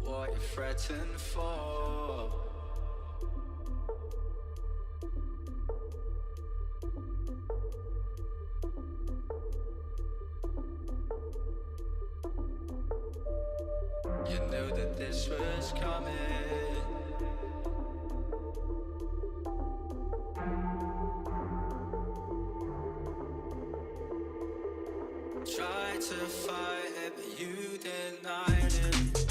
What you fretting for? You knew that this was coming. Tried to fight it, but you denied it.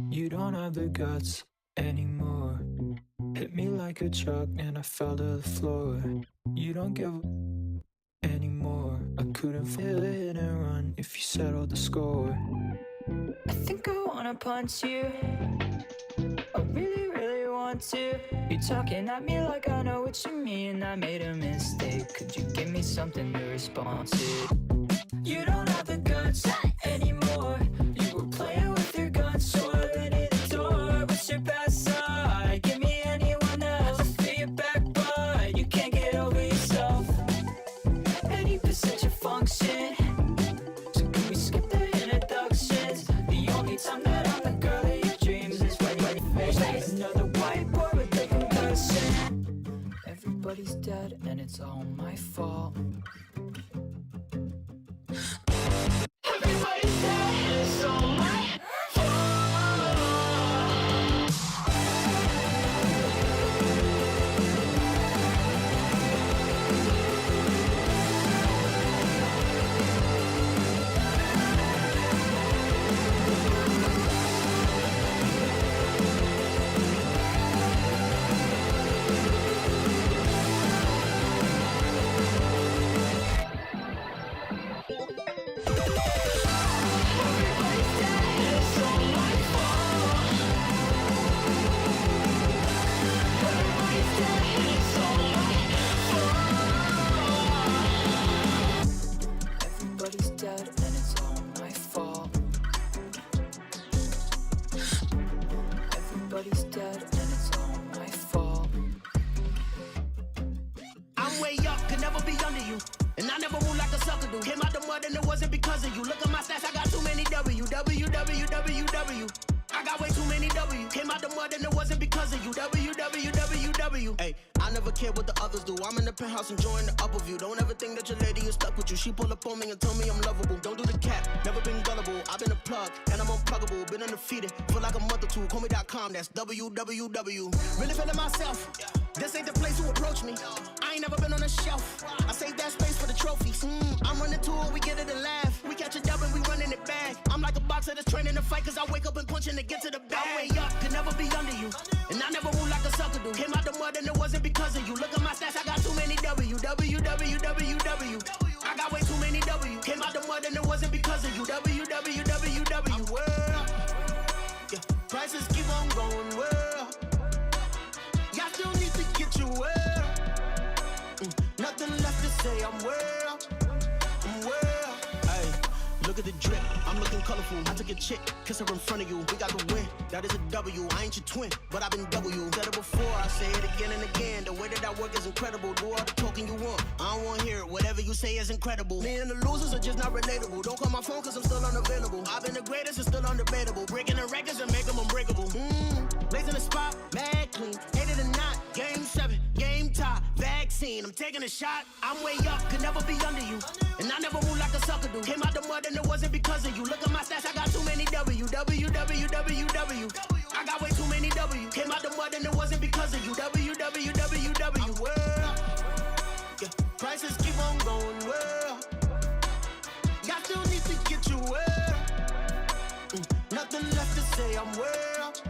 You don't have the guts anymore. Hit me like a truck and I fell to the floor. You don't give anymore. I couldn't feel a hit and run if you settled the score. I think I wanna punch you. I really, really want to. You're talking at me like I know what you mean. I made a mistake. Could you give me something to respond to? You don't have the guts anymore. You were playing with your guns, so I let it door. What's your best side? Give me anyone else. Feel your back, but you can't get over yourself. 80% your function. So can we skip the introductions? The only time that I'm the girl of your dreams is when you face another white boy with a concussion. Everybody's dead and it's all my fault. Everybody's dead and it's all my penthouse enjoying the upper view. Don't ever think that your lady is stuck with you. She pull up on me and tell me I'm lovable. Don't do the cap, never been gullible. I've been a plug and I'm unpluggable. Been undefeated, feel like a mother too. Call me.com, that's www. Really feeling myself. This ain't the place to approach me. I ain't never been on a shelf. I save that space for the trophies. I'm running to it, we get it and laugh. We catch a dub and we running it back. I'm like a boxer that's training to fight, cause I wake up and punching to get to the bag. I'm way up, could never be under you. And I never move like a sucker do. Came out the mud and it wasn't because of you. Look at my stats, I got too many www. I got way too many W. Came out the mud and it wasn't because of you. www. World. Yeah, prices keep on going, world. Y'all still need to get your world. Nothing left to say, I'm world. Hey, look at the drip, I'm looking colorful. I took a chick, kiss her in front of you. We got the win, that is a W. I ain't your twin, but I've been W. Said it before, I say it again and again. The way that I work is incredible. Do all the talking you want, I don't want to hear it. Whatever you say is incredible. Me and the losers are just not relatable. Don't call my phone cause I'm still unavailable. I've been the greatest and still undebatable. Breaking the records and make them unbreakable. Blazing the spot, mad clean. Hate it or not, game 7, game tie, vaccine. I'm taking a shot, I'm way up, could never be under you. And I never move like a sucker do. Came out the mud and it wasn't because of you. Look at my stats, I got too many www. I got way too many W. Came out the mud and it wasn't because of you. www. World. Yeah, prices keep on going, world. Y'all still need to get your world. Nothing left to say, I'm world.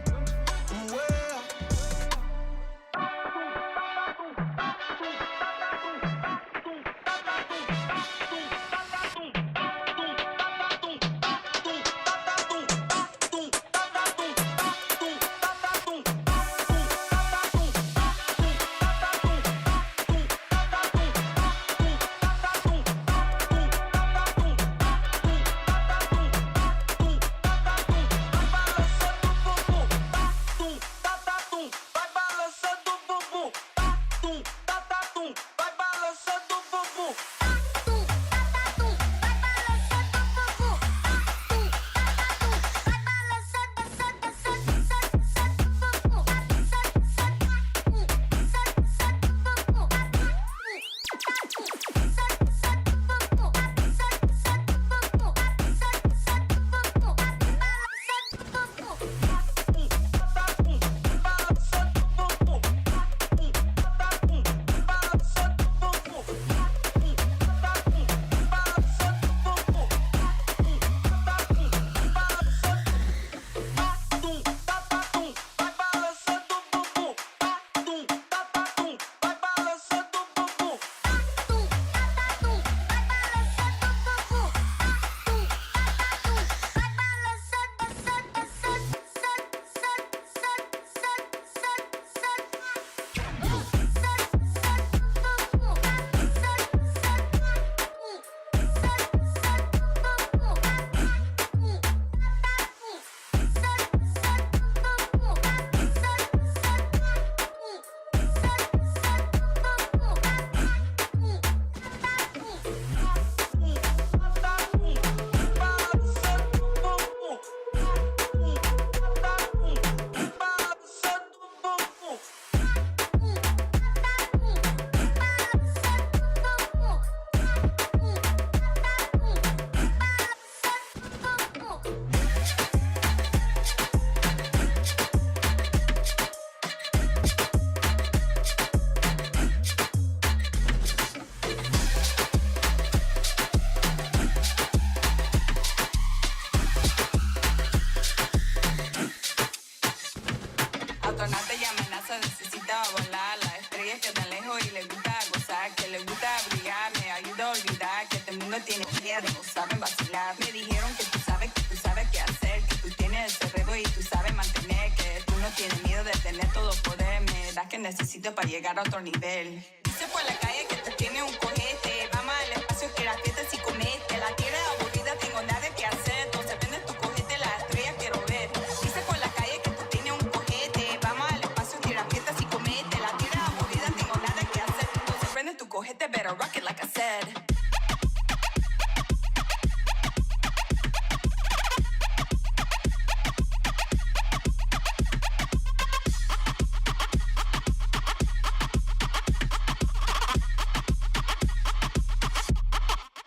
necesito para llegar a otro nivel. Dice por la calle que tú tienes un cohete. Vamos al espacio, tira fiestas y comete. La tierra es aburrida, tengo nada que hacer. Entonces prende tu cohete, la estrella quiero ver. Dice por la calle que tú tienes un cohete. Vamos al espacio, tira fiestas y comete. La tierra es aburrida, tengo nada que hacer. Entonces prende tu cohete, better rock it like I said.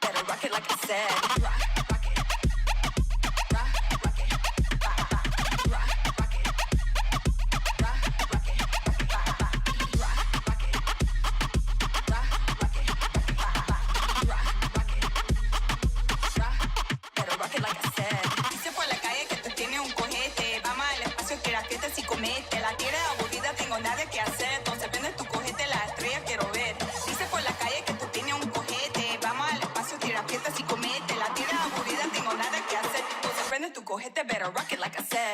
Better rock it like I said. Better rock it like I said.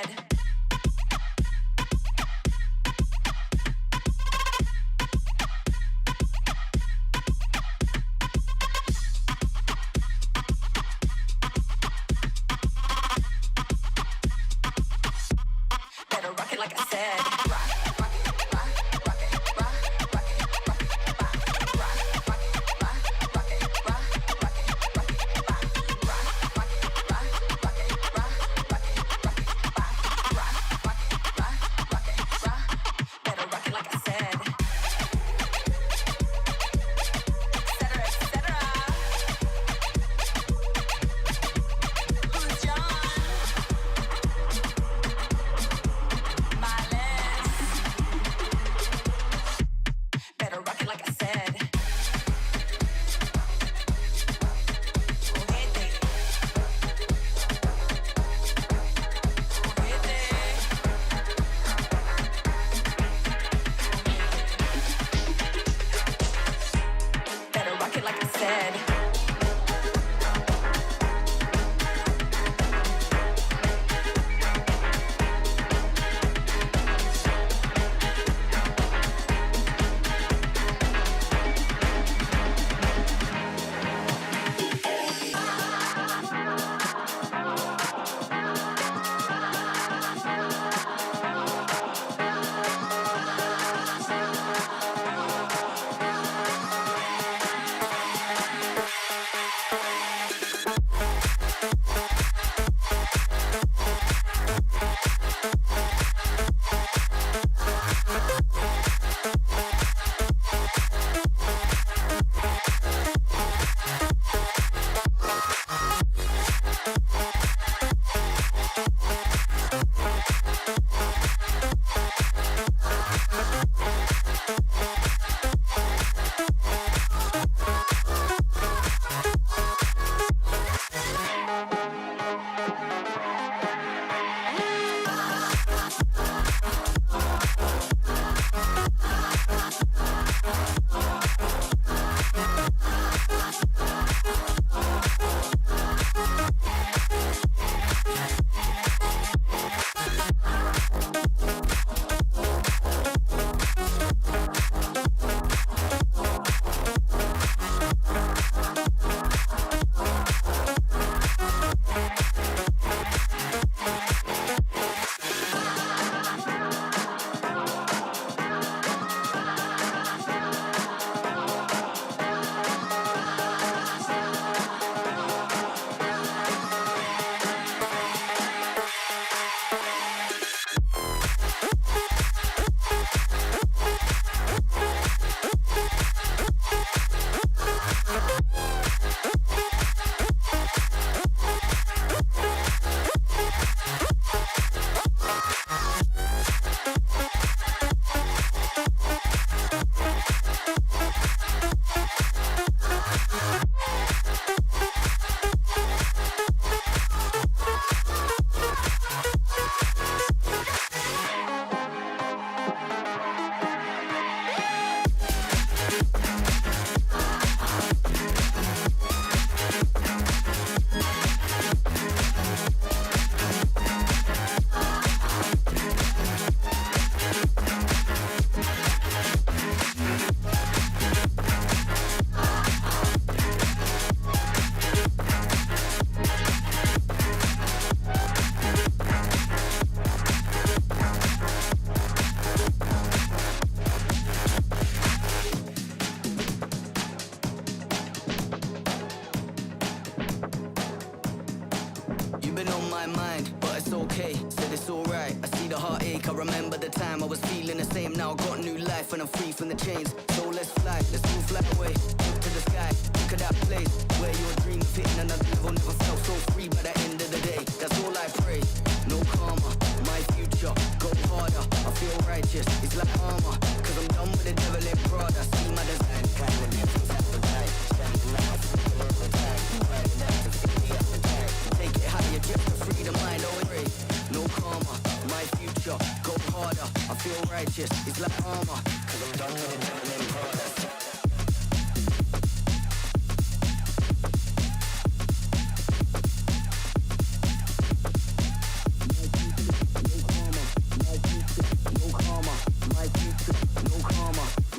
been on my mind, but it's okay, said it's alright. I see the heartache, I remember the time I was feeling the same. Now I got new life and I'm free from the chains. So let's all fly away, look to the sky. Look at that place, where your dream of hitting another level. Never felt so free by the end of the day. That's all I pray, no karma, my future, go harder. I feel righteous, it's like armor, cause I'm done with the devil in Prada. See my design, kind of different appetite. Standing out for the all the time. Riding out to feel the appetite. Take it higher just to free the mind, oh pray. No karma, my future, go harder. I feel righteous, it's like armor, cause I'm done with the devil in Prada.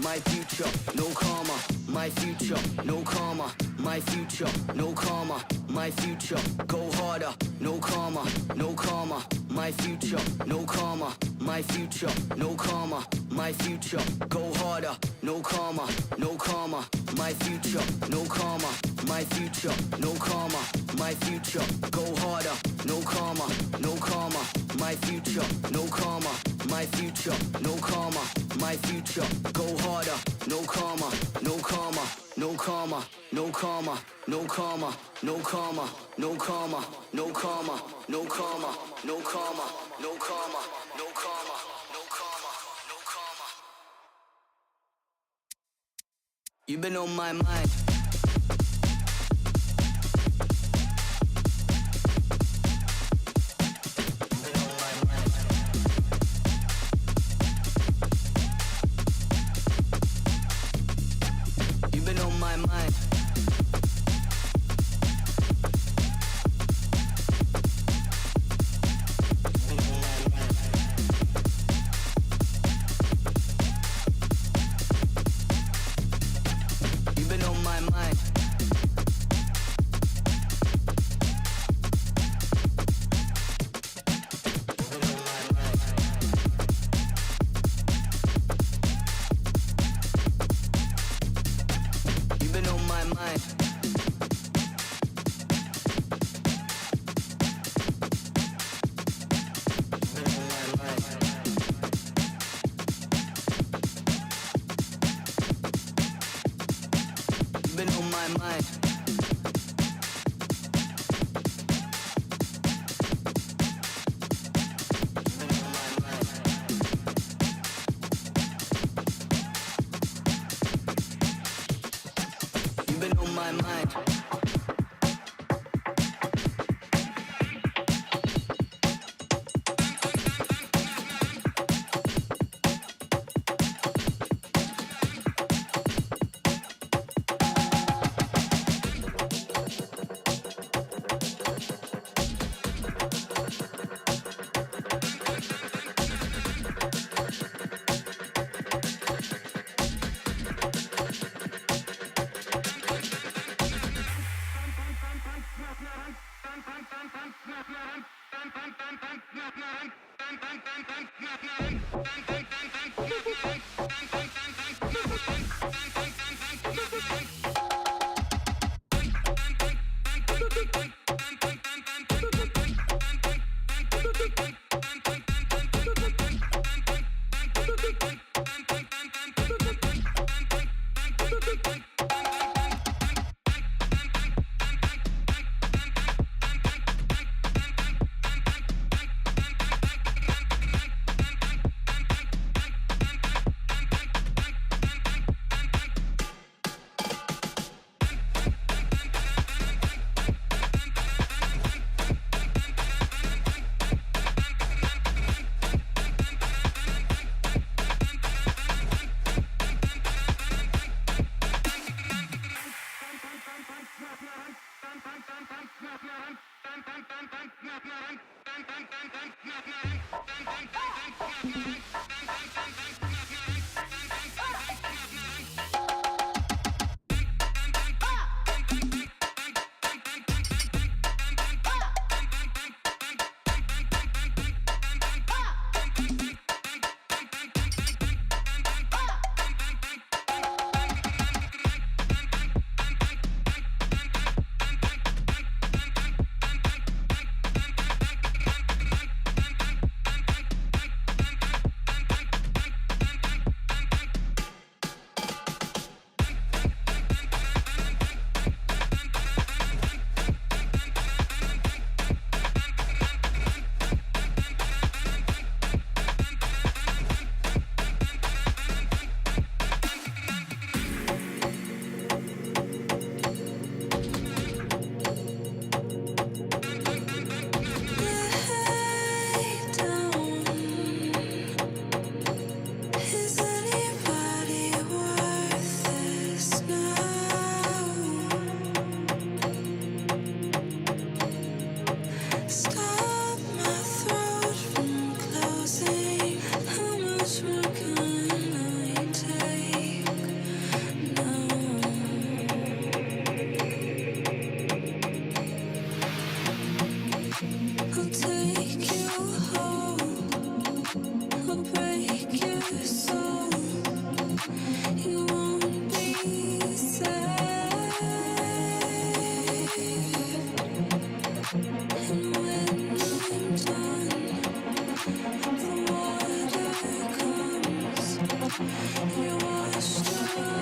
My future, no karma, my future, no karma, my future, no karma, my future, go harder, no karma, no karma, my future, no karma, my future, no karma, my future, go harder, no karma, no karma, my future, no karma, my future, no karma, my future, go harder, no karma, no karma, my future, no karma, my future, no karma, my future, go harder, no karma, no karma, no karma, no karma, no karma, no karma, no karma, no karma, no karma, no karma, no karma, no karma, no karma, no karma. You've been on my mind. I'll take you home. I'll break your soul. You won't be sad. And when I'm done, the water comes. You're washed away.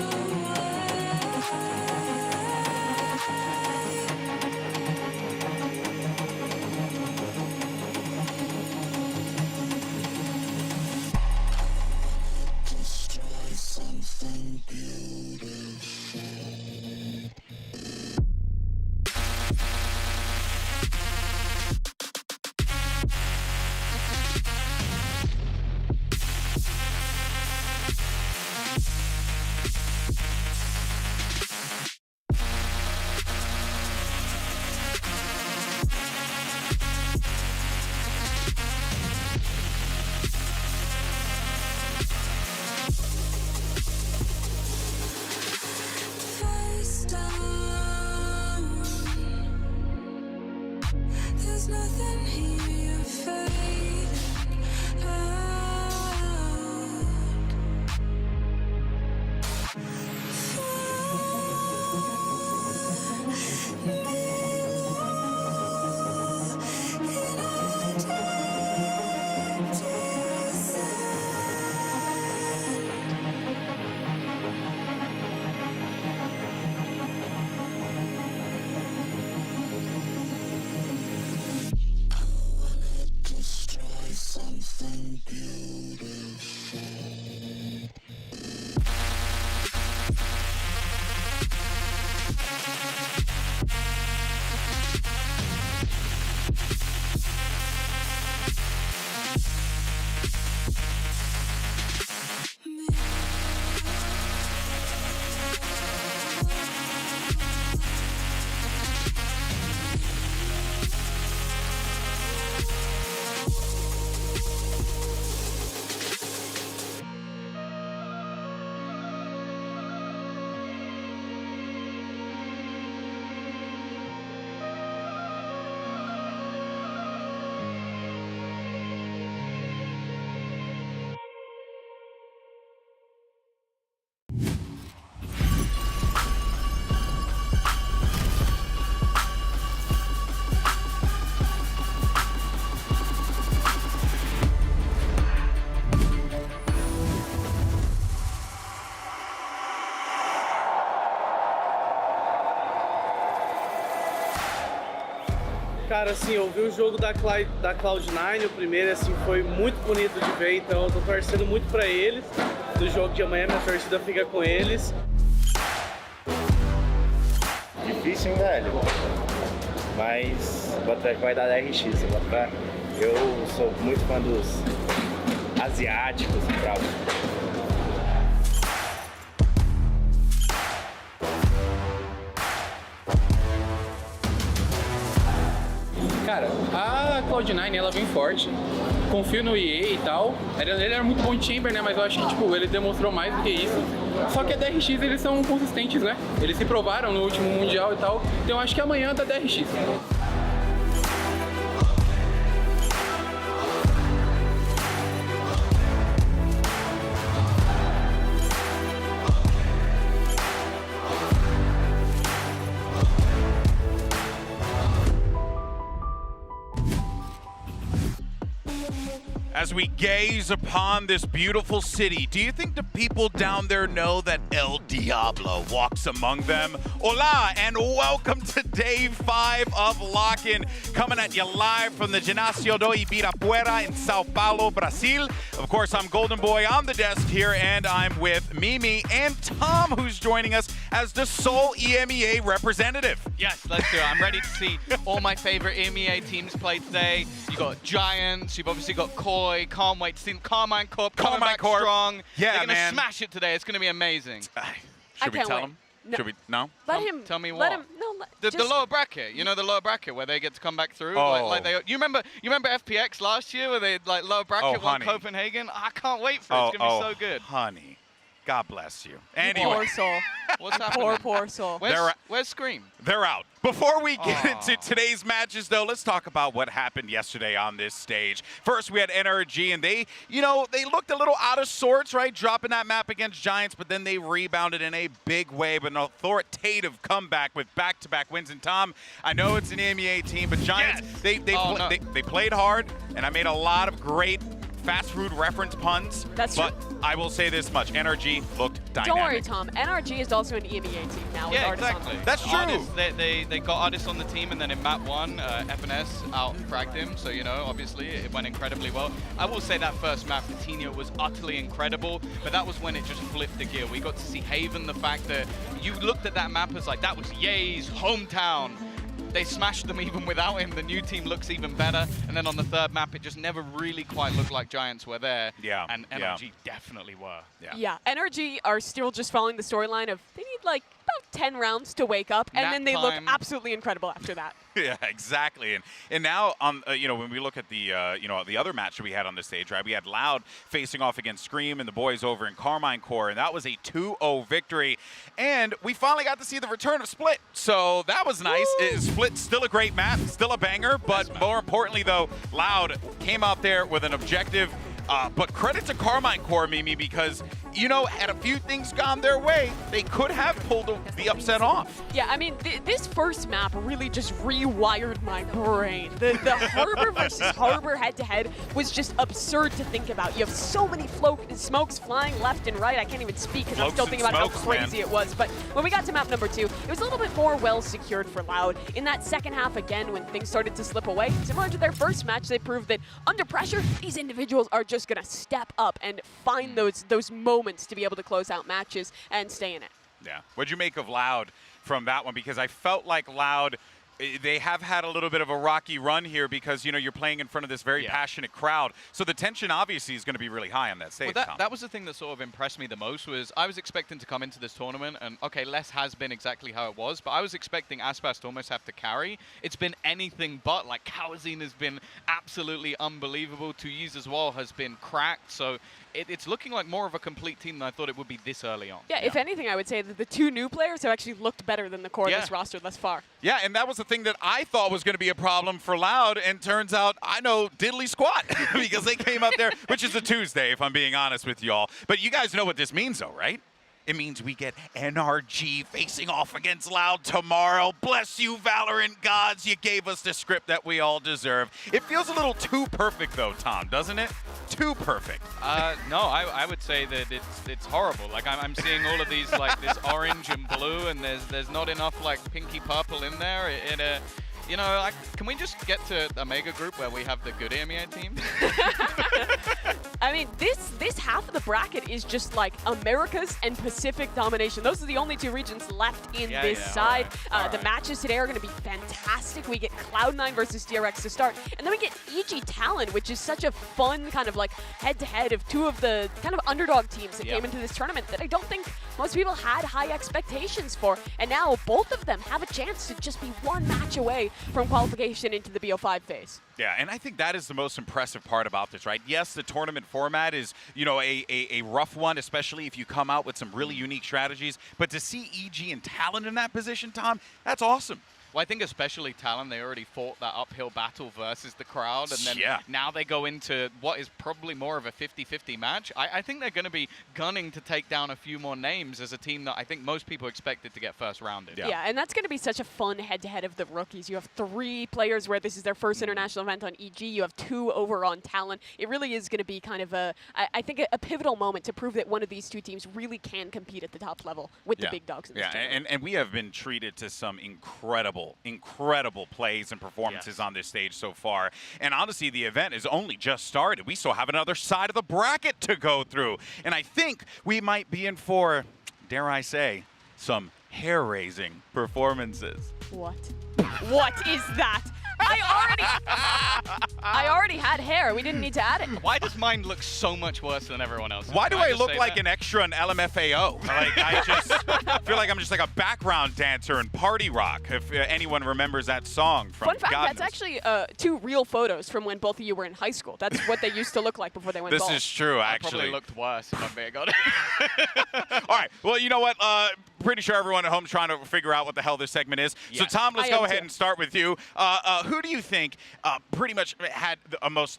Face down. There's nothing here, you're fading out. Cara, assim, eu vi o jogo da Cloud9, o primeiro, assim, foi muito bonito de ver, então eu tô torcendo muito pra eles. No jogo de amanhã, minha torcida fica com eles. Difícil, hein, velho? Mas vai dar RX, eu sou muito fã dos asiáticos e tal. Cara, a Cloud9 ela vem forte, confio no EA e tal. Ele era muito bom de Chamber, né? Mas eu acho que tipo, ele demonstrou mais do que isso. Só que a DRX eles são consistentes, né? Eles se provaram no último Mundial e tal. Então eu acho que amanhã dá DRX. As we gaze upon this beautiful city, do you think the people down there know that El Diablo walks among them? Hola, and welcome to day 5 of Lock-In, coming at you live from the Ginásio do Ibirapuera in São Paulo, Brazil. Of course, I'm Golden Boy on the desk here, and I'm with Mimi and Tom, who's joining us as the sole EMEA representative. Yes, let's do it. I'm ready to see all my favorite EMEA teams play today. You got Giants, you've obviously got Koi. Can't wait to see Carmine Corp coming back strong. Yeah, they're gonna man. smash it today. It's gonna be amazing. Should we can't tell wait. him? No. Should we? No? Let him. Tell me Let what. him. No. The lower bracket, you know, the lower bracket where they get to come back through. Oh. Like they, you remember FPX last year where they like lower bracket won honey. Copenhagen? I can't wait for it. It's gonna be so good. Honey. God bless you. Poor Anyway, soul. What's happening? Poor soul. Where's Scream? they're out. Before we get into today's matches, though, let's talk about what happened yesterday on this stage. First, we had NRG, and they looked a little out of sorts, right, dropping that map against Giants, but then they rebounded in a big way, but an authoritative comeback with back-to-back wins. And Tom, I know it's an EMEA team, but Giants, they played hard, and I made a lot of great fast food reference puns. That's but true. I will say this much: NRG looked dynamic. Don't worry, Tom. NRG is also an EMEA team now. Yeah, with Artis on exactly. them. That's true. Artis, they got Artis on the team, and then in map 1, FNS out-fragged him. So, you know, obviously it went incredibly well. I will say that first map, Coutinho, was utterly incredible, but that was when it just flipped the gear. We got to see Haven, the fact that you looked at that map as like, that was Ye's hometown. They smashed them even without him. The new team looks even better. And then on the third map, it just never really quite looked like Giants were there. Yeah. And NRG definitely were. Yeah, NRG are still just following the storyline of they need like about 10 rounds to wake up, and Nap then they look time. absolutely incredible after that. Yeah, exactly. And now, when we look at the the other match that we had on the stage, right? We had Loud facing off against Scream and the boys over in Carmine Core, and that was a 2-0 victory. And we finally got to see the return of Split, so that was nice. Split's still a great map, still a banger, but more importantly, though, Loud came out there with an objective. But credit to Carmine Core, Mimi, because, had a few things gone their way, they could have pulled the upset off. Yeah, I mean, this first map really just rewired my brain. The Harbor versus Harbor head-to-head was just absurd to think about. You have so many smokes flying left and right. I can't even speak because I'm still thinking about how crazy it was. But when we got to map number 2, it was a little bit more well-secured for Loud. In that second half, again, when things started to slip away, similar to their first match, they proved that under pressure, these individuals are just going to step up and find those moments to be able to close out matches and stay in it. Yeah. What'd you make of Loud from that one? Because I felt like Loud, they have had a little bit of a rocky run here because, you're playing in front of this very passionate crowd. So the tension obviously is going to be really high on that stage. Well, that was the thing that sort of impressed me the most was I was expecting to come into this tournament and, okay, Les has been exactly how it was, but I was expecting Aspas to almost have to carry. It's been anything but. Like, Kawazine has been absolutely unbelievable. Tuyiz as well has been cracked. So it's looking like more of a complete team than I thought it would be this early on. Yeah, if anything, I would say that the 2 new players have actually looked better than the core of this roster thus far. Yeah, and that was the thing that I thought was going to be a problem for Loud, and turns out I know diddly squat because they came up there, which is a Tuesday, if I'm being honest with y'all. But you guys know what this means, though, right? It means we get NRG facing off against Loud tomorrow. Bless you, Valorant gods. You gave us the script that we all deserve. It feels a little too perfect, though, Tom, doesn't it? Too perfect. No, I would say that it's horrible. Like, I'm seeing all of these, like, this orange and blue, and there's not enough, like, pinky purple in there. Can we just get to a mega group where we have the good EMEA team? I mean, this half of the bracket is just like Americas and Pacific domination. Those are the only 2 regions left in this side. The matches today are going to be fantastic. We get Cloud9 versus DRX to start, and then we get EG Talon, which is such a fun kind of like head-to-head of 2 of the kind of underdog teams that came into this tournament that I don't think most people had high expectations for. And now both of them have a chance to just be 1 match away from qualification into the BO5 phase. Yeah, and I think that is the most impressive part about this, right? Yes, the tournament format is, a rough one, especially if you come out with some really unique strategies. But to see EG and Talon in that position, Tom, that's awesome. Well, I think especially Talon, they already fought that uphill battle versus the crowd, and then now they go into what is probably more of a 50-50 match. I think they're going to be gunning to take down a few more names as a team that I think most people expected to get first rounded. Yeah, and that's going to be such a fun head-to-head of the rookies. You have 3 players where this is their first international event on EG. You have 2 over on Talon. It really is going to be kind of I think a pivotal moment to prove that one of these 2 teams really can compete at the top level with the big dogs in this tournament. And we have been treated to some incredible plays and performances on this stage so far. And honestly, the event is only just started. We still have another side of the bracket to go through. And I think we might be in for, dare I say, some hair-raising performances. What? What is that? I I already had hair. We didn't need to add it. Why does mine look so much worse than everyone else's? Why do I just look say like that? an extra in LMFAO? Like, I just feel like I'm just like a background dancer in Party Rock, if anyone remembers that song from Fun fact, God that's knows. actually 2 real photos from when both of you were in high school. That's what they used to look like before they went This bald. is true, I actually. probably looked worse if I'm being honest. All right. Well, you know what? Pretty sure everyone at home is trying to figure out what the hell this segment is. So, Yes. Tom, let's I go am ahead too. and start with you. Who do you think pretty much had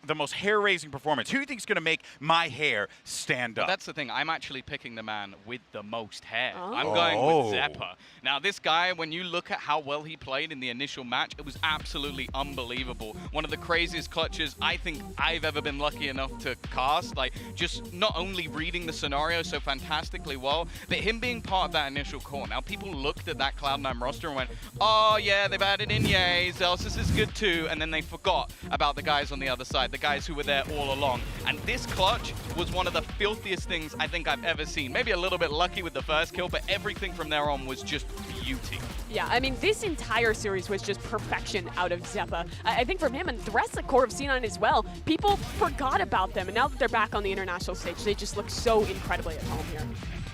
the most hair-raising performance? Who do you think is going to make my hair stand up? That's the thing. I'm actually picking the man with the most hair. Oh. I'm going with Zeppa. Now, this guy, when you look at how well he played in the initial match, it was absolutely unbelievable. One of the craziest clutches I think I've ever been lucky enough to cast. Like, just not only reading the scenario so fantastically well, but him being part of that initial core. Now, people looked at that Cloud9 roster and went, oh, yeah, they've added in Yays, Elsis is good too, and then they forgot about the guys on the other side, the guys who were there all along. And this clutch was one of the filthiest things I think I've ever seen. Maybe a little bit lucky with the first kill, but everything from there on was just beauty. Yeah, I mean, this entire series was just perfection out of Zeppa. I think from him and the rest of the core of C9 as well, people forgot about them, and now that they're back on the international stage, they just look so incredibly at home here.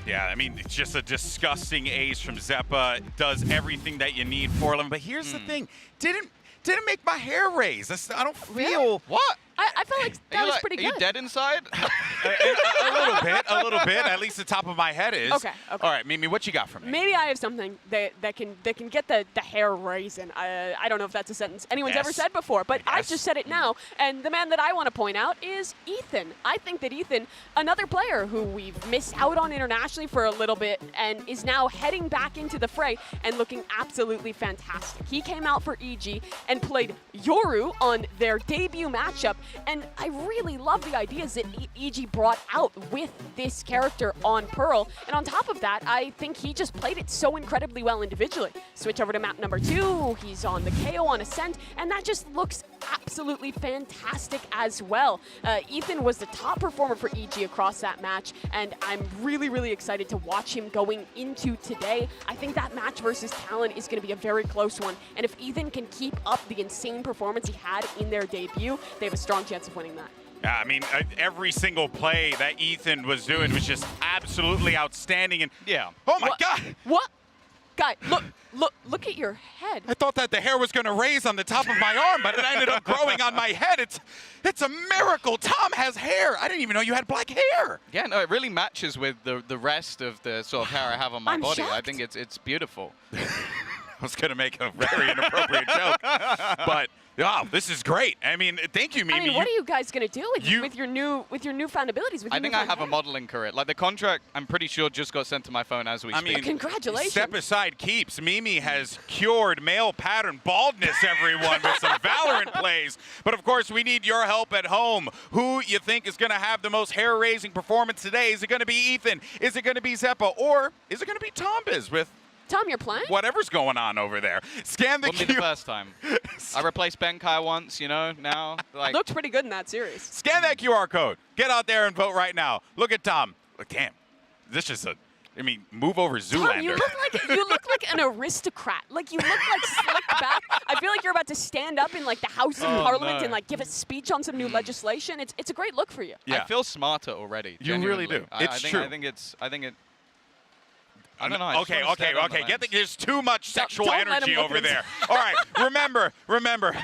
Yeah, I mean, it's just a disgusting ace from Zeppa. Does everything that you need for him. But here's the thing. Didn't make my hair raise. I don't feel... Really? What? I felt like that was pretty Are good. you dead inside? a little bit. At least the top of my head is. Okay. All right, Mimi, what you got for me? Maybe I have something that can get the hair raising. I don't know if that's a sentence anyone's ever Yes. said before, but I I've guess. just said it now. And the man that I want to point out is Ethan. I think that Ethan, another player who we've missed out on internationally for a little bit and is now heading back into the fray and looking absolutely fantastic. He came out for EG and played Yoru on their debut matchup, and I really love the ideas that EG brought out with this character on Pearl. And on top of that, I think he just played it so incredibly well individually. Switch over to map number 2, he's on the KO on Ascent, and that just looks absolutely fantastic as well. Ethan was the top performer for EG across that match, and I'm really, really excited to watch him going into today. I think that match versus Talon is going to be a very close one, and if Ethan can keep up the insane performance he had in their debut, they have a strong chance of winning that. Yeah, I mean, every single play that Ethan was doing was just absolutely outstanding. And Yeah. oh my What? God, What? Guy, look at your head. I thought that the hair was going to raise on the top of my arm, but it ended up growing on my head. It's a miracle. Tom has hair. I didn't even know you had black hair. Yeah, no, it really matches with the rest of the sort of hair I have on my I'm body. I shocked. think it's beautiful. I was going to make a very inappropriate joke, but wow, this is great. I mean, thank you, Mimi. I mean, what are you guys gonna do you- with your newfound abilities? With I your think I newfound have a hair? modeling career. Like the contract, I'm pretty sure just got sent to my phone as we I speak. mean, Congratulations. Step aside keeps. Mimi has cured male pattern baldness, everyone, with some Valorant plays. But of course, we need your help at home. Who you think is going to have the most hair-raising performance today? Is it going to be Ethan? Is it going to be Zeppa? Or is it going to be Tombiz with Tom, you're playing? whatever's going on over there? Scan the Wouldn't be the Q. first time. I replaced Benkai once, you know, now. Like, Looked pretty good in that series. Scan that QR code. Get out there and vote right now. Look at Tom. Look, damn. This is move over Zoolander. Tom, you look like an aristocrat. Like you look like slicked back. I feel like you're about to stand up in like the House of Parliament no. and like give a speech on some new legislation. It's a great look for you. Yeah. I feel smarter already. You really genuinely. do. I It's think, true. I think it. I don't know. I just Okay. wanna stay on the Get lens. there's too much sexual don't let him energy look over into- there. All right, remember.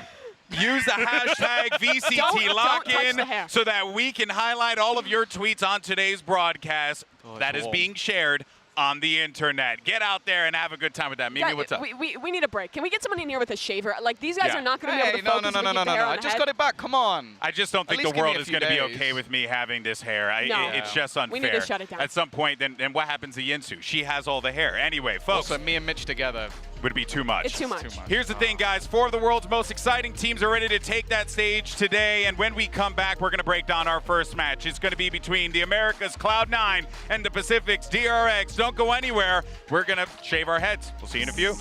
Use the hashtag VCT Don't Lock touch in the hair. so that we can highlight all of your tweets on today's broadcast that is warm. being shared on the internet. Get out there and have a good time with that. Mimi, Guys, what's up? we need a break. Can we get someone in here with a shaver? Like these guys Yeah. are not going to be able Hey, to no, focus. no, if we no, keep no, the no, hair no. on I the just head. got it back. Come on. I just don't think least the give me world a is few going to be days. okay with me having this hair. No. It's just unfair. We need to shut it down. At some point, then what happens to Yinsu? She has all the hair. Anyway, folks, Also, me and Mitch together. would be too much. It's too much. Here's the thing, guys. 4 of the world's most exciting teams are ready to take that stage today. And when we come back, we're going to break down our first match. It's going to be between the Americas Cloud9 and the Pacific's DRX. Don't go anywhere. We're going to shave our heads. We'll see you in a few.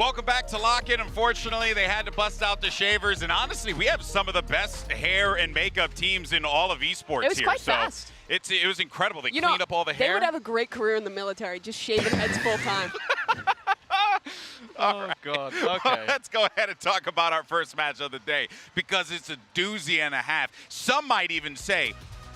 Welcome back to Lock-In. Unfortunately, they had to bust out the shavers, and honestly, we have some of the best hair and makeup teams in all of esports. It was here. quite fast. It was incredible. They cleaned up all the hair. They would have a great career in the military, just shaving heads full time. All right. God. Okay. Let's go ahead and talk about our first match of the day because it's a doozy and a half. Some might even say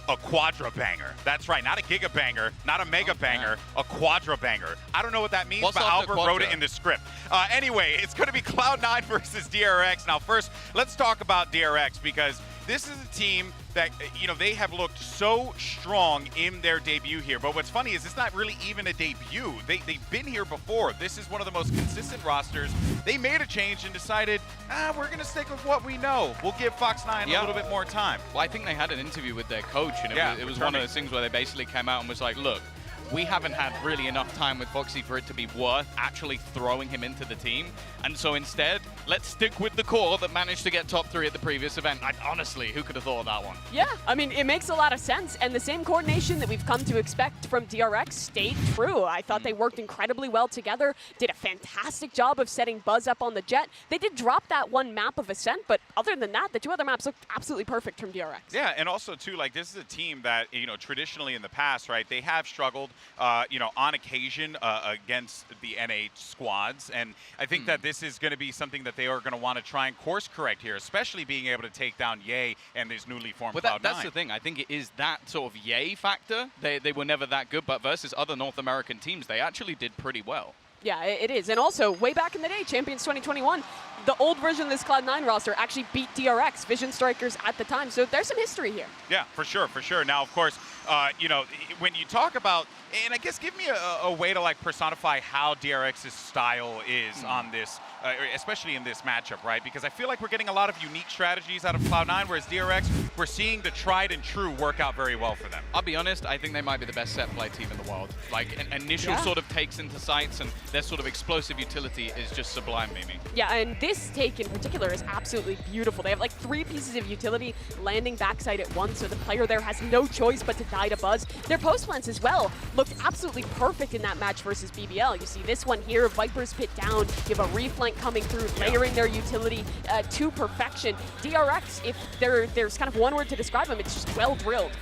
a quadra banger. That's right, not a giga banger, not a mega banger, a quadra banger. I don't know what that means, What's but after Albert wrote quadra? it in the script. Anyway, it's going to be Cloud9 versus DRX. Now, first, let's talk about DRX because this is a team that, you know, they have looked so strong in their debut here. But what's funny is it's not really even a debut. They've been here before. This is one of the most consistent rosters. They made a change and decided, we're going to stick with what we know. We'll give Fox9 a little bit more time. Well, I think they had an interview with their coach, and it was one of those things where they basically came out and was like, look, we haven't had really enough time with Foxy for it to be worth actually throwing him into the team. And so instead, let's stick with the core that managed to get top 3 at the previous event. Honestly, who could have thought of that one? Yeah, I mean, it makes a lot of sense. And the same coordination that we've come to expect from DRX stayed true. I thought they worked incredibly well together, did a fantastic job of setting Buzz up on the jet. They did drop that one map of Ascent, but other than that, the 2 other maps looked absolutely perfect from DRX. Yeah, and also, too, like, this is a team that, you know, traditionally in the past, right, they have struggled, you know, on occasion against the NA squads. And I think that this is going to be something that they are going to want to try and course correct here, especially being able to take down Ye and this newly formed Cloud9. That's the thing. I think it is that sort of Ye factor. They were never that good, but versus other North American teams, they actually did pretty well. Yeah, it is. And also, way back in the day, Champions 2021, the old version of this Cloud9 roster actually beat DRX, Vision Strikers at the time. So there's some history here. Yeah, for sure, for sure. Now, of course, you know, when you talk about, and I guess give me a way to like personify how DRX's style is on this, especially in this matchup, right? Because I feel like we're getting a lot of unique strategies out of Cloud9, whereas DRX, we're seeing the tried and true work out very well for them. I'll be honest, I think they might be the best set play team in the world. Like, initial sort of takes into sites and their sort of explosive utility is just sublime, Mimi. Yeah, and this take in particular is absolutely beautiful. They have like 3 pieces of utility landing backside at once, so the player there has no choice but to die to Buzz. Their post plants as well looked absolutely perfect in that match versus BBL. You see this one here, Viper's pit down, you have a reflank coming through, layering their utility to perfection. DRX, if there's kind of one word to describe them, it's just well drilled.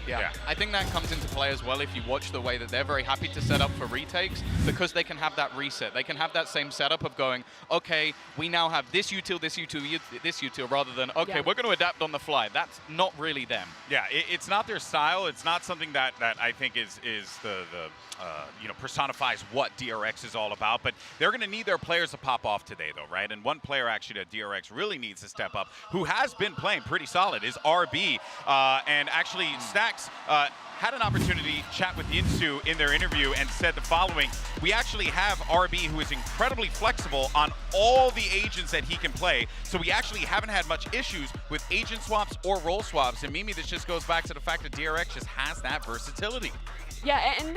Yeah, I think that comes into play as well if you watch the way that they're very happy to set up for retakes because they can have that reset. They can have that same setup of going, okay, we now have this util, this util, this util, rather than, okay, we're going to adapt on the fly. That's not really them. Yeah, it's not their style. It's not something that I think is the you know, personifies what DRX is all about. But they're going to need their players to pop off today, though, right? And one player actually that DRX really needs to step up, who has been playing pretty solid, is RB. And actually, Stacks had an opportunity to chat with Yinsu in their interview and said the following: we actually have RB who is incredibly flexible on all the agents that he can play, so we actually haven't had much issues with agent swaps or role swaps. And Mimi, this just goes back to the fact that DRX just has that versatility. Yeah, and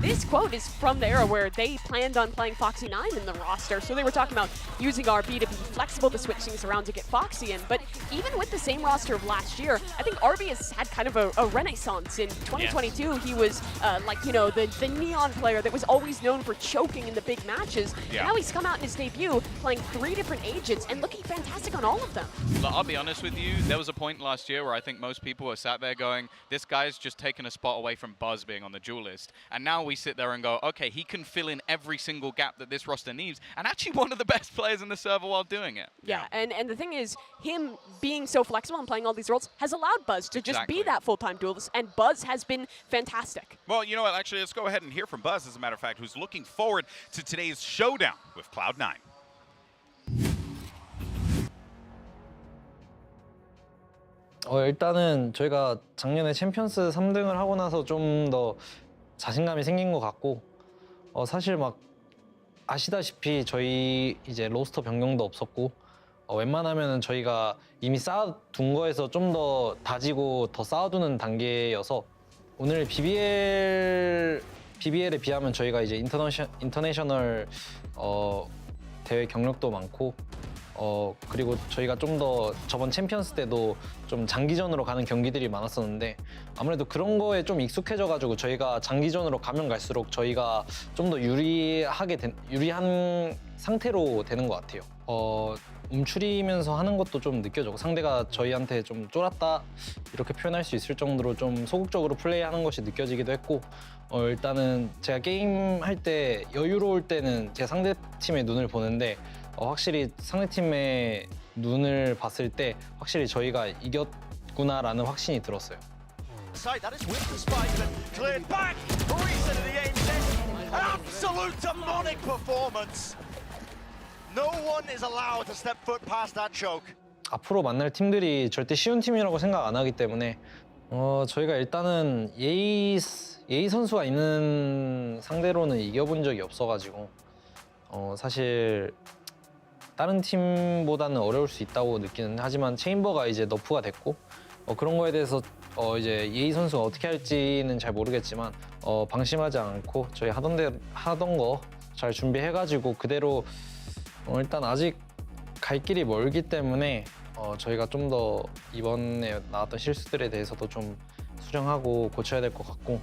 this quote is from the era where they planned on playing Foxy 9 in the roster, so they were talking about using RB to be flexible to switch things around to get Foxy in. But even with the same roster of last year, I think RB has had kind of a renaissance. In 2022, he was like, you know, the neon player that was always known for choking in the big matches. Yeah. Now he's come out in his debut playing 3 different agents and looking fantastic on all of them. But I'll be honest with you, there was a point last year where I think most people were sat there going, this guy's just taken a spot away from Buzz being on the duelist. And now we sit there and go, okay, he can fill in every single gap that this roster needs, and actually one of the best players in the server while doing it. Yeah, and the thing is, him being so flexible and playing all these roles has allowed Buzz to just be that full-time duelist, and Buzz has been fantastic. Well, you know what, actually, let's go ahead and hear from Buzz, as a matter of fact, who's looking forward to today's showdown with Cloud9. 일단은 저희가 작년에 챔피언스 3등을 하고 나서 좀 더 자신감이 생긴 것 같고 사실 막 아시다시피 저희 이제 로스터 변경도 없었고 웬만하면은 저희가 이미 쌓아둔 거에서 좀 더 다지고 더 쌓아두는 단계여서 오늘 BBL에 비하면 저희가 이제 인터내셔널 대회 경력도 많고 그리고 저희가 좀 더 저번 챔피언스 때도 좀 장기전으로 가는 경기들이 많았었는데 아무래도 그런 거에 좀 익숙해져가지고 저희가 장기전으로 가면 갈수록 저희가 좀 더 유리한 상태로 되는 것 같아요. 움츠리면서 하는 것도 좀 느껴지고 상대가 저희한테 좀 쫄았다 이렇게 표현할 수 있을 정도로 좀 소극적으로 플레이하는 것이 느껴지기도 했고 일단은 제가 게임 할 때 여유로울 때는 제 상대 팀의 눈을 보는데 확실히 상대 팀의 눈을 봤을 때 확실히 저희가 이겼구나라는 확신이 들었어요. That is with the spike and cleared back. Reset of the aim test. Absolute demonic performance. No one is allowed to step foot past that choke. 앞으로 만날 팀들이 절대 쉬운 팀이라고 생각 안 하기 때문에 저희가 일단은 예의 선수가 있는 상대로는 이겨본 적이 없어가지고 사실 다른 팀보다는 어려울 수 있다고 느끼는데 하지만 체인버가 이제 너프가 됐고 그런 거에 대해서 이제 예의 선수가 어떻게 할지는 잘 모르겠지만 방심하지 않고 저희 하던 거 잘 준비해가지고 그대로 일단 아직 갈 길이 멀기 때문에 저희가 좀 더 이번에 나왔던 실수들에 대해서도 좀 수정하고 고쳐야 될 것 같고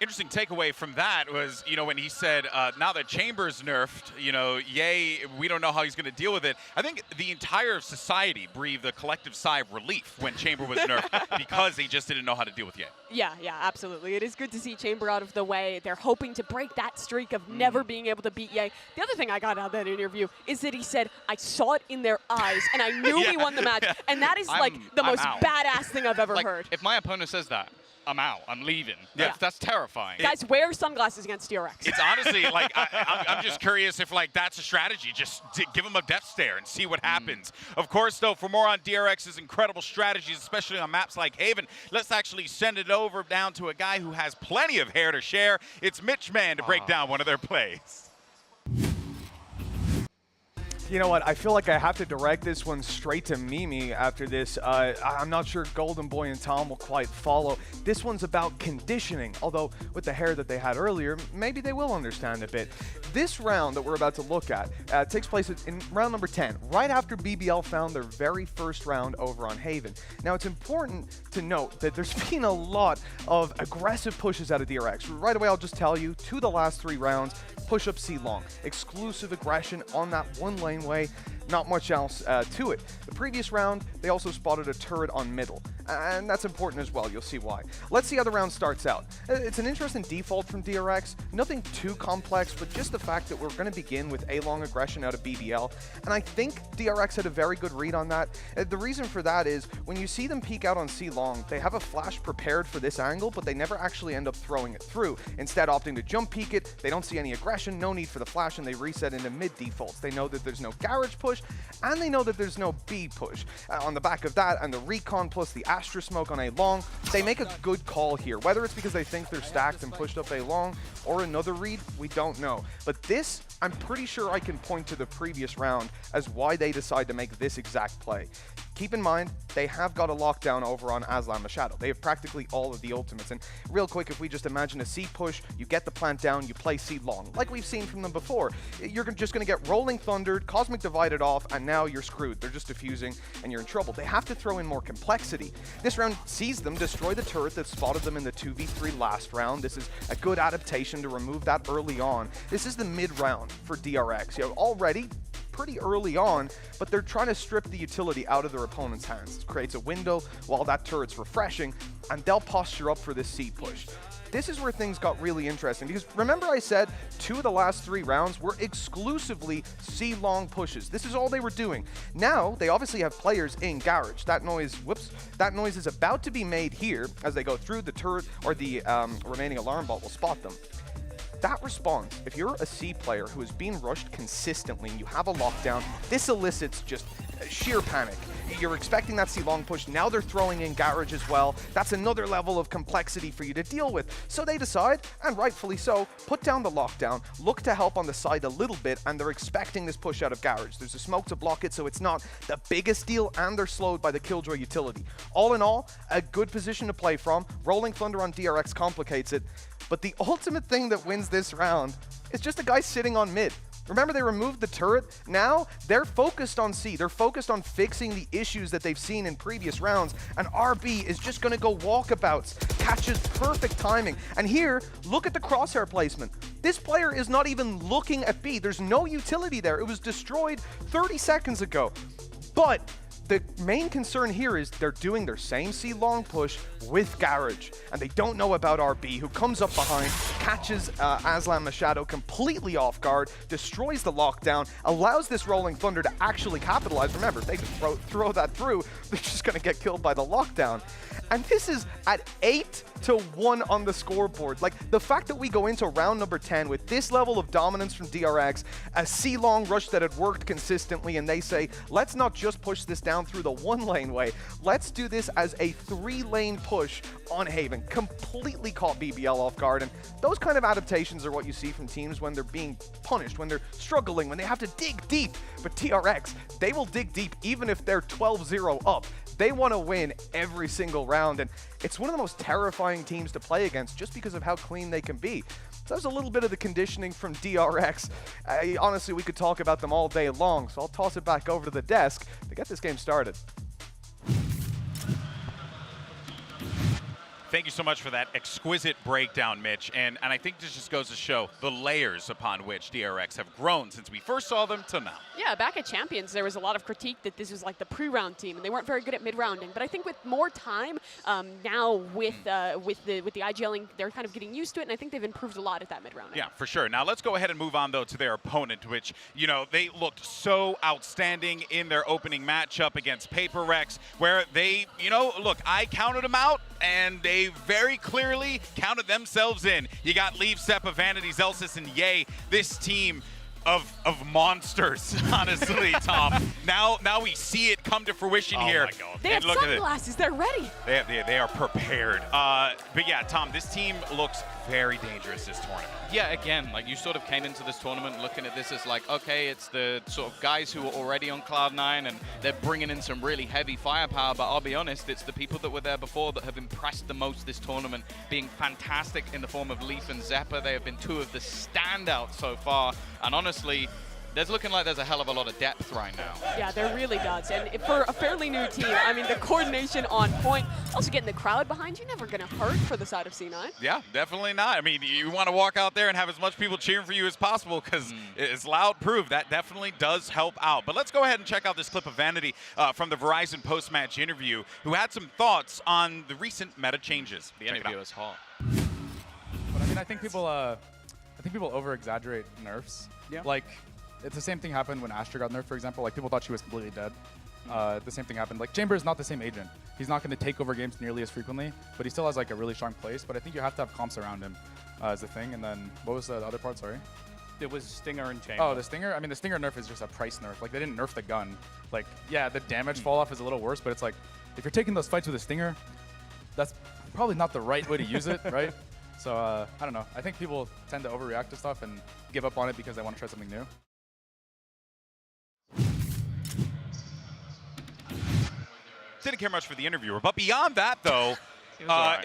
Interesting takeaway from that was, when he said, now that Chambers nerfed, Ye, we don't know how he's going to deal with it. I think the entire society breathed a collective sigh of relief when Chamber was nerfed because they just didn't know how to deal with Ye. Yeah, absolutely. It is good to see Chamber out of the way. They're hoping to break that streak of never being able to beat Ye. The other thing I got out of that interview is that he said, I saw it in their eyes and I knew we won the match. And that is like the most badass thing I've ever heard. If my opponent says that, I'm out. I'm leaving. That's terrifying. Guys, wear sunglasses against DRX. It's honestly like I'm just curious if that's a strategy. Just to give him a death stare and see what happens. Of course, though, for more on DRX's incredible strategies, especially on maps like Haven, let's actually send it over down to a guy who has plenty of hair to share. It's Mitch Mann to break down one of their plays. You know what, I feel like I have to direct this one straight to Mimi after this. I'm not sure Golden Boy and Tom will quite follow. This one's about conditioning, although with the hair that they had earlier, maybe they will understand a bit. This round that we're about to look at takes place in round number 10, right after BBL found their very first round over on Haven. Now, it's important to note that there's been a lot of aggressive pushes out of DRX. Right away, I'll just tell you, 2 of the last 3 rounds, push-up C long. Exclusive aggression on that one lane way, not much else to it. The previous round, they also spotted a turret on middle, and that's important as well. You'll see why. Let's see how the round starts out. It's an interesting default from DRX, nothing too complex, but just the fact that we're going to begin with A-long aggression out of BBL, and I think DRX had a very good read on that. The reason for that is, when you see them peek out on C-long, they have a flash prepared for this angle, but they never actually end up throwing it through, instead opting to jump peek it. They don't see any aggression, no need for the flash, and they reset into mid defaults. They know that there's no garage push, and they know that there's no B push. On the back of that, and the recon plus the Astra smoke on A-long, they make a good call here. Whether it's because they think they're stacked and pushed up A-long, or another read, we don't know. But this, I'm pretty sure I can point to the previous round as why they decide to make this exact play. Keep in mind, they have got a lockdown over on Aslan Machado. They have practically all of the ultimates. And real quick, if we just imagine a C push, you get the plant down, you play C long. Like we've seen from them before. You're just going to get Rolling Thundered, Cosmic Divided off, and now you're screwed. They're just diffusing, and you're in trouble. They have to throw in more complexity. This round sees them destroy the turret that spotted them in the 2v3 last round. This is a good adaptation to remove that early on. This is the mid-round for DRX. You know, already pretty early on, but they're trying to strip the utility out of their opponent's hands. It creates a window while that turret's refreshing, and they'll posture up for this C push. This is where things got really interesting, because remember I said 2 of the last 3 rounds were exclusively C-long pushes. This is all they were doing. Now, they obviously have players in garage. That noise, that noise is about to be made here as they go through the turret, or the remaining alarm bot will spot them. That response, if you're a C player who is being rushed consistently and you have a lockdown, this elicits just sheer panic. You're expecting that C-long push, now they're throwing in garage as well. That's another level of complexity for you to deal with. So they decide, and rightfully so, put down the lockdown, look to help on the side a little bit, and they're expecting this push out of garage. There's a smoke to block it, so it's not the biggest deal, and they're slowed by the Killjoy utility. All in all, a good position to play from. Rolling Thunder on DRX complicates it, But the ultimate thing that wins this round is just a guy sitting on mid. Remember, they removed the turret. Now they're focused on C. They're focused on fixing the issues that they've seen in previous rounds. And RB is just going to go walkabouts, catches perfect timing. And here, look at the crosshair placement. This player is not even looking at B. There's no utility there. It was destroyed 30 seconds ago. But the main concern here is they're doing their same C long push with Garage, and they don't know about RB, who comes up behind, catches Aslan Machado completely off guard, destroys the lockdown, allows this Rolling Thunder to actually capitalize. Remember, if they just throw that through, they're just going to get killed by the lockdown. And this is at 8-1 on the scoreboard. Like, the fact that we go into round number 10 with this level of dominance from DRX, a C-long rush that had worked consistently, and they say, let's not just push this down through the 1-lane way, let's do this as a 3-lane push on Haven. Completely caught BBL off guard, and those kind of adaptations are what you see from teams when they're being punished, when they're struggling, when they have to dig deep. But TRX, they will dig deep even if they're 12-0 up. They want to win every single round, and it's one of the most terrifying teams to play against just because of how clean they can be. So there's a little bit of the conditioning from DRX. Honestly, we could talk about them all day long, so I'll toss it back over to the desk to get this game started. Thank you so much for that exquisite breakdown, Mitch. And I think this just goes to show the layers upon which DRX have grown since we first saw them till now. Yeah, back at Champions, there was a lot of critique that this was like the pre-round team, and they weren't very good at mid-rounding. But I think with more time, now with the IGLing, they're kind of getting used to it, and I think they've improved a lot at that mid-rounding. Yeah, for sure. Now let's go ahead and move on, though, to their opponent, which, you know, they looked so outstanding in their opening matchup against HyperX, where they, you know, look, I counted them out, and they very clearly counted themselves in. You got Leave, Seppa, Vanity, Zelsis, and Ye. This team of monsters, honestly, Tom. Now we see it come to fruition here. Oh my God. They have sunglasses. They're ready. They are prepared. But yeah, Tom, this team looks very dangerous this tournament. Yeah, again, like you sort of came into this tournament looking at this as like, okay, it's the sort of guys who are already on Cloud9 and they're bringing in some really heavy firepower, but I'll be honest, it's the people that were there before that have impressed the most this tournament, being fantastic in the form of Leaf and Zeppa. They have been two of the standouts so far, and honestly, there's looking like there's a hell of a lot of depth right now. Yeah, there really does. And for a fairly new team, I mean, the coordination on point, also getting the crowd behind you, never going to hurt for the side of C9. Yeah, definitely not. I mean, you want to walk out there and have as much people cheering for you as possible because it's loud proof. That definitely does help out. But let's go ahead and check out this clip of Vanity from the Verizon post-match interview, who had some thoughts on the recent meta changes. The interview is hot. But I mean, I think people over-exaggerate nerfs. Yeah. Like, it's the same thing happened when Astra got nerfed, for example. Like, people thought she was completely dead. The same thing happened. Like, Chamber is not the same agent. He's not going to take over games nearly as frequently, but he still has, like, a really strong place. But I think you have to have comps around him as the thing. And then, what was the other part? Sorry? It was Stinger and Chamber. Oh, the Stinger? I mean, the Stinger nerf is just a price nerf. Like, they didn't nerf the gun. Like, yeah, the damage fall-off is a little worse, but it's like, if you're taking those fights with a Stinger, that's probably not the right way to use it, right? So, I don't know. I think people tend to overreact to stuff and give up on it because they want to try something new. Didn't care much for the interviewer, but beyond that, though, I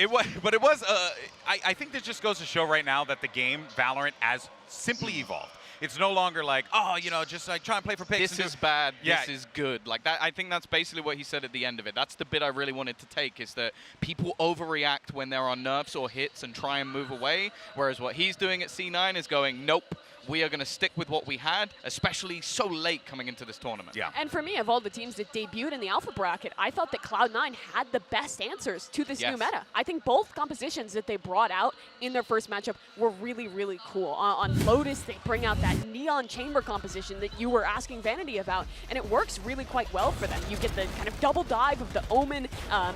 think this just goes to show right now that the game Valorant has simply evolved. It's no longer like, oh, you know, just like try and play for picks. This is bad. Yeah. This is good. Like that. I think that's basically what he said at the end of it. That's the bit I really wanted to take, is that people overreact when there are nerfs or hits and try and move away. Whereas what he's doing at C9 is going, nope. We are going to stick with what we had, especially so late coming into this tournament. Yeah. And for me, of all the teams that debuted in the alpha bracket, I thought that Cloud9 had the best answers to this new meta. I think both compositions that they brought out in their first matchup were really, really cool. On Lotus, they bring out that Neon Chamber composition that you were asking Vanity about, and it works really quite well for them. You get the kind of double dive of the Omen,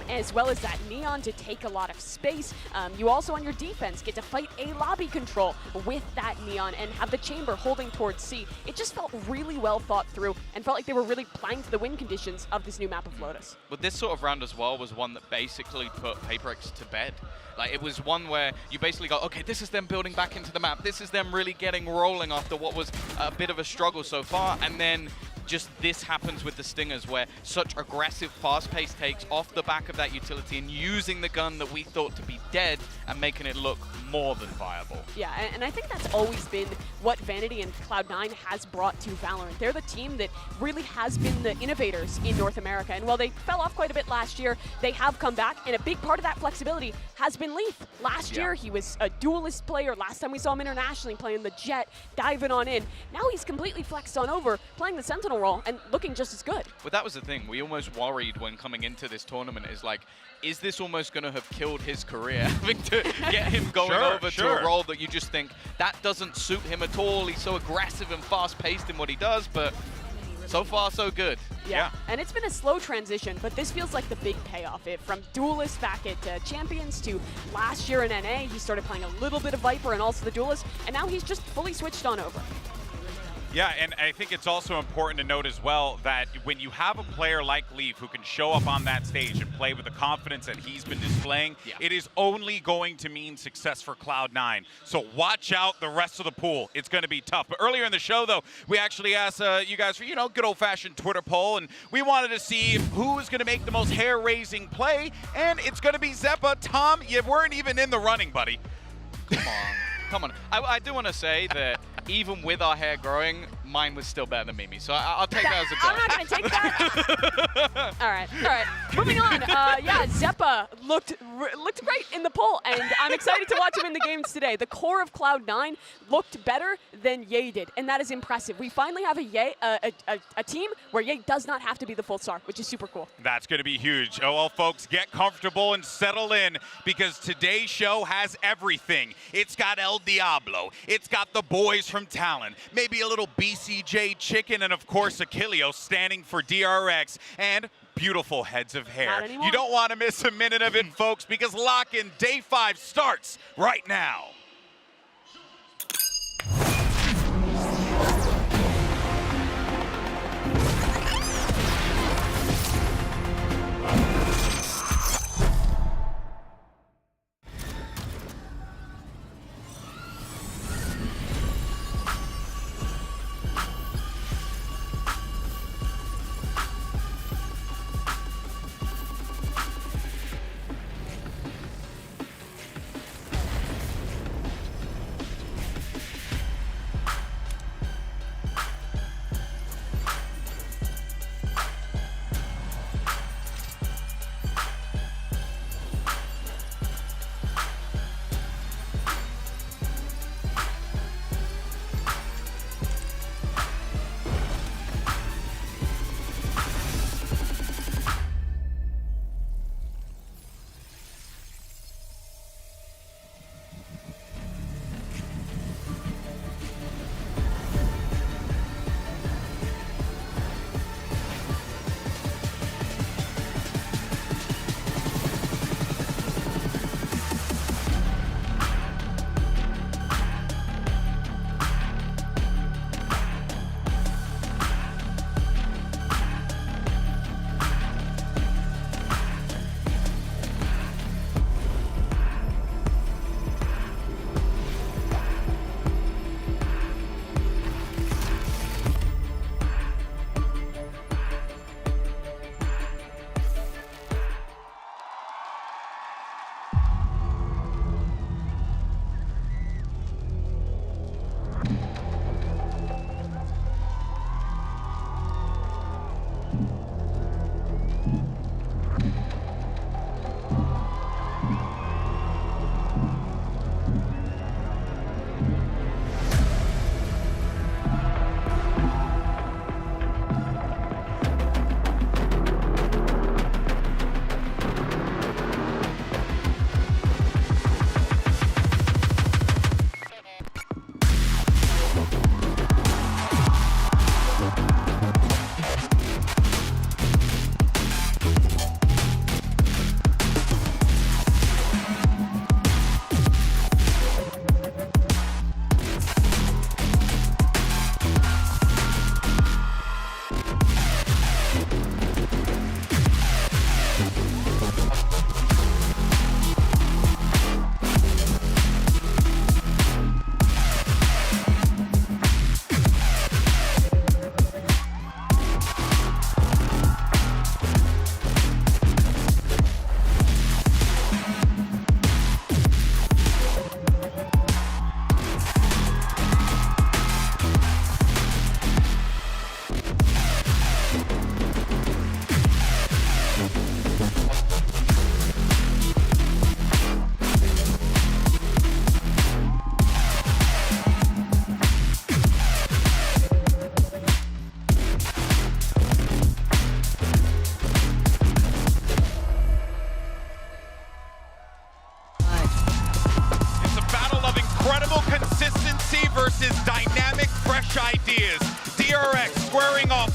as well as that Neon to take a lot of space. You also, on your defense, get to fight a lobby control with that Neon and have the Chamber holding towards C. It just felt really well thought through and felt like they were really playing to the win conditions of this new map of Lotus. But this sort of round as well was one that basically put HyperX to bed. Like, it was one where you basically go, okay, this is them building back into the map. This is them really getting rolling after what was a bit of a struggle so far. And then just this happens with the Stingers, where such aggressive, fast-paced takes off the back of that utility and using the gun that we thought to be dead and making it look more than viable. Yeah, and I think that's always been what Vanity and Cloud9 has brought to Valorant. They're the team that really has been the innovators in North America. And while they fell off quite a bit last year, they have come back, and a big part of that flexibility has been Leaf. Last year, he was a duelist player. Last time we saw him internationally playing the Jet, diving on in. Now he's completely flexed on over, playing the Sentinel role, and looking just as good. But that was the thing. We almost worried when coming into this tournament is like, is this almost going to have killed his career? Having to get him going over to a role that you just think, that doesn't suit him at all. He's so aggressive and fast-paced in what he does, but so far, so good. Yeah, and it's been a slow transition, but this feels like the big payoff. From Duelist back at Champions to last year in NA, he started playing a little bit of Viper and also the Duelist, and now he's just fully switched on over. Yeah, and I think it's also important to note as well that when you have a player like Leaf who can show up on that stage and play with the confidence that he's been displaying, it is only going to mean success for Cloud9. So watch out the rest of the pool. It's going to be tough. But earlier in the show, though, we actually asked you guys for, good old-fashioned Twitter poll, and we wanted to see who is going to make the most hair-raising play, and it's going to be Zeppa. Tom, you weren't even in the running, buddy. Come on. I do want to say that even with our hair growing, mine was still better than Mimi. So I'll take that as a go. I'm not going to take that. All right. Moving on. Yeah, Zeppa looked great in the poll, and I'm excited to watch him in the games today. The core of Cloud9 looked better than Ye did, and that is impressive. We finally have a team where Ye does not have to be the full star, which is super cool. That's going to be huge. Oh, well, folks, get comfortable and settle in, because today's show has everything. It's got El Diablo. It's got the boys from Talon, maybe a little BCJ Chicken, and of course Achilleo standing for DRX, and beautiful heads of hair. You don't want to miss a minute of it, folks, because Lock-In Day 5 starts right now.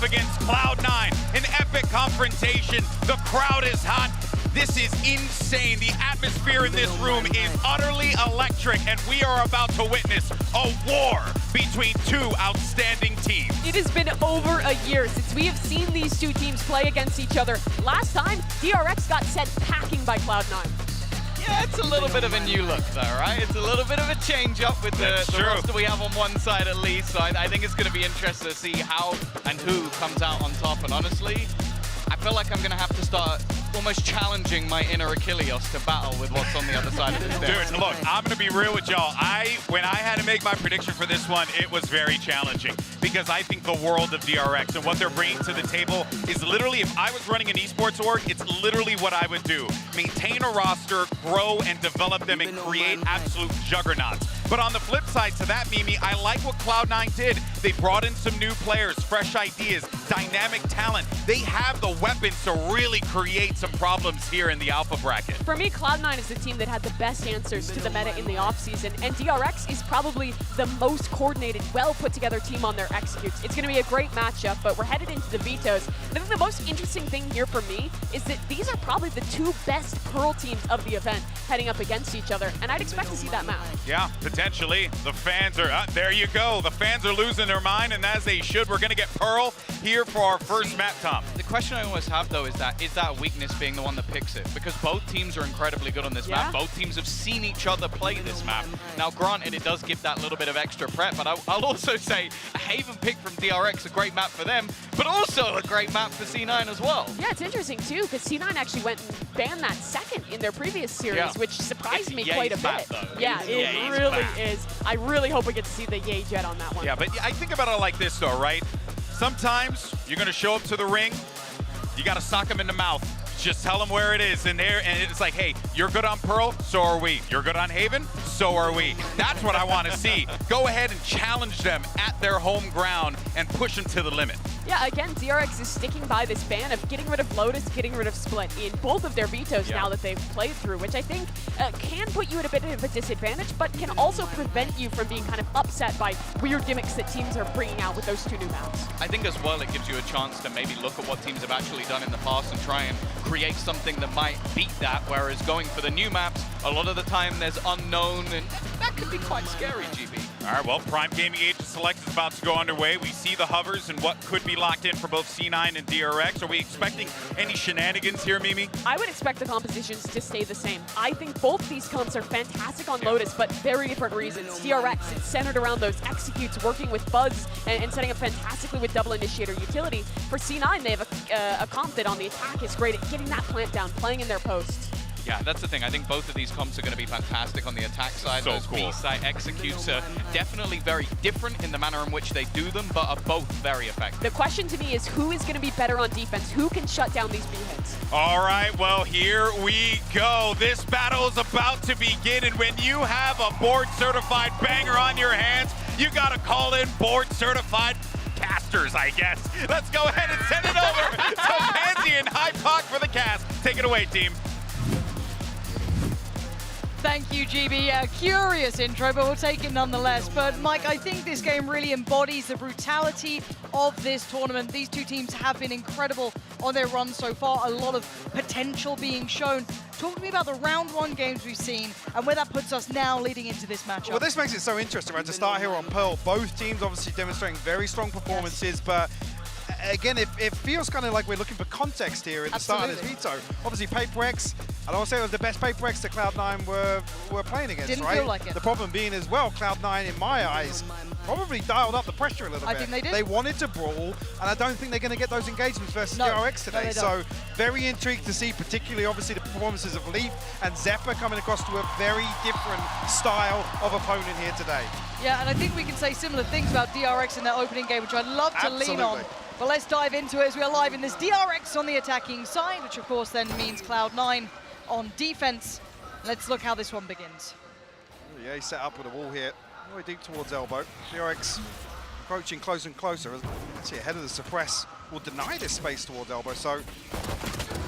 against Cloud9. An epic confrontation. The crowd is hot. This is insane. The atmosphere in this room is utterly electric, and we are about to witness a war between two outstanding teams. It has been over a year since we have seen these two teams play against each other. Last time, DRX got sent packing by Cloud9. Yeah, it's a little bit of a new look though, right? It's a little bit of a change up with the roster we have on one side at least. So I think it's going to be interesting to see how and who comes out on top. And honestly, I feel like I'm going to have to start almost challenging my inner Achilles to battle with what's on the other side of this deck. Dude, look, I'm going to be real with y'all. When I had to make my prediction for this one, it was very challenging because I think the world of DRX and what they're bringing to the table is literally, if I was running an esports org, it's literally what I would do. Maintain a roster, grow and develop them, and create absolute juggernauts. But on the flip side to that, Mimi, I like what Cloud9 did. They brought in some new players, fresh ideas, dynamic talent. They have the weapons to really create some problems here in the alpha bracket. For me, Cloud9 is the team that had the best answers to the meta in the offseason, and DRX is probably the most coordinated, well put together team on their executes. It's going to be a great matchup, but we're headed into the vetoes. And I think the most interesting thing here for me is that these are probably the two best Pearl teams of the event heading up against each other, and I'd expect to see that map. Yeah, potentially. The fans are, there you go. The fans are losing their mind, and as they should. We're going to get Pearl here for our first map, Tom. The question I always have, though, is that weakness being the one that picks it? Because both teams are incredibly good on this map. Both teams have seen each other play this map. Now, granted, it does give that little bit of extra prep, but I'll also say a Haven pick from DRX, a great map for them, but also a great map for C9 as well. Yeah, it's interesting, too, because C9 actually went and banned that second in their previous series, which surprised me quite a bit. Yeah, it really is. I really hope we get to see the Yay Jet on that one. Yeah, but I think about it like this, though, right? Sometimes you're going to show up to the ring, you got to sock them in the mouth. Just tell them where it is, and it's like, hey, you're good on Pearl, so are we. You're good on Haven, so are we. That's what I want to see. Go ahead and challenge them at their home ground and push them to the limit. Yeah, again, DRX is sticking by this ban of getting rid of Lotus, getting rid of Split in both of their vetoes now that they've played through, which I think can put you at a bit of a disadvantage, but can also prevent you from being kind of upset by weird gimmicks that teams are bringing out with those two new maps. I think as well it gives you a chance to maybe look at what teams have actually done in the past and try and create something that might beat that, whereas going for the new maps, a lot of the time there's unknown, and that could be quite scary, GB. All right, well, Prime Gaming Agent Select is about to go underway. We see the hovers and what could be locked in for both C9 and DRX. Are we expecting any shenanigans here, Mimi? I would expect the compositions to stay the same. I think both these comps are fantastic on Lotus, but very different reasons. DRX, it's centered around those executes, working with Buzz and setting up fantastically with double initiator utility. For C9, they have a comp that on the attack is great at getting that plant down, playing in their post. Yeah, that's the thing. I think both of these comps are going to be fantastic on the attack side. So those cool. B-side executes are definitely very different in the manner in which they do them, but are both very effective. The question to me is who is going to be better on defense? Who can shut down these B-hits? All right, well, here we go. This battle is about to begin, and when you have a board-certified banger on your hands, you got to call in board-certified casters, I guess. Let's go ahead and send it over to Pansy and Hypoc for the cast. Take it away, team. Thank you, GB. Curious intro, but we'll take it nonetheless. But Mike, I think this game really embodies the brutality of this tournament. These two teams have been incredible on their run so far. A lot of potential being shown. Talk to me about the round one games we've seen and where that puts us now leading into this matchup. Well, this makes it so interesting, right? To start here on Pearl, both teams obviously demonstrating very strong performances, but again, it feels kind of like we're looking for context here at the start of this veto. Obviously, HyperX, I don't want to say it was the best HyperX that Cloud9 were playing against, Didn't right? feel like it. The problem being as well, Cloud9, in my eyes, probably dialed up the pressure a little bit. I think they did. They wanted to brawl, and I don't think they're going to get those engagements versus DRX today. No, so very intrigued to see, particularly obviously the performances of Leaf and Zephyr coming across to a very different style of opponent here today. Yeah, and I think we can say similar things about DRX in their opening game, which I'd love to lean on. But let's dive into it as we are live in this DRX on the attacking side, which of course then means Cloud9 on defense. Let's look how this one begins. Yeah, he's set up with a wall here, all the way deep towards elbow. DRX approaching closer and closer. Actually, ahead of the suppress will deny this space towards elbow. So,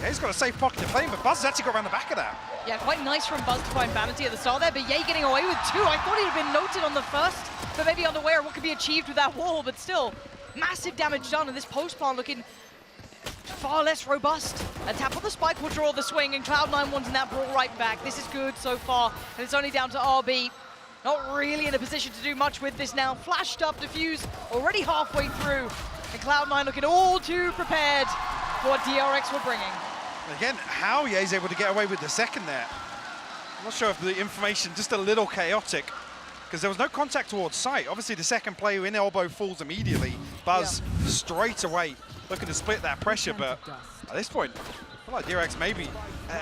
yeah, he's got a safe pocket to play in, but Buzz has actually got around the back of that. Yeah, quite nice from Buzz to find Vanity at the start there, but Yay getting away with two. I thought he'd have been noted on the first, but maybe unaware of what could be achieved with that wall, but still, Massive damage done, and this post plant looking far less robust. A tap on the spike will draw the swing, and Cloud9 wanting that brought right back. This is good so far, and it's only down to RB. Not really in a position to do much with this now. Flashed up, diffuse, already halfway through. And Cloud9 looking all too prepared for what DRX were bringing. Again, how Ye's able to get away with the second there. I'm not sure if the information, just a little chaotic, because there was no contact towards sight. Obviously, the second player in elbow falls immediately. Buzz straight away looking to split that pressure, but at this point, I feel like DRX maybe,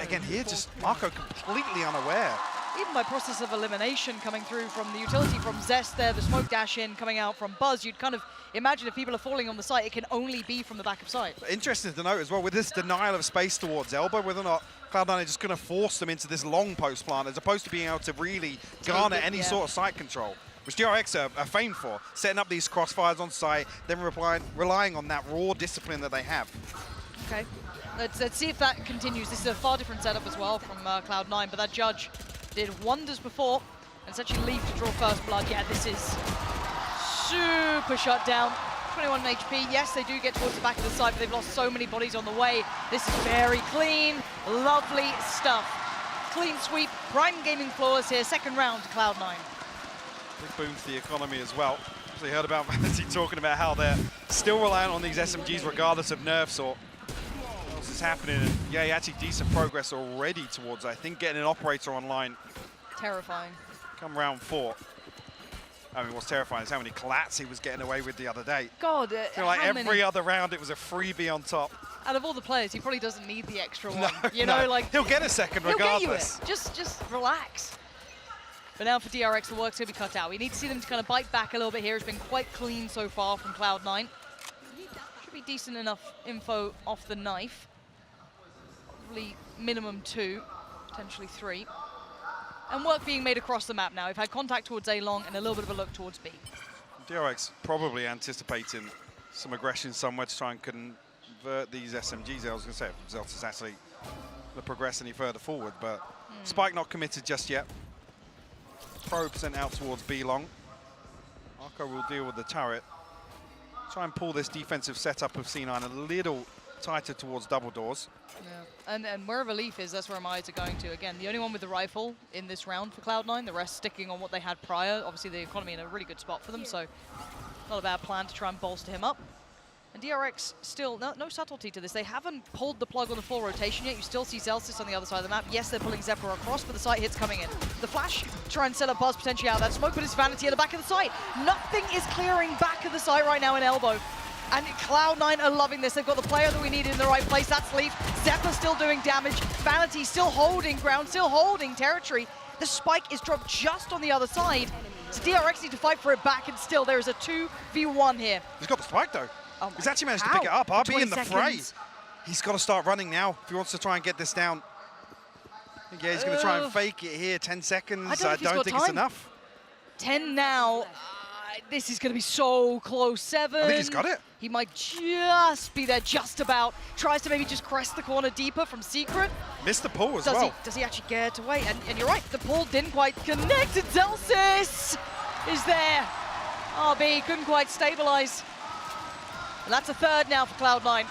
again here, just Marco completely unaware. Even by process of elimination coming through from the utility from Zest there, the smoke dash in coming out from Buzz, you'd kind of imagine if people are falling on the site, it can only be from the back of sight. Interesting to note as well, with this denial of space towards elbow, whether or not Cloud9 are just going to force them into this long post plant as opposed to being able to really garner any sort of site control, which DRX are famed for, setting up these crossfires on site, then relying on that raw discipline that they have. Okay, let's see if that continues. This is a far different setup as well from Cloud9, but that judge did wonders before, and it's actually Leaf to draw first blood. Yeah, this is super shut down. 21 HP, yes, they do get towards the back of the site, but they've lost so many bodies on the way. This is very clean, lovely stuff. Clean sweep, prime gaming flawless here, second round to Cloud9. Big boom to the economy as well. Actually heard about Vanity talking about how they're still reliant on these SMGs regardless of nerfs or what else is happening. And yeah, actually decent progress already towards, I think, getting an operator online. Terrifying. Come round 4. I mean, what's terrifying is how many collats he was getting away with the other day. God, I feel like every other round it was a freebie on top. Out of all the players, he probably doesn't need the extra one. You know, like he'll get a second regardless. He'll get you it. Just relax. But now for DRX, the work's gonna be cut out. We need to see them to kind of bite back a little bit here. It's been quite clean so far from Cloud9. Should be decent enough info off the knife. Probably minimum 2, potentially 3. And work being made across the map now. We've had contact towards A long and a little bit of a look towards B. DRX probably anticipating some aggression somewhere to try and convert these SMGs. I was going to say if Zelta's actually going to progress any further forward, but Spike not committed just yet. Probe sent out towards B long. Marco will deal with the turret. Try and pull this defensive setup of C9 a little tighter towards double doors. Yeah, and wherever Leaf is, that's where my eyes are going to. Again, the only one with the rifle in this round for Cloud9, the rest sticking on what they had prior. Obviously, the economy in a really good spot for them, so not a bad plan to try and bolster him up. And DRX still, no subtlety to this. They haven't pulled the plug on the full rotation yet. You still see Zelsis on the other side of the map. Yes, they're pulling Zephyr across, but the site hits coming in. The flash, try and set up Buzz potentially out of that smoke, but it's Vanity at the back of the site. Nothing is clearing back of the site right now in elbow. And Cloud9 are loving this. They've got the player that we need in the right place. That's Leaf. Zephyr still doing damage. Vanity still holding ground, still holding territory. The spike is dropped just on the other side. So DRX need to fight for it back, and still there is a 2v1 here. He's got the spike though. Oh he's actually managed to pick it up. RB in the fray. Seconds. He's got to start running now if he wants to try and get this down. I think he's going to try and fake it here. 10 seconds. I don't think it's enough. 10 now. This is going to be so close. 7. I think he's got it. He might just be there, just about. Tries to maybe just crest the corner deeper from Secret. Missed the pull as well. Does he actually get away? And you're right, the pull didn't quite connect. And Zelsis is there. RB couldn't quite stabilize. And that's a third now for Cloud9.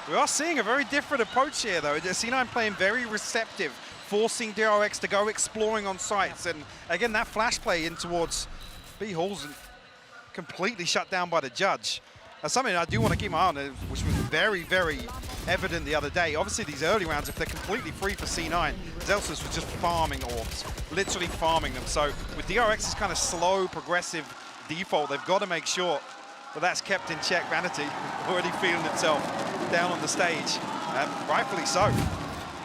We are seeing a very different approach here, though. C9 playing very receptive, forcing DRX to go exploring on sites. And again, that flash play in towards B Halls completely shut down by the judge. That's something I do want to keep my eye on, which was very, very evident the other day. Obviously, these early rounds, if they're completely free for C9, Zelsis was just farming orbs, literally farming them. So with DRX's kind of slow, progressive default, they've got to make sure that that's kept in check. Vanity already feeling himself down on the stage, and rightfully so.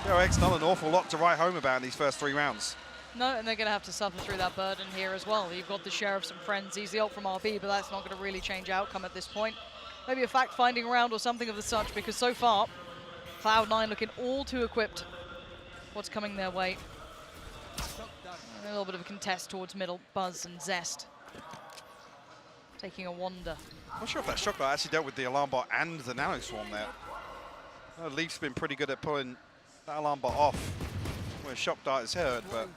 DRX not an awful lot to write home about in these first 3 rounds. No, and they're going to have to suffer through that burden here as well. You've got the Sheriffs and Friends. He's the ult from RB, but that's not going to really change outcome at this point. Maybe a fact-finding round or something of the such, because so far, Cloud9 looking all too equipped. What's coming their way? And a little bit of a contest towards middle. Buzz and Zest taking a wander. I'm not sure if that shot guy actually dealt with the alarm bot and the nano swarm there. Leaf's been pretty good at pulling that alarm bot off where shock dart is heard, but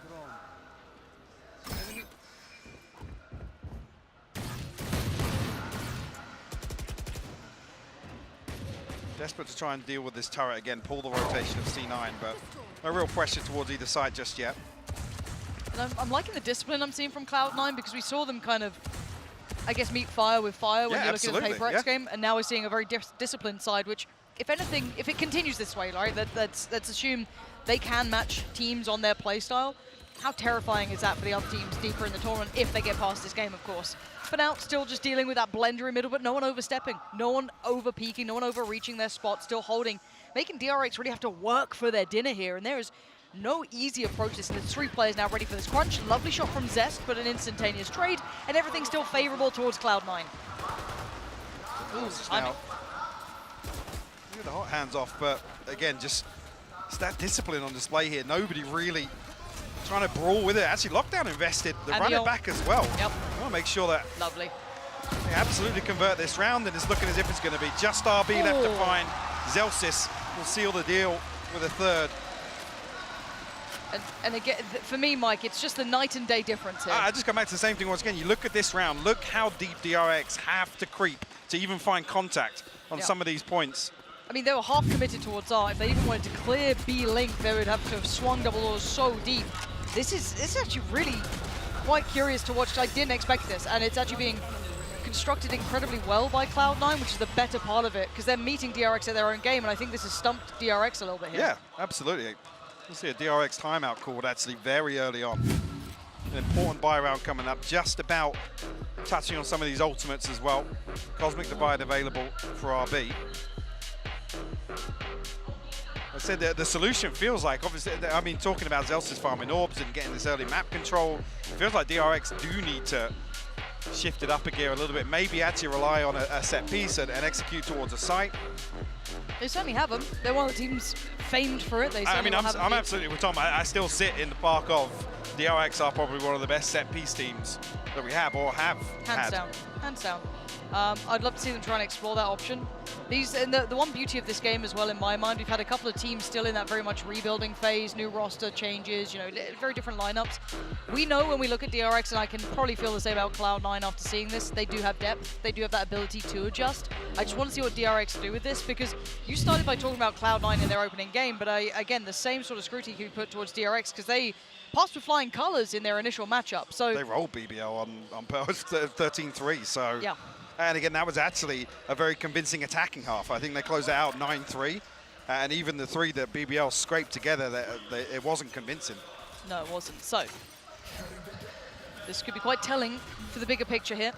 Desperate to try and deal with this turret again, pull the rotation of C9, but no real pressure towards either side just yet. And I'm liking the discipline I'm seeing from Cloud9 because we saw them kind of, I guess, meet fire with fire when you're looking at the HyperX game, and now we're seeing a very disciplined side, which, if anything, if it continues this way, right, let's assume they can match teams on their playstyle. How terrifying is that for the other teams deeper in the tournament if they get past this game, of course. For now, still just dealing with that blender in middle, but no one overstepping, no one over-peaking, no one overreaching their spot, still holding, making DRX really have to work for their dinner here, and there is no easy approach this, and there's 3 players now ready for this crunch. Lovely shot from Zest, but an instantaneous trade, and everything's still favorable towards Cloud9. Ooh, now, the hot hands off, but again, just it's that discipline on display here. Nobody really trying to brawl with it. Actually, Lockdown invested the runner back as well. Yep. I want to make sure that lovely. They absolutely convert this round, and it's looking as if it's going to be just RB left to find. Zelsis will seal the deal with a third. And again, for me, Mike, it's just the night and day difference here. I just come back to the same thing once again. You look at this round, look how deep DRX have to creep to even find contact on some of these points. I mean, they were half committed towards R. If they even wanted to clear B link, they would have to have swung double doors so deep. This is actually really quite curious to watch. I didn't expect this, and it's actually being constructed incredibly well by Cloud9, which is the better part of it, because they're meeting DRX at their own game, and I think this has stumped DRX a little bit here. Yeah, absolutely. We'll see a DRX timeout called actually very early on. An important buy round coming up, just about touching on some of these ultimates as well. Cosmic Divide available for RB. I said that the solution feels like, obviously, I mean, talking about Zelsis farming orbs and getting this early map control, it feels like DRX do need to shift it up a gear a little bit, maybe actually rely on a set piece and execute towards a site. They certainly have them. They're one of the teams famed for it. I mean, I'm absolutely with Tom. I still sit in the park of DRX are probably one of the best set piece teams that we have or have Hands down, hands down. I'd love to see them try and explore that option. And the one beauty of this game as well, in my mind, we've had a couple of teams still in that very much rebuilding phase, new roster changes, you know, very different lineups. We know when we look at DRX, and I can probably feel the same about Cloud9 after seeing this, they do have depth, they do have that ability to adjust. I just want to see what DRX do with this, because you started by talking about Cloud9 in their opening game, but again, the same sort of scrutiny you put towards DRX, because they passed with flying colors in their initial matchup. So they rolled BBL on Pearl 13-3, so yeah. And again, that was actually a very convincing attacking half. I think they closed it out 9-3, and even the 3 that BBL scraped together, it wasn't convincing. No, it wasn't. So this could be quite telling for the bigger picture here.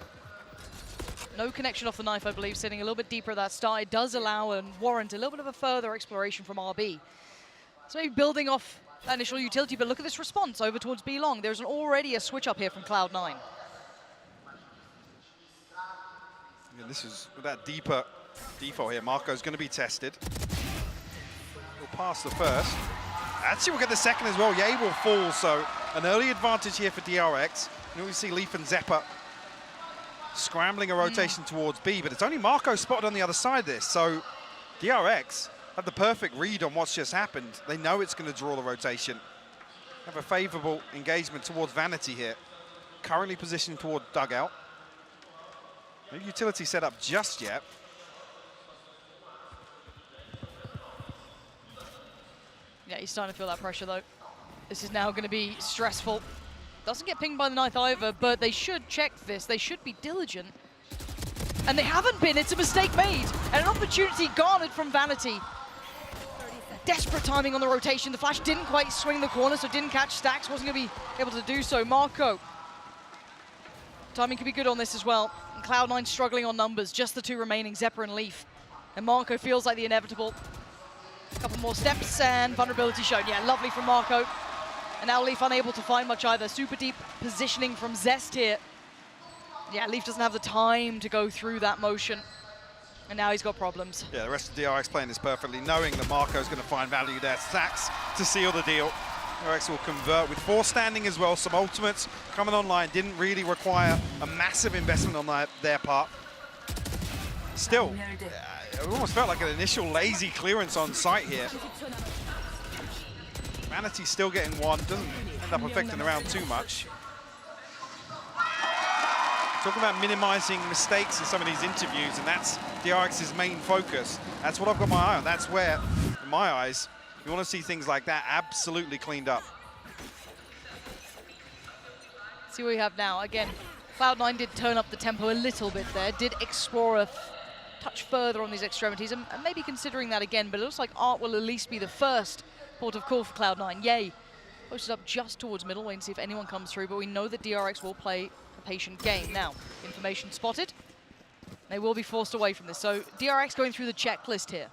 No connection off the knife, I believe, sitting a little bit deeper at that start. It does allow and warrant a little bit of a further exploration from RB. So maybe building off that initial utility, but look at this response over towards B long. There's already a switch up here from Cloud9. Yeah, this is with that deeper default here. Marco's going to be tested. We'll pass the first. Actually, we'll get the second as well. Ye will fall, so an early advantage here for DRX. And we see Leaf and Zeppa scrambling a rotation towards B, but it's only Marco spotted on the other side of this. So DRX have the perfect read on what's just happened. They know it's going to draw the rotation. Have a favorable engagement towards Vanity here. Currently positioned toward dugout. No utility set up just yet. Yeah, he's starting to feel that pressure though. This is now going to be stressful. Doesn't get pinged by the knife either, but they should check this. They should be diligent. And they haven't been. It's a mistake made. And an opportunity garnered from Vanity. Desperate timing on the rotation. The flash didn't quite swing the corner, so didn't catch Stacks. Wasn't going to be able to do so. Marco. Timing could be good on this as well. And Cloud9 struggling on numbers. Just the 2 remaining, Zeppa and Leaf. And Marco feels like the inevitable. A couple more steps and vulnerability shown. Yeah, lovely from Marco. And now Leaf unable to find much either. Super deep positioning from Zest here. Yeah, Leaf doesn't have the time to go through that motion. And now he's got problems. Yeah, the rest of DRX playing this perfectly, knowing that Marco's going to find value there. Stacks to seal the deal. DRX will convert with 4 standing as well. Some ultimates coming online. Didn't really require a massive investment on their part. Still, it almost felt like an initial lazy clearance on site here. Vanity still getting one. Doesn't end up affecting around too much. Talking about minimizing mistakes in some of these interviews, and that's DRX's main focus. That's what I've got my eye on. That's where, in my eyes, you want to see things like that absolutely cleaned up. See what we have now. Again, Cloud9 did turn up the tempo a little bit there, did explore a touch further on these extremities, and maybe considering that again, but it looks like Art will at least be the first port of call for Cloud9. Yay. Posted up just towards middle, waiting to see if anyone comes through, but we know that DRX will play a patient game. Now, information spotted. They will be forced away from this. So DRX going through the checklist here.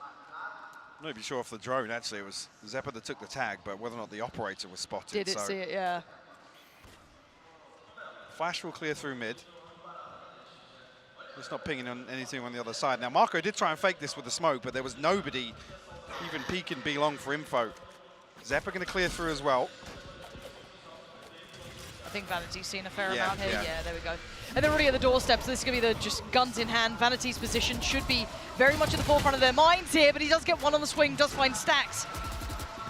I'm not even sure if the drone, actually, it was Zeppa that took the tag, but whether or not the operator was spotted. Did it see it, yeah. Flash will clear through mid. It's not pinging on anything on the other side. Now, Marco did try and fake this with the smoke, but there was nobody even peeking B long for info. Zeppa going to clear through as well. I think Vanity's seen a fair amount here. Yeah, there we go. And they're already at the doorstep, so this is going to be the just guns in hand. Vanity's position should be very much at the forefront of their minds here, but he does get one on the swing, does find stacks.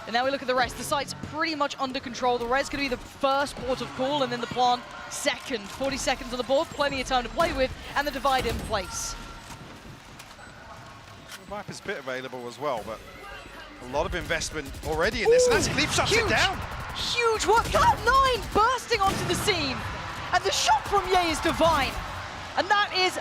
And now we look at the rest. The site's pretty much under control. The red's going to be the first port of call, and then the plant second. 40 seconds on the board, plenty of time to play with, and the divide in place. The Viper's bit available as well, but a lot of investment already in this, and that's Leap shuts it down. Huge work. Cloud9 bursting onto the scene, and the shot from Ye is divine. And that is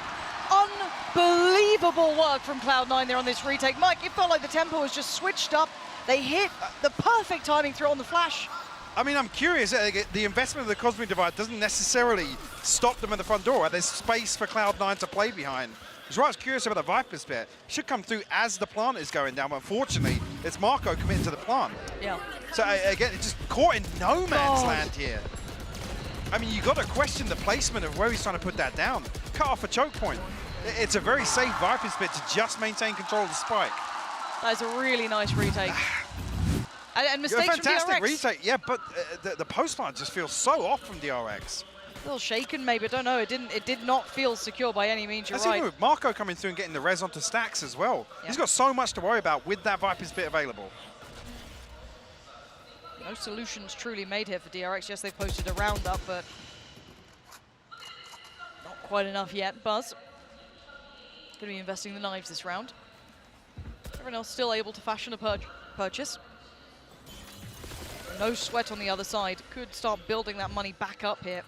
unbelievable work from Cloud9 there on this retake. Mike, it felt like the tempo was just switched up. They hit the perfect timing throw on the flash. I mean, I'm curious. The investment of the Cosmic Divide doesn't necessarily stop them at the front door. Right? There's space for Cloud9 to play behind. That's why I was curious about the Viper's bit. Should come through as the plant is going down, but unfortunately, it's Marco committing to the plant. Yeah. So again, it's just caught in no man's land here. I mean, you got to question the placement of where he's trying to put that down. Cut off a choke point. It's a very safe Viper's bit to just maintain control of the spike. That is a really nice retake. And mistakes from DRX. Fantastic retake, yeah, but the post plant just feels so off from DRX. A little shaken, maybe. I don't know. It did not feel secure by any means. You're right. Even with Marco coming through and getting the res onto stacks as well. Yep. He's got so much to worry about with that Viper's bit available. No solutions truly made here for DRX. Yes, they posted a roundup, but not quite enough yet. Buzz going to be investing the knives this round. Everyone else still able to fashion a purchase. No sweat on the other side. Could start building that money back up here.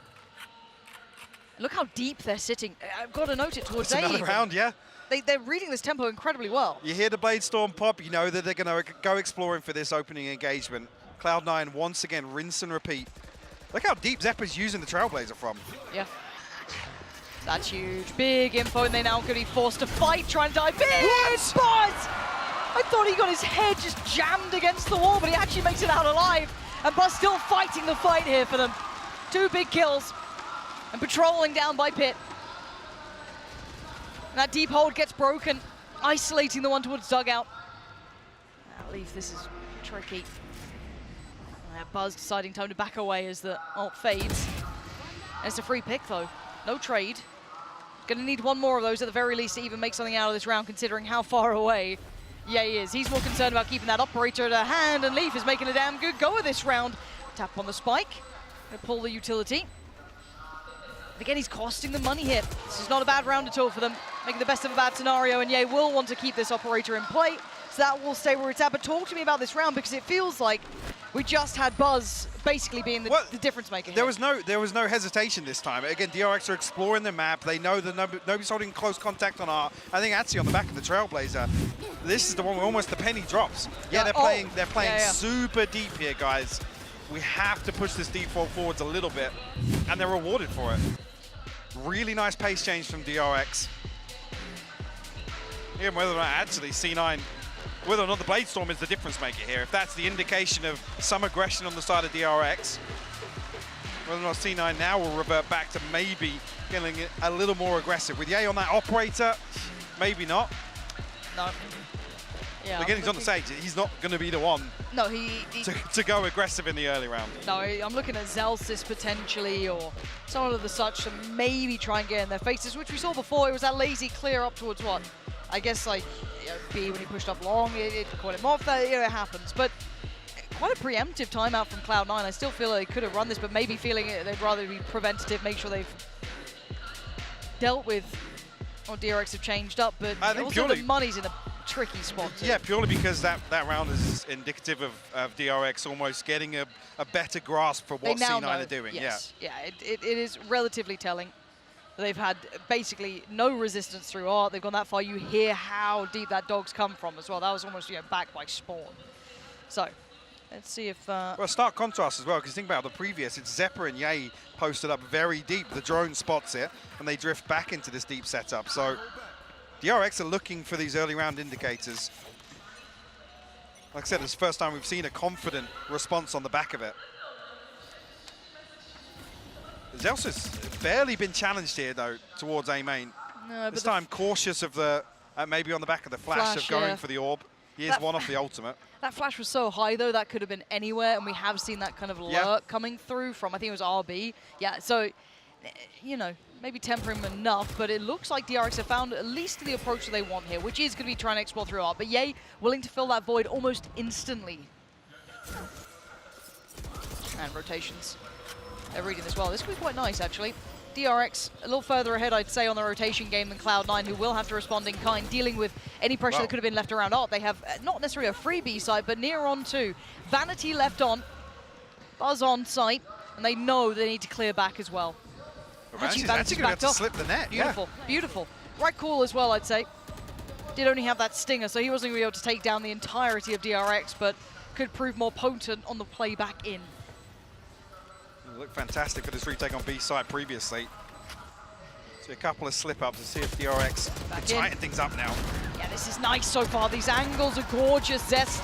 Look how deep they're sitting. I've got to note it towards A. Another round, yeah. They're reading this tempo incredibly well. You hear the Blade Storm pop, you know that they're going to go exploring for this opening engagement. Cloud9 once again, rinse and repeat. Look how deep Zeppa's using the Trailblazer from. Yeah. That's huge. Big info, and they're now going to be forced to fight, trying to dive. Big Buzz! I thought he got his head just jammed against the wall, but he actually makes it out alive. And Buzz still fighting the fight here for them. 2 big kills. And patrolling down by Pit. And that deep hold gets broken, isolating the one towards dugout. Now, Leaf, this is tricky. Buzz deciding time to back away as the ult fades. And it's a free pick, though. No trade. Gonna need one more of those at the very least to even make something out of this round, considering how far away Ye is. He's more concerned about keeping that operator at hand, and Leaf is making a damn good go of this round. Tap on the spike. Gonna pull the utility. And again, he's costing them money here. This is not a bad round at all for them. Making the best of a bad scenario, and Ye will want to keep this operator in play, so that will stay where it's at. But talk to me about this round, because it feels like we just had Buzz basically being the difference maker here. There was no hesitation this time. Again, DRX are exploring the map. They know that nobody's holding close contact on Art. I think Atsi on the back of the Trailblazer. This is the one where almost the penny drops. Yeah, they're playing super deep here, guys. We have to push this default forwards a little bit, and they're rewarded for it. Really nice pace change from DRX. Even whether or not actually C9, whether or not the Blade Storm is the difference maker here, if that's the indication of some aggression on the side of DRX, whether or not C9 now will revert back to maybe getting a little more aggressive. With Ye on that operator, maybe not. No. Yeah, again, he's on the stage. He's not going to be the one to go aggressive in the early round. No, I'm looking at Zelsys potentially, or someone of the such to maybe try and get in their faces, which we saw before. It was that lazy clear up towards what? I guess like B when he pushed up long, it caught him off. That it happens, but quite a preemptive timeout from Cloud9. I still feel like they could have run this, but maybe feeling they'd rather be preventative, make sure they've dealt with, or DRX have changed up, but I think also purely, the money's in a tricky spot too. Yeah, purely because that round is indicative of DRX almost getting a better grasp for what C9 are doing. Yes. Yeah, it is relatively telling. They've had basically no resistance through art. They've gone that far. You hear how deep that dog's come from as well. That was almost backed by Spawn. So let's see if... Well, stark contrast as well, because think about the previous. It's Zeppa and Ye posted up very deep. The drone spots it, and they drift back into this deep setup. So DRX are looking for these early round indicators. Like I said, it's the first time we've seen a confident response on the back of it. Zelsa's barely been challenged here, though, towards A main. No, this time cautious of the, maybe on the back of the flash of going for the orb. He is one off the ultimate. That flash was so high, though, that could have been anywhere, and we have seen that kind of lurk coming through from, I think it was RB. Yeah, so, you know, maybe tempering him enough, but it looks like DRX have found at least the approach that they want here, which is going to be trying to explore through art. But Ye willing to fill that void almost instantly. And rotations. They're reading this well. This could be quite nice, actually. DRX a little further ahead, I'd say, on the rotation game than Cloud9, who will have to respond in kind, dealing with any pressure that could have been left around art. They have not necessarily a free B site, but near on too. Vanity left on, Buzz on site, and they know they need to clear back as well. Vanity's actually going to have to slip the net. Beautiful, beautiful. Right call as well, I'd say. Did only have that stinger, so he wasn't going to be able to take down the entirety of DRX, but could prove more potent on the play back in. Looked fantastic for this retake on B side previously. See a couple of slip-ups to see if DRX can tighten things up now. Yeah, this is nice so far. These angles are gorgeous. Zest,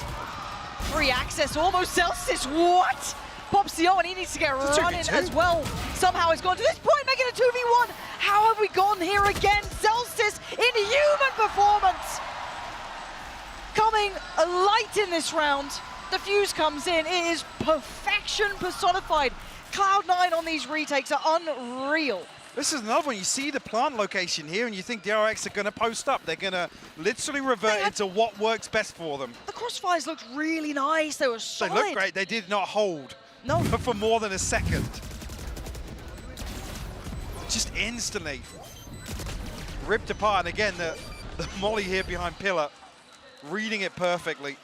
free access, almost Celsius. What? Pops the O, and he needs to get running as well. Somehow it's gone to this point, making a 2v1. How have we gone here again? Celsius in human performance. Coming light in this round. The fuse comes in. It is perfection personified. Cloud9 on these retakes are unreal. This is another one. You see the plant location here, and you think DRX are going to post up. They're going to literally revert into what works best for them. The crossfires looked really nice. They were solid. They looked great. They did not hold for more than a second. Just instantly ripped apart. And again, the molly here behind Pillar, reading it perfectly.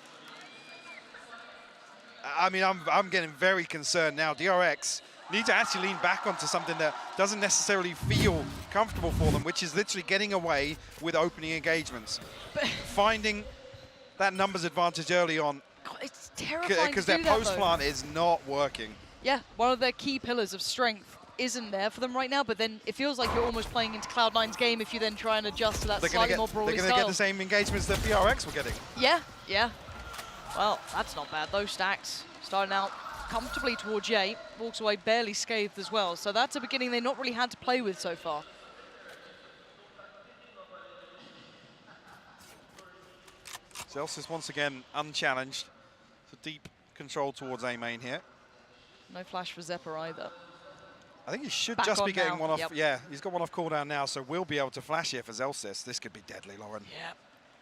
I mean, I'm getting very concerned now. DRX need to actually lean back onto something that doesn't necessarily feel comfortable for them, which is literally getting away with opening engagements. Finding that numbers advantage early on. God, it's terrifying because their post plant is not working. Yeah, one of their key pillars of strength isn't there for them right now, but then it feels like you're almost playing into Cloud9's game if you then try and adjust to that slightly more brawly style. They're going to get the same engagements that DRX were getting. Yeah, yeah. Well, that's not bad. Those stacks starting out comfortably towards Ye, walks away barely scathed as well. So that's a beginning they've not really had to play with so far. Celsius once again unchallenged. It's a deep control towards A main here. No flash for Zeppa either. I think he should just be getting one off. Yeah, he's got one off cooldown now, so we'll be able to flash here for Celsius. This could be deadly, Lauren. Yeah.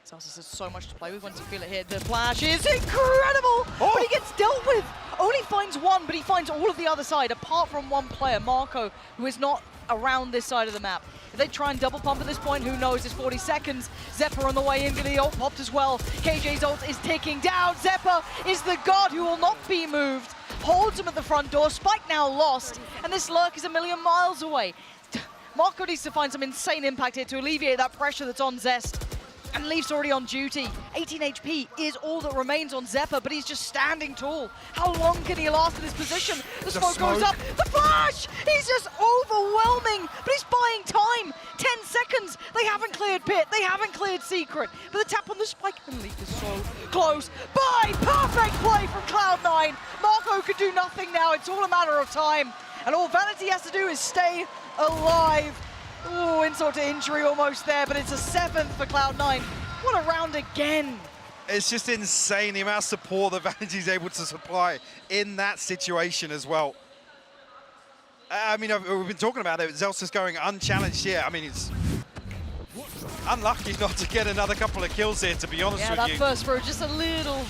Celsius has so much to play with once you feel it here. The flash is incredible, but he gets dealt with. Only finds one, but he finds all of the other side, apart from one player, Marco, who is not around this side of the map. If they try and double pump at this point, who knows? It's 40 seconds. Zeppa on the way in, getting the ult popped as well. KJ's ult is ticking down. Zeppa is the god who will not be moved. Holds him at the front door. Spike now lost, and this lurk is a million miles away. Marco needs to find some insane impact here to alleviate that pressure that's on Zest. And Leaf's already on duty. 18 HP is all that remains on Zeppa, but he's just standing tall. How long can he last in this position? The smoke goes up. The flash! He's just overwhelming, but he's buying time. 10 seconds. They haven't cleared Pit. They haven't cleared Secret. But the tap on the spike, and Leaf is so close. Bye! Perfect play from Cloud9. Marco could do nothing now. It's all a matter of time. And all Vanity has to do is stay alive. Ooh, insult to injury almost there, but it's a 7th for Cloud9. What a round again. It's just insane the amount of support that Vanity's able to supply in that situation as well. I mean, we've been talking about it. Zelsa's going unchallenged here. I mean, it's unlucky not to get another couple of kills here, to be honest with you. Yeah, that first throw just a little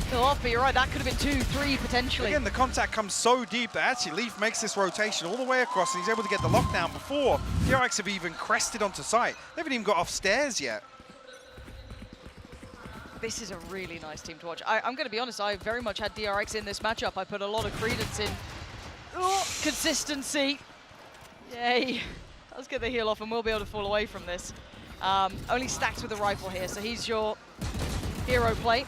still off, but you're right, that could have been 2, 3 potentially. Again, the contact comes so deep that actually Leaf makes this rotation all the way across and he's able to get the lockdown before DRX have even crested onto site. They haven't even got off stairs yet. This is a really nice team to watch. I'm going to be honest, I very much had DRX in this matchup. I put a lot of credence in consistency. Yay. Let's get the heal off and we'll be able to fall away from this. Only Stacks with a rifle here, so he's your hero play.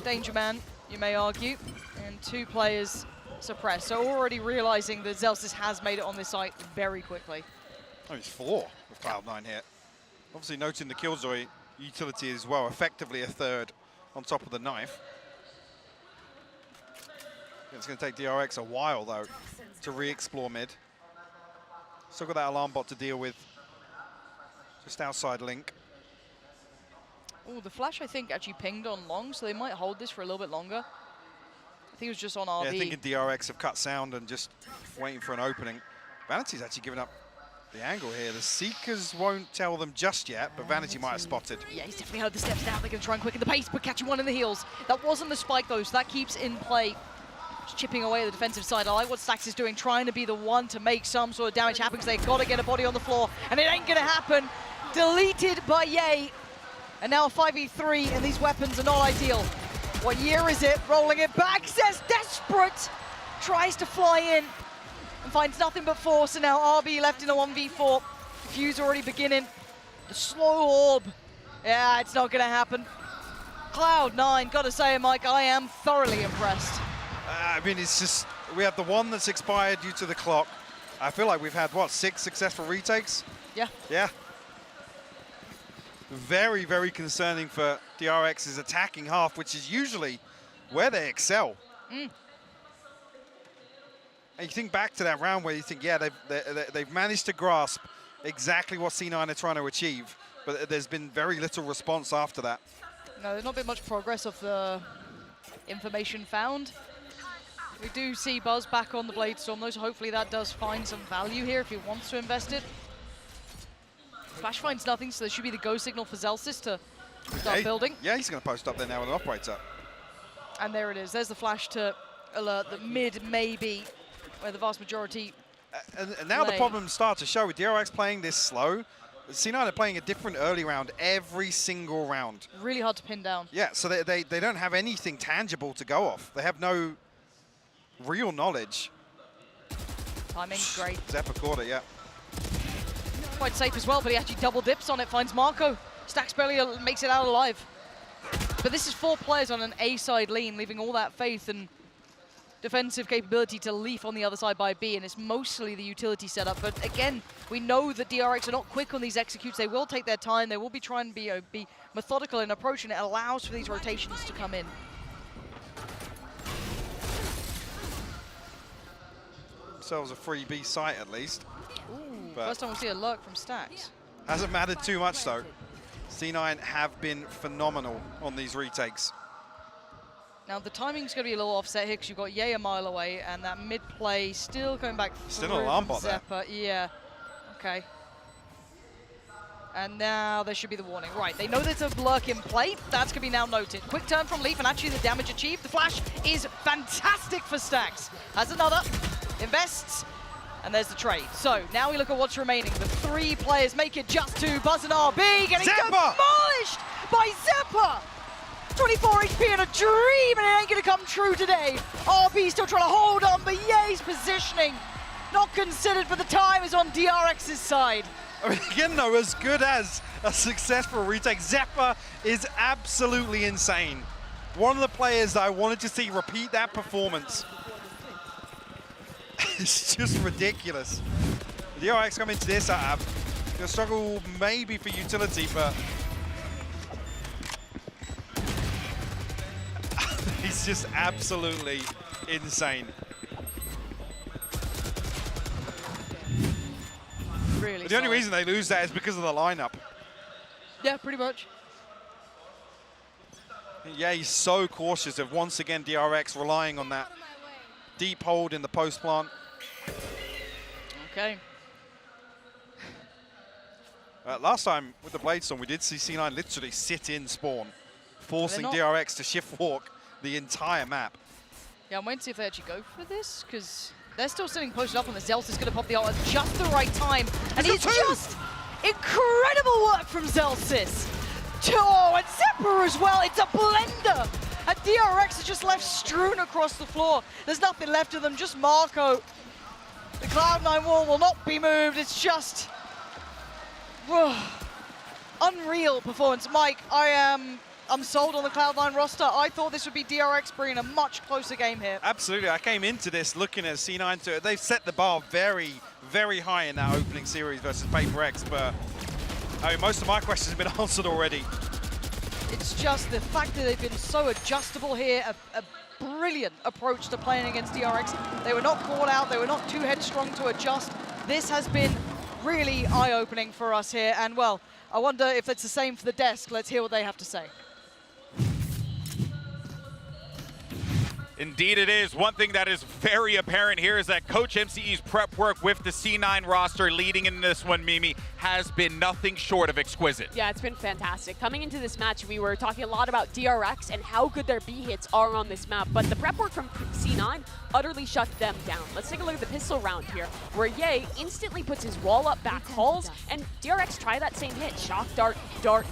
Danger man, you may argue. And 2 players suppressed. So already realizing that Zellsis has made it on this site very quickly. Oh, he's 4 with Cloud9 here. Obviously noting the Killjoy utility as well, effectively a 3rd on top of the knife. It's going to take DRX a while, though, to re-explore mid. Still got that alarm bot to deal with just outside Link. Oh, the flash, I think, actually pinged on long, so they might hold this for a little bit longer. I think it was just on RB. Yeah, thinking DRX have cut sound and just waiting for an opening. Vanity's actually given up the angle here. The Seekers won't tell them just yet, but Vanity might have spotted. Yeah, he's definitely heard the steps down. They're going to try and quicken the pace, but catching one in the heels. That wasn't the spike, though, so that keeps in play. Just chipping away at the defensive side. I like what Stacks is doing, trying to be the one to make some sort of damage happen, because they've got to get a body on the floor, and it ain't going to happen. Deleted by Ye. And now a 5v3, and these weapons are not ideal. What year is it? Rolling it back, says Desperate. Tries to fly in and finds nothing but force, and now RB left in a 1v4. The fuse already beginning. The slow orb. Yeah, it's not going to happen. Cloud9, gotta say, Mike, I am thoroughly impressed. I mean, it's just, we have the one that's expired due to the clock. I feel like we've had, what, 6 successful retakes? Yeah. Yeah. Very, very concerning for DRX's attacking half, which is usually where they excel. And you think back to that round where you think, yeah, they've managed to grasp exactly what C9 are trying to achieve, but there's been very little response after that. No, there's not been much progress of the information found. We do see Buzz back on the Bladestorm, though, so hopefully that does find some value here if he wants to invest it. Flash finds nothing, so there should be the go signal for Zellsis to start building. Yeah, he's going to post up there now with an operator. And there it is. There's the flash to alert that mid may be where the vast majority and now the problems start to show with DRX playing this slow. C9 are playing a different early round every single round. Really hard to pin down. Yeah, so they don't have anything tangible to go off. They have no real knowledge. Timing, great. Zephyr caught it, yeah. Quite safe as well, but he actually double dips on it, finds Marco. Stacks barely makes it out alive. But this is 4 players on an A-side lean, leaving all that faith and defensive capability to Leaf on the other side by B, and it's mostly the utility setup. But again, we know that DRX are not quick on these executes. They will take their time. They will be trying to be methodical in approach, and it allows for these rotations to come in. Themselves a free B site at least. Ooh, first time we'll see a lurk from Stacks. Hasn't mattered too much though. C9 have been phenomenal on these retakes. Now the timing's going to be a little offset here because you've got Ye a mile away, and that mid play still coming back. Still an alarm bot there. Yeah. Okay. And now there should be the warning. Right, they know there's a lurk in play. That's going to be now noted. Quick turn from Leaf, and actually the damage achieved. The flash is fantastic for Stacks. Has another. Invests. And there's the trade. So now we look at what's remaining. The 3 players make it just 2. Buzz and RB getting demolished by Zephyr. 24 HP and a dream, and it ain't gonna come true today. RB still trying to hold on, but Ye's positioning not considered, but the time is on DRX's side. I mean, again though, as good as a successful retake, Zephyr is absolutely insane. One of the players that I wanted to see repeat that performance. It's just ridiculous. DRX come into this, gonna struggle maybe for utility, but he's just absolutely insane. Really But the only reason they lose that is because of the lineup. Yeah, pretty much. Yeah, he's so cautious of once again DRX relying on that deep hold in the post plant. Okay. Last time with the Bladestorm, we did see C9 literally sit in spawn, forcing not DRX to shift walk the entire map. Yeah, I'm waiting to see if they actually go for this, because they're still sitting posted up on the Zelsis is going to pop the ult at just the right time. And it's just incredible work from Zelsis. Oh, and Zephyr as well. It's a blender. And DRX is just left strewn across the floor. There's nothing left of them, just Marco. The Cloud9 wall will not be moved. It's just unreal performance. Mike, I'm sold on the Cloud9 roster. I thought this would be DRX bringing a much closer game here. Absolutely. I came into this looking at C9. They've set the bar very, very high in that opening series versus HyperX, but I mean, most of my questions have been answered already. It's just the fact that they've been so adjustable here, a brilliant approach to playing against DRX. They were not caught out, they were not too headstrong to adjust. This has been really eye-opening for us here, and well, I wonder if it's the same for the desk. Let's hear what they have to say. Indeed it is. One thing that is very apparent here is that Coach MCE's prep work with the C9 roster leading in this one, Mimi, has been nothing short of exquisite. Yeah, it's been fantastic. Coming into this match, we were talking a lot about DRX and how good their B hits are on this map, but the prep work from C9 utterly shut them down. Let's take a look at the pistol round here, where Ye instantly puts his wall up, back calls, and DRX try that same hit. Shock, dart,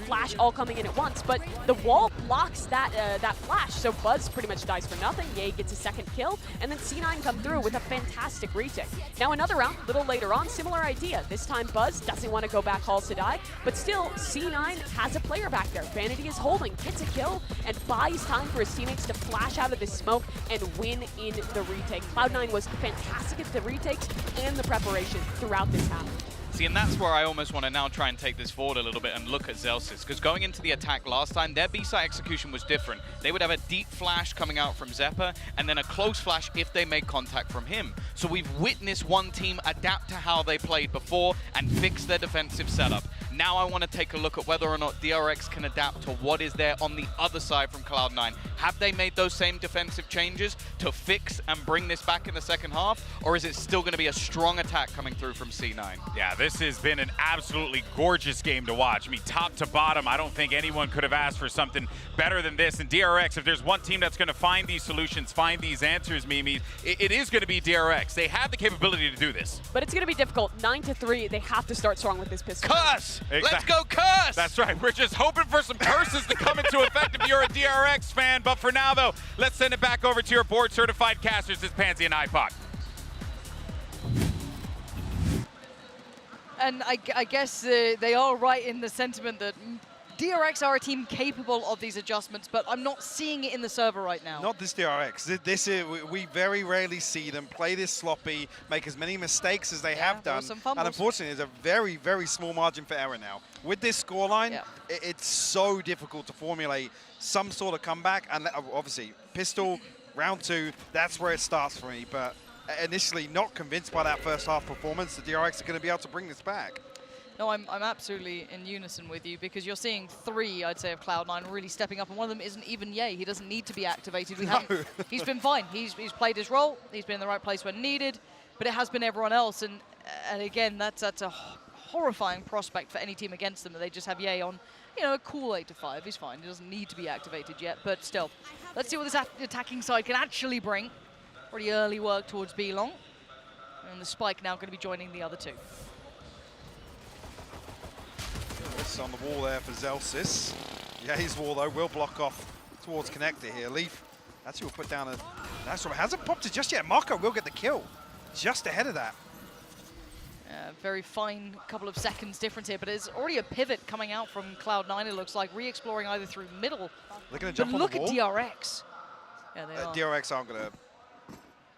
flash, all coming in at once, but the wall blocks that flash, so Buzz pretty much dies for nothing. Ye gets a second kill, and then C9 come through with a fantastic retake. Now another round, a little later on, similar idea. This time Buzz doesn't want to go back calls to die, but still C9 has a player back there. Vanity is holding, gets a kill, and buys time for his teammates to flash out of this smoke and win in the retake. Cloud9 was fantastic at the retakes and the preparation throughout this half. See, and that's where I almost want to now try and take this forward a little bit and look at Zelsis, because going into the attack last time, their B-side execution was different. They would have a deep flash coming out from Zephyr, and then a close flash if they made contact from him. So we've witnessed one team adapt to how they played before and fix their defensive setup. Now I want to take a look at whether or not DRX can adapt to what is there on the other side from Cloud9. Have they made those same defensive changes to fix and bring this back in the second half, or is it still going to be a strong attack coming through from C9? Yeah, this has been an absolutely gorgeous game to watch. I mean, top to bottom, I don't think anyone could have asked for something better than this. And DRX, if there's one team that's going to find these solutions, find these answers, Mimi, it is going to be DRX. They have the capability to do this. But it's going to be difficult. 9-3, they have to start strong with this pistol. Cuss! Let's go cuss! That's right. We're just hoping for some curses to come into effect if you're a DRX fan. But for now, though, let's send it back over to your board-certified casters. It's Pansy and IPOC. And I guess they are right in the sentiment that DRX are a team capable of these adjustments, but I'm not seeing it in the server right now. Not this DRX. This is, we very rarely see them play this sloppy, make as many mistakes as they have done. And unfortunately, there's a very, very small margin for error now. With this scoreline, it's so difficult to formulate some sort of comeback. And obviously, pistol, round 2, that's where it starts for me. But initially, not convinced by that first half performance that DRX are going to be able to bring this back. No, I'm absolutely in unison with you, because you're seeing 3, I'd say, of Cloud9 really stepping up, and one of them isn't even Ye. He doesn't need to be activated. He's been fine. He's played his role. He's been in the right place when needed, but it has been everyone else. And again, that's a horrifying prospect for any team against them, that they just have Ye on, you know, a cool 8-5. He's fine. He doesn't need to be activated yet, but still. Let's see what this attacking side can actually bring. Pretty early work towards B long, and the spike now going to be joining the other 2. This on the wall there for Zelsis. Ye's wall, though, will block off towards connector here. Leaf actually will put down a... That's right, hasn't popped it just yet. Marco will get the kill just ahead of that. Very fine couple of seconds difference here, but there's already a pivot coming out from Cloud9, it looks like, re-exploring either through middle. They're going to jump on the wall. Look at DRX. Yeah, they are. DRX aren't going to...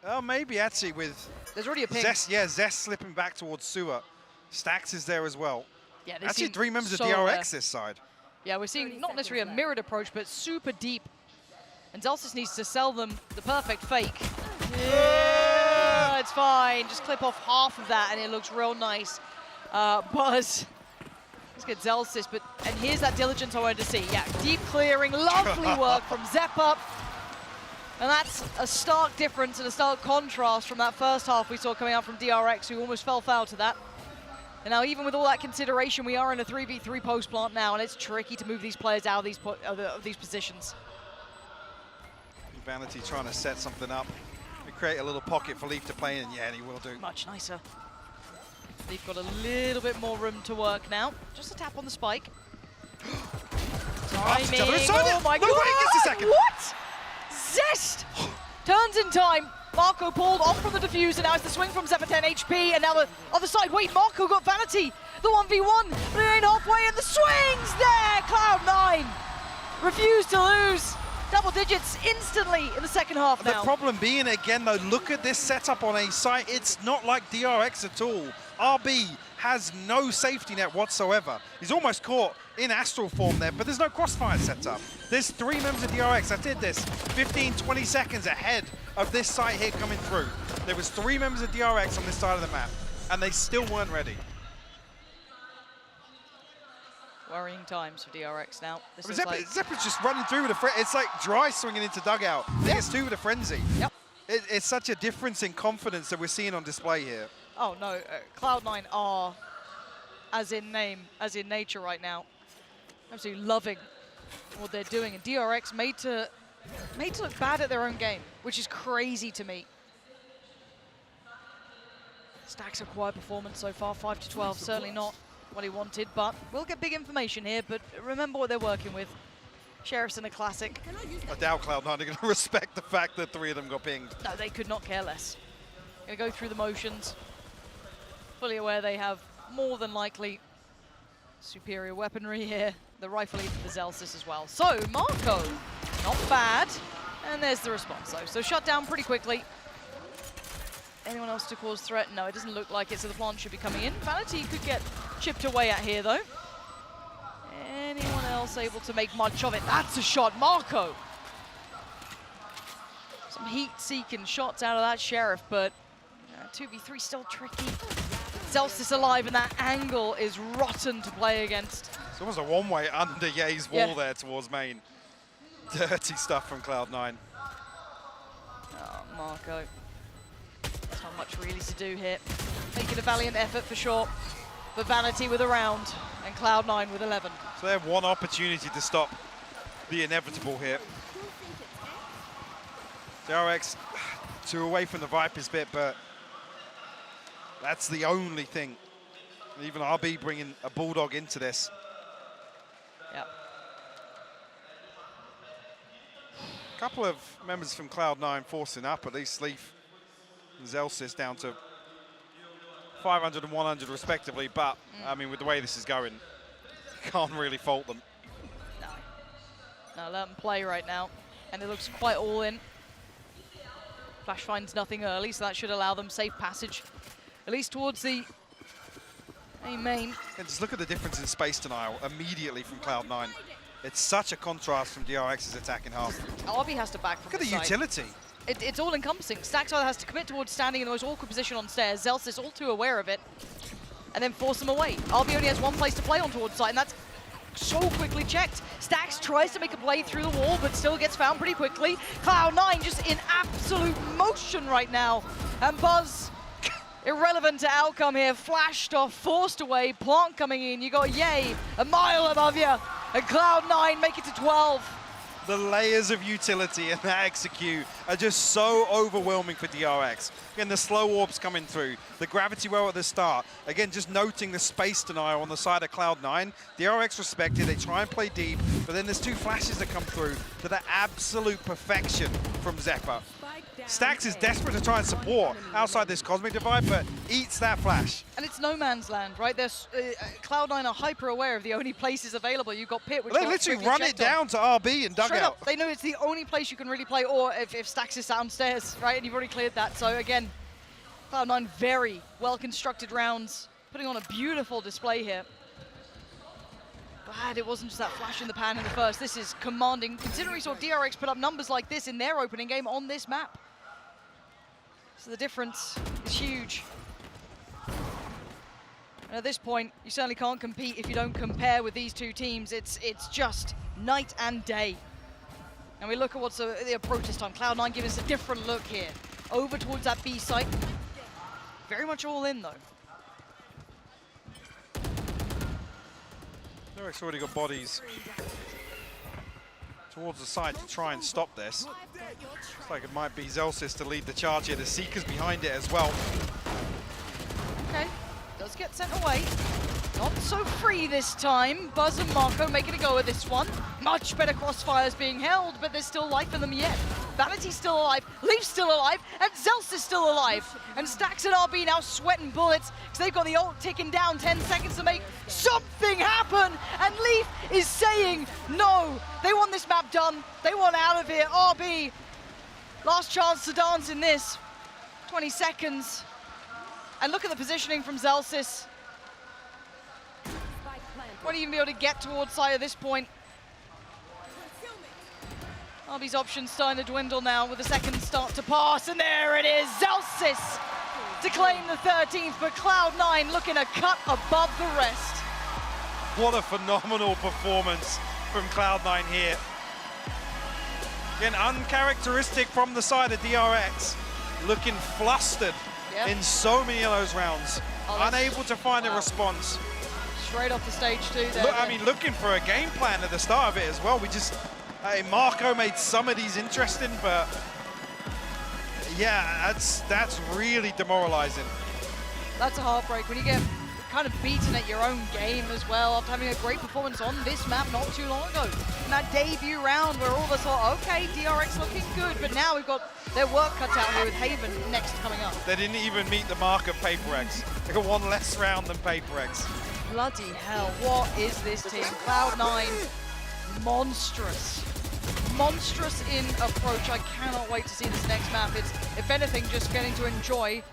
Oh, maybe actually with... There's already a ping. Zest slipping back towards sewer. Stacks is there as well. Yeah, actually 3 members of DRX this side. Yeah, we're seeing not necessarily a mirrored approach, but super deep. And Zelsis needs to sell them the perfect fake. Yeah, it's fine. Just clip off half of that and it looks real nice. Buzz. Let's get Zelsis, and here's that diligence I wanted to see. Yeah, deep clearing, lovely work from Zephyr. And that's a stark difference and a stark contrast from that first half we saw coming out from DRX, who almost fell foul to that. And now, even with all that consideration, we are in a 3v3 post plant now, and it's tricky to move these players out of these positions. Vanity trying to set something up. We create a little pocket for Leaf to play in. Yeah, and he will do. Much nicer. Leaf got a little bit more room to work now. Just a tap on the spike. Timing. Oh my god! Wait, just a second. What? Zest turns in time. Marco pulled off from the diffuser. Now it's the swing from Zephyr 10 HP, and now the other side. Wait, Marco got Vanity. The 1v1, but it ain't halfway, and the swings there. Cloud9 refused to lose. Double digits instantly in the second half now. The problem being, again, though, look at this setup on A site. It's not like DRX at all. RB has no safety net whatsoever. He's almost caught in astral form there, but there's no crossfire setup. There's 3 members of DRX that did this 15, 20 seconds ahead of this site here coming through. There was 3 members of DRX on this side of the map, and they still weren't ready. Worrying times for DRX now. Zephyr's just running through with a frenzy. It's like Dry swinging into dugout. I think it's 2 with a frenzy. Yep. It's such a difference in confidence that we're seeing on display here. Oh no, Cloud9 are, as in name, as in nature right now, absolutely loving what they're doing. And DRX made to look bad at their own game, which is crazy to me. Stacks a quiet performance so far, 5-12, certainly not what he wanted, but we'll get big information here, but remember what they're working with. Sheriff's in a classic. I doubt Cloud9 are going to respect the fact that 3 of them got pinged. No, they could not care less. Going to go through the motions. Fully aware they have more than likely superior weaponry here. The rifle even the Zelsis as well. So, Marco, not bad. And there's the response though. So shut down pretty quickly. Anyone else to cause threat? No, it doesn't look like it, so the plant should be coming in. Vanity could get chipped away at here though. Anyone else able to make much of it? That's a shot, Marco! Some heat-seeking shots out of that Sheriff, but 2v3 still tricky. Zelsis alive, and that angle is rotten to play against. It's almost a one-way under Ye's wall there towards main. Dirty stuff from Cloud9. Oh, Marco. There's not much really to do here. Making a valiant effort for sure. But Vanity with a round, and Cloud9 with 11. So they have one opportunity to stop the inevitable here. DRX 2 away from the Vipers bit, but that's the only thing. Even RB bringing a Bulldog into this. Yep. A couple of members from Cloud9 forcing up, at least Leaf and Zelsis down to 500 and 100 respectively, but I mean, with the way this is going, you can't really fault them. No, let them play right now, and it looks quite all in. Flash finds nothing early, so that should allow them safe passage, at least towards the main. And just look at the difference in space denial immediately from Cloud9. It's such a contrast from DRX's attacking half. RB has to back from Look at the utility. It's all encompassing. Stax either has to commit towards standing in the most awkward position on stairs. Zelsis all too aware of it, and then force them away. RB only has one place to play on towards site, and that's so quickly checked. Stax tries to make a play through the wall, but still gets found pretty quickly. Cloud9 just in absolute motion right now. And Buzz, irrelevant to outcome here, flashed off, forced away, plant coming in. You got Ye a mile above you, and Cloud9 make it to 12. The layers of utility and that execute are just so overwhelming for DRX. Again, the slow orbs coming through, the gravity well at the start. Again, just noting the space denial on the side of Cloud9. DRX respected, they try and play deep, but then there's 2 flashes that come through to the absolute perfection from Zephyr. Stax is desperate to try and support outside this Cosmic Divide, but eats that flash. And it's no man's land, right? There's Cloud9 are hyper aware of the only places available. You've got Pit, which they literally run it down to RB and dugout. They know it's the only place you can really play, or if Stax is downstairs, right? And you've already cleared that. So again, Cloud9 very well-constructed rounds, putting on a beautiful display here. Glad it wasn't just that flash in the pan in the first. This is commanding, considering we saw DRX put up numbers like this in their opening game on this map. So the difference is huge. And at this point, you certainly can't compete if you don't compare with these 2 teams. It's just night and day. And we look at what's the approach this time. Cloud9 giving us a different look here. Over towards that B site. Very much all in, though. DRX already got bodies. towards the side to try and stop this. Looks like it might be Zelsys to lead the charge here. The Seekers behind it as well. Okay, does get sent away. Not so free this time. Buzz and Marco making a go at this one. Much better crossfires being held, but there's still life in them yet. Vanity's still alive, Leaf's still alive, and Zels is still alive. And Stax and RB now sweating bullets, because they've got the ult ticking down, 10 seconds to make something happen. And Leaf is saying no. They want this map done. They want out of here. RB, last chance to dance in this. 20 seconds. And look at the positioning from Zelsys. Won't even be able to get towards side at this point. RB's options starting to dwindle now with the seconds start to pass, and there it is, Zelsys to claim the 13th, but Cloud9 looking to cut above the rest. What a phenomenal performance from Cloud9 here. Again, uncharacteristic from the side of DRX, looking flustered in so many of those rounds, unable to find a response. Straight off the stage too there. Look, I mean, looking for a game plan at the start of it as well. We just, Marco made some of these interesting, but yeah, that's really demoralizing. That's a heartbreak when you get kind of beaten at your own game as well after having a great performance on this map not too long ago. In that debut round where all of us thought, okay, DRX looking good, but now we've got their work cut out here with Haven next coming up. They didn't even meet the mark of PaperX. They got one less round than PaperX. Bloody hell, what is this team? Cloud9, monstrous. Monstrous in approach. I cannot wait to see this next map. It's, if anything, just getting to enjoy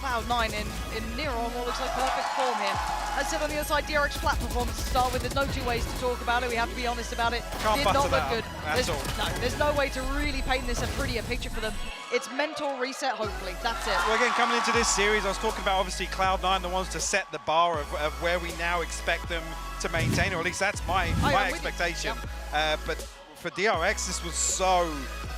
Cloud9 in near on what looks like perfect form here. As said on the other side, DRX flat performance to start with. There's no two ways to talk about it. We have to be honest about it. Can't Did not look that good. There's no way to really paint this a prettier picture for them. It's mental reset, hopefully. That's it. Well, again, coming into this series, I was talking about obviously Cloud9, the ones to set the bar of where we now expect them to maintain, or at least that's my expectation. But for DRX, this was so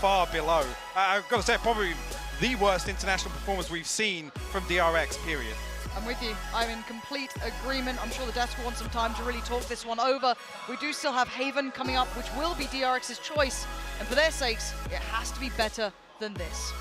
far below. I've got to say, probably the worst international performance we've seen from DRX, period. I'm with you. I'm in complete agreement. I'm sure the desk will want some time to really talk this one over. We do still have Haven coming up, which will be DRX's choice. And for their sakes, it has to be better than this.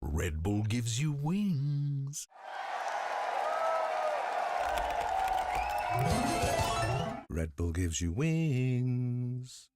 Red Bull gives you wings. Red Bull gives you wings.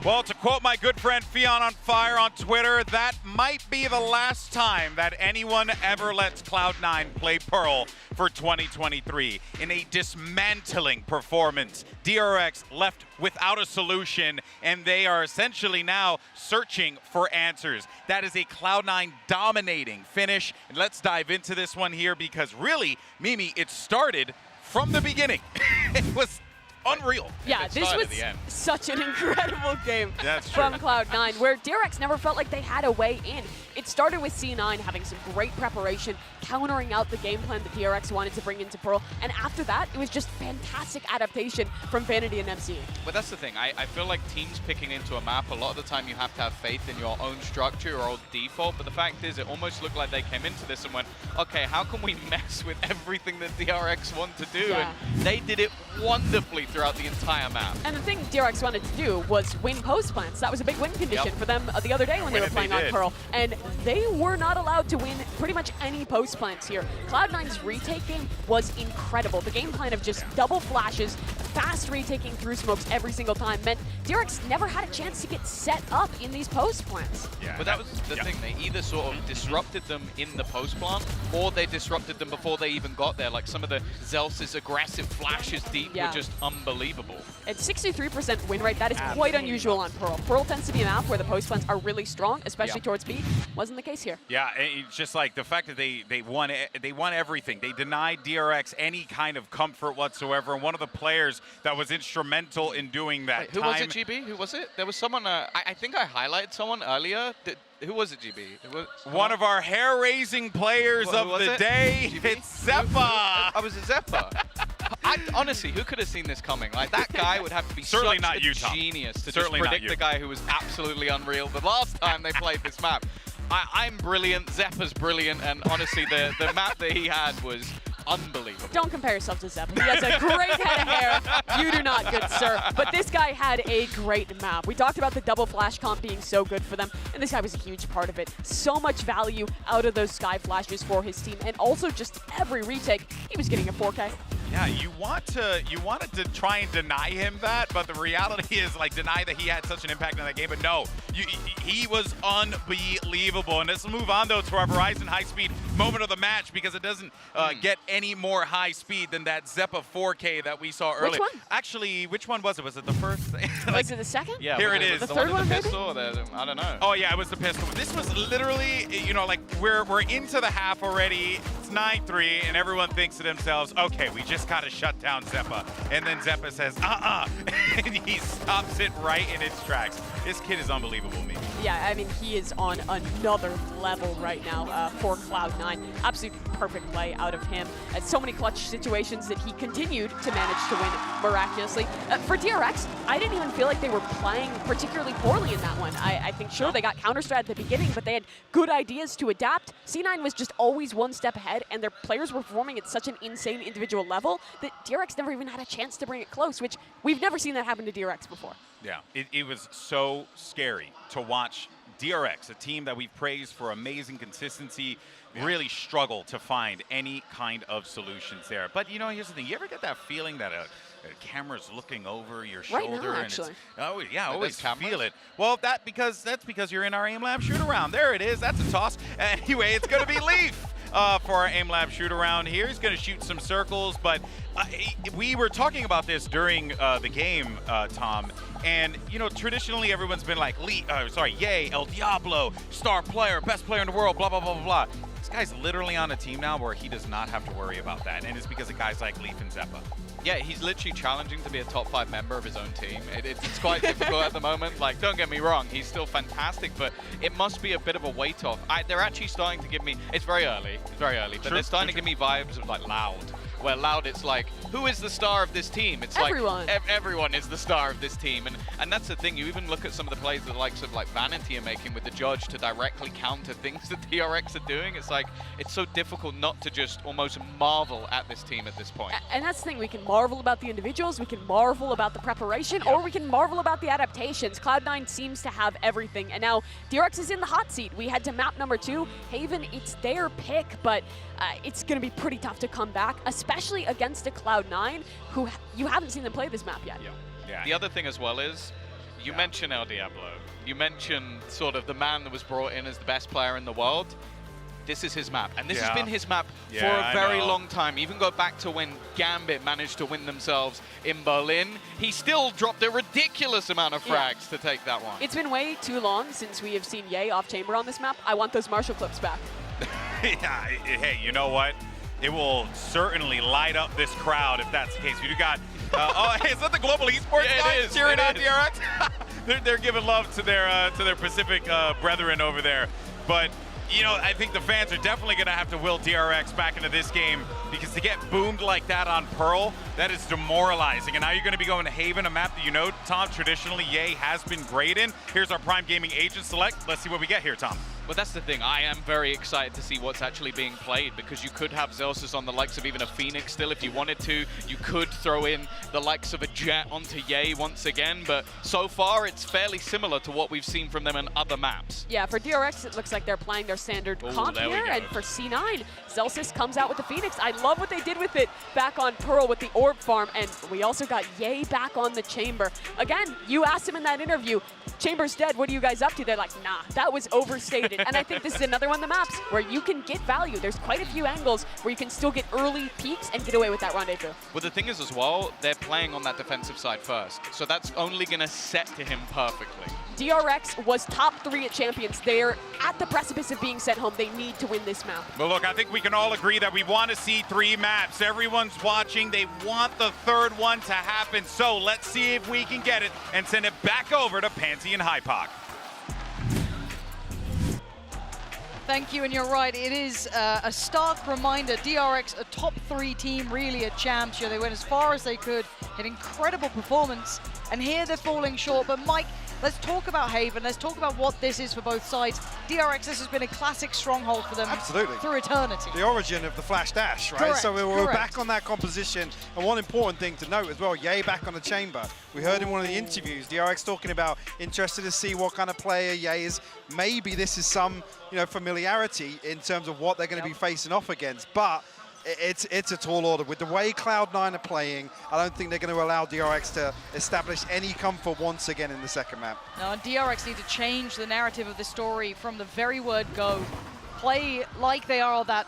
Well, to quote my good friend Fion on Fire on Twitter, that might be the last time that anyone ever lets Cloud9 play Pearl for 2023. In a dismantling performance, DRX left without a solution, and they are essentially now searching for answers. That is a Cloud9 dominating finish. And let's dive into this one here because really, Mimi, it started from the beginning. It was unreal. Yeah, this was such an incredible game from Cloud9, where DRX never felt like they had a way in. It started with C9 having some great preparation, countering out the game plan that DRX wanted to bring into Pearl, and after that, it was just fantastic adaptation from Vanity and MC. But that's the thing, I feel like teams picking into a map, a lot of the time you have to have faith in your own structure, your own default, but the fact is it almost looked like they came into this and went, okay, how can we mess with everything that DRX want to do? Yeah. And they did it wonderfully throughout the entire map. And the thing DRX wanted to do was win post plants. That was a big win condition for them the other day when they were playing on Pearl. And they were not allowed to win pretty much any post plants here. Cloud9's retake game was incredible. The game plan of just double flashes, fast retaking through smokes every single time meant DRX never had a chance to get set up in these post plants. Yeah, but that was the thing. They either sort of disrupted them in the post plant, or they disrupted them before they even got there. Like some of the Zell's aggressive flashes deep were just unbelievable. At 63% win rate, that is quite unusual on Pearl. Pearl tends to be a map where the post plants are really strong, especially towards B. Wasn't the case here. Yeah, it's just like the fact that they won everything. They denied DRX any kind of comfort whatsoever, and one of the players that was instrumental in doing that. Wait, who was it, GB? Who was it? There was someone, I think I highlighted someone earlier. Who was it, GB? It was, one of our hair-raising players of the day. It's Zeppa. I was a Zeppa. Honestly, who could have seen this coming? Like, that guy would have to be certainly such not a you, Tom. genius to Certainly just predict the guy who was absolutely unreal the last time they played this map. I'm brilliant, Zeppa's brilliant, and honestly, the map that he had was unbelievable. Don't compare yourself to Zeppa. He has a great head of hair. You do not, good sir. But this guy had a great map. We talked about the double flash comp being so good for them, and this guy was a huge part of it. So much value out of those sky flashes for his team, and also just every retake, he was getting a 4K. Yeah, you wanted to try and deny him that, but the reality is like deny that he had such an impact on that game. But no, he was unbelievable. And let's move on though to our Verizon high-speed moment of the match because it doesn't get any more high speed than that Zeppa 4K that we saw earlier. Which one? Actually, which one was it? Was it the first? Was it the second? Yeah, here it is. The third one, maybe? Pistol, I don't know. Oh yeah, it was the pistol. This was literally, you know, like we're into the half already. It's 9-3, and everyone thinks to themselves, okay, we just got to shut down Zeppa. And then Zeppa says, and he stops it right in its tracks. This kid is unbelievable, me. Yeah, I mean, he is on another level right now for Cloud9. Absolutely perfect play out of him. At so many clutch situations that he continued to manage to win miraculously. For DRX, I didn't even feel like they were playing particularly poorly in that one. I think, sure, they got counter-strat at the beginning, but they had good ideas to adapt. C9 was just always one step ahead, and their players were performing at such an insane individual level that DRX never even had a chance to bring it close, which we've never seen that happen to DRX before. Yeah, it was so scary to watch DRX, a team that we've praised for amazing consistency, really struggle to find any kind of solutions there. But, you know, here's the thing. You ever get that feeling that a camera's looking over your shoulder? Right now, actually. Oh, yeah, I always feel it. Well, that's because you're in our aim lab shoot-around. There it is. That's a toss. Anyway, it's going to be Leaf. For our aim lab shoot around here. He's going to shoot some circles, but we were talking about this during the game, Tom, and you know, traditionally everyone's been like, yay, El Diablo, star player, best player in the world, blah, blah, blah, blah, blah. This guy's literally on a team now where he does not have to worry about that, and it's because of guys like Leaf and Zeppa. Yeah, he's literally challenging to be a top 5 member of his own team. It's quite difficult at the moment. Like, don't get me wrong, he's still fantastic, but it must be a bit of a weight off. They're actually starting to give me, it's very early, but they're starting to give me vibes of like Loud. Where Loud, it's like, who is the star of this team? It's everyone. Like everyone is the star of this team, and that's the thing. You even look at some of the plays that the likes of like Vanity are making with the judge to directly counter things that DRX are doing. It's like it's so difficult not to just almost marvel at this team at this point. And that's the thing. We can marvel about the individuals, we can marvel about the preparation, or we can marvel about the adaptations. Cloud9 seems to have everything, and now DRX is in the hot seat. We head to map number 2. Haven, it's their pick, but it's going to be pretty tough to come back, especially against a Cloud9 who you haven't seen them play this map yet. Yeah. The other thing as well is You mentioned El Diablo. You mentioned sort of the man that was brought in as the best player in the world. This is his map, and this has been his map for a very long time. Even go back to when Gambit managed to win themselves in Berlin. He still dropped a ridiculous amount of frags to take that one. It's been way too long since we have seen Ye off chamber on this map. I want those Marshall clips back. Yeah, hey, you know what? It will certainly light up this crowd if that's the case. You got, hey, is that the Global Esports guys cheering on DRX? they're giving love to their Pacific brethren over there. But, you know, I think the fans are definitely going to have to will DRX back into this game, because to get boomed like that on Pearl, that is demoralizing. And now you're going to be going to Haven, a map that you know, Tom, traditionally Ye has been great in. Here's our Prime Gaming agent select. Let's see what we get here, Tom. Well, that's the thing. I am very excited to see what's actually being played, because you could have Zelsus on the likes of even a Phoenix still if you wanted to. You could throw in the likes of a Jet onto Ye once again, but so far it's fairly similar to what we've seen from them in other maps. Yeah, for DRX, it looks like they're playing their standard comp here, and for C9, Zelsus comes out with the Phoenix. I love what they did with it back on Pearl with the Orb Farm, and we also got Ye back on the Chamber. Again, you asked him in that interview, Chamber's dead, what are you guys up to? They're like, nah, that was overstated. And I think this is another one of the maps where you can get value. There's quite a few angles where you can still get early peaks and get away with that rendezvous. Well, the thing is as well, they're playing on that defensive side first, so that's only going to set to him perfectly. DRX was top 3 at Champions. They're at the precipice of being sent home. They need to win this map. Well, look, I think we can all agree that we want to see 3 maps. Everyone's watching. They want the 3rd one to happen. So let's see if we can get it and send it back over to Pansy and Hypoc. Thank you, and you're right. It is a stark reminder. DRX, a top 3 team, really a champs. They went as far as they could. An incredible performance, and here they're falling short. But Mike, let's talk about Haven. Let's talk about what this is for both sides. DRX, this has been a classic stronghold for them through eternity. The origin of the flash dash, right? Correct, so we're back on that composition. And one important thing to note as well, Ye back on the chamber. We heard in one of the interviews, DRX talking about interested to see what kind of player Ye is. Maybe this is some, you know, familiarity in terms of what they're going to be facing off against. But it's a tall order. With the way Cloud9 are playing, I don't think they're going to allow DRX to establish any comfort once again in the second map. No, and DRX need to change the narrative of the story from the very word go. Play like they are that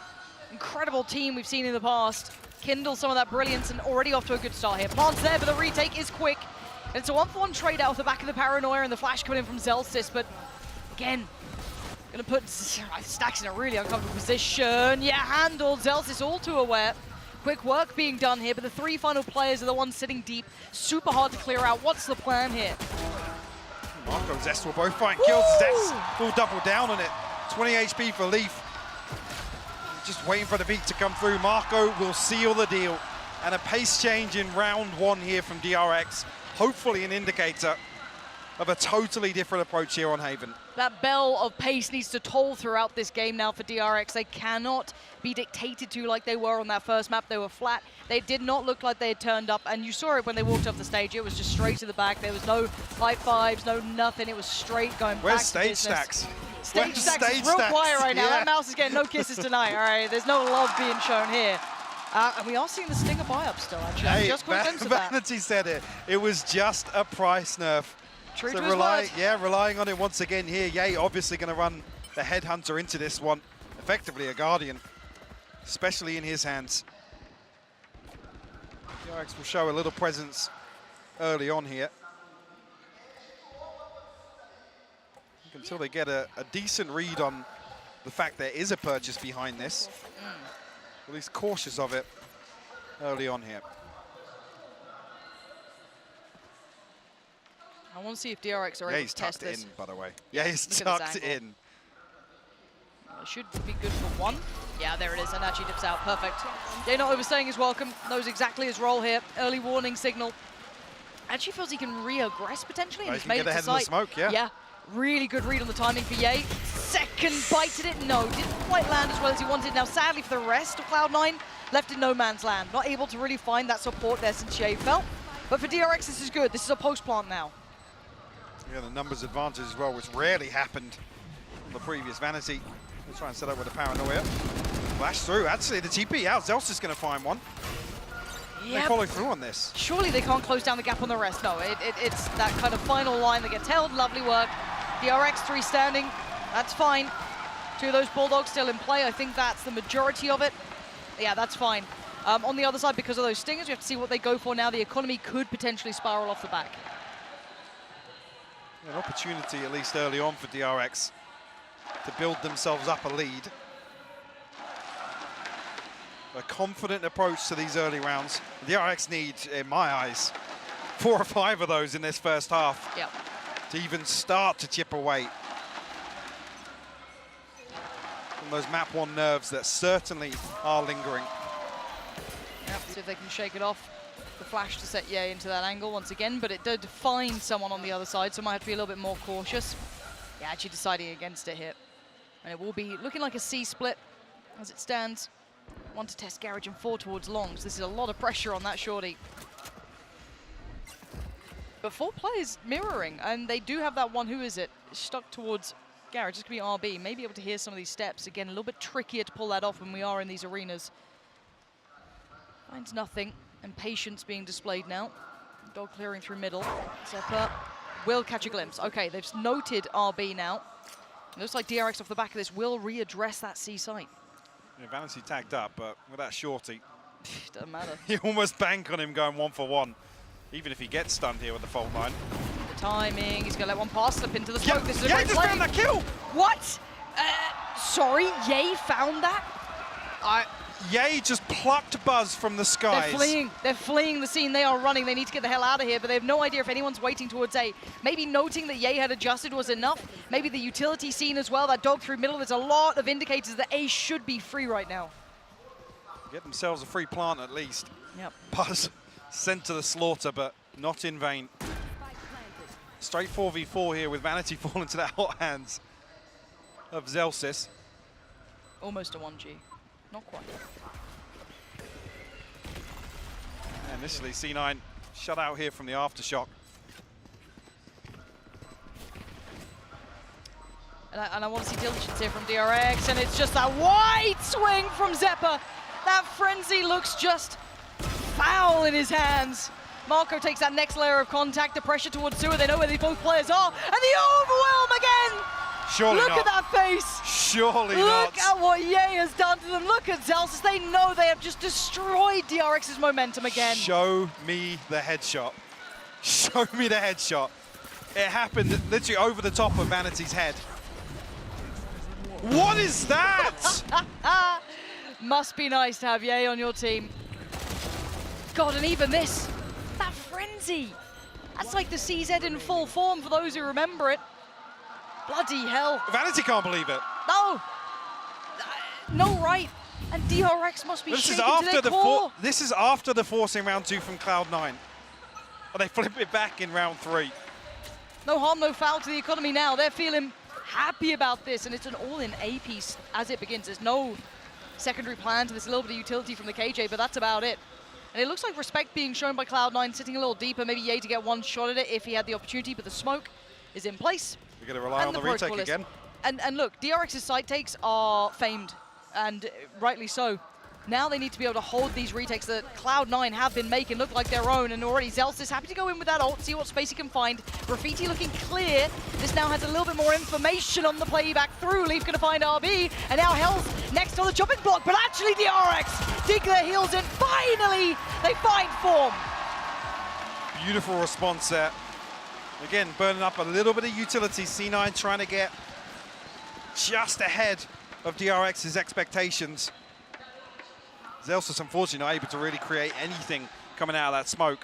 incredible team we've seen in the past. Kindle some of that brilliance, and already off to a good start here. Plant's there, but the retake is quick. And it's a 1-for-1 trade out of the back of the Paranoia, and the flash coming in from Zelsus, but again, gonna put Stacks in a really uncomfortable position. Yeah, handled. Zelsus all too aware. Quick work being done here, but the 3 final players are the ones sitting deep. Super hard to clear out. What's the plan here? Marco and Zest will both find kills. Zest will double down on it. 20 HP for Leaf. Just waiting for the beat to come through. Marco will seal the deal. And a pace change in round 1 here from DRX. Hopefully an indicator of a totally different approach here on Haven. That bell of pace needs to toll throughout this game now for DRX. They cannot be dictated to like they were on that first map. They were flat. They did not look like they had turned up, and you saw it when they walked off the stage. It was just straight to the back. There was no high fives, no nothing. It was straight going back to business. Where's Stage Stacks? Stage Stacks is real quiet right now. That mouse is getting no kisses tonight, all right? There's no love being shown here. And we are seeing the Stinger buy-up still, actually. Hey, just caught a glimpse of that. Vanity said it. It was just a price nerf. True so to his word. relying on it once again here. Ye obviously going to run the Headhunter into this one. Effectively a Guardian, especially in his hands. DRX will show a little presence early on here. Until they get a decent read on the fact there is a purchase behind this. At least cautious of it early on here. I want to see if DRX are able to test this. He's tucked in, by the way. Yeah, he's tucked in. It should be good for 1. Yeah, there it is, and actually dips out. Perfect. They're not overstaying his welcome. Knows exactly his role here. Early warning signal. Actually feels he can re-aggress potentially, and he's made it to sight. Smoke, yeah. Yeah, really good read on the timing for Ye. Second bite at it, no, didn't quite land as well as he wanted. Now, sadly for the rest of Cloud9, left in no man's land. Not able to really find that support there since Ye fell. But for DRX, this is good. This is a post-plant now. Yeah, the numbers advantage as well, which rarely happened on the previous Vanity. Let's try and set up with a Paranoia. Flash through, actually the TP out. Zelsus is going to find one. They follow through on this. Surely they can't close down the gap on the rest. No, it's that kind of final line that gets held. Lovely work. DRX 3 standing. That's fine. 2 of those Bulldogs still in play. I think that's the majority of it. Yeah, that's fine. On the other side, because of those stingers, we have to see what they go for now. The economy could potentially spiral off the back. An opportunity, at least early on, for DRX to build themselves up a lead. A confident approach to these early rounds. DRX need, in my eyes, 4 or 5 of those in this first half to even start to chip away. From those map 1 nerves that certainly are lingering. Yep, see if they can shake it off. The flash to set Ye into that angle once again, but it did find someone on the other side, so might have to be a little bit more cautious. Yeah, actually deciding against it here. And it will be looking like a C split as it stands. 1 to test Garage and 4 towards Longs. This is a lot of pressure on that shorty. But 4 players mirroring, and they do have that one, who is it? Stuck towards Garage. It's going to be RB. Maybe able to hear some of these steps. Again, a little bit trickier to pull that off when we are in these arenas. Finds nothing, and patience being displayed now. Dog clearing through middle. Zeppa will catch a glimpse. Okay, they've noted RB now. It looks like DRX off the back of this will readdress that C site. Yeah, Vanity tagged up, but with that shorty, doesn't matter. You almost bank on him going 1 for 1, even if he gets stunned here with the fault line. The timing, he's going to let one pass slip into the smoke. This is a great just play. found that kill! What? Sorry, Ye found that? Ye just plucked Buzz from the skies. They're fleeing the scene. They are running. They need to get the hell out of here, but they have no idea if anyone's waiting towards A. Maybe noting that Ye had adjusted was enough. Maybe the utility scene as well, that dog through middle. There's a lot of indicators that A should be free right now. Get themselves a free plant at least. Yep. Buzz sent to the slaughter, but not in vain. Straight 4v4 here with Vanity falling to the hot hands of Zelsis. Almost a 1G. Not quite. Initially, C9 shut out here from the aftershock. And I want to see diligence here from DRX, and it's just that wide swing from Zeppa. That frenzy looks just foul in his hands. Marco takes that next layer of contact, the pressure towards Sewer. They know where these both players are, and the overwhelm again! Surely Look not. at that face! Surely not. Look at what Ye has done to them. Look at Zelsis. They know they have just destroyed DRX's momentum again. Show me the headshot. Show me the headshot. It happened literally over the top of Vanity's head. What is that? Must be nice to have Ye on your team. God, and even this, that frenzy. That's like the CZ in full form for those who remember it. Bloody hell. Vanity can't believe it. No. No right. And DRX must be shaking to their core. This is after the forcing round 2 from Cloud9. And they flip it back in round 3. No harm, no foul to the economy now. They're feeling happy about this, and it's an all-in A piece as it begins. There's no secondary plans. There's a little bit of utility from the KJ, but that's about it. And it looks like respect being shown by Cloud9, sitting a little deeper. Maybe Ye to get one shot at it if he had the opportunity, but the smoke is in place. We're going to rely on the retake again. And look, DRX's side takes are famed, and rightly so. Now they need to be able to hold these retakes that Cloud9 have been making look like their own, and already Zelsis happy to go in with that ult, see what space he can find. Graffiti looking clear. This now has a little bit more information on the playback through. Leaf going to find RB, and now Hell's next on the chopping block, but actually DRX dig their heels in. Finally, they find form. Beautiful response there. Again, burning up a little bit of utility. C9 trying to get just ahead of DRX's expectations. Zelsis, unfortunately, not able to really create anything coming out of that smoke.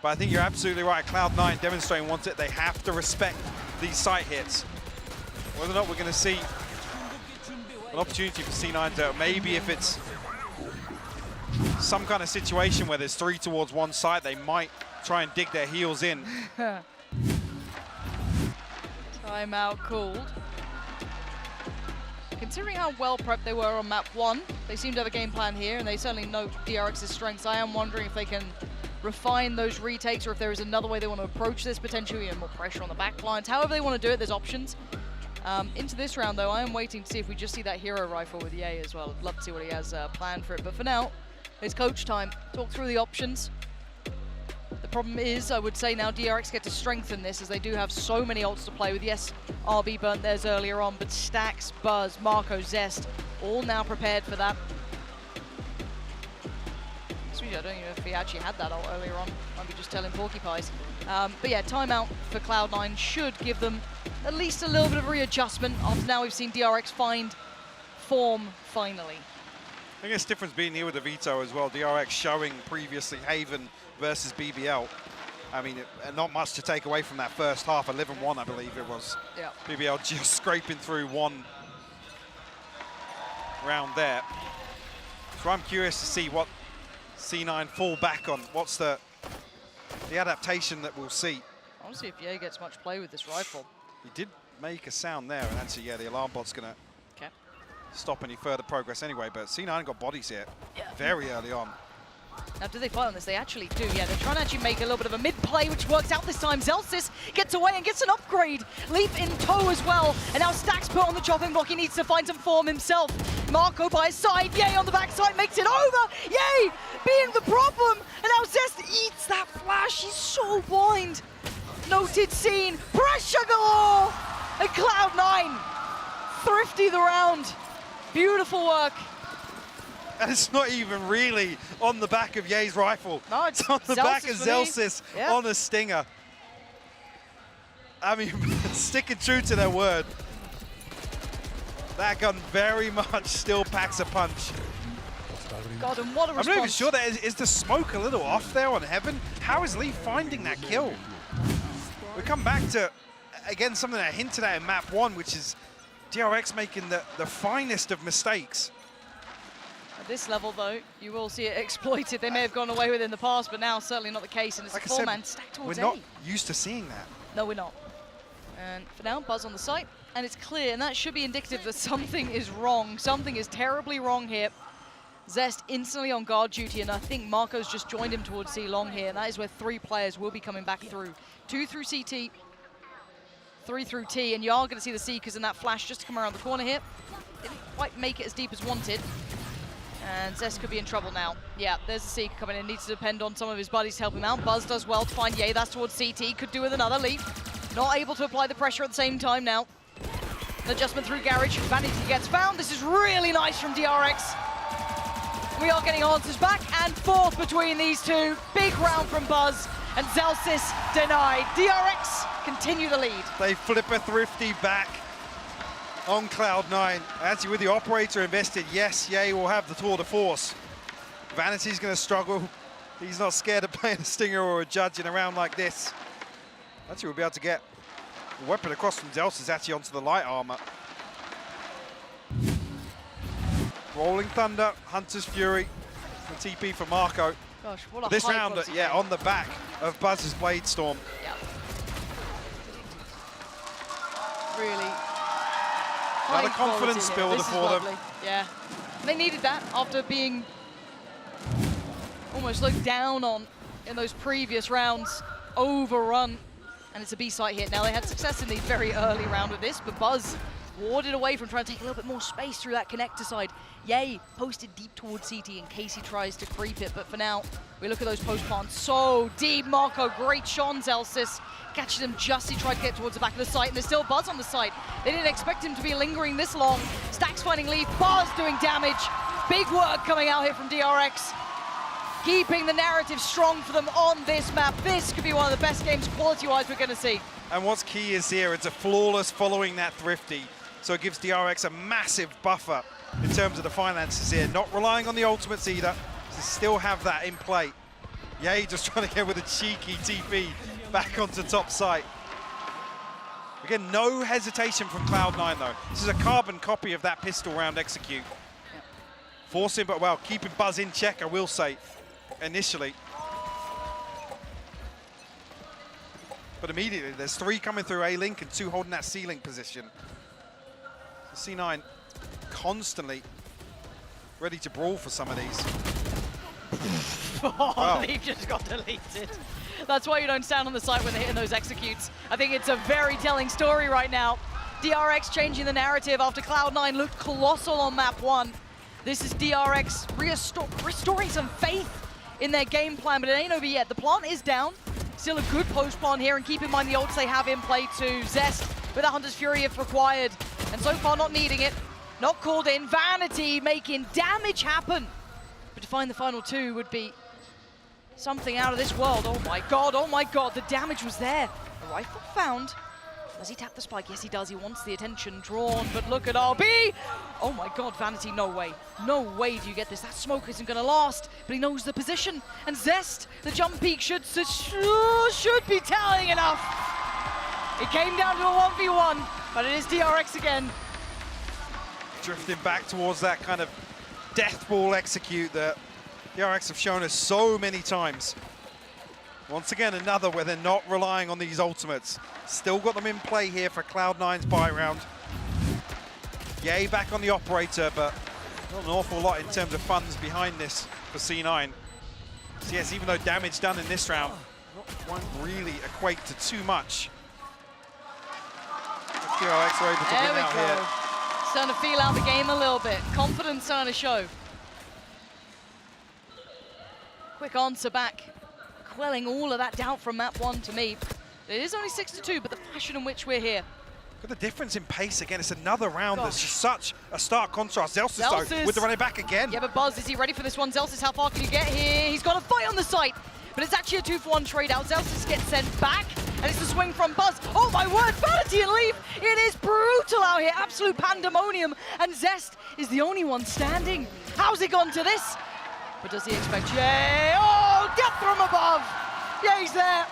But I think you're absolutely right. Cloud9 demonstrating once it, they have to respect these site hits. Whether or not we're going to see an opportunity for C9 to, maybe if it's some kind of situation where there's 3 towards one side, they might try and dig their heels in. Timeout called. Considering how well prepped they were on map 1, they seem to have a game plan here, and they certainly know DRX's strengths. I am wondering if they can refine those retakes, or if there is another way they want to approach this, potentially, and more pressure on the back lines. However they want to do it, there's options. Into this round, though, I am waiting to see if we just see that hero rifle with Ye as well. I'd love to see what he has planned for it. But for now, It's coach time. Talk through the options. The problem is, I would say now DRX get to strengthen this as they do have so many ults to play with. Yes, RB burnt theirs earlier on, but Stax, Buzz, Marco, Zest, all now prepared for that. I don't even know if he actually had that ult earlier on. Might be just telling Porcupines. But yeah, timeout for Cloud9 should give them at least a little bit of readjustment after now we've seen DRX find form finally. I guess difference being here with the veto as well. DRX showing previously Haven versus BBL. I mean, not much to take away from that first half. 11-1, I believe it was. Yeah. BBL just scraping through one round there. So I'm curious to see what C9 fall back on. What's the adaptation that we'll see? I want to see if Ye gets much play with this rifle. He did make a sound there, and actually, yeah, the alarm bot's going to stop any further progress anyway, but C9 got bodies here very early on. Now, do they fight on this? They actually do, yeah. They're trying to actually make a little bit of a mid-play, which works out this time. Zelsis gets away and gets an upgrade. Leap in tow as well. And now Stax put on the chopping block. He needs to find some form himself. Marco by his side. Ye on the backside makes it over. Ye being the problem. And now Zest eats that flash. He's so blind. Noted scene. Pressure galore. And Cloud9 thrifty the round. Beautiful work. And it's not even really on the back of Ye's rifle. No, it's on the back of Zelsis on a stinger. I mean, sticking true to their word. That gun very much still packs a punch. God, and what a response. I'm not even sure that is the smoke a little off there on Heaven. How is Lee finding that kill? We come back to, again, something I hinted at in map 1, which is DRX making the finest of mistakes. At this level, though, you will see it exploited. They may have gone away with it in the past, but now certainly not the case, and it's like a four-man stack towards we're not used to seeing that. No, we're not. And for now, Buzz on the site, and it's clear, and that should be indicative that something is wrong. Something is terribly wrong here. Zest instantly on guard duty, and I think Marco's just joined him towards C long here, and that is where 3 players will be coming back through. 2 through CT, 3 through T, and you are going to see the Seekers in that flash just to come around the corner here. Didn't quite make it as deep as wanted. And Zest could be in trouble now. Yeah, there's a Seeker coming in. Needs to depend on some of his buddies to help him out. Buzz does well to find Ye. That's towards CT. Could do with another leap. Not able to apply the pressure at the same time now. An adjustment through Garage. Vanity gets found. This is really nice from DRX. We are getting answers back and forth between these two. Big round from Buzz. And Zelsis denied. DRX continue the lead. They flip a thrifty back on Cloud9. Actually, with the operator invested, yes, Ye will have the tour de force. Vanity's going to struggle. He's not scared of playing a stinger or a judge in a round like this. Actually, we'll be able to get a weapon across from Zelsis actually onto the light armor. Rolling Thunder, Hunter's Fury, the TP for Marco. Gosh, what a this round, yeah, on the back of Buzz's Blade Storm. Yeah. Really. Another confidence builder for them. Yeah, they needed that after being almost looked down on in those previous rounds, overrun, and it's a B site hit. Now they had success in the very early round with this, but Buzz warded away from trying to take a little bit more space through that connector side. Ye posted deep towards CT in case he tries to creep it, but for now, we look at those post plants so deep. Marco, great shot on Zelsis. Catches him just as he tried to get towards the back of the site, and there's still Buzz on the site. They didn't expect him to be lingering this long. Stax finding Leaf, Buzz doing damage. Big work coming out here from DRX. Keeping the narrative strong for them on this map. This could be one of the best games quality-wise we're gonna see. And what's key is here, it's a flawless following that thrifty. So it gives DRX a massive buffer in terms of the finances here. Not relying on the ultimates either, to still have that in play. Ye just trying to get with a cheeky TP back onto top site. Again, no hesitation from Cloud9 though. This is a carbon copy of that pistol round execute. Yep. Forcing, but well, keeping Buzz in check, I will say, initially. But immediately, there's 3 coming through A-Link and 2 holding that C-Link position. C9 constantly ready to brawl for some of these. Oh, wow. Leaf just got deleted. That's why you don't stand on the site when they're hitting those executes. I think it's a very telling story right now. DRX changing the narrative after Cloud9 looked colossal on map 1. This is DRX restoring some faith in their game plan, but it ain't over yet. The plant is down. Still a good post plant here, and keep in mind the ults they have in play to Zest with a Hunter's Fury if required. And so far not needing it. Not called in. Vanity making damage happen. But to find the final two would be something out of this world. Oh my god, the damage was there. A rifle found. Does he tap the spike? Yes, he does. He wants the attention drawn, but look at RB. Oh my god, Vanity, no way. No way do you get this. That smoke isn't gonna last, but he knows the position. And Zest, the jump peak should be telling enough. It came down to a 1v1, but it is DRX again. Drifting back towards that kind of death ball execute that DRX have shown us so many times. Once again, another where they're not relying on these ultimates. Still got them in play here for Cloud9's buy round. Yay, back on the operator, but not an awful lot in terms of funds behind this for C9. So yes, even though damage done in this round won't really equate to too much. DRX are able to win out here. Starting to feel out the game a little bit. Confidence starting to show. Quick answer back. Quelling all of that doubt from map 1 to me. It is only 6-2, but the fashion in which we're here. Look at the difference in pace again. It's another round that's just such a stark contrast. Zelsis though, with the running back again. Yeah, but Buzz, is he ready for this one? Zelsis, how far can you get here? He's got a fight on the site, but it's actually a 2-for-1 trade out. Zelsis gets sent back, and it's the swing from Buzz. Oh my word, Vanity and Leaf. It is brutal out here, absolute pandemonium, and Zest is the only one standing. How's he gone to this? But does he expect Jay? Oh, death from above! Jay's there,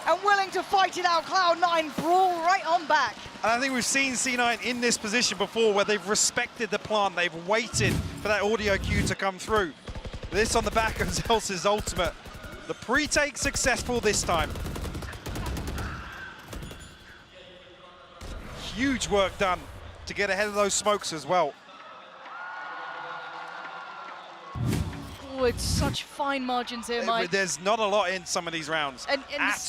and willing to fight it out. Cloud9 brawl right on back. And I think we've seen C9 in this position before where they've respected the plant. They've waited for that audio cue to come through. This on the back of Zels's ultimate. The pre-take successful this time. Huge work done to get ahead of those smokes as well. Oh, it's such fine margins here, Mike. There's not a lot in some of these rounds at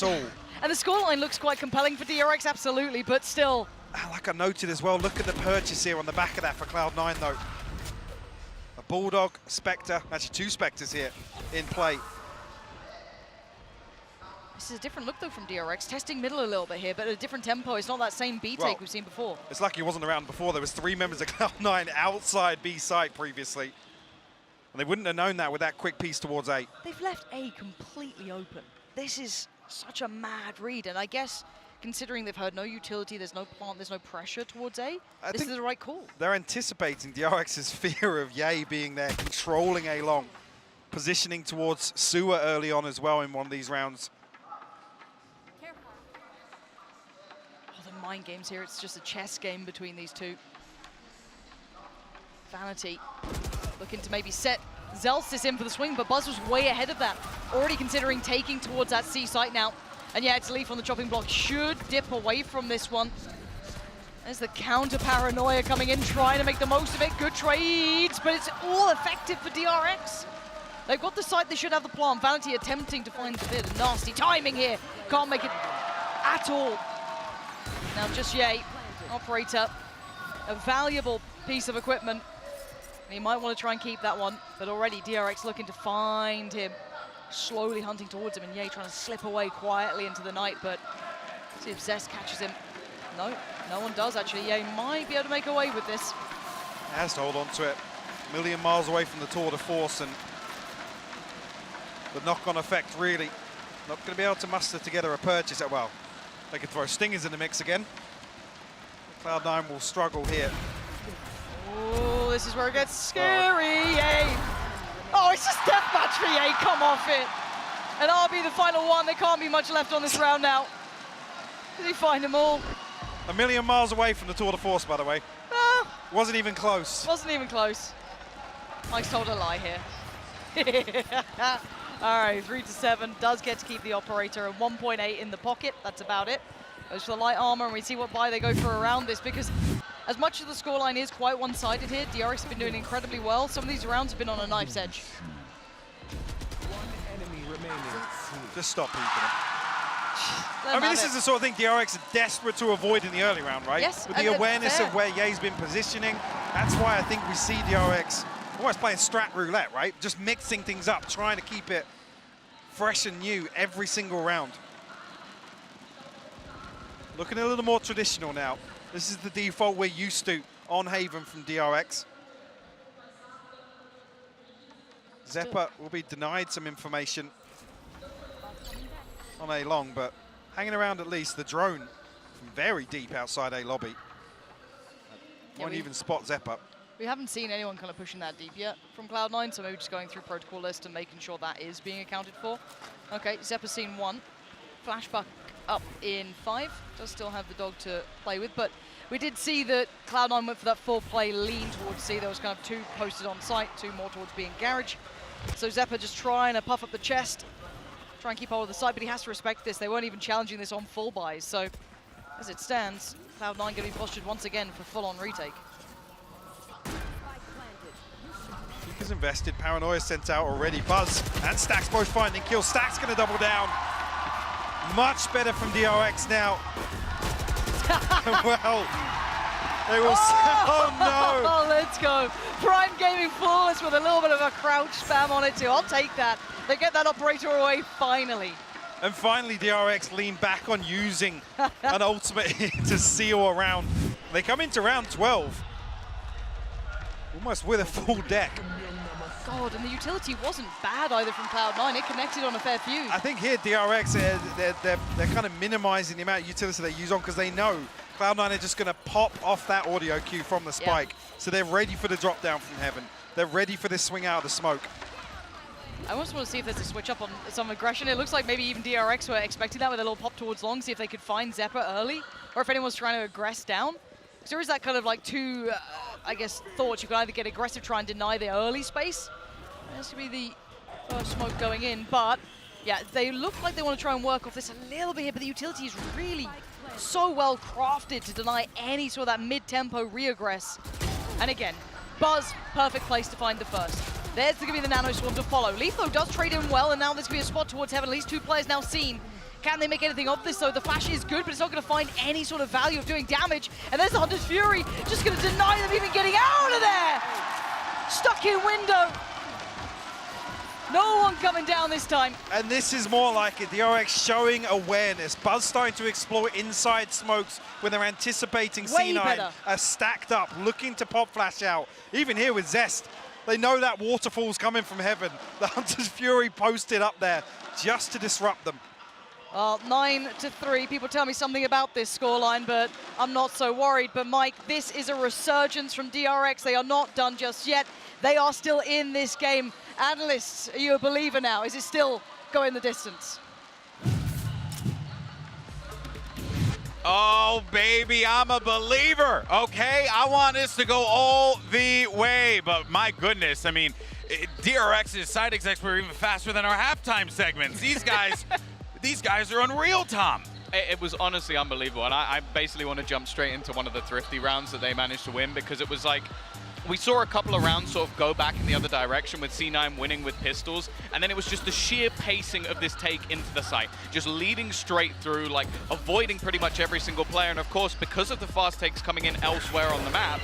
all. And the scoreline looks quite compelling for DRX, absolutely, but still. Like I noted as well, look at the purchase here on the back of that for Cloud9 though. A Bulldog, Spectre, actually 2 Spectres here in play. This is a different look though from DRX, testing middle a little bit here, but at a different tempo. It's not that same B take we've seen before. It's lucky he wasn't around before. There was 3 members of Cloud9 outside B site previously. And they wouldn't have known that with that quick piece towards A. They've left A completely open. This is such a mad read, and I guess considering they've heard no utility, there's no plant, there's no pressure towards A, this is the right call. They're anticipating DRX's fear of Ye being there, controlling A long, positioning towards Sewer early on as well in one of these rounds. Oh, the mind games here, it's just a chess game between these two. Vanity looking to maybe set Zelsys in for the swing, but Buzz was way ahead of that. Already considering taking towards that C site now. And yeah, it's Leaf on the chopping block. Should dip away from this one. There's the counter paranoia coming in, trying to make the most of it. Good trades, but it's all effective for DRX. They've got the site, they should have the plant. Vanity attempting to find the bit of nasty timing here. Can't make it at all. Now just Ye, operator, a valuable piece of equipment. He might want to try and keep that one, but already DRX looking to find him, slowly hunting towards him, and Ye trying to slip away quietly into the night, but see if Zest catches him. No, no one does actually. Ye might be able to make away with this. Has to hold on to it. A million miles away from the tour de force, and the knock-on effect really not going to be able to muster together a purchase. Well, they could throw Stingers in the mix again. Cloud9 will struggle here. Oh, this is where it gets scary, Ye. Oh, it's just deathmatch for Ye, come off it. And RB the final one, there can't be much left on this round now. Did he find them all? A million miles away from the tour de force, by the way. Wasn't even close. Wasn't even close. Mike's told a lie here. All right, 3-7, does get to keep the operator, and 1.8 in the pocket, that's about it. Goes for the light armor, and we see what buy they go for around this, because as much as the scoreline is quite one-sided here, DRX have been doing incredibly well. Some of these rounds have been on a knife's edge. Just stop peeking him. I mean, this is the sort of thing DRX are desperate to avoid in the early round, right? Yes. With the awareness of where Ye's been positioning. That's why I think we see DRX almost playing strat roulette, right? Just mixing things up, trying to keep it fresh and new every single round. Looking a little more traditional now. This is the default we're used to on Haven from DRX. Zeppa will be denied some information on A long, but hanging around at least. The drone from very deep outside A lobby. Won't even spot Zeppa. We haven't seen anyone kind of pushing that deep yet from Cloud9, so maybe just going through protocol list and making sure that is being accounted for. Okay, Zeppa's seen 1. Flashback up in 5. Does still have the dog to play with, but we did see that Cloud9 went for that full play lean towards C. There was kind of 2 posted on site, 2 more towards B and Garage. So Zeppa just trying to puff up the chest, try and keep hold of the site, but he has to respect this. They weren't even challenging this on full buys, so as it stands, Cloud9 going to be postured once again for full-on retake. Peak is invested, Paranoia sent out already. Buzz and Stax both finding kills. Stax going to double down. Much better from DRX now. Well, they will oh no! Oh, let's go. Prime Gaming flawless with a little bit of a crouch spam on it too. I'll take that. They get that operator away finally. And finally, DRX lean back on using an ultimate to seal a round. They come into round 12, almost with a full deck. God, and the utility wasn't bad either from Cloud9. It connected on a fair few. I think here DRX, they're kind of minimizing the amount of utility they use on because they know Cloud9 are just going to pop off that audio cue from the spike. Yeah. So they're ready for the drop down from heaven. They're ready for this swing out of the smoke. I almost want to see if there's a switch up on some aggression. It looks like maybe even DRX were expecting that with a little pop towards long, see if they could find Zeppa early, or if anyone's trying to aggress down. Because there is that kind of like 2, I guess, thoughts. You can either get aggressive, try and deny the early space. This could be the first smoke going in, but yeah, they look like they want to try and work off this a little bit here, but the utility is really so well crafted to deny any sort of that mid-tempo re-aggress. And again, Buzz, perfect place to find the first. There's going to be the Nano Swarm to follow. Leaf, though, does trade in well, and now there's going to be a spot towards heaven. At least 2 players now seen. Can they make anything of this, though? The flash is good, but it's not going to find any sort of value of doing damage. And there's the Hunter's Fury, just going to deny them even getting out of there! Stuck in window. No one coming down this time. And this is more like it. DRX showing awareness. Buzz starting to explore inside smokes when they're anticipating C9 are stacked up, looking to pop flash out. Even here with Zest, they know that waterfall's coming from heaven. The Hunter's Fury posted up there just to disrupt them. 9-3. People tell me something about this scoreline, but I'm not so worried. But Mike, this is a resurgence from DRX. They are not done just yet. They are still in this game. Analysts, are you a believer now? Is it still going the distance? Oh, baby, I'm a believer, okay? I want this to go all the way, but my goodness, I mean, DRX's side execs were even faster than our halftime segments. These guys, these guys are unreal, Tom. It was honestly unbelievable, and I basically want to jump straight into one of the Thrifty rounds that they managed to win, because it was like, we saw a couple of rounds sort of go back in the other direction with C9 winning with pistols, and then it was just the sheer pacing of this take into the site, just leading straight through, like avoiding pretty much every single player. And of course, because of the fast takes coming in elsewhere on the map,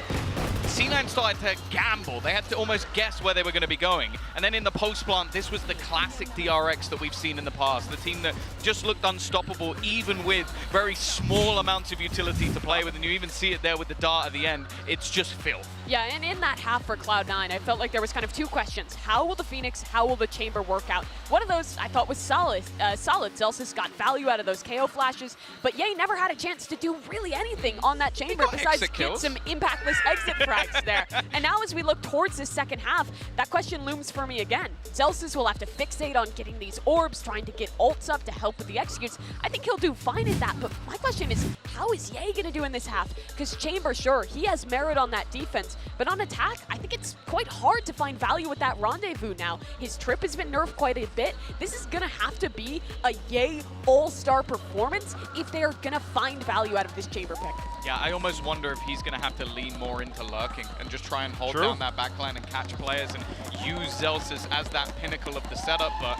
C9 started to gamble. They had to almost guess where they were going to be going. And then in the post-plant, this was the classic DRX that we've seen in the past. The team that just looked unstoppable, even with very small amounts of utility to play with. And you even see it there with the dart at the end. It's just filth. Yeah, and in that half for Cloud9, I felt like there was kind of 2 questions. How will the Phoenix, how will the Chamber work out? One of those I thought was solid. Zelsis got value out of those KO flashes, but Ye never had a chance to do really anything on that Chamber besides get some impactless exit frags there. And now as we look towards this second half, that question looms for me again. Zelsis will have to fixate on getting these orbs, trying to get ults up to help with the executes. I think he'll do fine in that, but my question is, how is Ye going to do in this half? Because Chamber, sure, he has merit on that defense, but on attack, I think it's quite hard to find value with that rendezvous now. His trip has been nerfed quite a bit. This is going to have to be a Ye all-star performance if they're going to find value out of this Chamber pick. Yeah, I almost wonder if he's going to have to lean more into lurking and just try and hold down that backline and catch players and use Zelsis as that pinnacle of the setup, but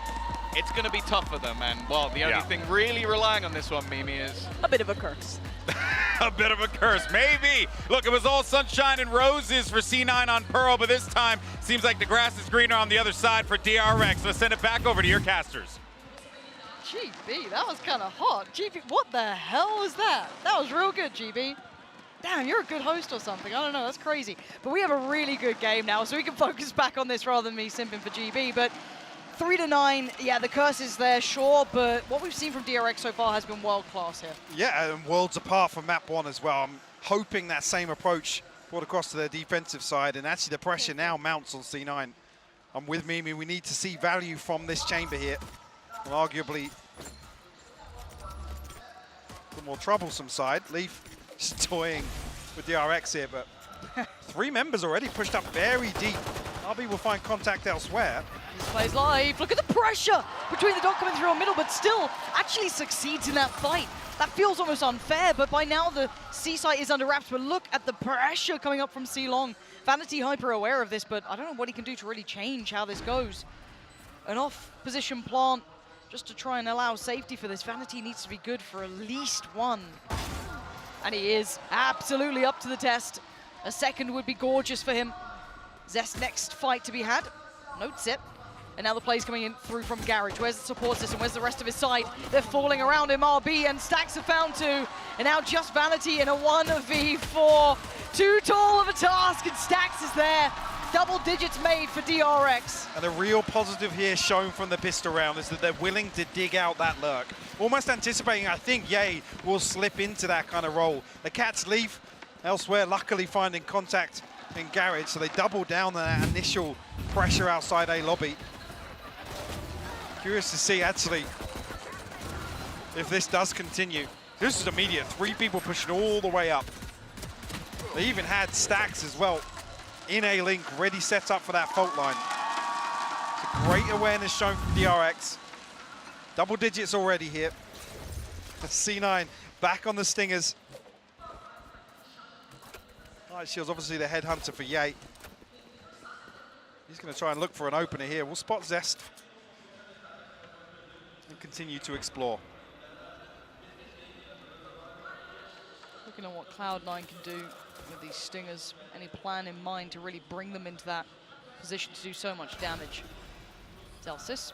it's going to be tough for them. And, well, the only thing really relying on this one, Mimi, is... a bit of a curse. A bit of a curse, maybe. Look, it was all sunshine and roses for C9 on Pearl, but this time seems like the grass is greener on the other side for DRX. Let's send it back over to your casters. GB, that was kind of hot. GB, what the hell was that? That was real good, GB. Damn, you're a good host or something. I don't know, that's crazy. But we have a really good game now, so we can focus back on this rather than me simping for GB. But 3-9, yeah, the curse is there, sure, but what we've seen from DRX so far has been world-class here. Yeah, and worlds apart from map 1 as well. I'm hoping that same approach brought across to their defensive side, and actually the pressure now mounts on C9. I'm with Mimi, we need to see value from this chamber here. And arguably the more troublesome side. Leaf just toying with DRX here, but 3 members already pushed up very deep. RB will find contact elsewhere. This plays live. Look at the pressure between the dot coming through on middle, but still actually succeeds in that fight. That feels almost unfair, but by now the C site is under wraps, but look at the pressure coming up from C Long. Vanity hyper aware of this, but I don't know what he can do to really change how this goes. An off-position plant just to try and allow safety for this. Vanity needs to be good for at least 1. And he is absolutely up to the test. A second would be gorgeous for him. Zest next fight to be had. Notes it. And now the play's coming in through from Garage. Where's the support system? Where's the rest of his side? They're falling around him. RB and Stacks have found 2. And now just Vanity in a 1v4. Too tall of a task, and Stacks is there. Double digits made for DRX. And a real positive here shown from the pistol round is that they're willing to dig out that lurk. Almost anticipating, I think, Ye will slip into that kind of role. They catch Leaf elsewhere, luckily finding contact in Garage, so they double down on that initial pressure outside A lobby. Curious to see, actually, if this does continue. This is immediate, 3 people pushing all the way up. They even had Stacks as well in A-Link, ready set up for that fault line. It's a great awareness shown from DRX. Double digits already here. C9 back on the Stingers. Night Shield's obviously the headhunter for Ye. He's going to try and look for an opener here. We'll spot Zest and continue to explore. Looking at what Cloud9 can do with these Stingers. Any plan in mind to really bring them into that position to do so much damage. Zelsis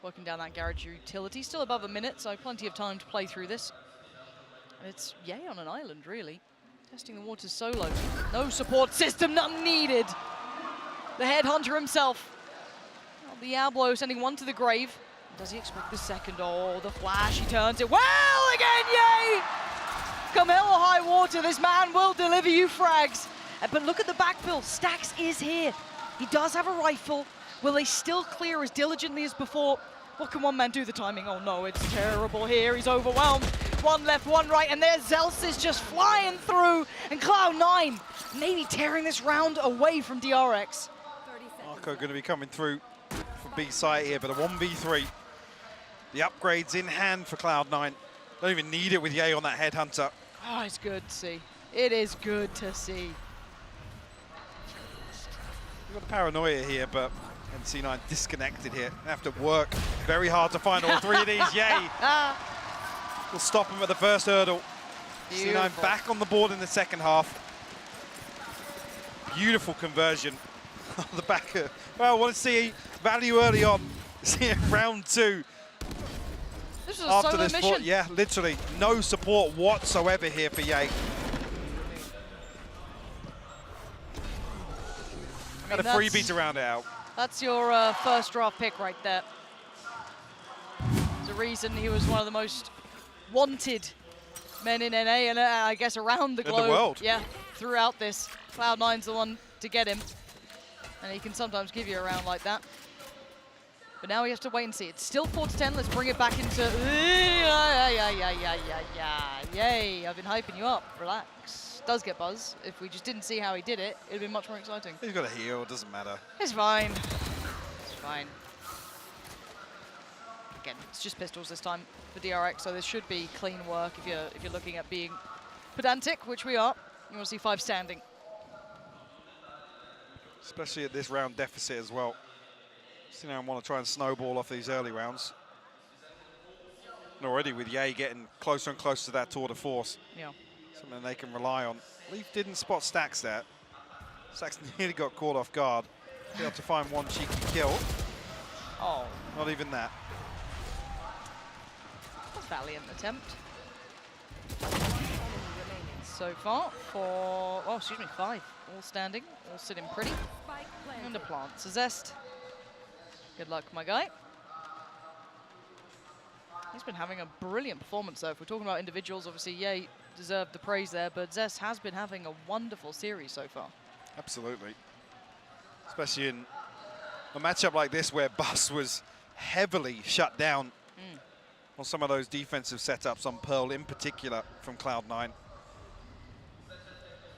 working down that Garage utility. Still above a minute, so plenty of time to play through this. And it's Ye on an island, really. Testing the waters solo. No support system, none needed. The headhunter himself. Oh, Diablo sending 1 to the grave. Does he expect the second? Oh, the flash, he turns it well again, Ye! Come hell or high water, this man will deliver you frags. But look at the backfill, Stacks is here. He does have a rifle. Will they still clear as diligently as before? What can one man do? The timing, oh no, it's terrible here. He's overwhelmed. 1 left, 1 right, and there's Zelsis just flying through. And Cloud9 maybe tearing this round away from DRX. Marco going to be coming through for B site here, but a 1v3. The upgrades in hand for Cloud9. Don't even need it with Ye on that headhunter. Oh, it's good to see. It is good to see. We've got the paranoia here, but C9 disconnected here. They have to work very hard to find all 3 of these. Ye will stop him at the first hurdle. Beautiful. C9 back on the board in the second half. Beautiful conversion on the back. Well, I want to see value early on. See it round 2. This was a After solo this mission. yeah, literally no support whatsoever here for Ye. Had a freebie to round it out. That's your first draft pick right there. There's a reason he was one of the most wanted men in NA and I guess around the globe. In the world. Yeah, throughout this. Cloud9's the one to get him. And he can sometimes give you a round like that. But now we have to wait and see. It's still 4-10. Let's bring it back into... Yay, I've been hyping you up. Relax. Does get buzz. If we just didn't see how he did it, it'd be much more exciting. He's got a heal, it doesn't matter. It's fine. It's fine. Again, it's just pistols this time for DRX, so this should be clean work if you're looking at being pedantic, which we are. You want to see 5 standing. Especially at this round deficit as well. I want to try and snowball off these early rounds. And already with Ye getting closer and closer to that tour de force. Yeah. Something they can rely on. Leaf didn't spot Stax there. Stax nearly got caught off guard. Failed to find one cheeky kill. Oh. Not even that. Valiant attempt. So far for, oh, excuse me, 5. All standing, all sitting pretty. And a plant to Zest. Good luck, my guy. He's been having a brilliant performance, though. If we're talking about individuals, obviously, yeah, he deserved the praise there, but Zest has been having a wonderful series so far. Absolutely. Especially in a matchup like this where Bus was heavily shut down on some of those defensive setups on Pearl in particular from Cloud9.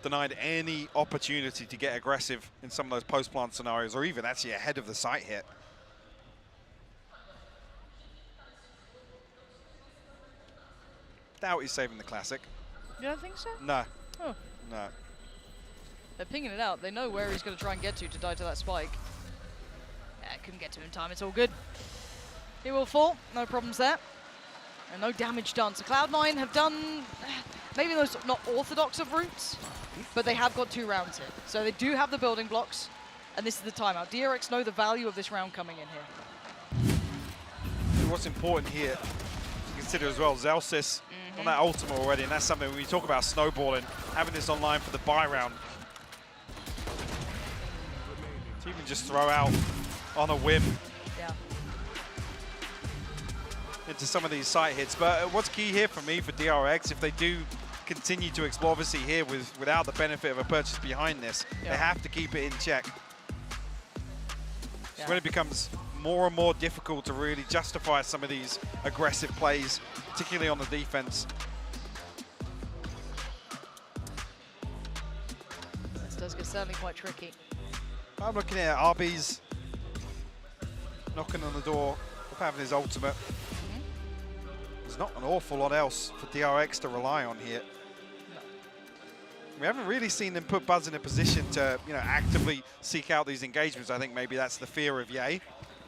Denied any opportunity to get aggressive in some of those post-plant scenarios or even actually ahead of the site hit. Doubt he's saving the classic. You don't think so? No. Oh. No. They're pinging it out. They know where he's going to try and get to die to that spike. Yeah, couldn't get to him in time. It's all good. He will fall. No problems there. And no damage done. So Cloud9 have done maybe those not orthodox of routes, but they have got 2 rounds here. So they do have the building blocks, and this is the timeout. DRX know the value of this round coming in here. What's important here to consider as well, Zellsis on that ultimate already, and that's something when we talk about snowballing, having this online for the buy round. To even just throw out on a whim into some of these site hits. But what's key here for me, for DRX, if they do continue to explore, obviously here without the benefit of a purchase behind this, they have to keep it in check. So when it becomes more and more difficult to really justify some of these aggressive plays, particularly on the defense. This does get certainly quite tricky. I'm looking at RB's knocking on the door of having his ultimate. There's not an awful lot else for DRX to rely on here. No. We haven't really seen them put Buzz in a position to, actively seek out these engagements. I think maybe that's the fear of Ye.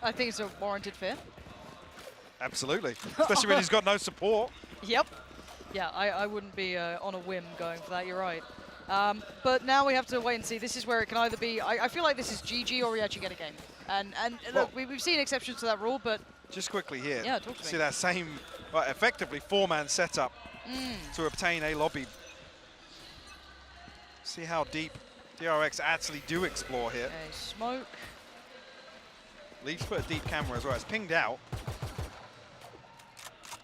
I think it's a warranted fear. Absolutely, especially when he's got no support. Yep. Yeah, I wouldn't be on a whim going for that, you're right. But now we have to wait and see. This is where it can either be, I feel like this is GG or we actually get a game. And look, we've seen exceptions to that rule, but... Just quickly here, yeah, talk to me. See that same, effectively 4-man setup to obtain a lobby. See how deep DRX actually do explore here. A smoke. Leafs put a deep camera as well. It's pinged out.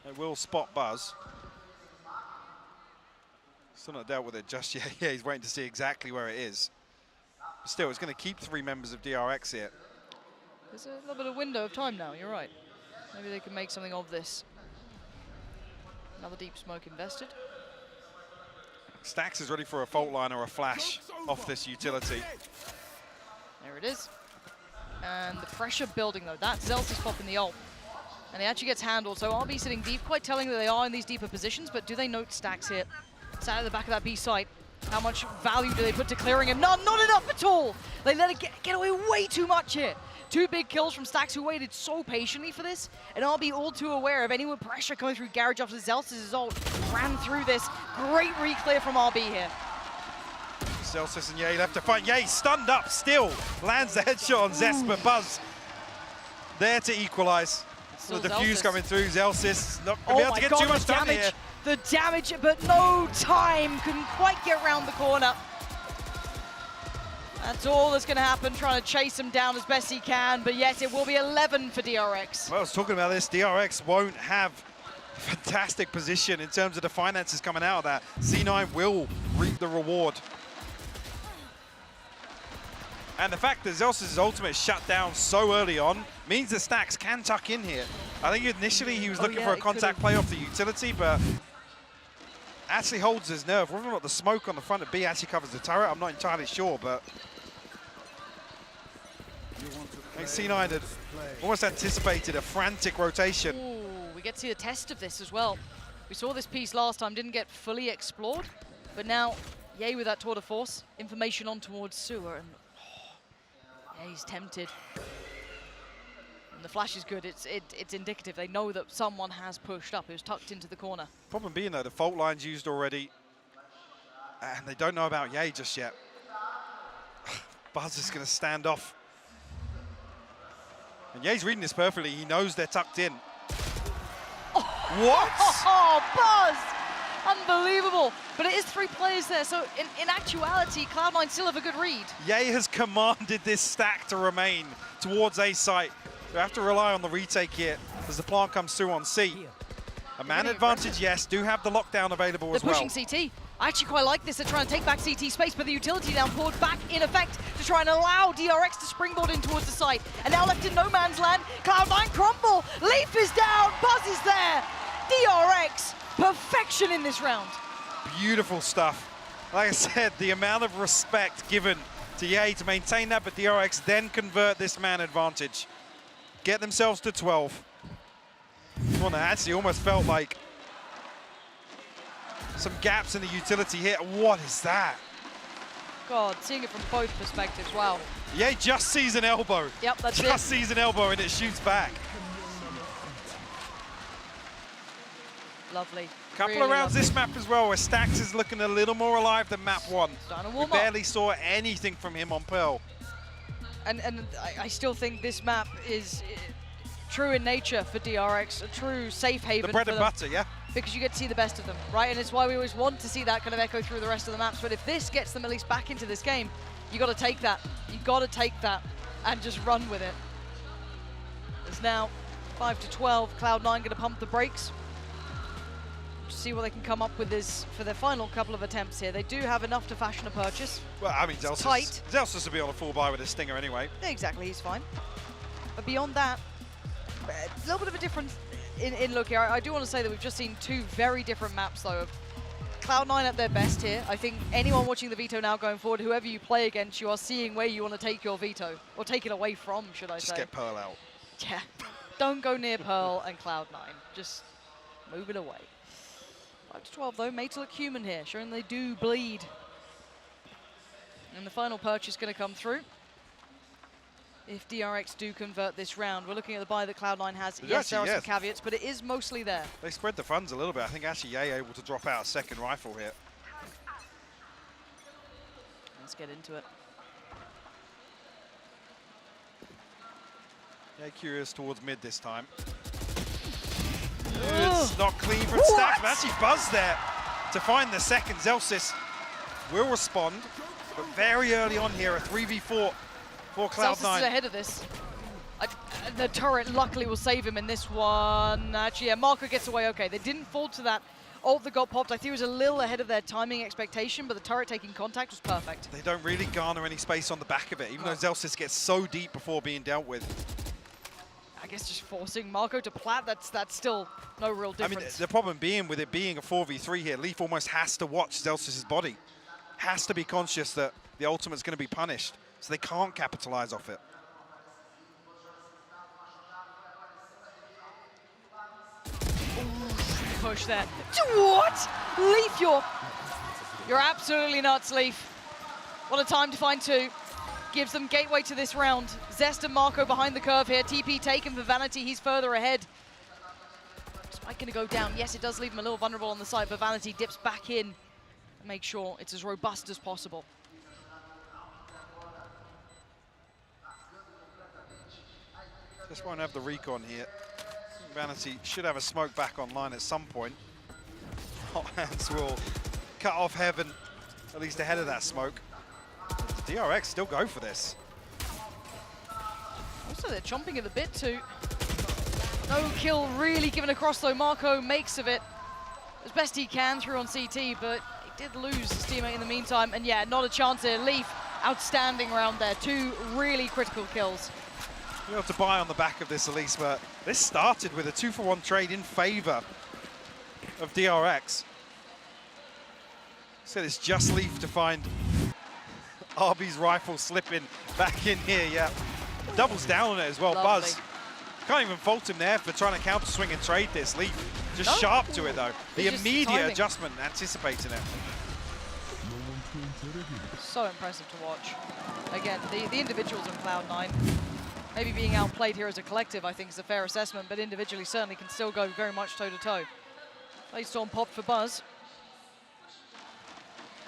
It will spot Buzz. Still not dealt with it just yet. Yeah, he's waiting to see exactly where it is. But still, it's going to keep 3 members of DRX here. There's a little bit of window of time now, you're right. Maybe they can make something of this. Another deep smoke invested. Stax is ready for a fault line or a flash off this utility. There it is. And the pressure building, though. That's Zellsis popping the ult. And he actually gets handled. So RB sitting deep, quite telling that they are in these deeper positions, but do they note Stax here? Sat at the back of that B site. How much value do they put to clearing him? Not enough at all. They let it get away way too much here. 2 big kills from Stax, who waited so patiently for this. And RB all too aware of any pressure coming through Garage after Zellsis' ult. Ran through this. Great re-clear from RB here. Zellsis and Ye left to fight. Ye stunned up still. Lands the headshot on Zest, but Buzz there to equalize. So the defuse coming through. Zellsis not going to be able to get too much done here. The damage, but no time. Couldn't quite get around the corner. That's all that's going to happen, trying to chase him down as best he can. But yes, it will be 11 for DRX. Well, I was talking about this. DRX won't have a fantastic position in terms of the finances coming out of that. C9 will reap the reward. And the fact that Zellsis' ultimate shut down so early on means that Stax can tuck in here. I think initially he was looking for a contact play off the utility, but actually holds his nerve. Whether or not the smoke on the front of B actually covers the turret, I'm not entirely sure, but I think C9 had almost anticipated a frantic rotation. Ooh, we get to see the test of this as well. We saw this piece last time, didn't get fully explored, but now, Ye with that tour de force, information on towards Sewer, and yeah, he's tempted. the flash is good. It's indicative. They know that someone has pushed up. It was tucked into the corner. Problem being though, the fault line's used already, and they don't know about Ye just yet. Buzz is going to stand off. And Ye's reading this perfectly. He knows they're tucked in. What? Oh, Buzz! Unbelievable. But it is 3 players there, so in actuality, Cloud9 still have a good read. Ye has commanded this stack to remain towards A site. We have to rely on the retake here as the plant comes through on C. A man advantage, yes, do have the lockdown available as well. They're pushing CT. I actually quite like this. They're trying to take back CT space, but the utility down poured back in effect to try and allow DRX to springboard in towards the site. And now left in no man's land, Cloud9 crumble. Leaf is down, Buzz is there. DRX, perfection in this round. Beautiful stuff. Like I said, the amount of respect given to Ye to maintain that, but DRX then convert this man advantage. Get themselves to 12. This one actually almost felt like some gaps in the utility here. What is that? God, seeing it from both perspectives, wow. Ye just sees an elbow. Yep, that's it. Just sees an elbow and it shoots back. Lovely. Couple really of rounds lovely. this map as well, where Stax is looking a little more alive than map 1. We barely saw anything from him on Pearl. And I still think this map is true in nature for DRX, a true safe haven. The bread for and them, butter, yeah. Because you get to see the best of them, right? And it's why we always want to see that kind of echo through the rest of the maps. But if this gets them at least back into this game, you got to take that. You got to take that and just run with it. It's now 5-12. Cloud9 going to pump the brakes. See what they can come up with this for their final couple of attempts here. They do have enough to fashion a purchase. Well, I mean, Zelsus will be on a full buy with a stinger anyway. Exactly, he's fine. But beyond that, a little bit of a difference in look here. I do want to say that we've just seen 2 very different maps, though, of Cloud9 at their best here. I think anyone watching the Veto now going forward, whoever you play against, you are seeing where you want to take your Veto, or take it away from, should I say. Just get Pearl out. Yeah, don't go near Pearl and Cloud9. Just move it away. 5-12 though, made to look human here, showing they do bleed. And the final purchase going to come through. If DRX do convert this round, we're looking at the buy that Cloud9 has. Yes, there are some caveats, but it is mostly there. They spread the funds a little bit. I think actually Ye able to drop out a second rifle here. Let's get into it. Ye curious towards mid this time. It's not clean from Stax, but actually Buzz there to find the second. Zelsus will respond, but very early on here, a 3v4 for Cloud9. Zelsus is ahead of this. The turret luckily will save him in this one. Actually, yeah, Marco gets away okay. They didn't fall to that ult that got popped. I think it was a little ahead of their timing expectation, but the turret taking contact was perfect. They don't really garner any space on the back of it, even though Zelsus gets so deep before being dealt with. I guess just forcing Marco to plat, that's still no real difference. I mean, the problem being with it being a 4v3 here, Leaf almost has to watch Zelsus' body. Has to be conscious that the ultimate's going to be punished, so they can't capitalize off it. Push there. What? Leaf, you're absolutely nuts, Leaf. What a time to find 2. Gives them gateway to this round. Zest and Marco behind the curve here. TP taken for Vanity, he's further ahead. Spike gonna go down. Yes, it does leave him a little vulnerable on the side, but Vanity dips back in and make sure it's as robust as possible. Just won't have the recon here. Vanity should have a smoke back online at some point. Hot Hands will cut off Heaven, at least ahead of that smoke. DRX still go for this. Also, they're chomping at the bit too. No kill really given across though. Marco makes of it as best he can through on CT, but he did lose his teammate in the meantime. And yeah, not a chance here. Leaf, outstanding round there. 2 really critical kills. You have to buy on the back of this, Elise, but this started with a 2-for-1 trade in favor of DRX. So it's just Leaf to find RB's rifle slipping back in here, yeah. Doubles down on it as well. Lovely. Buzz. Can't even fault him there for trying to counter swing and trade this. Leaf just sharp to it though. The immediate adjustment, anticipating it. So impressive to watch. Again, the individuals of Cloud9 Maybe being outplayed here as a collective, I think, is a fair assessment, but individually certainly can still go very much toe-to-toe. Storm popped for Buzz.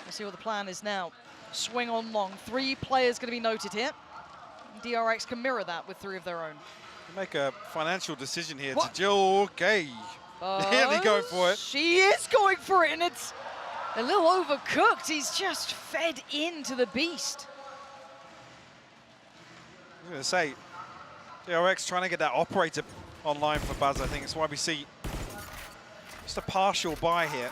Let's see what the plan is now. Swing on long. 3 players going to be noted here. DRX can mirror that with 3 of their own. Make a financial decision here to Jill. Okay. Nearly going for it. She is going for it, and it's a little overcooked. He's just fed into the beast. I was going to say, DRX trying to get that operator online for Buzz, I think. That's why we see just a partial buy here.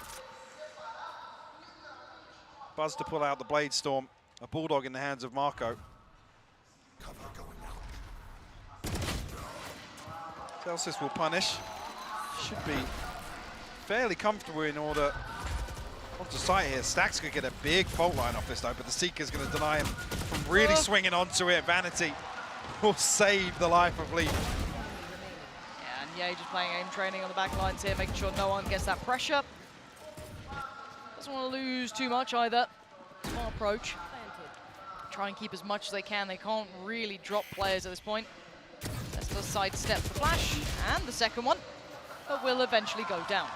Buzz to pull out the Blade Storm. A Bulldog in the hands of Marco. Celsius will punish. Should be fairly comfortable in order onto site here. Stax could get a big fault line off this though, but the Seeker's going to deny him from really swinging onto it. Vanity will save the life of Leaf. Yeah, and Ye just playing aim training on the back lines here, making sure no one gets that pressure. Doesn't want to lose too much either. Smart approach. Try and keep as much as they can. They can't really drop players at this point. Let's just sidestep the flash, and the second one, but will eventually go down.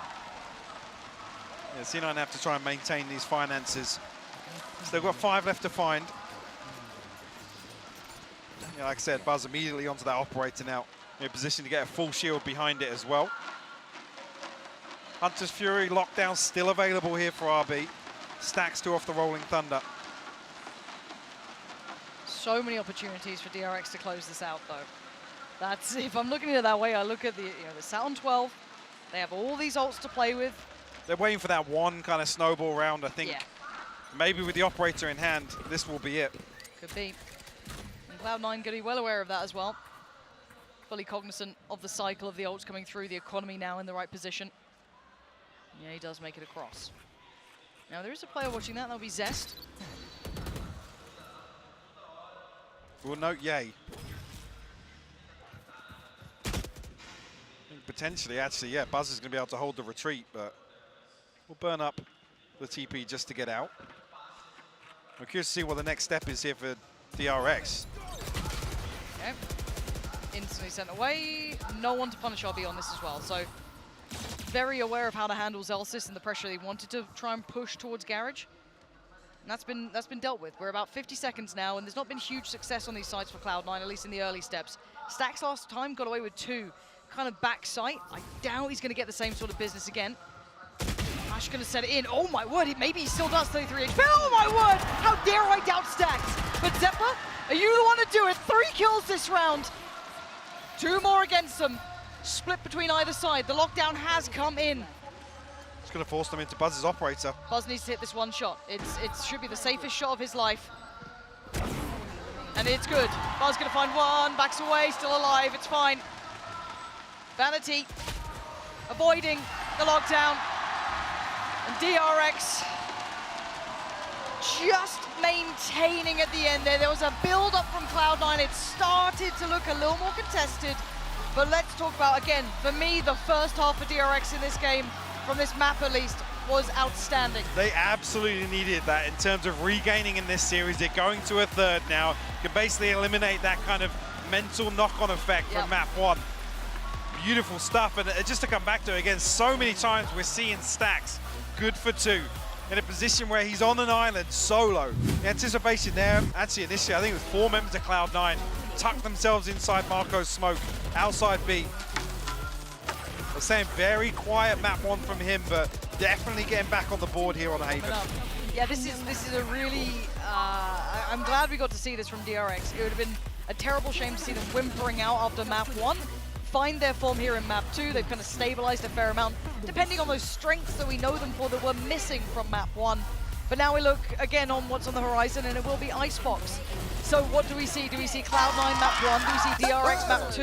Yeah, C9 have to try and maintain these finances. Still got 5 left to find. Yeah, like I said, Buzz immediately onto that operator now. In a position to get a full shield behind it as well. Hunter's Fury lockdown still available here for RB. Stacks 2 off the Rolling Thunder. So many opportunities for DRX to close this out, though. That's, if I'm looking at it that way, I look at the sat on 12. They have all these ults to play with. They're waiting for that one kind of snowball round, I think. Yeah. Maybe with the operator in hand, this will be it. Could be. And Cloud9 going to be well aware of that as well. Fully cognizant of the cycle of the ults coming through, the economy now in the right position. Yeah, he does make it across. Now there is a player watching that, that'll be Zest. We'll note Ye. Potentially, actually, yeah, Buzz is going to be able to hold the retreat, but we'll burn up the TP just to get out. We're curious to see what the next step is here for DRX. Okay. Instantly sent away. No one to punish RB on this as well, so very aware of how to handle Zelsis and the pressure they wanted to try and push towards Garage. And that's been dealt with. We're about 50 seconds now, and there's not been huge success on these sides for Cloud9, at least in the early steps. Stacks last time got away with 2. Kind of back sight. I doubt he's going to get the same sort of business again. Ash going to set it in. Oh my word, maybe he still does 33 HP. Oh my word, how dare I doubt Stacks. But Zeppa, are you the one to do it? 3 kills this round. 2 more against them. Split between either side. The lockdown has come in. It's going to force them into Buzz's operator. Buzz needs to hit this one shot. It should be the safest shot of his life. And it's good. Buzz going to find one, backs away, still alive, it's fine. Vanity avoiding the lockdown. And DRX just maintaining at the end there. There was a build-up from Cloud9. It started to look a little more contested. But let's talk about, again, for me, the first half of DRX in this game, from this map at least, was outstanding. They absolutely needed that in terms of regaining in this series. They're going to a third now. You can basically eliminate that kind of mental knock-on effect from map 1. Beautiful stuff, and just to come back to it again, so many times we're seeing Stacks good for 2 in a position where he's on an island solo. The anticipation there, actually initially I think it was 4 members of Cloud9 tucked themselves inside Marco's smoke, outside B. I'm saying very quiet map 1 from him, but definitely getting back on the board here on Haven. Yeah, this is a really, I'm glad we got to see this from DRX. It would have been a terrible shame to see them whimpering out after map 1. Find their form here in map 2. They've kind of stabilized a fair amount, depending on those strengths that we know them for that were missing from map 1. But now we look again on what's on the horizon, and it will be Icebox. So what do we see? Do we see Cloud9 map 1? Do we see DRX map 2?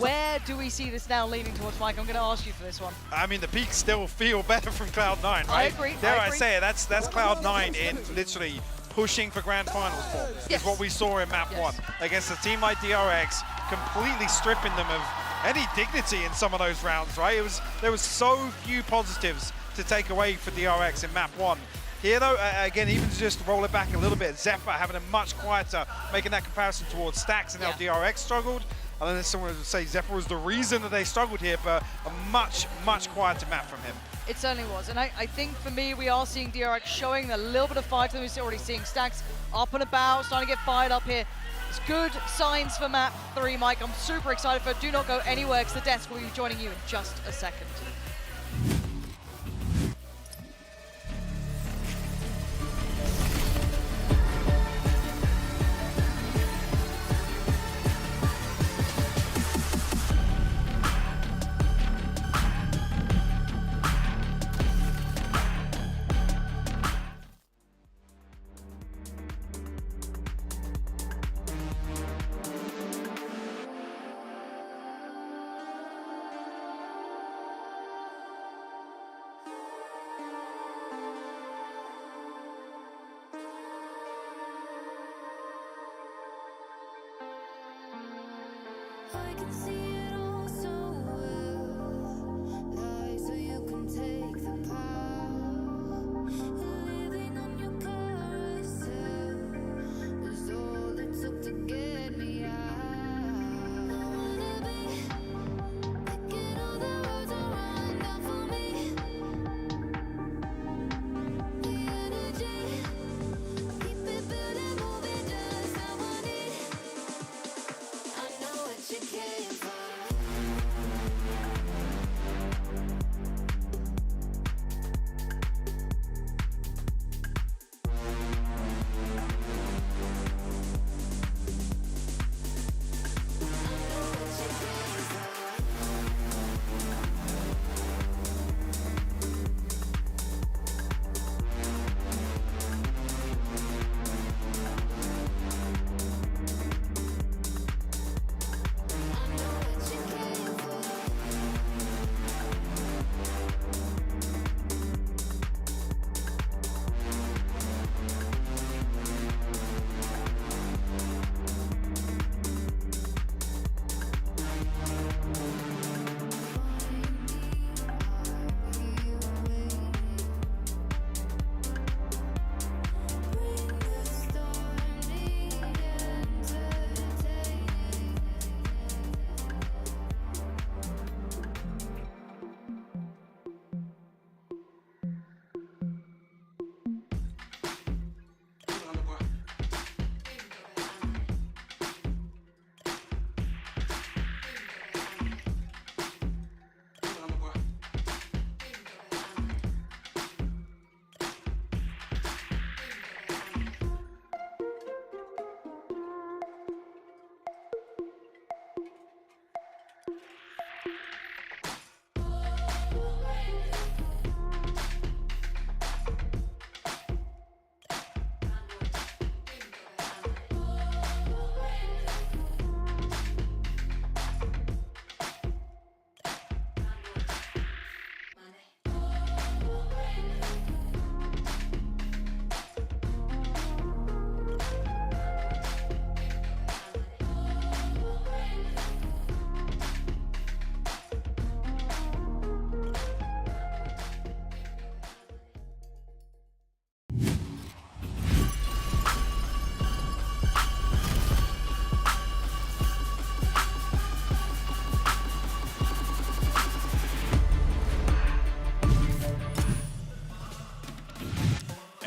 Where do we see this now leaning towards, Mike? I'm going to ask you for this one. I mean, the peaks still feel better from Cloud9, right? I agree. Dare I say it, that's Cloud9 in literally pushing for Grand Finals form. Is what we saw in map 1 against a team like DRX, completely stripping them of any dignity in some of those rounds, right? There was so few positives to take away for DRX in map 1. Here though, again, even to just roll it back a little bit, Zephyr having a much quieter, making that comparison towards Stax and how DRX struggled. I don't know if someone would say Zephyr was the reason that they struggled here, but a much quieter map from him. It certainly was, and I think for me, we are seeing DRX showing a little bit of fight to them. We're already seeing Stax up and about, starting to get fired up here. It's good signs for map 3, Mike. I'm super excited for it. Do not go anywhere, because the desk will be joining you in just a second.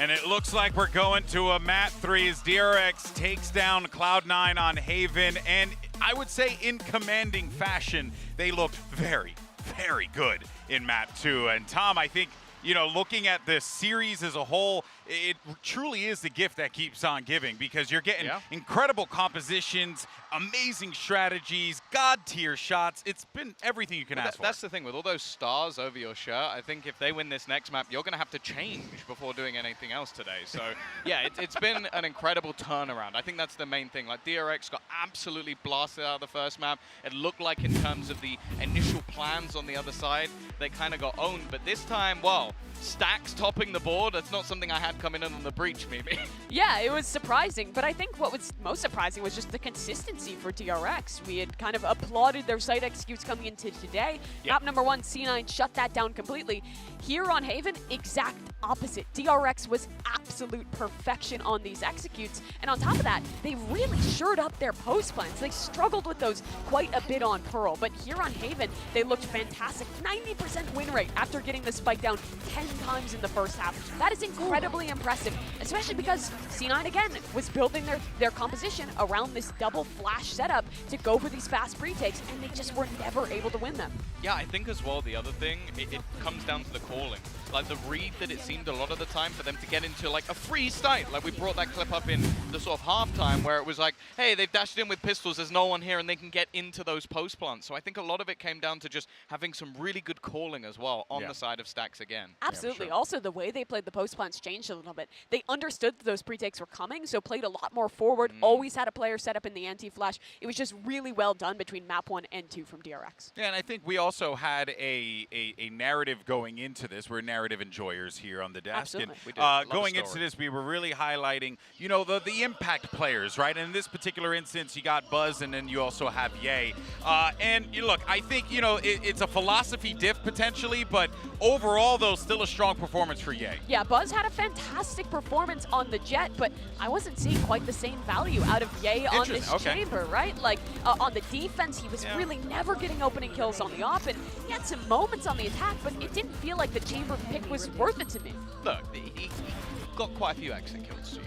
And it looks like we're going to a Mat 3 as DRX takes down Cloud9 on Haven. And I would say in commanding fashion, they looked very, very good in Mat 2. And Tom, I think, you know, looking at this series as a whole, it truly is the gift that keeps on giving, because you're getting incredible compositions, amazing strategies, god-tier shots. It's been everything you can ask for. That's the thing, with all those stars over your shirt, I think if they win this next map, you're going to have to change before doing anything else today. So, yeah, it's been an incredible turnaround. I think that's the main thing. Like, DRX got absolutely blasted out of the first map. It looked like in terms of the initial plans on the other side, they kind of got owned. But this time, well, Stacks topping the board, that's not something I had coming in on the breach, Mimi. Yeah, it was surprising, but I think what was most surprising was just the consistency for DRX. We had kind of applauded their site executes coming into today. Map number 1, C9 shut that down completely. Here on Haven, exact opposite. DRX was absolute perfection on these executes, and on top of that, they really shored up their post plans. They struggled with those quite a bit on Pearl, but here on Haven, they looked fantastic. 90% win rate after getting the spike down 10 times in the first half. That is incredibly impressive, especially because C9 again was building their composition around this double flash setup to go for these fast pre-takes, and they just were never able to win them. Yeah, I think as well the other thing, it comes down to the calling. Like the read that it seemed a lot of the time for them to get into like a free state. Like we brought that clip up in the sort of halftime where it was like, hey, they've dashed in with pistols, there's no one here, and they can get into those post plants. So I think a lot of it came down to just having some really good calling as well on the side of Stacks again. Absolutely. Yeah, sure. Also, the way they played the post plants changed a little bit. They understood that those pre-takes were coming, so played a lot more forward, always had a player set up in the anti-flash. It was just really well done between map 1 and 2 from DRX. Yeah, and I think we also had a narrative going into this. We're narrative enjoyers here on the desk. Absolutely. And going into this, we were really highlighting, you know, the impact players, right? And in this particular instance, you got Buzz, and then you also have Ye. And look, I think, you know, it's a philosophy diff potentially, but overall, though, still a strong performance for Ye. Yeah, Buzz had a fantastic performance on the Jet, but I wasn't seeing quite the same value out of Ye on this chamber, right? Like, on the defense, he was really never getting opening kills on the off, and he had some moments on the attack, but it didn't feel like the chamber pick was worth it to me. Look, he got quite a few exit kills, GB.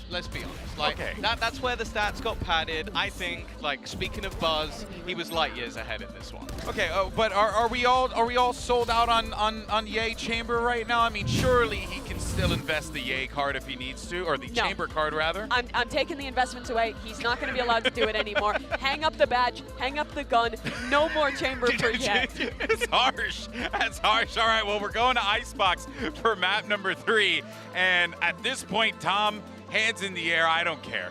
Let's be honest. Like that's where the stats got padded. I think, like, speaking of Buzz, he was light years ahead in this one. Okay, but are we all sold out on Ye Chamber right now? I mean, surely he can still invest the Ye card if he needs to, or the Chamber card rather. I'm taking the investments away. He's not going to be allowed to do it anymore. Hang up the badge, hang up the gun. No more Chamber for Ye. It's harsh. That's harsh. All right, well, we're going to Icebox for map number 3, and at this point, Tom, hands in the air, I don't care.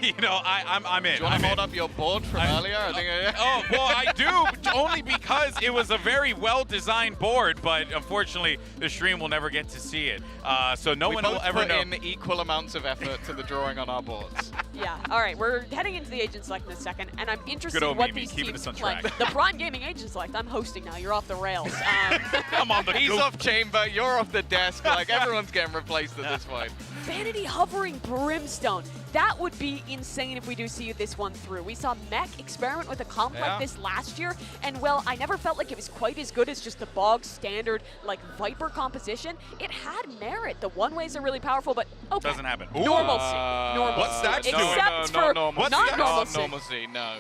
You know, I'm in. Do you want to hold up your board from earlier? Oh, well, I do, only because it was a very well-designed board, but unfortunately, the stream will never get to see it. So no one will ever know. We both put in equal amounts of effort to the drawing on our boards. Yeah, all right, we're heading into the Agent Select in a second, and I'm interested in what these teams play. The Braun Gaming Agent Select, I'm hosting now. You're off the rails. I'm on the He's off chamber, you're off the desk. Like, everyone's getting replaced at this point. Vanity hovering Brimstone. That would be insane if we do see this one through. We saw Mech experiment with a comp like this last year, and well, I never felt like it was quite as good as just the bog standard, like, Viper composition. It had merit. The one-ways are really powerful, but okay. Doesn't happen. Normalcy. What's that doing? Except for not normalcy. Normalcy, no.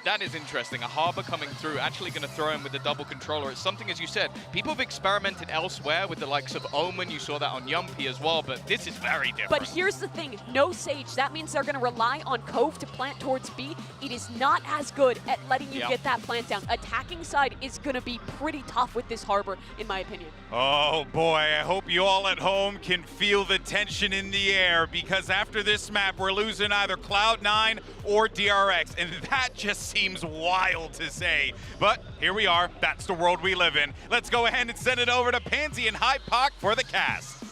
That is interesting. A Harbor coming through, actually going to throw him with the double controller. It's something, as you said, people have experimented elsewhere with the likes of Omen. You saw that on Yumpy as well, but this is very different. But here's the thing, no Sage. That means they're going to rely on Cove to plant towards B. It is not as good at letting you get that plant down. Attacking side is going to be pretty tough with this Harbor, in my opinion. Oh boy, I hope you all at home can feel the tension in the air, because after this map, we're losing either Cloud9 or DRX, and that just seems wild to say. But here we are. That's the world we live in. Let's go ahead and send it over to Pansy and Hypoc for the cast.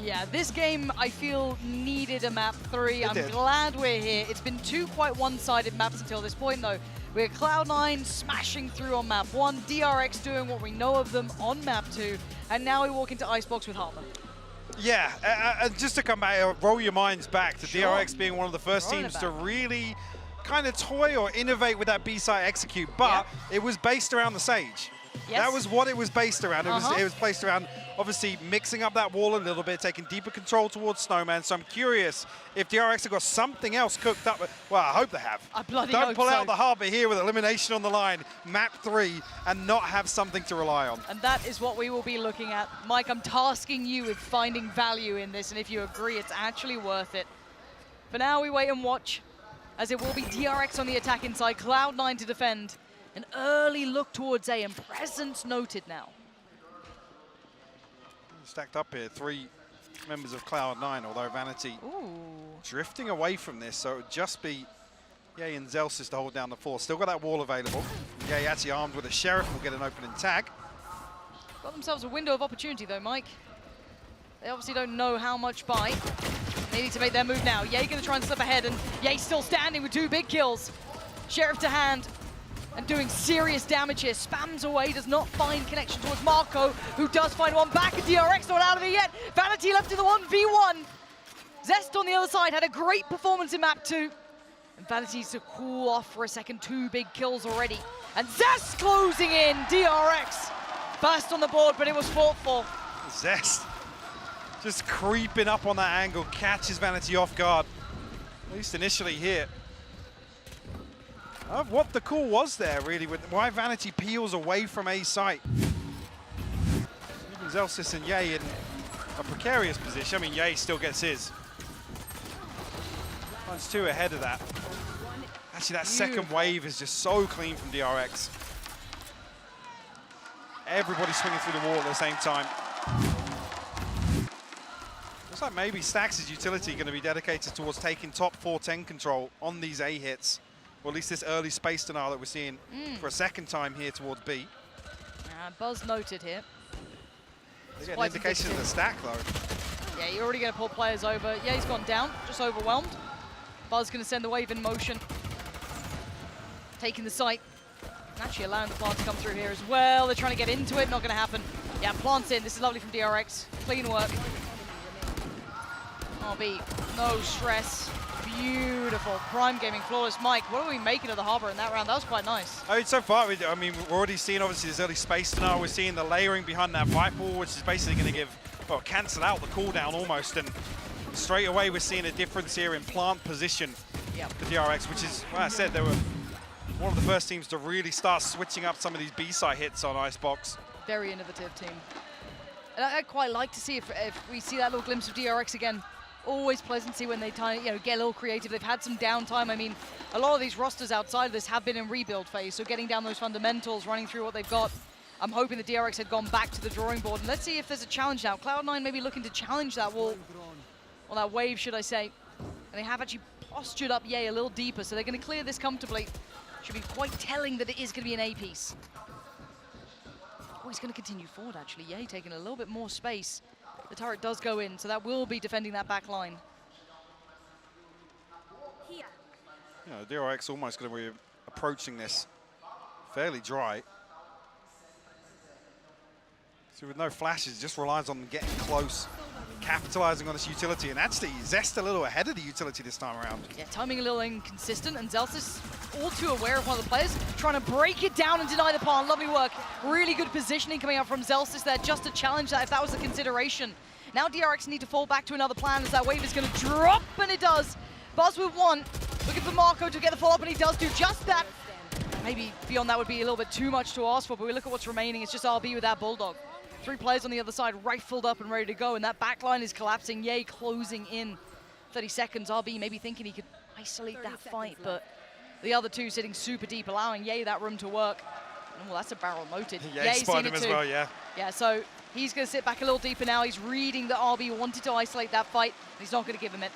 Yeah, this game, I feel, needed a map 3. I'm glad we're here. It's been 2 quite one-sided maps until this point, though. We're Cloud9 smashing through on map 1, DRX doing what we know of them on map 2, and now we walk into Icebox with Harbor. Yeah, and just to come back, roll your minds back to DRX being one of the first teams to really kind of toy or innovate with that B-side execute, but it was based around the Sage. Yes. That was what it was based around. It was placed around, obviously, mixing up that wall a little bit, taking deeper control towards Snowman. So I'm curious if DRX have got something else cooked up. Well, I hope they have. I bloody Don't hope pull so. out the Harbor here with elimination on the line, map 3, and not have something to rely on. And that is what we will be looking at. Mike, I'm tasking you with finding value in this, and if you agree, it's actually worth it. For now, we wait and watch, as it will be DRX on the attack inside, Cloud9 to defend. An early look towards A, and presence noted now. Stacked up here, 3 members of Cloud9, although Vanity drifting away from this, so it would just be Ye and Zelsis to hold down the 4. Still got that wall available. Ye actually armed with a Sheriff will get an opening tag. Got themselves a window of opportunity though, Mike. They obviously don't know how much by. They need to make their move now. Ye gonna try and slip ahead, and Ye still standing with 2 big kills. Sheriff to hand, and doing serious damage here. Spams away, does not find connection towards Marco, who does find one back, and DRX not out of it yet. Vanity left in the 1v1. Zest on the other side had a great performance in map 2. And Vanity needs to cool off for a second. 2 big kills already. And Zest closing in, DRX. First on the board, but it was fought for. Zest just creeping up on that angle, catches Vanity off guard, at least initially here. What the call was there, really, with why Vanity peels away from A site. Even Zelsis and Ye in a precarious position. I mean, Ye still gets his. One's 2 ahead of that. Actually, that second wave is just so clean from DRX. Everybody swinging through the wall at the same time. Looks like maybe Stax' utility going to be dedicated towards taking top 410 control on these A hits. Or at least this early space denial that we're seeing for a second time here towards B. Buzz noted here. They get an indication of the stack though. Yeah, you're already going to pull players over. Yeah, he's gone down, just overwhelmed. Buzz going to send the wave in motion. Taking the site. Actually allowing the plant to come through here as well. They're trying to get into it, not going to happen. Yeah, plants in. This is lovely from DRX. Clean work. RB, no stress. Beautiful. Prime Gaming, flawless. Mike, what are we making of the Harbor in that round? That was quite nice. I mean, so far, I mean, we're already seeing, obviously, this early space denial. We're seeing the layering behind that Vipe Wall, which is basically going to give, well, cancel out the cooldown almost. And straight away, we're seeing a difference here in plant position for DRX, which is, well, I said, they were one of the first teams to really start switching up some of these B-side hits on Icebox. Very innovative team. And I'd quite like to see if we see that little glimpse of DRX again. Always pleasant to see when they get a little creative. They've had some downtime. I mean, a lot of these rosters outside of this have been in rebuild phase, so getting down those fundamentals, running through what they've got. I'm hoping the DRX had gone back to the drawing board. And let's see if there's a challenge now. Cloud9 maybe looking to challenge that wall, or that wave, should I say. And they have actually postured up Ye a little deeper, so they're going to clear this comfortably. Should be quite telling that it is going to be an A piece. Oh, he's going to continue forward, actually. Ye taking a little bit more space. The turret does go in, so that will be defending that back line. Yeah, DRX almost going to be approaching this fairly dry. So with no flashes, just relies on getting close, capitalizing on this utility, and actually Zest a little ahead of the utility this time around. Yeah, timing a little inconsistent, and Zelsis all too aware of one of the players, trying to break it down and deny the plant. Lovely work. Really good positioning coming out from Zelsis there, just to challenge that if that was a consideration. Now DRX need to fall back to another plan as that wave is going to drop, and it does. Buzz with 1, looking for Marco to get the follow-up, and he does do just that. Maybe beyond that would be a little bit too much to ask for, but we look at what's remaining. It's just RB with that Bulldog. 3 players on the other side, rifled up and ready to go, and that back line is collapsing. Ye closing in. 30 seconds. RB maybe thinking he could isolate that fight, but the other 2 sitting super deep, allowing Ye that room to work. Oh, that's a barrel moted. Yeah, he spotted him as well, yeah. Yeah, so he's going to sit back a little deeper now. He's reading that RB wanted to isolate that fight. He's not going to give him it.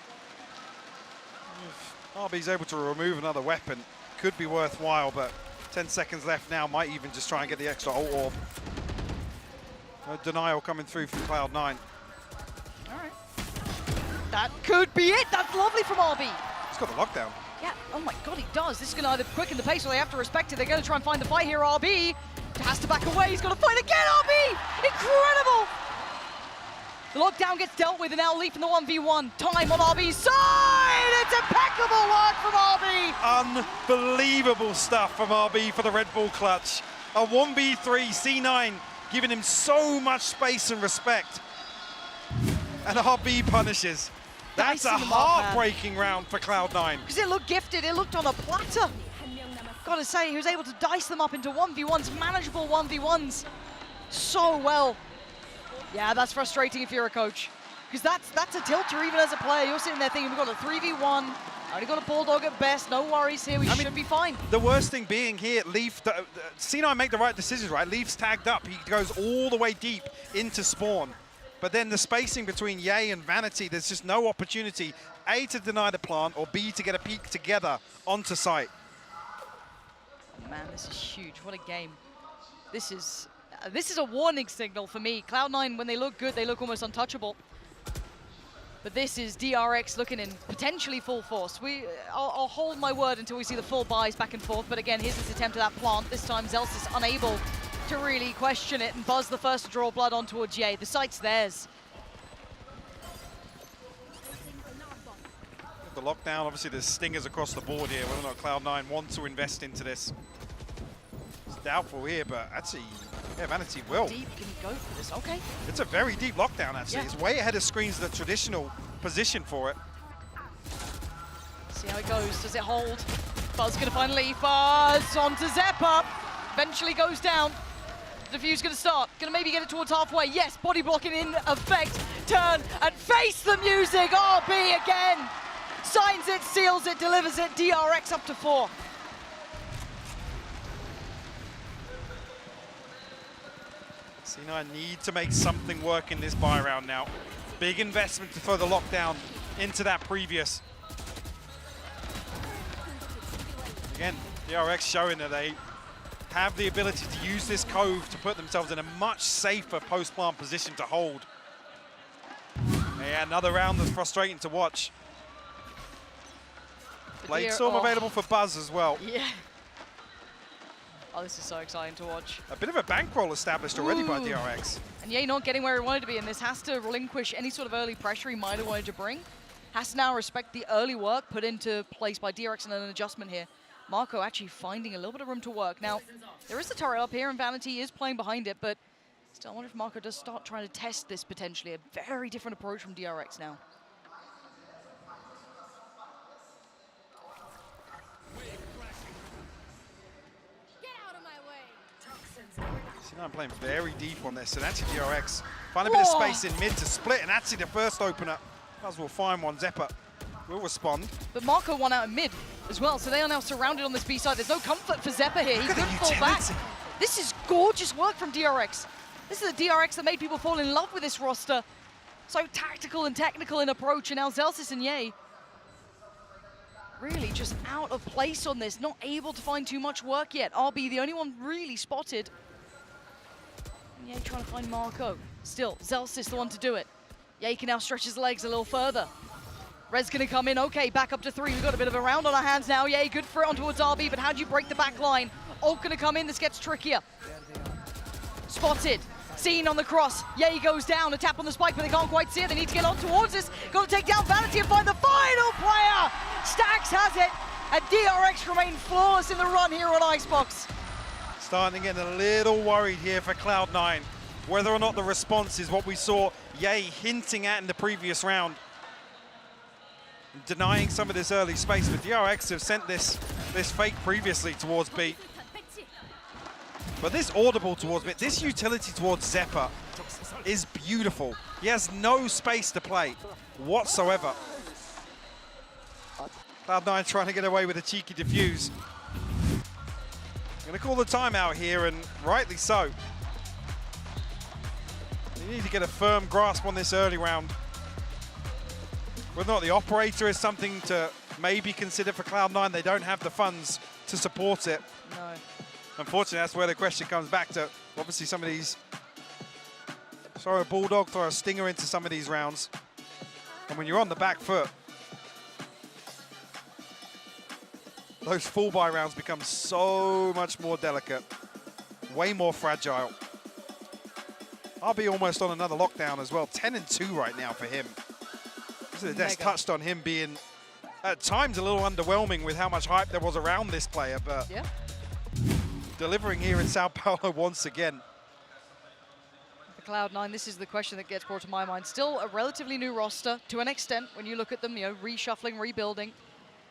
If RB's able to remove another weapon, could be worthwhile, but 10 seconds left now, might even just try and get the extra ult orb. Denial coming through from Cloud9. All right. That could be it. That's lovely from RB. He's got the lockdown. Yeah, oh my god, he does. This is going to either quicken the pace or they have to respect it. They're going to try and find the fight here. RB has to back away. He's got to fight again, RB! Incredible! The lockdown gets dealt with, and now Leaf in the 1v1. Time on RB's side! It's impeccable work from RB! Unbelievable stuff from RB for the Red Bull clutch. A 1v3 C9 giving him so much space and respect. And RB punishes. That's a heartbreaking round for Cloud9. Because it looked gifted, it looked on a platter. Gotta say, he was able to dice them up into 1v1s, manageable 1v1s, so well. Yeah, that's frustrating if you're a coach. Because that's a tilter even as a player. You're sitting there thinking, we've got a 3v1, already got a Bulldog at best, no worries here, we should be fine. The worst thing being here, Leaf, C9 make the right decisions, right? Leaf's tagged up, he goes all the way deep into spawn. But then the spacing between Ye and Vanity, there's just no opportunity, A, to deny the plant, or B, to get a peek together onto site. Man, this is huge. What a game. This is This is a warning signal for me. Cloud9, when they look good, they look almost untouchable. But this is DRX looking in potentially full force. I'll hold my word until we see the full buys back and forth. But again, here's this attempt at that plant. This time, Zelsis unable to really question it, and Buzz the first to draw blood on towards Ye. The site's theirs. The lockdown, obviously there's stingers across the board here, whether or not Cloud9 want to invest into this. It's doubtful here, but actually, yeah, Vanity will. Deep, can he go for this? Okay. It's a very deep lockdown, actually. Yeah. It's way ahead of screens, the traditional position for it. See how it goes. Does it hold? Buzz gonna find Leaf. Buzz onto Zeppa. Eventually goes down. The defuse gonna start. Gonna maybe get it towards halfway. Yes, body blocking in effect. Turn and face the music. RB again. Signs it, seals it, delivers it. DRX up to 4. C9 need to make something work in this buy round now. Big investment for the lockdown into that previous. Again, DRX showing that they have the ability to use this cove to put themselves in a much safer post-plant position to hold. Yeah, another round that's frustrating to watch. Blade Storm available for Buzz as well. Yeah. Oh, this is so exciting to watch. A bit of a bankroll established already by DRX. And Ye not getting where he wanted to be, and this has to relinquish any sort of early pressure he might have wanted to bring. Has to now respect the early work put into place by DRX and an adjustment here. Marco actually finding a little bit of room to work. Now, there is a turret up here, and Vanity is playing behind it, but still, I wonder if Marco does start trying to test this potentially. A very different approach from DRX now. C9 playing very deep on this, and actually DRX find a bit of space in mid to split, and actually the first opener. Buzz will find one. Zeppa will respond. But Marco won out in mid as well, so they are now surrounded on this B side. There's no comfort for Zeppa here. He couldn't fall back. This is gorgeous work from DRX. This is the DRX that made people fall in love with this roster. So tactical and technical in approach, and now Zelsis and Ye really just out of place on this, not able to find too much work yet. RB, the only one really spotted. And Ye trying to find Marco. Still, Zelsis the one to do it. Ye can now stretch his legs a little further. Red's gonna come in, okay, back up to 3. We've got a bit of a round on our hands now. Ye, good for it on towards RB, but how do you break the back line? Ult gonna come in, this gets trickier. Spotted. Seen on the cross. Ye goes down, a tap on the spike, but they can't quite see it. They need to get on towards this. Got to take down Vanity and find the final player. Stax has it, and DRX remain flawless in the run here on Icebox. Starting to get a little worried here for Cloud9. Whether or not the response is what we saw Ye hinting at in the previous round. Denying some of this early space, but DRX have sent this fake previously towards B. But this audible towards mid, this utility towards Zeppa is beautiful. He has no space to play whatsoever. Cloud9 trying to get away with a cheeky defuse. Gonna call the timeout here, and rightly so. You need to get a firm grasp on this early round. Whether or not the operator is something to maybe consider for Cloud9, they don't have the funds to support it. No. Unfortunately, that's where the question comes back to. Obviously, some of these... Throw a Bulldog, throw a Stinger into some of these rounds. And when you're on the back foot, those full buy rounds become so much more delicate, way more fragile. I'll be almost on another lockdown as well. 10-2 right now for him. The desk touched on him being, at times, a little underwhelming with how much hype there was around this player, but... Yeah. Delivering here in São Paulo once again. For Cloud9, this is the question that gets brought to my mind. Still a relatively new roster to an extent when you look at them, you know, reshuffling, rebuilding.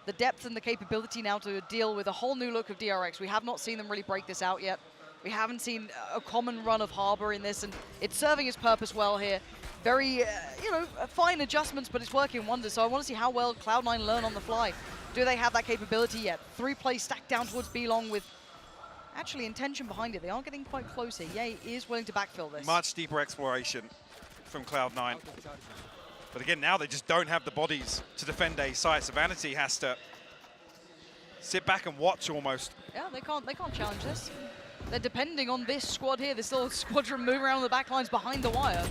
The depth and the capability now to deal with a whole new look of DRX. We have not seen them really break this out yet. We haven't seen a common run of Harbor in this, and it's serving its purpose well here. Very, you know, fine adjustments, but it's working wonders. So I want to see how well Cloud9 learn on the fly. Do they have that capability yet? 3 plays stacked down towards B-Long with actually intention behind it. They are getting quite close here. Ye is willing to backfill this. Much deeper exploration from Cloud9. But again, now they just don't have the bodies to defend A site. So Vanity has to sit back and watch almost. Yeah, they can't challenge this. They're depending on this squad here, this little squadron moving around the back lines behind the wire.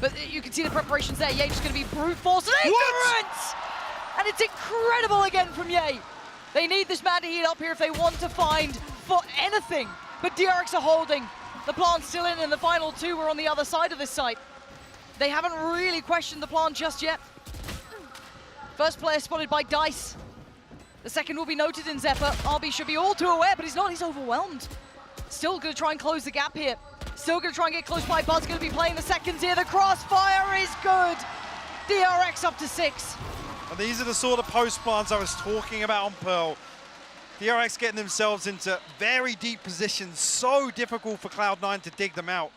But you can see the preparations there. Ye's just going to be brute force and ignorance! And it's incredible again from Ye. They need this man to heat up here if they want to find for anything. But DRX are holding. The plant's still in, and the final two are on the other side of this site. They haven't really questioned the plant just yet. First player spotted by Dice. The second will be noted in Zephyr. RB should be all too aware, but he's not, he's overwhelmed. Still gonna try and close the gap here. Still gonna try and get close by. Buzz gonna be playing the seconds here. The crossfire is good. DRX up to 6. And these are the sort of post plants I was talking about on Pearl. DRX getting themselves into very deep positions, so difficult for Cloud9 to dig them out.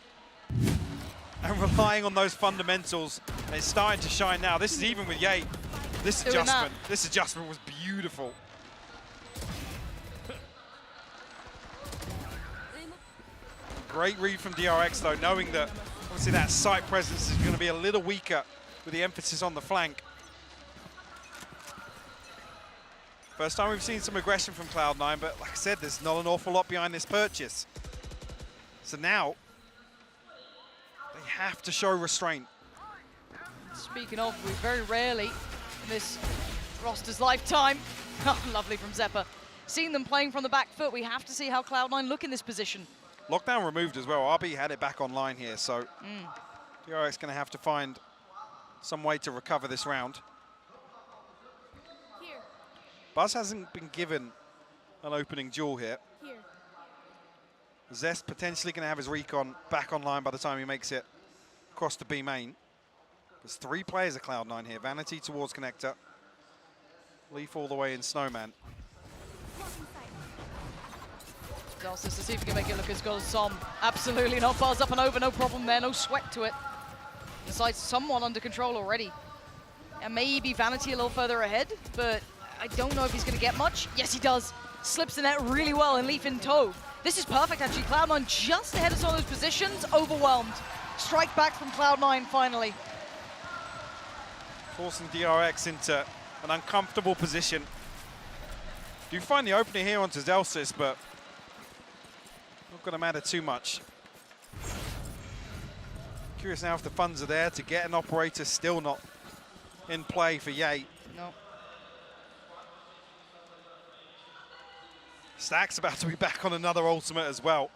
And relying on those fundamentals, and it's starting to shine now. This is even with Ye. This adjustment was beautiful. Great read from DRX though, knowing that obviously that site presence is going to be a little weaker with the emphasis on the flank. First time we've seen some aggression from Cloud9, but like I said, there's not an awful lot behind this purchase. So now, they have to show restraint. Speaking of, we very rarely in this roster's lifetime, lovely from Zephyr, seeing them playing from the back foot. We have to see how Cloud9 look in this position. Lockdown removed as well. RB had it back online here, so DRX going to have to find some way to recover this round. Here. Buzz hasn't been given an opening duel here. Here. Zest potentially going to have his recon back online by the time he makes it across the B main. There's 3 players at Cloud9 here. Vanity towards Connector. Leaf all the way in Snowman. Zelsis to see if he can make it look as good as Som. Absolutely not. Buzz up and over, no problem there, no sweat to it. The site's somewhat under control already. And maybe Vanity a little further ahead, but I don't know if he's going to get much. Yes, he does. Slips the net really well, and Leaf in tow. This is perfect, actually. Cloud9 just ahead of some of those positions, overwhelmed. Strike back from Cloud9 finally. Forcing DRX into an uncomfortable position. Do find the opener here onto Zelsis, but not going to matter too much. Curious now if the funds are there to get an operator. Still not in play for Ye. No. Stack's about to be back on another ultimate as well.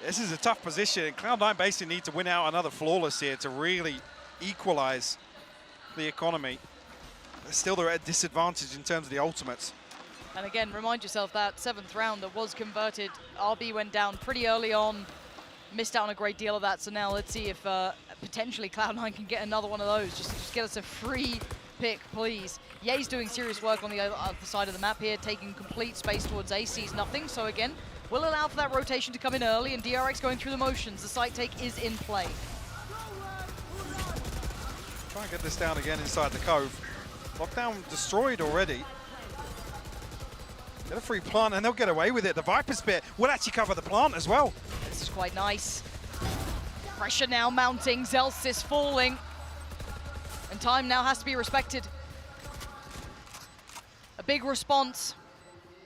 This is a tough position. Cloud9 basically need to win out another flawless here to really equalize the economy. Still, they're at a disadvantage in terms of the ultimates. And again, remind yourself that 7th round that was converted. RB went down pretty early on, missed out on a great deal of that. So now let's see if potentially Cloud9 can get another one of those. Just get us a free pick, please. Ye's doing serious work on the other side of the map here, taking complete space towards A, sees nothing. So again, we'll allow for that rotation to come in early, and DRX going through the motions. The site take is in play. Try and get this down again inside the cove. Lockdown destroyed already. Get a free plant and they'll get away with it. The Viper Spear will actually cover the plant as well. This is quite nice. Pressure now mounting, Zelsis falling. And time now has to be respected. A big response,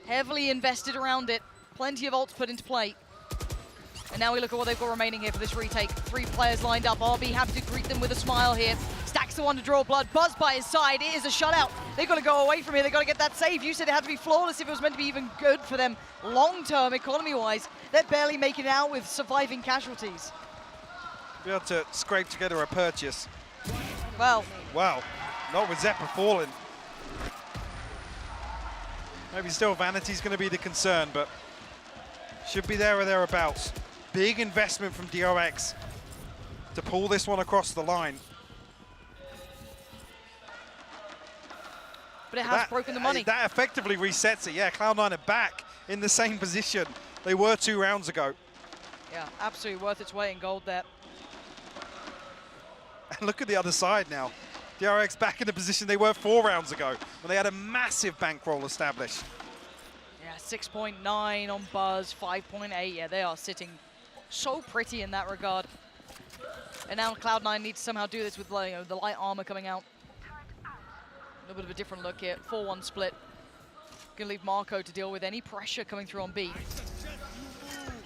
heavily invested around it. Plenty of ults put into play. And now we look at what they've got remaining here for this retake. 3 players lined up. RB have to greet them with a smile here. Stack's the one to draw blood. Buzz by his side. It is a shutout. They've got to go away from here. They've got to get that save. You said it had to be flawless if it was meant to be even good for them long-term, economy-wise. They're barely making it out with surviving casualties. Be able to scrape together a purchase. Well. Wow. Not with Zephyr falling. Maybe still Vanity's going to be the concern, but should be there or thereabouts. Big investment from DRX to pull this one across the line. But it has broken the money. That effectively resets it. Yeah, Cloud9 are back in the same position they were 2 rounds ago. Yeah, absolutely worth its weight in gold there. And look at the other side now. DRX back in the position they were 4 rounds ago when they had a massive bankroll established. Yeah, 6.9 on Buzz, 5.8. Yeah, they are sitting so pretty in that regard. And now Cloud9 needs to somehow do this with the light armor coming out. A little bit of a different look here. 4-1 split. Gonna leave Marco to deal with any pressure coming through on B.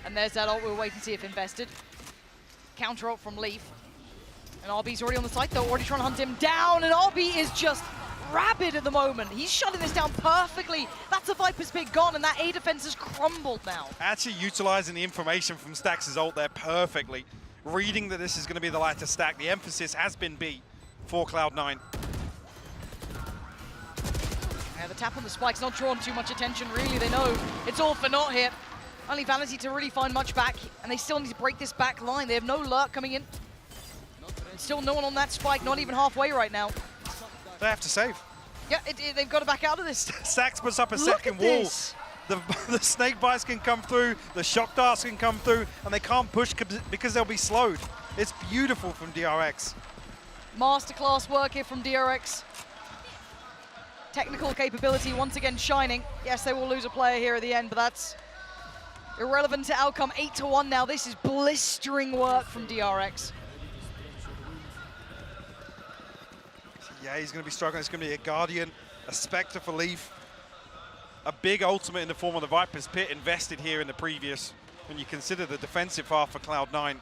And there's that ult. We'll wait and see if invested. Counter ult from Leaf. And RB's already on the site though, already trying to hunt him down. And RB is just rabid at the moment. He's shutting this down perfectly. That's a Viper's pick gone, and that A defense has crumbled now. Actually utilizing the information from Stax' ult there perfectly. Reading that this is going to be the lighter stack. The emphasis has been B for Cloud9. Yeah, the tap on the spike's not drawn too much attention, really. They know it's all for naught here. Only Vanity to really find much back, and they still need to break this back line. They have no lurk coming in. Still no one on that spike, not even halfway right now. They have to save. Yeah, they've got to back out of this. Stax puts up a second wall. The snake bites can come through, the shock darts can come through, and they can't push because they'll be slowed. It's beautiful from DRX. Masterclass work here from DRX. Technical capability once again shining. Yes, they will lose a player here at the end, but that's irrelevant to outcome. 8-1 now. This is blistering work from DRX. Yeah, he's going to be struggling. It's going to be a Guardian, a Spectre for Leaf. A big ultimate in the form of the Viper's Pit invested here in the previous, when you consider the defensive half for Cloud9.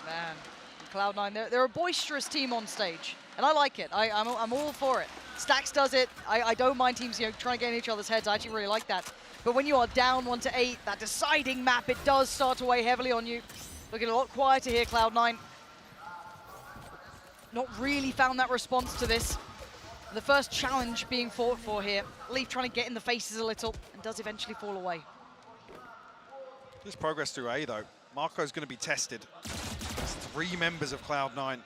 Man, Cloud9, they're a boisterous team on stage, and I like it. I'm all for it. Stax does it. I don't mind teams trying to get in each other's heads. I actually really like that. But when you are down 1-8, that deciding map, it does start to weigh heavily on you. Looking a lot quieter here, Cloud9. Not really found that response to this. The first challenge being fought for here. Leaf trying to get in the faces a little, and does eventually fall away. There's progress through A though. Marco's going to be tested. There's 3 members of Cloud9.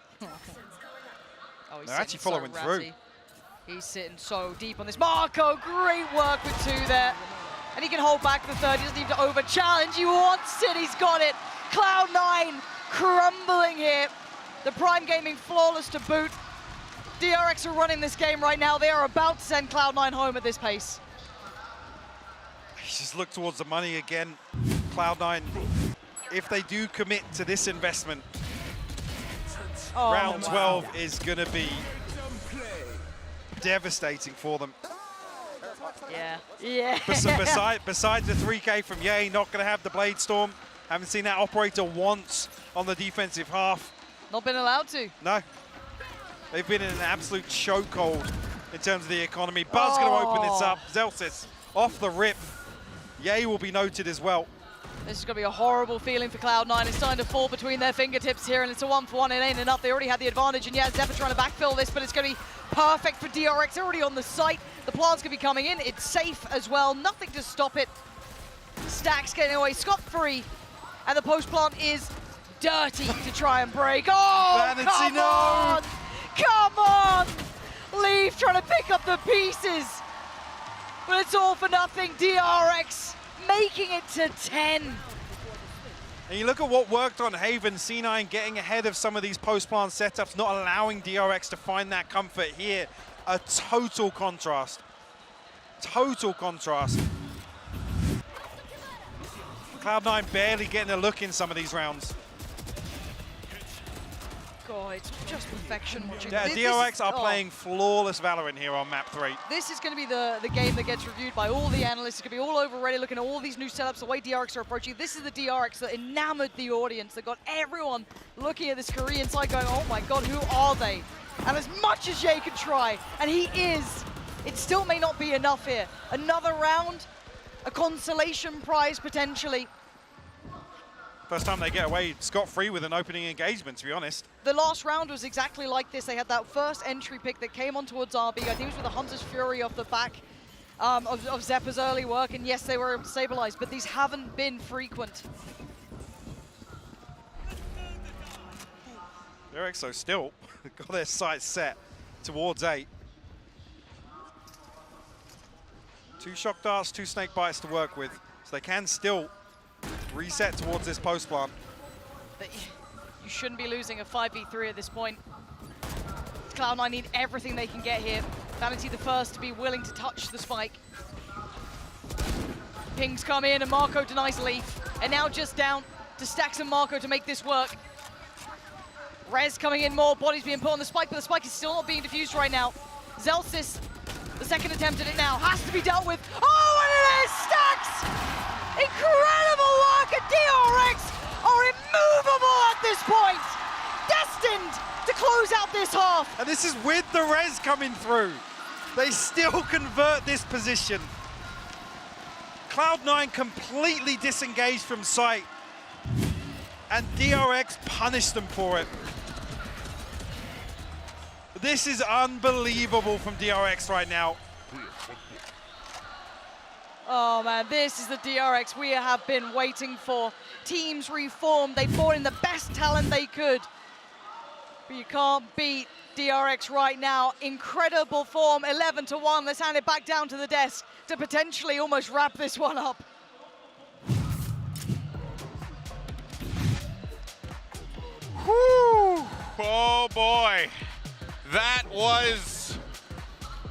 Oh, They're actually following through. He's sitting so deep on this. Marco, great work with 2 there. And he can hold back the third. He doesn't need to over-challenge. He wants it. He's got it. Cloud9 crumbling here. The Prime Gaming flawless to boot. DRX are running this game right now. They are about to send Cloud9 home at this pace. Just look towards the money again. Cloud9, if they do commit to this investment, round 12 is going to be devastating for them. Yeah. Besides the 3K from Ye, not going to have the Blade Storm. Haven't seen that operator once on the defensive half. Not been allowed to. No. They've been in an absolute chokehold in terms of the economy. Buzz going to open this up. Zelsis off the rip. Ye will be noted as well. This is going to be a horrible feeling for Cloud9. It's starting to fall between their fingertips here, and it's a 1-for-1. It ain't enough. They already had the advantage, and yeah, Zephyr trying to backfill this, but it's going to be perfect for DRX. They're already on the site. The plant's going to be coming in. It's safe as well. Nothing to stop it. Stax getting away scot-free, and the post plant is dirty to try and break. Oh, Vanity, come on! Come on! Leaf trying to pick up the pieces. But it's all for nothing. DRX making it to 10. And you look at what worked on Haven, C9 getting ahead of some of these post-plant setups, not allowing DRX to find that comfort here. A total contrast. Total contrast. Cloud9 barely getting a look in some of these rounds. God, it's just perfection watching. Yeah, DRX are playing flawless Valorant here on map 3. This is going to be the game that gets reviewed by all the analysts. It's going to be all over Reddit looking at all these new setups, the way DRX are approaching. This is the DRX that enamored the audience, that got everyone looking at this Korean side going, oh my God, who are they? And as much as Jay can try, and he is, it still may not be enough here. Another round, a consolation prize potentially. First time they get away scot-free with an opening engagement, to be honest. The last round was exactly like this. They had that first entry pick that came on towards RB. I think it was with the Hunter's Fury off the back of Zephyr's early work. And yes, they were able to stabilize, but these haven't been frequent. DRX still got their sights set towards 8. 2 shock darts, 2 snake bites to work with. So they can still reset towards this post plant. But you shouldn't be losing a 5v3 at this point. Cloud9 need everything they can get here. Vanity the first to be willing to touch the spike. Pings come in and Marco denies Leaf. And now just down to Stax and Marco to make this work. Rez coming in more, bodies being put on the spike, but the spike is still not being defused right now. Zelsis, the second attempt at it now, has to be dealt with. Oh, and it is! Stacks! Incredible work, and DRX are immovable at this point! Destined to close out this half. And this is with the res coming through. They still convert this position. Cloud9 completely disengaged from sight. And DRX punished them for it. This is unbelievable from DRX right now. Oh man, this is the DRX we have been waiting for. Teams reformed, they brought in the best talent they could. But you can't beat DRX right now. Incredible form, 11-1. Let's hand it back down to the desk to potentially almost wrap this one up. Whew. Oh boy, that was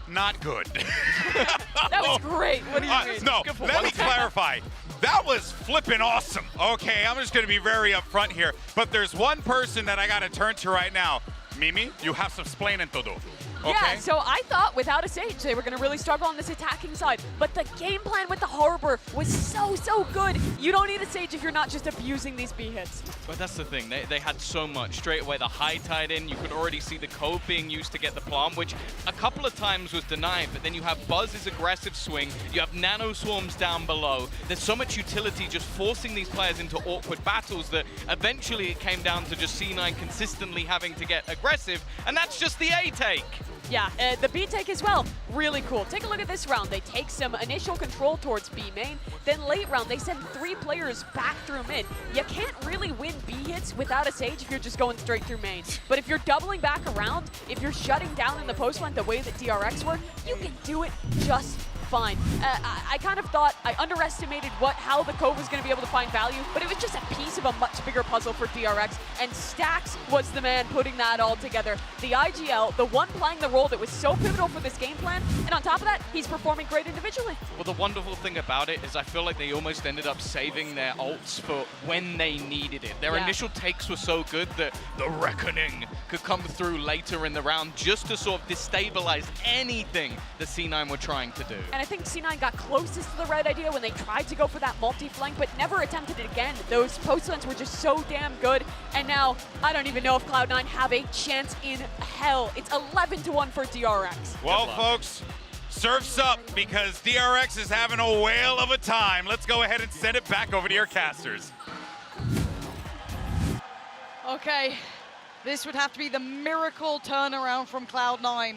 not good. That was great. What do you mean? No, let me clarify. That was flipping awesome. Okay, I'm just gonna be very upfront here, but there's one person that I gotta turn to right now. Mimi, you have some explaining to do. Okay? Yeah, so I thought without a Sage, they were going to really struggle on this attacking side. But the game plan with the Harbor was so good. You don't need a Sage if you're not just abusing these B hits. But that's the thing, they had so much. Straight away, the high tied in, you could already see the code being used to get the plant, which a couple of times was denied, but then you have Buzz's aggressive swing, you have nano swarms down below. There's so much utility just forcing these players into awkward battles that eventually it came down to just C9 consistently having to get aggressive, and that's just the A take. Yeah, the B take as well, really cool. Take a look at this round. They take some initial control towards B main, then late round they send 3 players back through mid. You can't really win B hits without a Sage if you're just going straight through main. But if you're doubling back around, if you're shutting down in the post lane the way that DRX were, you can do it just fine. I kind of thought I underestimated how the code was going to be able to find value, but it was just a piece of a much bigger puzzle for DRX, and Stax was the man putting that all together. The IGL, the one playing the role that was so pivotal for this game plan, and on top of that, he's performing great individually. Well, the wonderful thing about it is I feel like they almost ended up saving their ults for when they needed it. Their initial takes were so good that the Reckoning could come through later in the round just to sort of destabilize anything the C9 were trying to do. And I think C9 got closest to the right idea when they tried to go for that multi-flank, but never attempted it again. Those post lanes were just so damn good. And now, I don't even know if Cloud9 have a chance in hell. It's 11-1 for DRX. Well, folks, surf's up because DRX is having a whale of a time. Let's go ahead and send it back over to your casters. Okay, this would have to be the miracle turnaround from Cloud9,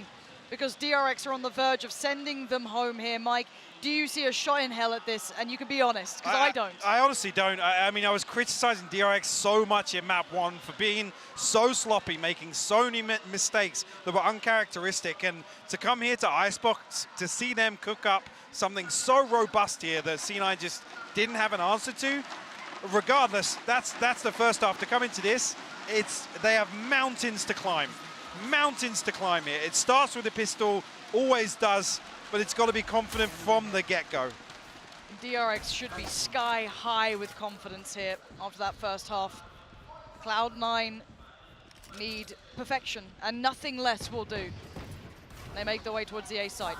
because DRX are on the verge of sending them home here. Mike, do you see a shot in hell at this? And you can be honest, because I don't. I honestly don't. I mean, I was criticizing DRX so much in map 1 for being so sloppy, making so many mistakes that were uncharacteristic. And to come here to Icebox, to see them cook up something so robust here that C9 just didn't have an answer to, regardless, that's the first half. To come into this, they have mountains to climb. Mountains to climb here. It starts with a pistol, always does, but it's got to be confident from the get-go. DRX should be sky high with confidence here after that first half. Cloud9 need perfection, and nothing less will do. They make their way towards the A side.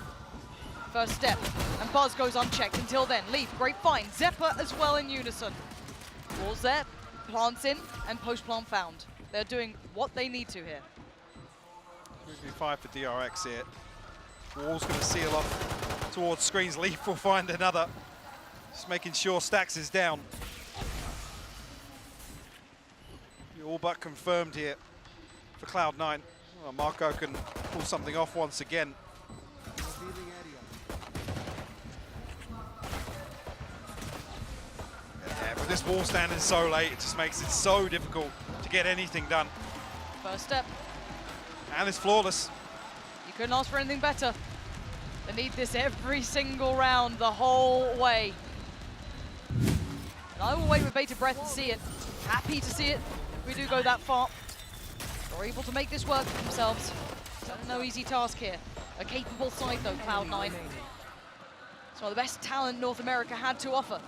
First step, and Buzz goes unchecked until then. Leaf, great find. Zephyr as well in unison. Walls there, plants in, and post-plant found. They're doing what they need to here. 3v5 for DRX here. Wall's going to seal off towards screens. Leaf will find another. Just making sure Stax is down. All but confirmed here for Cloud9. Well, Marco can pull something off once again. Yeah, but this wall standing so late, it just makes it so difficult to get anything done. First step. And it's flawless. You couldn't ask for anything better. They need this every single round, the whole way. And I will wait with bated breath to see it. Happy to see it if we do go that far. They're able to make this work for themselves. So no easy task here. A capable side though, Cloud9. It's one of the best talent North America had to offer.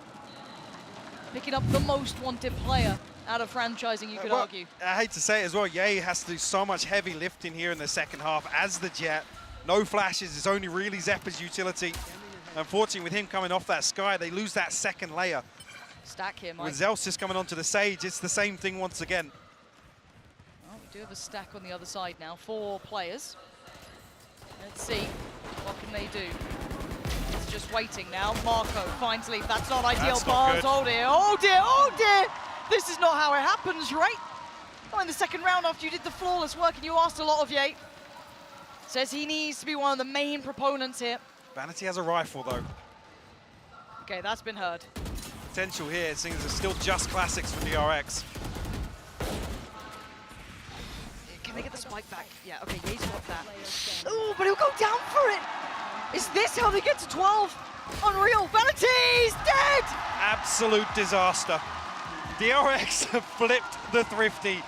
Picking up the most wanted player out of franchising, you could argue. I hate to say it as well, Ye has to do so much heavy lifting here in the second half as the Jet. No flashes, it's only really Zeppa's utility. Unfortunately, with him coming off that Sky, they lose that second layer. Stack here, Mike. With Zelsys coming onto the Sage, it's the same thing once again. Well, we do have a stack on the other side now, 4 players. Let's see, what can they do? It's just waiting now. Marco finds leaf, that's not ideal. Bars, oh dear, oh dear, oh dear! This is not how it happens, right? Oh, in the second round after you did the flawless work and you asked a lot of Ye. Says he needs to be one of the main proponents here. Vanity has a rifle though. Okay, that's been heard. Potential here, seeing as it's still just classics from DRX. Can they get the spike back? Yeah, okay, Ye's got that. Oh, but he'll go down for it! Is this how they get to 12? Unreal, Vanity's dead! Absolute disaster. DRX have flipped the Thrifty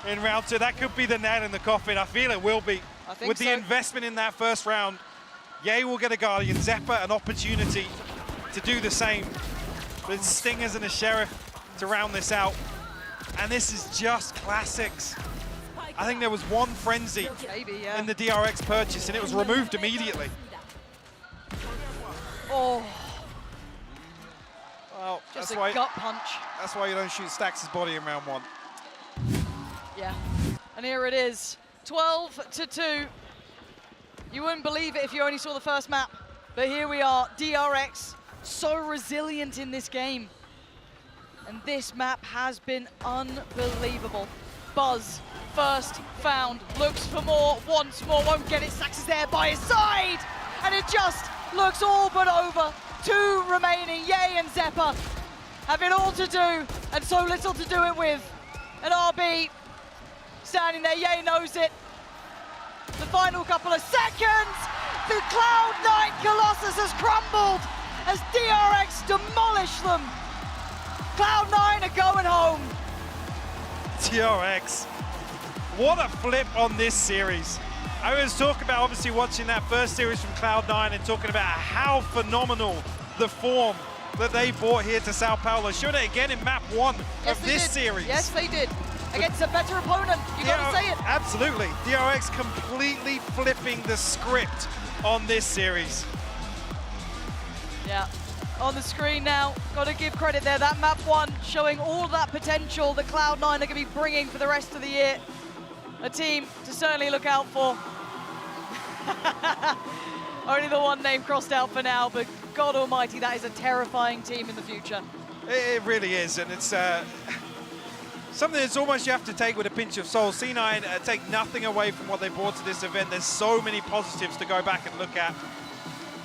in round 2. That could be the nail in the coffin. I feel it will be. I think With the so. investment in that first round, Ye will get a Guardian. Zeppa an opportunity to do the same. With Stingers and a Sheriff to round this out. And this is just classics. I think there was one frenzy in the DRX purchase and it was removed immediately. Oh. Well, Just that's a why, gut punch. That's why you don't shoot Stax' body in round 1. Yeah, and here it is, 12-2. You wouldn't believe it if you only saw the first map, but here we are, DRX, so resilient in this game. And this map has been unbelievable. Buzz, first found, looks for more, once more, won't get it, Stax is there by his side! And it just looks all but over. 2 remaining, Ye and Zeppa have it all to do, and so little to do it with. And RB standing there, Ye knows it. The final couple of seconds, the Cloud9 Colossus has crumbled as DRX demolish them. Cloud9 are going home. DRX, what a flip on this series. I was talking about obviously watching that first series from Cloud9 and talking about how phenomenal the form that they brought here to Sao Paulo. Showed it again in map 1 of this series. Yes, they did. Against a better opponent, you gotta say it. Absolutely. DRX completely flipping the script on this series. Yeah, on the screen now, gotta give credit there. That map 1 showing all that potential that Cloud9 are gonna be bringing for the rest of the year. A team to certainly look out for. Only the one name crossed out for now, but God almighty, that is a terrifying team in the future. It really is, and it's something that's almost you have to take with a pinch of salt. C9 take nothing away from what they brought to this event. There's so many positives to go back and look at.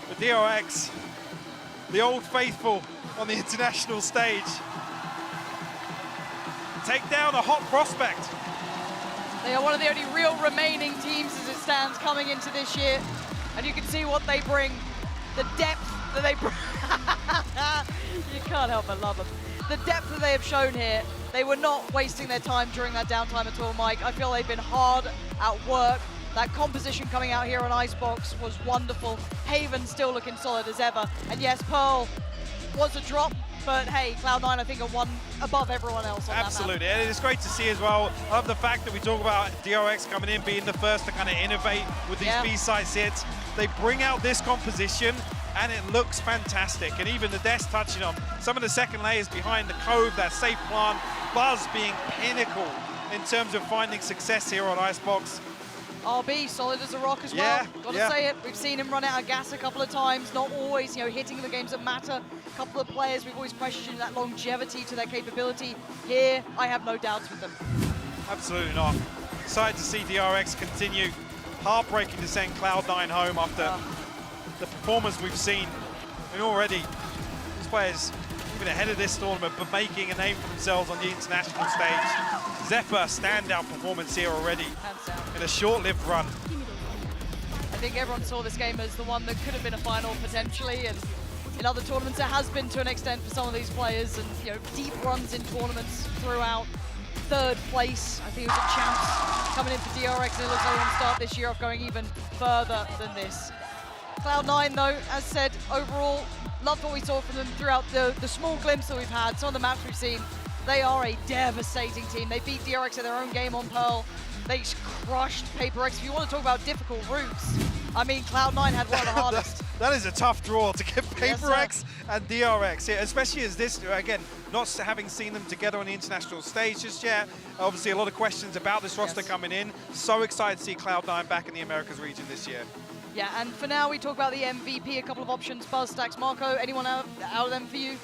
But DRX, the old faithful on the international stage, take down a hot prospect. They are one of the only real remaining teams as it stands coming into this year. And you can see what they bring, the depth that they bring. You can't help but love them. The depth that they have shown here, they were not wasting their time during that downtime at all, Mike. I feel they've been hard at work. That composition coming out here on Icebox was wonderful. Haven still looking solid as ever. And yes, Pearl was a drop, but hey, Cloud9 I think are one above everyone else on Absolutely, that map. and it's great to see as well. I love the fact that we talk about DRX coming in, being the first to kind of innovate with these B-side hits. They bring out this composition, and it looks fantastic. And even the Death touching on some of the second layers behind the Cove, that safe plant, Buzz being pinnacle in terms of finding success here on Icebox. RB, solid as a rock as well. Gotta say it, we've seen him run out of gas a couple of times, not always, you know, hitting the games that matter. A couple of players, we've always questioned that longevity to their capability. Here, I have no doubts with them. Absolutely not. Excited to see DRX continue. Heartbreaking to send Cloud9 home after the performance we've seen. And already, these players, even ahead of this tournament, but making a name for themselves on the international stage. Zeppa, standout performance here already in a short-lived run. I think everyone saw this game as the one that could have been a final potentially, and in other tournaments it has been to an extent for some of these players, and you know, deep runs in tournaments throughout. Third place, I think it was at Champs coming in for DRX, and it looks like they want to start this year off going even further than this. Cloud9 though, as said, overall, loved what we saw from them throughout the small glimpse that we've had, some of the maps we've seen. They are a devastating team. They beat DRX in their own game on Pearl. They crushed HyperX. If you want to talk about difficult routes, I mean, Cloud9 had one of the hardest. That is a tough draw to get HyperX and DRX, yeah, especially as this, again, not having seen them together on the international stage just yet. Obviously, a lot of questions about this roster coming in. So excited to see Cloud9 back in the Americas region this year. Yeah, and for now, we talk about the MVP, a couple of options, Buzz, Stacks, Marco. Anyone out of them for you?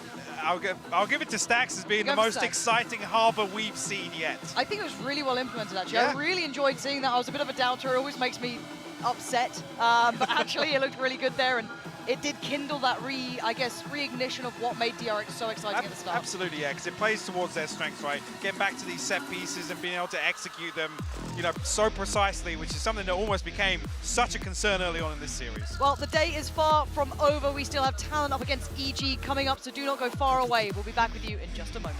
I'll give it to Stacks as being the most exciting Harbor we've seen yet. I think it was really well implemented, actually. Yeah. I really enjoyed seeing that. I was a bit of a doubter. It always makes me upset. But actually, it looked really good there. And it did kindle that, reignition of what made DRX so exciting at the start. Absolutely, yeah, because it plays towards their strengths, right? Getting back to these set pieces and being able to execute them, you know, so precisely, which is something that almost became such a concern early on in this series. Well, the day is far from over. We still have Talent up against EG coming up, so do not go far away. We'll be back with you in just a moment.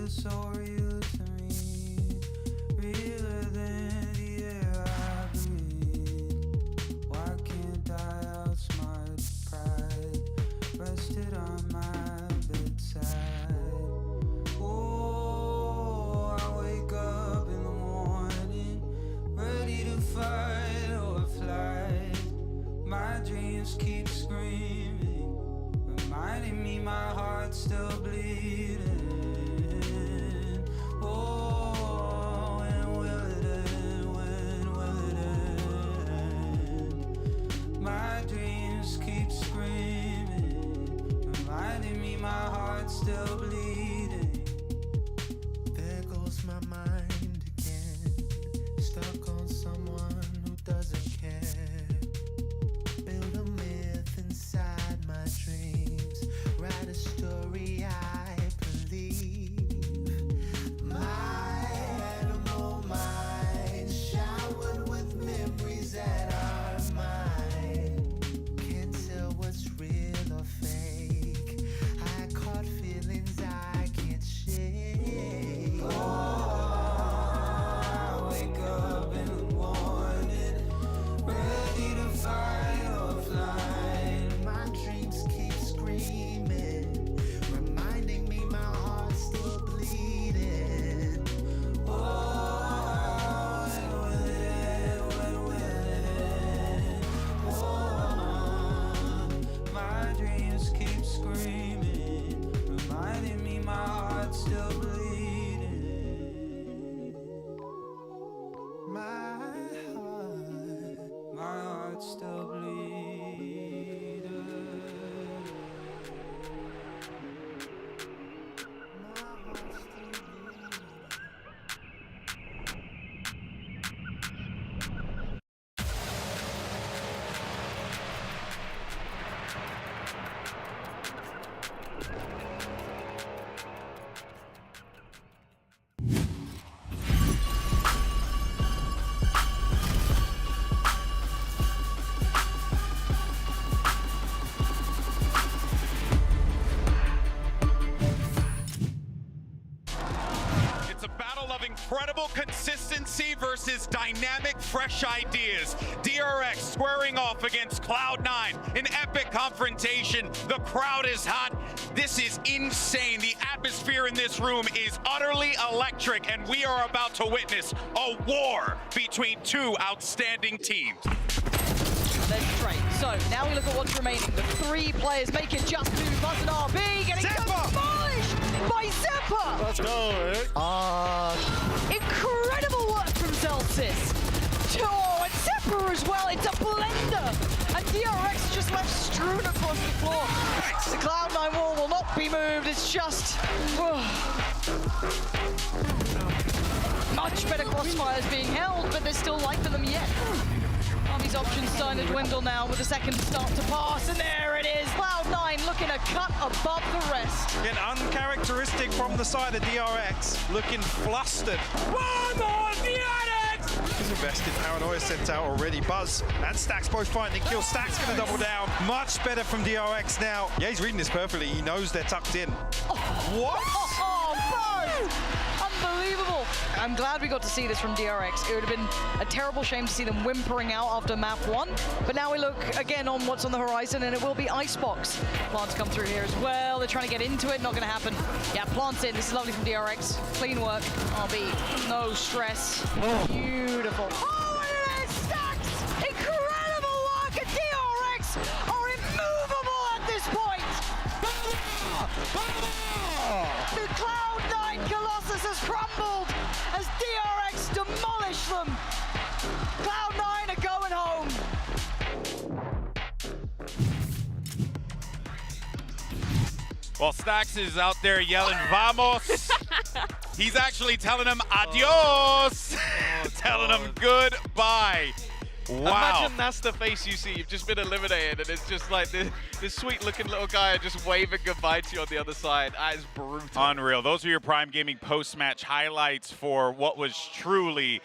So real to me, realer than the air I breathe. Why can't I outsmart pride? Rested on my bedside. Oh, I wake up in the morning, ready to fight or flight. My dreams keep screaming, reminding me my heart's still bleeding. incredible consistency versus dynamic, fresh ideas. DRX squaring off against Cloud9. An epic confrontation. The crowd is hot. This is insane. The atmosphere in this room is utterly electric, and we are about to witness a war between two outstanding teams. They're straight. So now we look at what's remaining. The three players making just move. Buzz and RB getting demolished by Zeppa. Let's go, Rick. Incredible work from Celsius. Oh, and Zeppa as well. It's a blender. And DRX just left strewn across the floor. The Cloud9 wall will not be moved. It's just... much better crossfires being held, but there's still life for them yet. Army's options starting to dwindle now with the second to start to pass, and there it is. Cloud9 looking a cut above the rest. Again, uncharacteristic from the side of DRX, looking flustered. One more DRX! He's invested. Paranoia sent out already. Buzz and Stax both finding kills. Stax gonna double down. Much better from DRX now. Yeah, he's reading this perfectly. He knows they're tucked in. What? Buzz! Unbelievable. I'm glad we got to see this from DRX. It would have been a terrible shame to see them whimpering out after map 1. But now we look again on what's on the horizon, and it will be Icebox. Plants come through here as well. They're trying to get into it. Not going to happen. Yeah, Plants in. This is lovely from DRX. Clean work. RB. No stress. Beautiful. Oh, and it is Stax! Incredible work, and DRX are immovable at this point. The Cloud9 Colossus has crumbled as DRX demolish them. Cloud9 are going home. While Stax is out there yelling, vamos, he's actually telling them adios, telling them goodbye. Wow. Imagine that's the face you see. You've just been eliminated, and it's just like this sweet-looking little guy just waving goodbye to you on the other side. That is brutal. Unreal. Those are your Prime Gaming post-match highlights for what was truly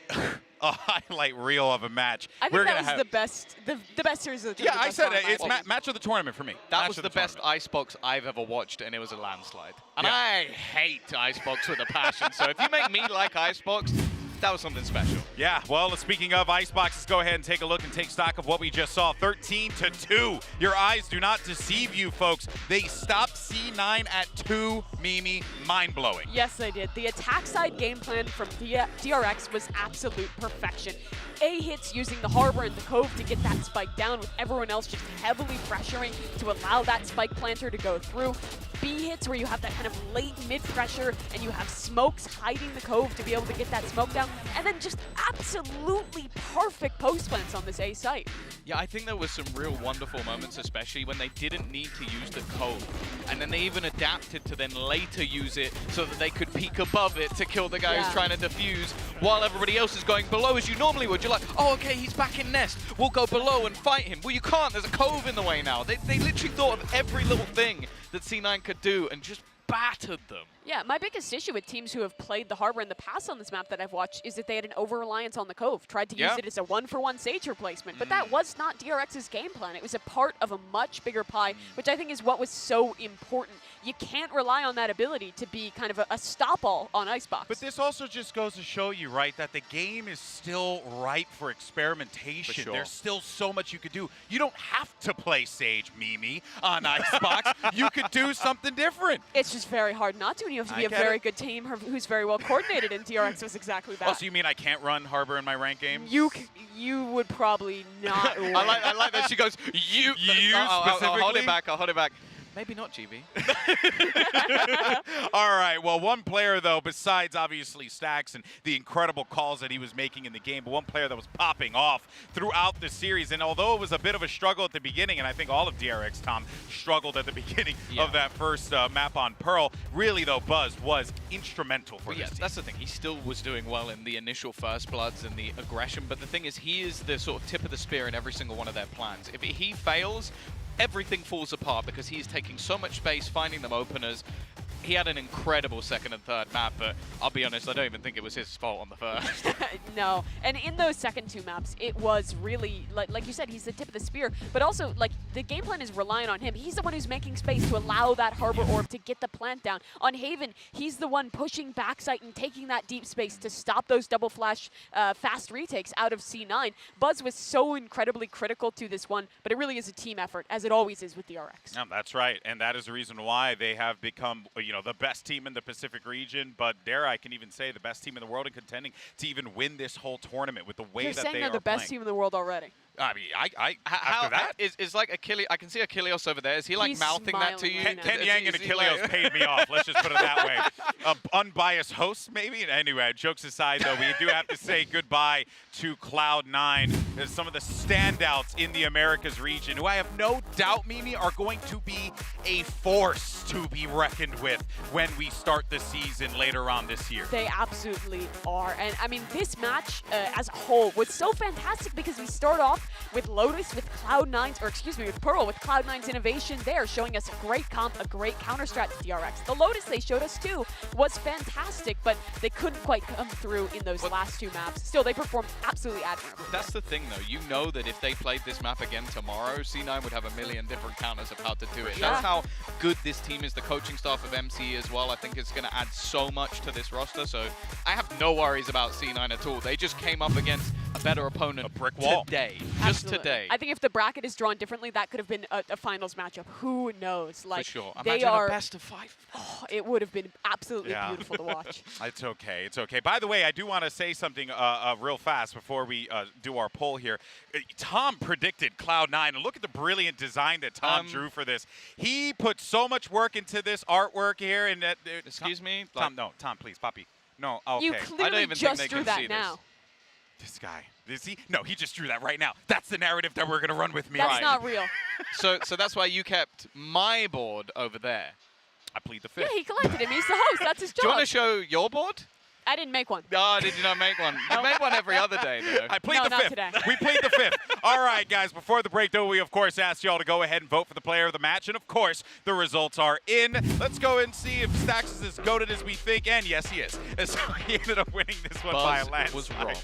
a highlight reel of a match. I think that was the best series of the tournament. Yeah, I said it. It's match of the tournament for me. That was the best Icebox I've ever watched, and it was a landslide. And I hate Icebox with a passion. So if you make me like Icebox, that was something special. Yeah, well, speaking of Icebox, let's go ahead and take a look and take stock of what we just saw. 13-2. Your eyes do not deceive you, folks. They stopped C9 at 2, Mimi. Mind-blowing. Yes, they did. The attack side game plan from DRX was absolute perfection. A hits using the Harbor and the Cove to get that spike down, with everyone else just heavily pressuring to allow that spike planter to go through. B hits where you have that kind of late mid pressure and you have smokes hiding the Cove to be able to get that smoke down, and then just absolutely perfect post plants on this A site. Yeah, I think there was some real wonderful moments, especially when they didn't need to use the Cove. And then they even adapted to then later use it so that they could peek above it to kill the guy who's trying to defuse while everybody else is going below as you normally would. You're like, oh, okay, he's back in nest. We'll go below and fight him. Well, you can't. There's a Cove in the way now. They literally thought of every little thing that C9 could do and just battered them. Yeah, my biggest issue with teams who have played the Harbor in the past on this map that I've watched is that they had an over-reliance on the Cove, tried to use it as a one-for-one Sage replacement, but that was not DRX's game plan. It was a part of a much bigger pie, which I think is what was so important. You can't rely on that ability to be kind of a stop-all on Icebox. But this also just goes to show you, right, that the game is still ripe for experimentation. For sure. There's still so much you could do. You don't have to play Sage, Mimi, on Icebox. You could do something different. It's just very hard not to, and you have to be a very good team who's very well coordinated, and DRX was exactly that. Oh, so you mean I can't run Harbor in my rank games? You would probably not win. I like that she goes, you specifically? I'll hold it back, I'll hold it back. Maybe not, GB. All right, well, one player, though, besides obviously Stax and the incredible calls that he was making in the game, but one player that was popping off throughout the series, and although it was a bit of a struggle at the beginning, and I think all of DRX, Tom, struggled at the beginning of that first map on Pearl, really, though, Buzz was instrumental for this team. That's the thing. He still was doing well in the initial First Bloods and the aggression, but the thing is, he is the sort of tip of the spear in every single one of their plans. If he fails, everything falls apart because he's taking so much space, finding them openers. He had an incredible second and third map, but I'll be honest, I don't even think it was his fault on the first. No, and in those second two maps, it was really, like you said, he's the tip of the spear, but also, like, the game plan is relying on him. He's the one who's making space to allow that Harbor Orb to get the plant down. On Haven, he's the one pushing backside and taking that deep space to stop those double flash fast retakes out of C9. Buzz was so incredibly critical to this one, but it really is a team effort, as it always is with DRX. Yeah, that's right, and that is the reason why they have become, the best team in the Pacific region, but dare I can even say the best team in the world and contending to even win this whole tournament with the way that they are playing. You're saying they're the best team in the world already. I mean, after that is like Achilles. I can see Achilles over there. Is he like He's mouthing that to you? Ken Yang and Achilles paid me off. Let's just put it that way. Unbiased host, maybe. Anyway, jokes aside, though, we do have to say goodbye to Cloud9 as some of the standouts in the Americas region, who I have no doubt, Mimi, are going to be a force to be reckoned with when we start the season later on this year. They absolutely are. And I mean, this match as a whole was so fantastic because we start off with Lotus, with with Pearl, with Cloud9's innovation there, showing us a great comp, a great counter strat to DRX. The Lotus they showed us too was fantastic, but they couldn't quite come through in those last two maps. Still, they performed absolutely admirably. That's the thing, though. You know that if they played this map again tomorrow, C9 would have a million different counters of how to do it. Yeah. That's how good this team is. The coaching staff of MC as well, I think, is going to add so much to this roster. So I have no worries about C9 at all. They just came up against a better opponent, a brick wall today. Absolutely. Just today. I think if the bracket is drawn differently, that could have been a finals matchup. Who knows? Like, for sure. they Imagine are a best of 5. Oh, it would have been absolutely beautiful to watch. It's okay. It's okay. By the way, I do want to say something real fast before we do our poll here. Tom predicted Cloud9, and look at the brilliant design that Tom drew for this. He put so much work into this artwork here. And Excuse me? Tom, no. Tom, please, Poppy. No, okay. You clearly just drew that now. This guy. Is he? No, he just drew that right now. That's the narrative that we're going to run with me. That's not real. So that's why you kept my board over there. I plead the fifth. Yeah, he collected him. He's the host. That's his job. Do you want to show your board? I didn't make one. Oh, did you not make one? You make one every other day, though. I plead the not fifth. Today. We plead the fifth. All right, guys, before the break, though, we, of course, asked y'all to go ahead and vote for the player of the match. And, of course, the results are in. Let's go and see if Stax is as goated as we think. And, yes, he is. And so he ended up winning this one by a landslide. Was wrong.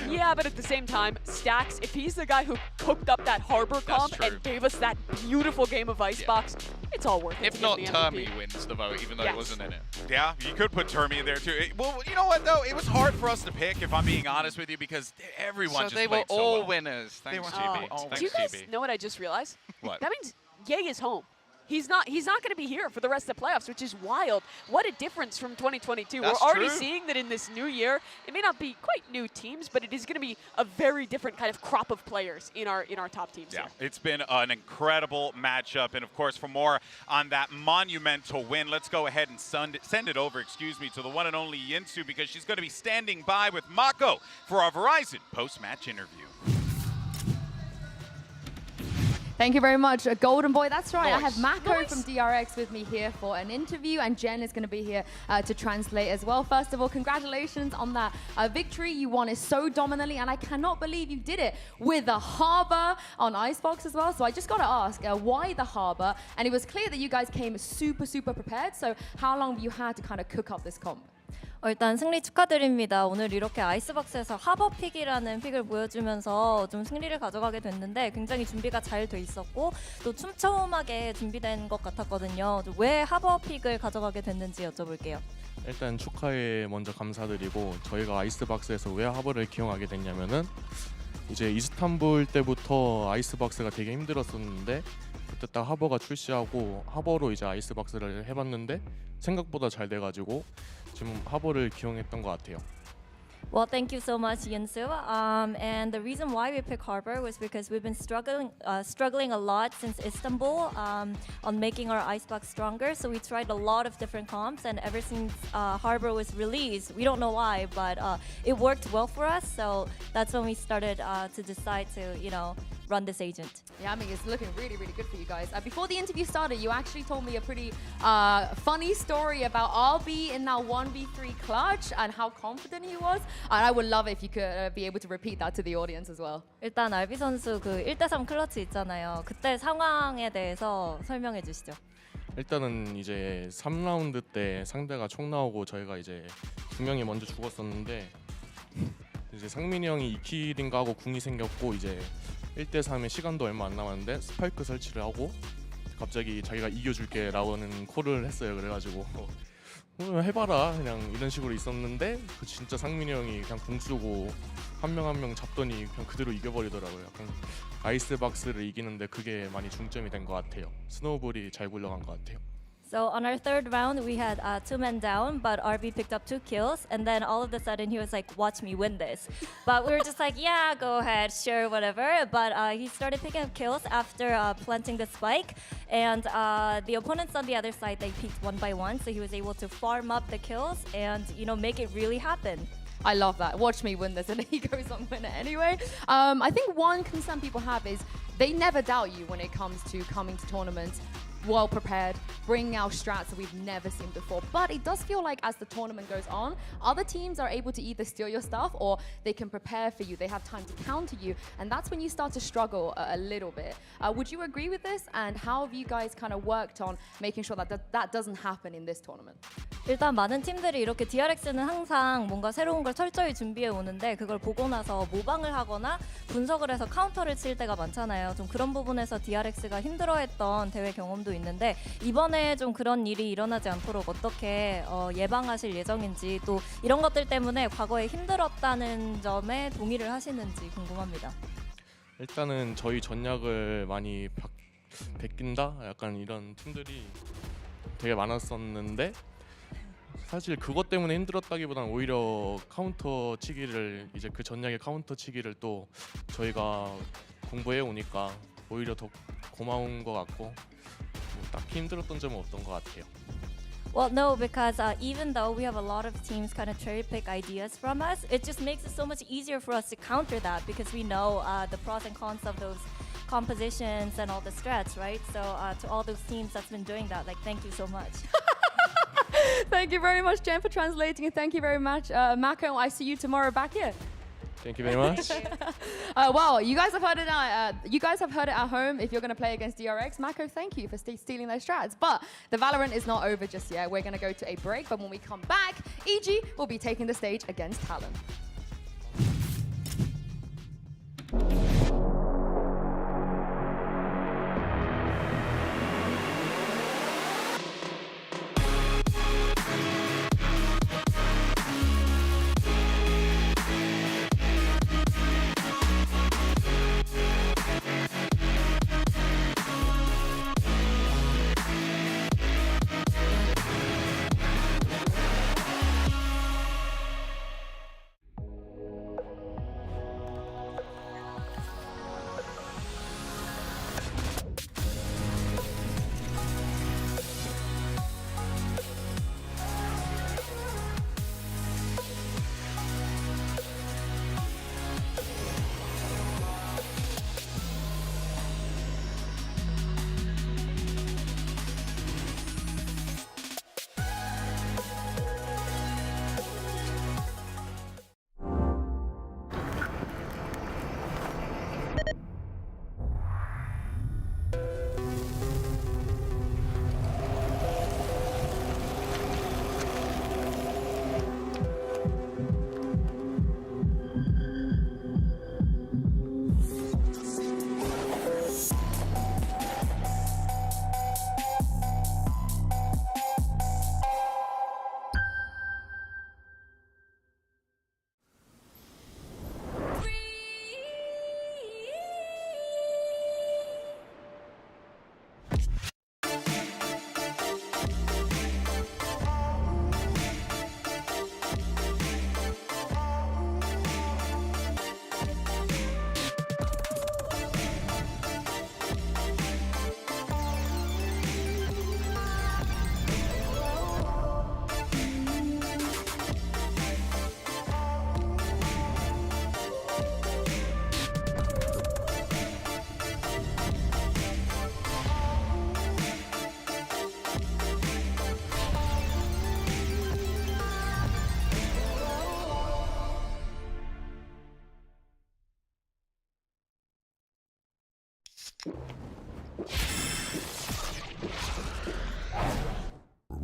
Yeah, but at the same time, Stax, if he's the guy who cooked up that Harbor comp and gave us that beautiful game of Icebox, it's all worth it. If not, Termi wins the vote, even though he wasn't in it. Yeah, you could put Termi in there, too. Well, you know what, though? It was hard for us to pick, if I'm being honest with you, because everyone just they played were so all well. winners. Thanks, GB. Do you guys know what I just realized? What? That means Ye is home. He's not going to be here for the rest of the playoffs, which is wild. What a difference from 2022. That's We're already true. seeing that in this new year. It may not be quite new teams, but it is going to be a very different kind of crop of players in our top teams. Yeah, here. it's been an incredible matchup. And, of course, for more on that monumental win, let's go ahead and send it over, to the one and only Yinsu, because she's going to be standing by with Mako for our Verizon post-match interview. Thank you very much, Golden Boy. That's right. Nice. I have Mako Nice. from DRX with me here for an interview, and Jen is going to be here to translate as well. First of all, congratulations on that victory. You won it so dominantly, and I cannot believe you did it with the Harbor on Icebox as well. So I just got to ask, why the Harbor? And it was clear that you guys came super prepared. So how long have you had to kind of cook up this comp? 일단 승리 축하드립니다. 오늘 이렇게 아이스박스에서 하버픽이라는 픽을 보여주면서 좀 승리를 가져가게 됐는데 굉장히 준비가 잘 돼 있었고 또 촘촘하게 준비된 것 같았거든요. 왜 하버픽을 가져가게 됐는지 여쭤볼게요. 일단 축하에 먼저 감사드리고 저희가 아이스박스에서 왜 하버를 기용하게 됐냐면은 이제 이스탄불 때부터 아이스박스가 되게 힘들었었는데 그때 딱 하버가 출시하고 하버로 이제 아이스박스를 해봤는데 생각보다 잘 돼가지고 지금 하버를 기용했던 것 같아요. Well, thank you so much, Yinsu. And the reason why we picked Harbor was because we've been struggling a lot since Istanbul on making our icebox stronger. So we tried a lot of different comps, and ever since Harbor was released, we don't know why, but it worked well for us. So that's when we started to decide to, run this agent. Yeah, I mean, it's looking really good for you guys. Before the interview started, you actually told me a pretty funny story about RB in that 1v3 clutch and how confident he was. And I would love it if you could be able to repeat that to the audience as well. 일단 알비 선수 그 1대3 클러치 있잖아요. 그때 상황에 대해서 설명해 주시죠. 일단은 이제 3라운드 때 상대가 총 나오고 저희가 이제 2명이 먼저 죽었었는데 이제 상민이 형이 2킬인가 하고 궁이 생겼고 이제 1대3에 시간도 얼마 안 남았는데 스파이크 설치를 하고 갑자기 자기가 이겨줄게 라고는 콜을 했어요. 그래가지고 해봐라 그냥 이런 식으로 있었는데 그 진짜 상민이 형이 그냥 공 쏘고 한 명 한 명 잡더니 그냥 그대로 이겨버리더라고요. 약간 아이스박스를 이기는데 그게 많이 중점이 된 것 같아요. 스노우볼이 잘 굴러간 것 같아요. So on our third round, we had 2 men down, but RB picked up 2 kills, and then all of a sudden he was like, "Watch me win this." But we were just like, "Yeah, go ahead, sure, whatever." But he started picking up kills after planting the spike, and the opponents on the other side, they peeked one by one, so he was able to farm up the kills and make it really happen. I love that. Watch me win this, and he goes on win it anyway. I think one concern people have is they never doubt you when it comes to coming to tournaments. Well prepared, bringing out strats that we've never seen before. But it does feel like as the tournament goes on, other teams are able to either steal your stuff or they can prepare for you. They have time to counter you, and that's when you start to struggle a little bit. Would you agree with this? And how have you guys kind of worked on making sure that that doesn't happen in this tournament? 일단 많은 팀들이 이렇게 DRX는 항상 뭔가 새로운 걸 철저히 준비해 오는데 그걸 보고 나서 모방을 하거나 분석을 해서 카운터를 칠 때가 많잖아요. 좀 그런 부분에서 DRX가 힘들어했던 대회 경험도 있는데 이번에 좀 그런 일이 일어나지 않도록 어떻게 예방하실 예정인지 또 이런 것들 때문에 과거에 힘들었다는 점에 동의를 하시는지 궁금합니다. 일단은 저희 전략을 많이 베낀다? 약간 이런 팀들이 되게 많았었는데 사실 그것 때문에 힘들었다기보다는 오히려 카운터 치기를 이제 그 전략의 카운터 치기를 또 저희가 공부해 오니까 오히려 더 고마운 것 같고 딱히 힘들었던 점은 없던 것 같아요. Well, no, because even though we have a lot of teams kind of cherry pick ideas from us, it just makes it so much easier for us to counter that because we know the pros and cons of those compositions and all the strats, right? So to all those teams that's been doing that, like, thank you so much. Thank you very much, Jen, for translating, and thank you very much, Mako. I see you tomorrow back here. Thank you very much. Well, you guys have heard it. You guys have heard it at home. If you're going to play against DRX, Mako, thank you for stealing those strats. But the Valorant is not over just yet. We're going to go to a break, but when we come back, EG will be taking the stage against Talon.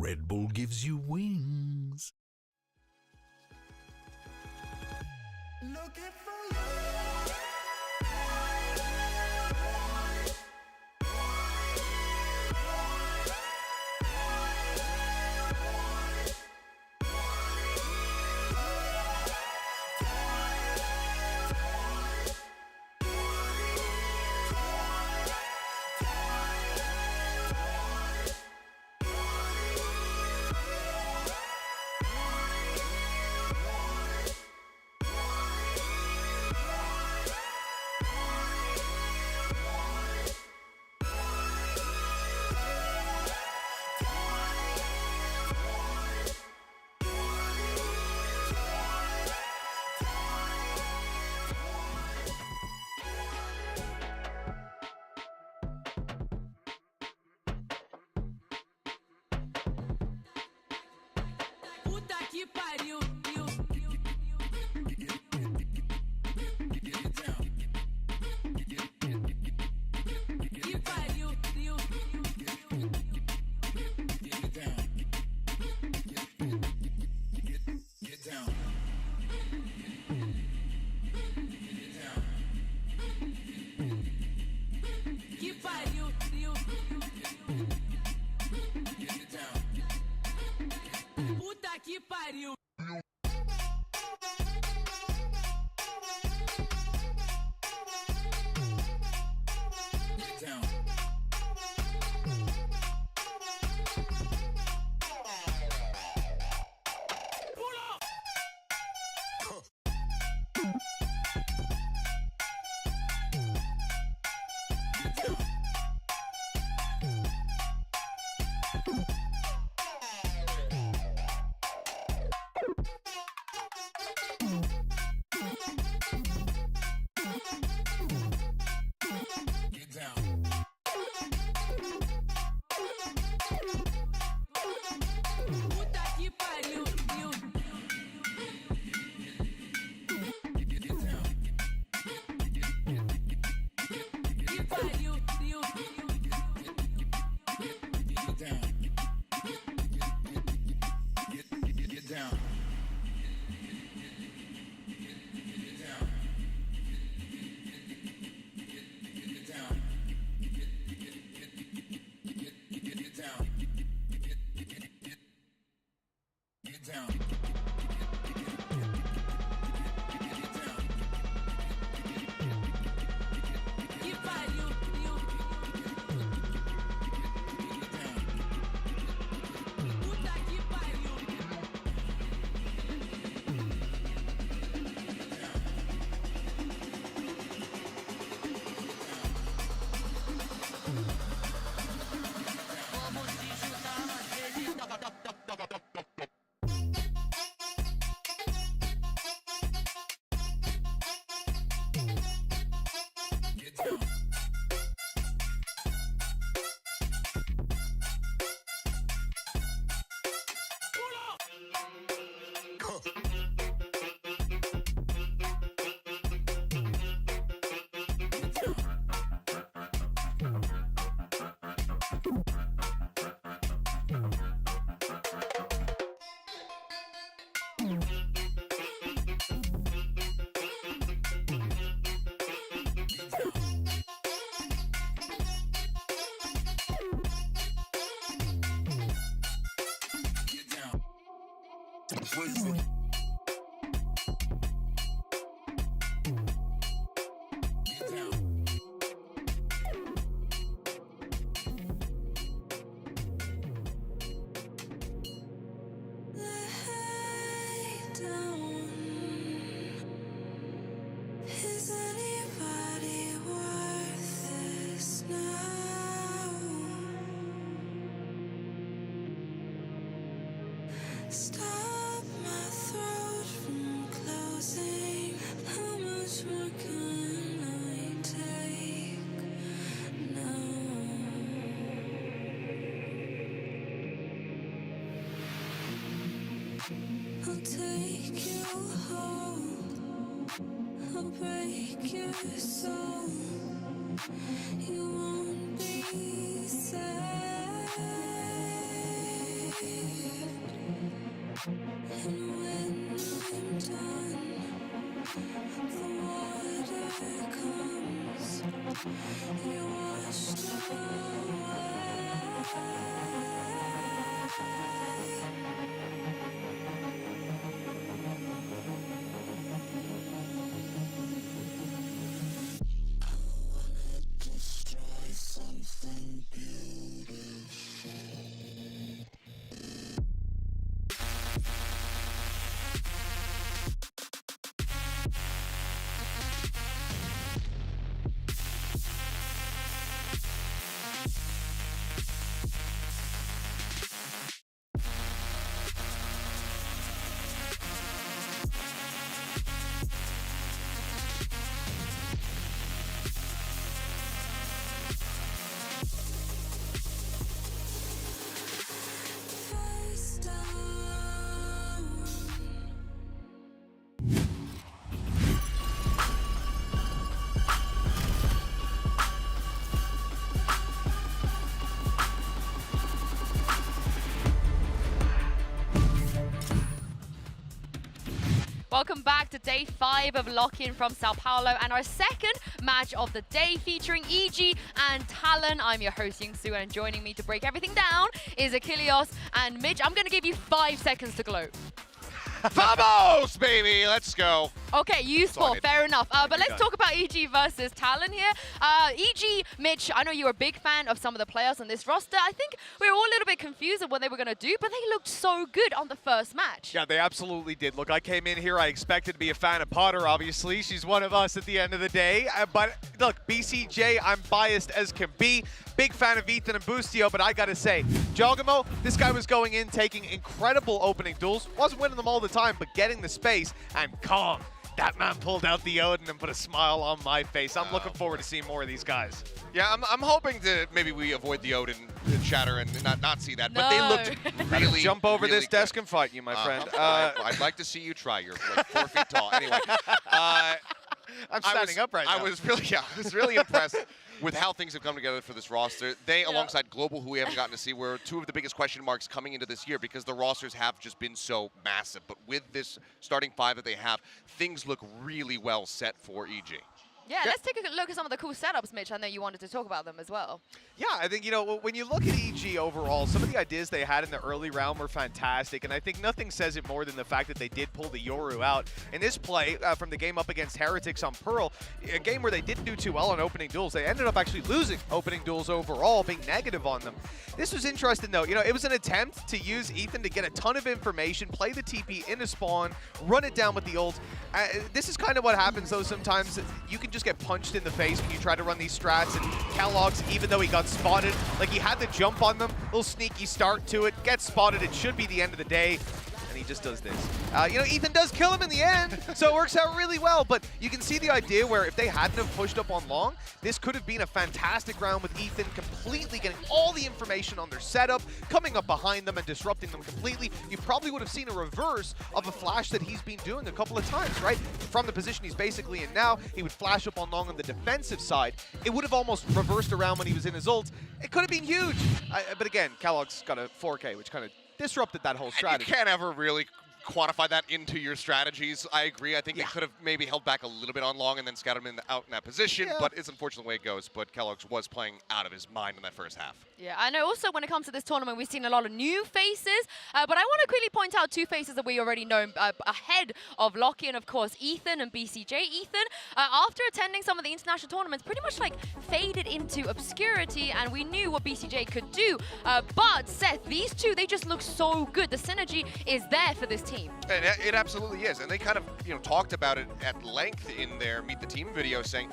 Red Bull gives you wings. Looking for you. Stop my throat from closing. How much more can I take now? I'll take you home. I'll break your soul. You won't be safe. And when I'm done, the water comes, you washed away. I wanna destroy something beautiful. Face down. Welcome back to day 5 of Lock-In from São Paulo and our second match of the day featuring EG and Talon. I'm your host, Youngsu, and joining me to break everything down is Achilles and Midge. I'm going to give you 5 seconds to gloat. Vamos, baby! Let's go. Okay, useful, fair enough. But let's talk about EG versus Talon here. EG, Mitch, I know you're a big fan of some of the players on this roster. I think we were all a little bit confused of what they were going to do, but they looked so good on the first match. Yeah, they absolutely did. Look, I came in here, I expected to be a fan of Potter, obviously. She's one of us at the end of the day. But look, BCJ, I'm biased as can be. Big fan of Ethan and Boostio, but I gotta say, Jogamo, this guy was going in, taking incredible opening duels. Wasn't winning them all the time, but getting the space, and Kong. That man pulled out the Odin and put a smile on my face. I'm looking forward to seeing more of these guys. Yeah, I'm hoping to maybe we avoid the Odin chatter and not see that. No. But they looked really jump over really this desk and fight you, my friend. I'd like to see you try. You're like 4 feet tall. Anyway, I'm standing up right now. I was really impressed with how things have come together for this roster. They, alongside Global, who we haven't gotten to see, were two of the biggest question marks coming into this year because the rosters have just been so massive. But with this starting 5 that they have, things look really well set for EG. Yeah, let's take a look at some of the cool setups, Mitch. I know you wanted to talk about them as well. Yeah, I think, you know, when you look at EG overall, some of the ideas they had in the early round were fantastic, and I think nothing says it more than the fact that they did pull the Yoru out. In this play, from the game up against Heretics on Pearl, a game where they didn't do too well on opening duels, they ended up actually losing opening duels overall, being negative on them. This was interesting, though. You know, it was an attempt to use Ethan to get a ton of information, play the TP in a spawn, run it down with the ult. This is kind of what happens, though, sometimes. You can just get punched in the face when you try to run these strats, and Kellogg's, even though he got spotted, like he had the jump on them, little sneaky start to it, gets spotted, it should be the end of the day, and he just does this. You know, Ethan does kill him in the end, so it works out really well, but you can see the idea where if they hadn't have pushed up on long, this could have been a fantastic round with Ethan completely getting all the information on their setup, coming up behind them and disrupting them completely. You probably would have seen a reverse of a flash that he's been doing a couple of times, right? From the position he's basically in now, he would flash up on long on the defensive side. It would have almost reversed around when he was in his ult. It could have been huge. But again, Kellogg's got a 4K, which kind of disrupted that whole strategy. And you can't ever really quantify that into your strategies. I agree. I think they could have maybe held back a little bit on long and then scouted him out in that position, but it's unfortunately the way it goes. But Kellogg's was playing out of his mind in that first half. Yeah, I know also when it comes to this tournament, we've seen a lot of new faces, but I want to quickly point out 2 faces that we already know ahead of Locky, and of course Ethan and BCJ. Ethan, after attending some of the international tournaments, pretty much like faded into obscurity, and we knew what BCJ could do. But Seth, these two, they just look so good. The synergy is there for this team. And it absolutely is, and they kind of talked about it at length in their Meet the Team video, saying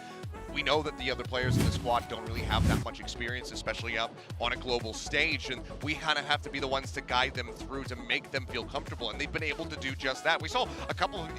we know that the other players in the squad don't really have that much experience, especially up on a global stage, and we kind of have to be the ones to guide them through to make them feel comfortable, and they've been able to do just that. We saw a couple of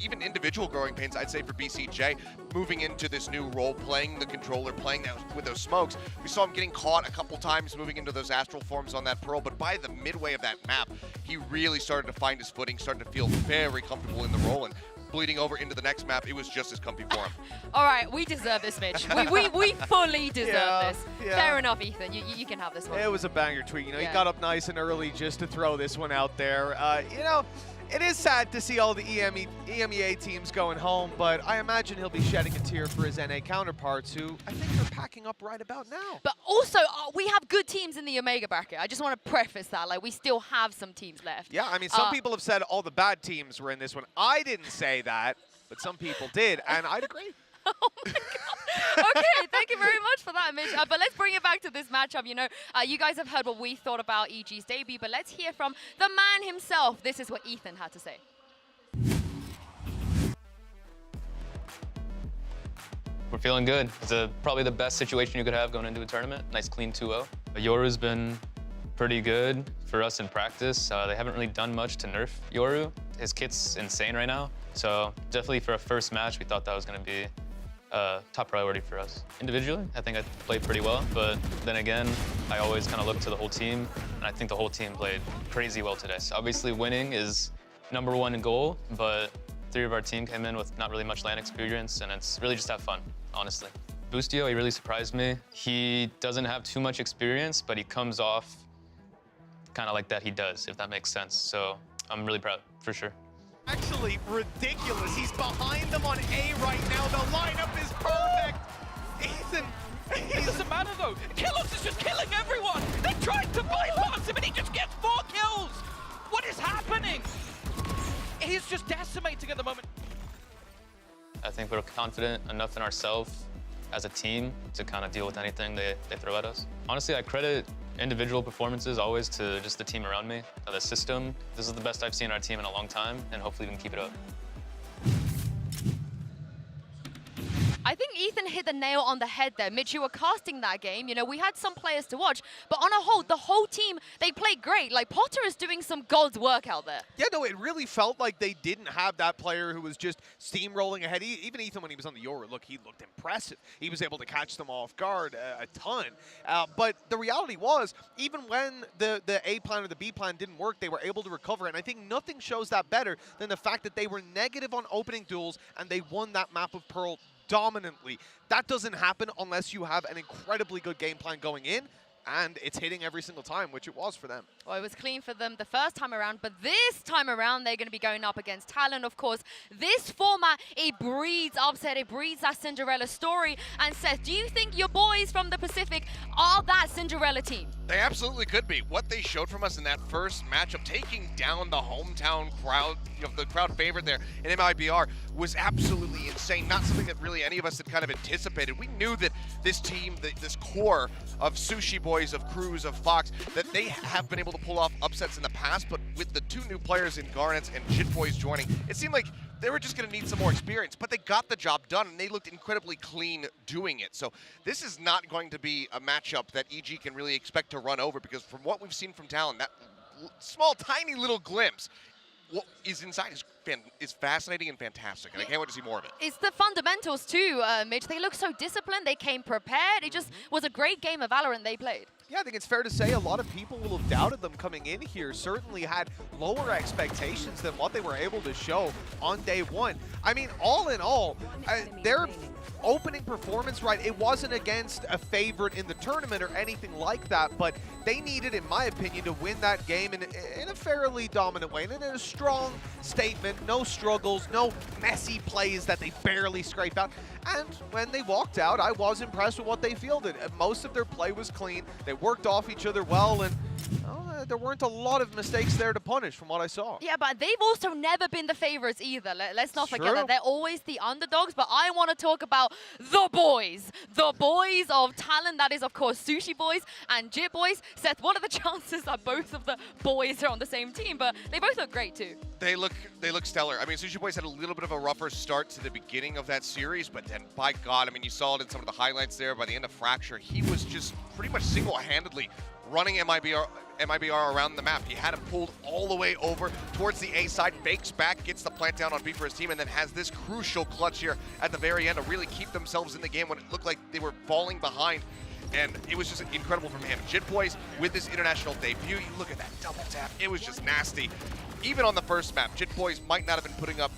even individual growing pains, I'd say, for BCJ, moving into this new role, playing the controller, playing with those smokes. We saw him getting caught a couple times moving into those astral forms on that Pearl, but by the midway of that map, he really started to find his footing, started to feel very comfortable in the role, and bleeding over into the next map, it was just as comfy for him. All right, we deserve this, Mitch. We fully deserve this. Fair enough, Ethan. You can have this one. It was a banger tweet. You know, he got up nice and early just to throw this one out there. You know, it is sad to see all the EMEA teams going home, but I imagine he'll be shedding a tear for his NA counterparts, who I think are packing up right about now. But also, we have good teams in the Omega bracket. I just want to preface that. Like, we still have some teams left. Yeah, I mean, some people have said all the bad teams were in this one. I didn't say that, but some people did, and I'd agree. Oh my God. Okay, thank you very much for that, Mitch. But let's bring it back to this matchup. You know, you guys have heard what we thought about EG's debut, but let's hear from the man himself. This is what Ethan had to say. We're feeling good. It's probably the best situation you could have going into a tournament. Nice clean 2-0. Yoru's been pretty good for us in practice. They haven't really done much to nerf Yoru. His kit's insane right now. So definitely for a first match, we thought that was going to be top priority for us. Individually, I think I played pretty well, but then again, I always kind of look to the whole team, and I think the whole team played crazy well today. So obviously winning is #1 goal, but 3 of our team came in with not really much LAN experience, and it's really just have fun, honestly. Boostio, he really surprised me. He doesn't have too much experience, but he comes off kind of like that he does, if that makes sense. So I'm really proud, for sure. Actually ridiculous. He's behind them on A right now. The lineup is perfect. Ethan. It doesn't matter though. Kellogg's is just killing everyone. They're trying to bypass him and he just gets 4 kills. What is happening? he's just decimating at the moment. I think we're confident enough in ourselves as a team to kind of deal with anything they throw at us. Honestly, I credit individual performances always to just the team around me, the system. This is the best I've seen our team in a long time, and hopefully we can keep it up. I think Ethan hit the nail on the head there. Mitch, you were casting that game. You know, we had some players to watch, but on a whole, the whole team, they played great. Like, Potter is doing some God's work out there. Yeah, no, it really felt like they didn't have that player who was just steamrolling ahead. Even Ethan, when he was on the Yoru, look, he looked impressive. He was able to catch them off guard a ton. But the reality was, even when the A plan or the B plan didn't work, they were able to recover. And I think nothing shows that better than the fact that they were negative on opening duels and they won that map of Pearl dominantly. That doesn't happen unless you have an incredibly good game plan going in, and it's hitting every single time, which it was for them. Well, it was clean for them the first time around, but this time around, they're going to be going up against Talon, of course. This format, it breeds upset, it breeds that Cinderella story. And Seth, do you think your boys from the Pacific are that Cinderella team? They absolutely could be. What they showed from us in that first matchup, taking down the hometown crowd, the crowd favorite there in MIBR, was absolutely insane. Not something that really any of us had kind of anticipated. We knew that this team, this core of Sushi Boys, of Cruz, of Fox, that they have been able to pull off upsets in the past, but with the two new players in Garnets and Jit Boys joining, it seemed like they were just going to need some more experience, but they got the job done, and they looked incredibly clean doing it. So this is not going to be a matchup that EG can really expect to run over, because from what we've seen from Talon, that small, tiny little glimpse, what is inside is fascinating and fantastic, and I can't wait to see more of it. It's the fundamentals too, Mitch. They look so disciplined, they came prepared. It just was a great game of Valorant they played. Yeah, I think it's fair to say a lot of people will have doubted them coming in here, certainly had lower expectations than what they were able to show on day one. I mean, all in all, their opening performance, right, it wasn't against a favorite in the tournament or anything like that, but they needed, in my opinion, to win that game in a fairly dominant way, and in a strong statement, no struggles, no messy plays that they barely scrape out. And when they walked out, I was impressed with what they fielded. Most of their play was clean. They worked off each other well, and there weren't a lot of mistakes there to punish from what I saw. Yeah, but they've also never been the favorites either. Let's not forget that. They're always the underdogs, but I want to talk about the boys. The boys of Talon. That is, of course, Sushi Boys and Jit Boys. Seth, what are the chances that both of the boys are on the same team? But they both look great, too. They look stellar. I mean, Sushi Boys had a little bit of a rougher start to the beginning of that series, but then, by God, I mean, you saw it in some of the highlights there. By the end of Fracture, he was just pretty much single-handedly running MIBR around the map. He had him pulled all the way over towards the A side, fakes back, gets the plant down on B for his team, and then has this crucial clutch here at the very end to really keep themselves in the game when it looked like they were falling behind. And it was just incredible from him. Jit Boys, with this international debut, you look at that double tap, it was just nasty. Even on the first map, Jit Boys might not have been putting up,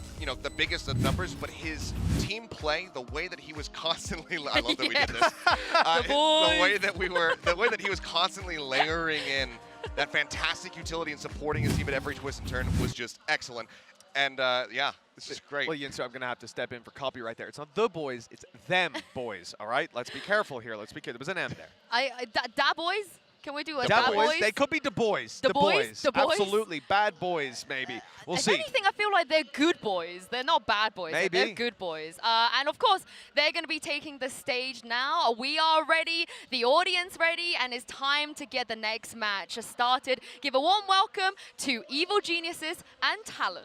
the biggest of numbers, but his team play, the way that he was constantly, I love that we did this. The way that he was constantly layering in that fantastic utility and supporting his team at every twist and turn was just excellent. And yeah, this is great. Well, Yinsu, I'm going to have to step in for copyright there. It's not the boys, it's them boys, all right? Let's be careful here. Let's be careful. There was an M there. Da boys? Can we do a Da Da boys? They could be Da boys. Da boys? Da boys? Absolutely. Bad boys, maybe. We'll If see. anything, I feel like they're good boys. They're not bad boys. Maybe. They're good boys. And of course, they're going to be taking the stage now. We are ready, the audience ready, and it's time to get the next match started. Give a warm welcome to Evil Geniuses and Talon.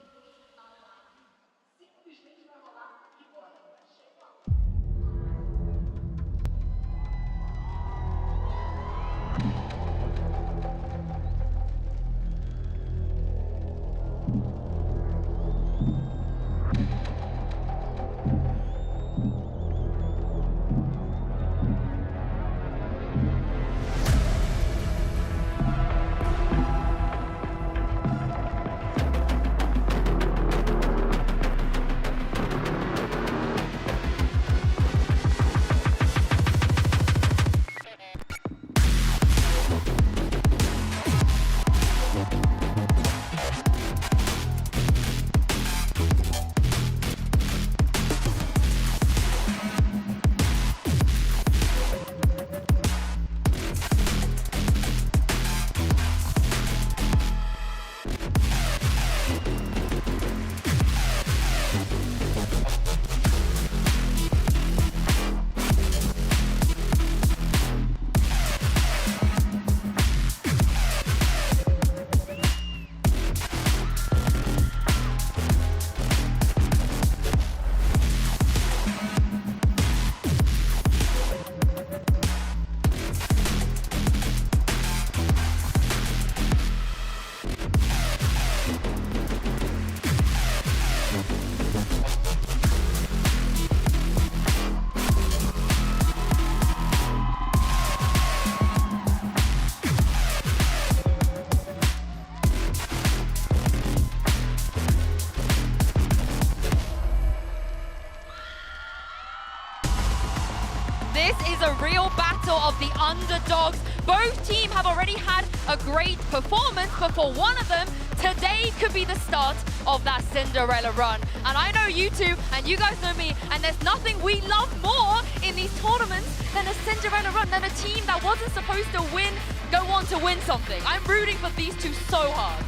a real battle of the underdogs. Both teams have already had a great performance, but for one of them, today could be the start of that Cinderella run. And I know you two, and you guys know me, and there's nothing we love more in these tournaments than a Cinderella run, than a team that wasn't supposed to win, go on to win something. I'm rooting for these two so hard.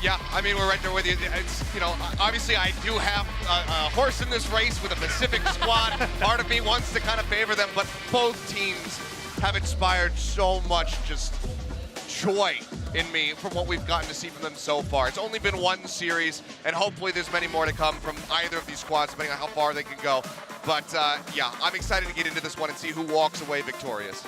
Yeah, I mean, we're right there with you. It's, you know, obviously I do have a horse in this race with a Pacific squad. Part of me wants to kind of favor them, but both teams have inspired so much just joy in me from what we've gotten to see from them so far. It's only been one series, and hopefully there's many more to come from either of these squads, depending on how far they can go. But yeah, I'm excited to get into this one and see who walks away victorious.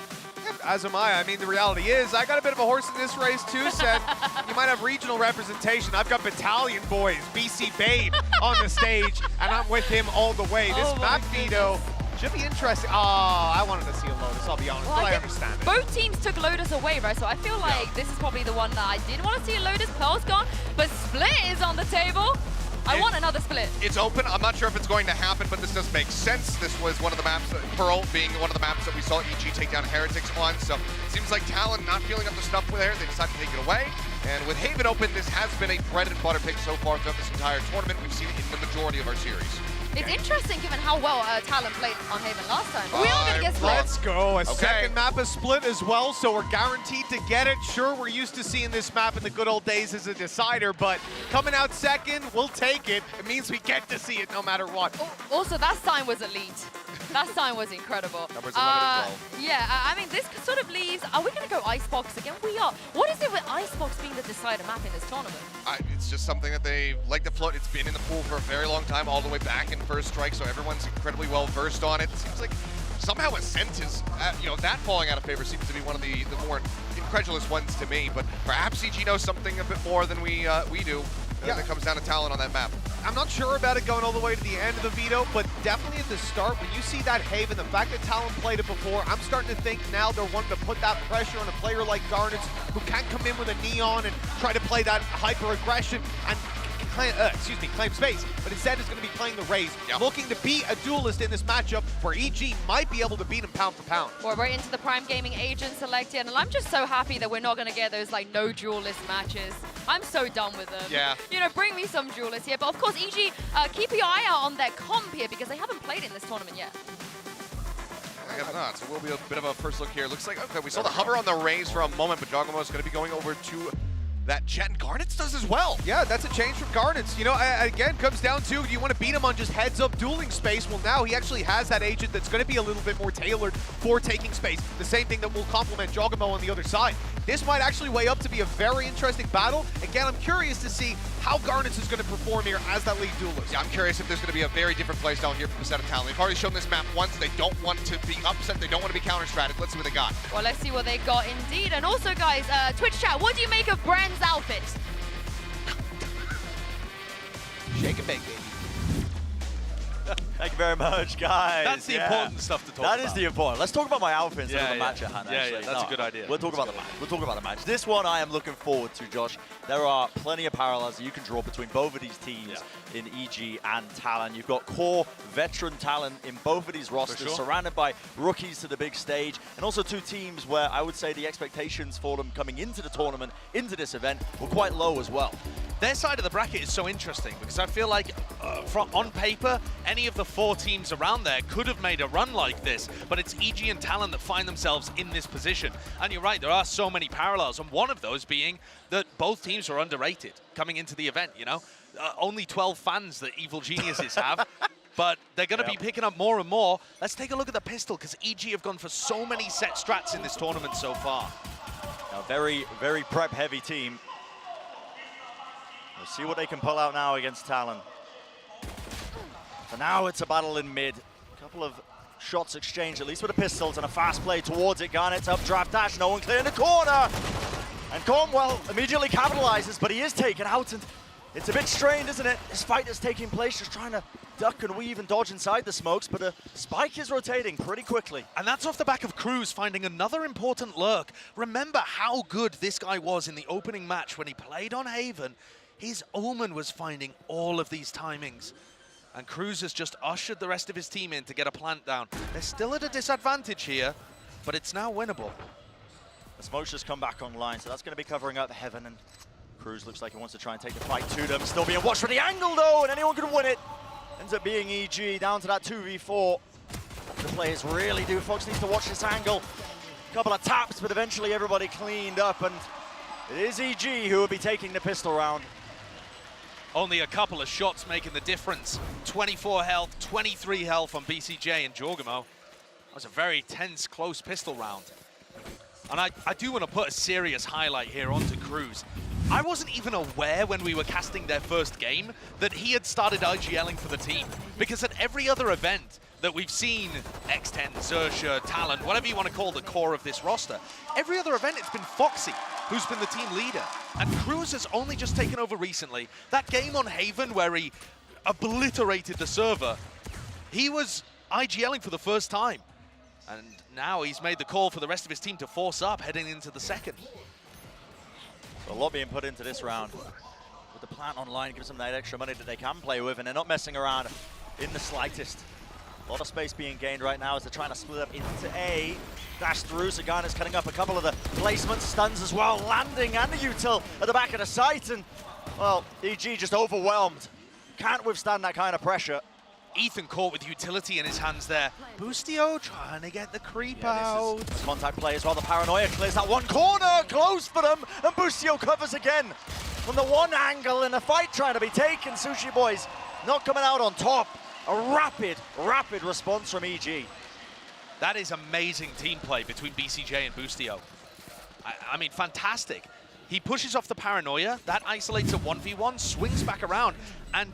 As am I. I mean, the reality is, I got a bit of a horse in this race too, Seth. You might have regional representation. I've got Battalion Boys, BC Babe, on the stage, and I'm with him all the way. This map veto should be interesting. Oh, I wanted to see a Lotus, I'll be honest, Well, but I understand it. Both teams took Lotus away, right? So I feel like this is probably the one that I didn't want to see a Lotus. Pearl's gone, but Split is on the table. I want another Split. It's open. I'm not sure if it's going to happen, but this does make sense. This was one of the maps, Pearl being one of the maps that we saw EG take down Heretics on. So it seems like Talon not feeling up the stuff with there. They decided to take it away. And with Haven open, this has been a bread and butter pick so far throughout this entire tournament. We've seen it in the majority of our series. It's interesting given how well Talon played on Haven last time. We are going to get Split. Let's go. A second map is Split as well, so we're guaranteed to get it. Sure, we're used to seeing this map in the good old days as a decider, but coming out second, we'll take it. It means we get to see it no matter what. Also, that sign was elite. That sign was incredible. Numbers 11 and 12. Yeah, I mean, this sort of leaves, are we going to go Icebox again? We are. What is it with Icebox being the decider map in this tournament? It's just something that they like to float. It's been in the pool for a very long time, all the way back in First Strike, so everyone's incredibly well versed on it. It seems like somehow Ascent is, you know, that falling out of favor seems to be one of the more incredulous ones to me, but perhaps EG knows something a bit more than we do. When it comes down to Talon on that map. I'm not sure about it going all the way to the end of the veto, but definitely at the start, when you see that Haven, the fact that Talon played it before, I'm starting to think now they're wanting to put that pressure on a player like Garnets, who can't come in with a Neon and try to play that hyper-aggression and claim space, but instead is going to be playing the Raze, looking to be a duelist in this matchup where EG might be able to beat him pound for pound. We're right into the Prime Gaming agent selected, and I'm just so happy that we're not going to get those like no duelist matches. I'm so done with them. Yeah. You know, bring me some duelists here, but of course EG, keep your eye out on their comp here because they haven't played in this tournament yet. I guess not, so we'll be a bit of a first look here. Looks like, okay, we saw the hover on the Raze for a moment, but Jogamo is going to be going over to that Jet, and Garnets does as well. Yeah, that's a change from Garnets. You know, again, comes down to, do you want to beat him on just heads-up dueling space? Well, now he actually has that agent that's going to be a little bit more tailored for taking space. The same thing that will complement Jogamo on the other side. This might actually weigh up to be a very interesting battle. Again, I'm curious to see how Garnets is going to perform here as that lead duelist. Yeah, I'm curious if there's going to be a very different play style here from the set of Talon. They've already shown this map once. They don't want to be upset. They don't want to be counter-stratted. Let's see what they got. Well, let's see what they got indeed. And also, guys, Twitch chat, what do you make of Brand's outfit? Shake and bake, baby. Thank you very much, guys. That's the important stuff to talk about. That is the important. Let's talk about my outfit instead of the match at hand, actually. Yeah, that's a good idea. We'll talk about the match. We'll talk about the match. This one I am looking forward to, Josh. There are plenty of parallels that you can draw between both of these teams in EG and Talon. You've got core veteran talent in both of these rosters, surrounded by rookies to the big stage, and also two teams where I would say the expectations for them coming into the tournament, into this event, were quite low as well. Their side of the bracket is so interesting because I feel like on paper, any of the four teams around there could have made a run like this, but it's EG and Talon that find themselves in this position. And you're right, there are so many parallels, and one of those being that both teams are underrated coming into the event, you know? Only 12 fans that Evil Geniuses have, but they're going to be picking up more and more. Let's take a look at the pistol, because EG have gone for so many set strats in this tournament so far. A very, very prep-heavy team. We'll see what they can pull out now against Talon. For now, it's a battle in mid. A couple of shots exchanged, at least with the pistols, and a fast play towards it. Garnet's up, draft dash, no one clear in the corner. And Cornwell immediately capitalizes, but he is taken out, and it's a bit strained, isn't it? This fight is taking place, just trying to duck and weave and dodge inside the smokes, but a spike is rotating pretty quickly. And that's off the back of Cruz finding another important lurk. Remember how good this guy was in the opening match when he played on Haven. His Omen was finding all of these timings. And Cruz has just ushered the rest of his team in to get a plant down. They're still at a disadvantage here, but it's now winnable. The smoke's just come back online, so that's going to be covering up Heaven, and Cruz looks like he wants to try and take the fight to them. Still being watched for the angle, though, and anyone can win it. Ends up being EG, down to that 2v4. The players really do. Fox needs to watch this angle. Couple of taps, but eventually everybody cleaned up, and it is EG who will be taking the pistol round. Only a couple of shots making the difference. 24 health, 23 health on BCJ and Jorgamo. That was a very tense, close pistol round. And I do want to put a serious highlight here onto Cruz. I wasn't even aware when we were casting their first game that he had started IGLing for the team. Because at every other event that we've seen, X10, Xerxia, Talon, whatever you want to call the core of this roster, every other event it's been Foxy who's been the team leader. And Cruz has only just taken over recently. That game on Haven where he obliterated the server, he was IGLing for the first time. And now he's made the call for the rest of his team to force up heading into the second. So a lot being put into this round. With the plant online, gives them that extra money that they can play with, and they're not messing around in the slightest. A lot of space being gained right now as they're trying to split up into A. Dash through, Zagana's cutting up a couple of the placements, stuns as well, landing and the util at the back of the site, and, well, EG just overwhelmed. Can't withstand that kind of pressure. Ethan caught with utility in his hands there. Boostio trying to get the creep out. This is contact play as well. The paranoia clears that one corner, close for them, and Boostio covers again. From the one angle in the fight trying to be taken, Sushi Boys not coming out on top. A rapid response from EG. That is amazing team play between BCJ and Boostio. I mean, fantastic. He pushes off the paranoia, that isolates a 1v1, swings back around, and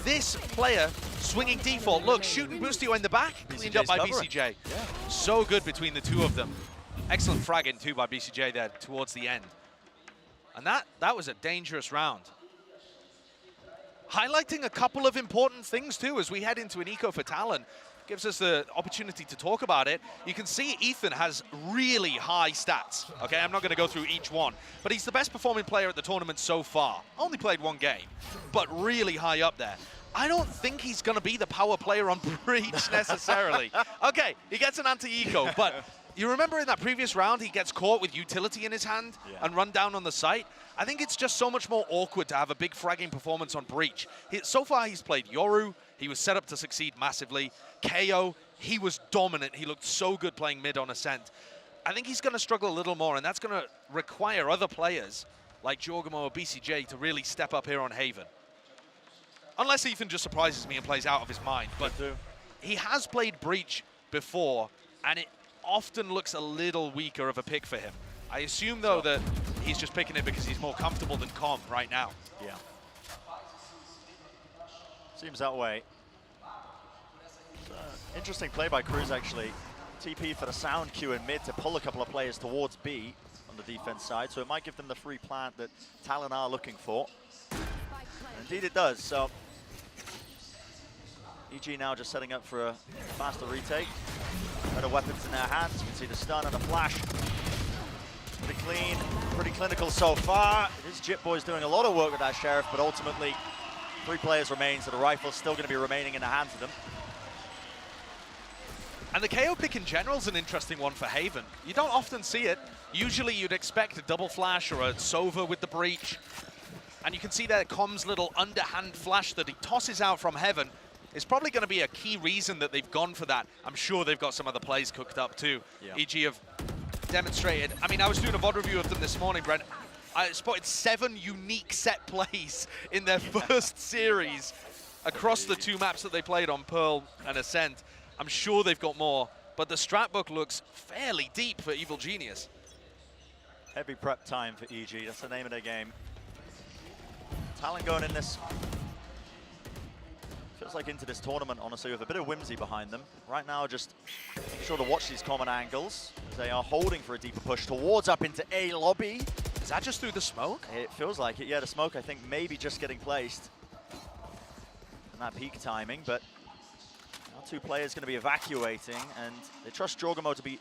this player swinging default, look, shooting Boostio in the back, cleaned up by BCJ. Yeah. So good between the two of them. Excellent fragging too by BCJ there towards the end. And that was a dangerous round. Highlighting a couple of important things too as we head into an eco for Talon. Gives us the opportunity to talk about it. You can see Ethan has really high stats. Okay, I'm not going to go through each one, but he's the best performing player at the tournament so far. Only played one game, but really high up there. I don't think he's going to be the power player on Breach necessarily. Okay, he gets an anti-eco, but you remember in that previous round, he gets caught with utility in his hand and run down on the site. I think it's just so much more awkward to have a big fragging performance on Breach. So far, he's played Yoru. He was set up to succeed massively. KO, he was dominant. He looked so good playing mid on Ascent. I think he's going to struggle a little more, and that's going to require other players like Jorgamo or BCJ to really step up here on Haven. Unless Ethan just surprises me and plays out of his mind. But he has played Breach before, and it often looks a little weaker of a pick for him. I assume, though, that he's just picking it because he's more comfortable than Com right now. Yeah. Seems that way. Interesting play by Cruz, actually. TP for the sound Q in mid to pull a couple of players towards B on the defense side, so it might give them the free plant that Talon are looking for. Indeed it does, so EG now just setting up for a faster retake. Better weapons in their hands. You can see the stun and the flash. Pretty clean, pretty clinical so far. It is Jip Boys doing a lot of work with that Sheriff, but ultimately 3 players remain, so the rifle's still going to be remaining in the hands of them. And the KO pick in general is an interesting one for Haven. You don't often see it. Usually you'd expect a double flash or a Sova with the breach. And you can see there Com's little underhand flash that he tosses out from Heaven is probably going to be a key reason that they've gone for that. I'm sure they've got some other plays cooked up too. Yeah. EG have demonstrated. I mean, I was doing a VOD review of them this morning, Brent. I spotted 7 unique set plays in their first series across the 2 maps that they played on Pearl and Ascent. I'm sure they've got more, but the strat book looks fairly deep for Evil Genius. Heavy prep time for EG, that's the name of their game. Talon going in this, feels like into this tournament, honestly, with a bit of whimsy behind them. Right now, just make sure to watch these common angles, as they are holding for a deeper push towards up into A lobby. Is that just through the smoke? It feels like it, yeah, the smoke, I think, maybe just getting placed. And that peak timing, but now 2 players going to be evacuating, and they trust Jorgamo to be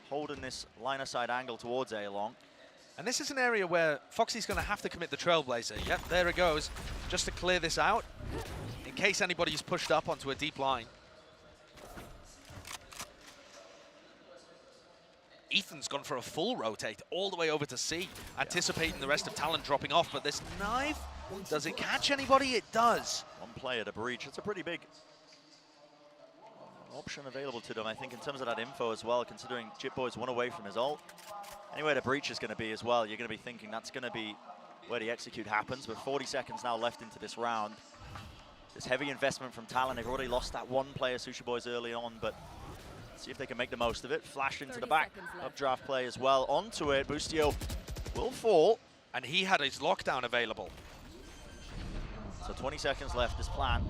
holding this line-of-sight angle towards A-Long. And this is an area where Foxy's going to have to commit the Trailblazer. Yep, there it goes. Just to clear this out. case anybody's pushed up onto a deep line. Ethan's gone for a full rotate all the way over to C, anticipating the rest of Talon dropping off, but this knife, does it catch anybody? It does. One player to breach. It's a pretty big option available to them, I think, in terms of that info as well, considering Jitboy's one away from his ult. Anywhere the breach is going to be as well, you're going to be thinking that's going to be where the execute happens, with 40 seconds now left into this round. This heavy investment from Talon. They've already lost that one player, Sushi Boys, early on, but see if they can make the most of it. Flash into the back of draft play as well. Onto it, Boostio will fall. And he had his lockdown available. So 20 seconds left, this plan.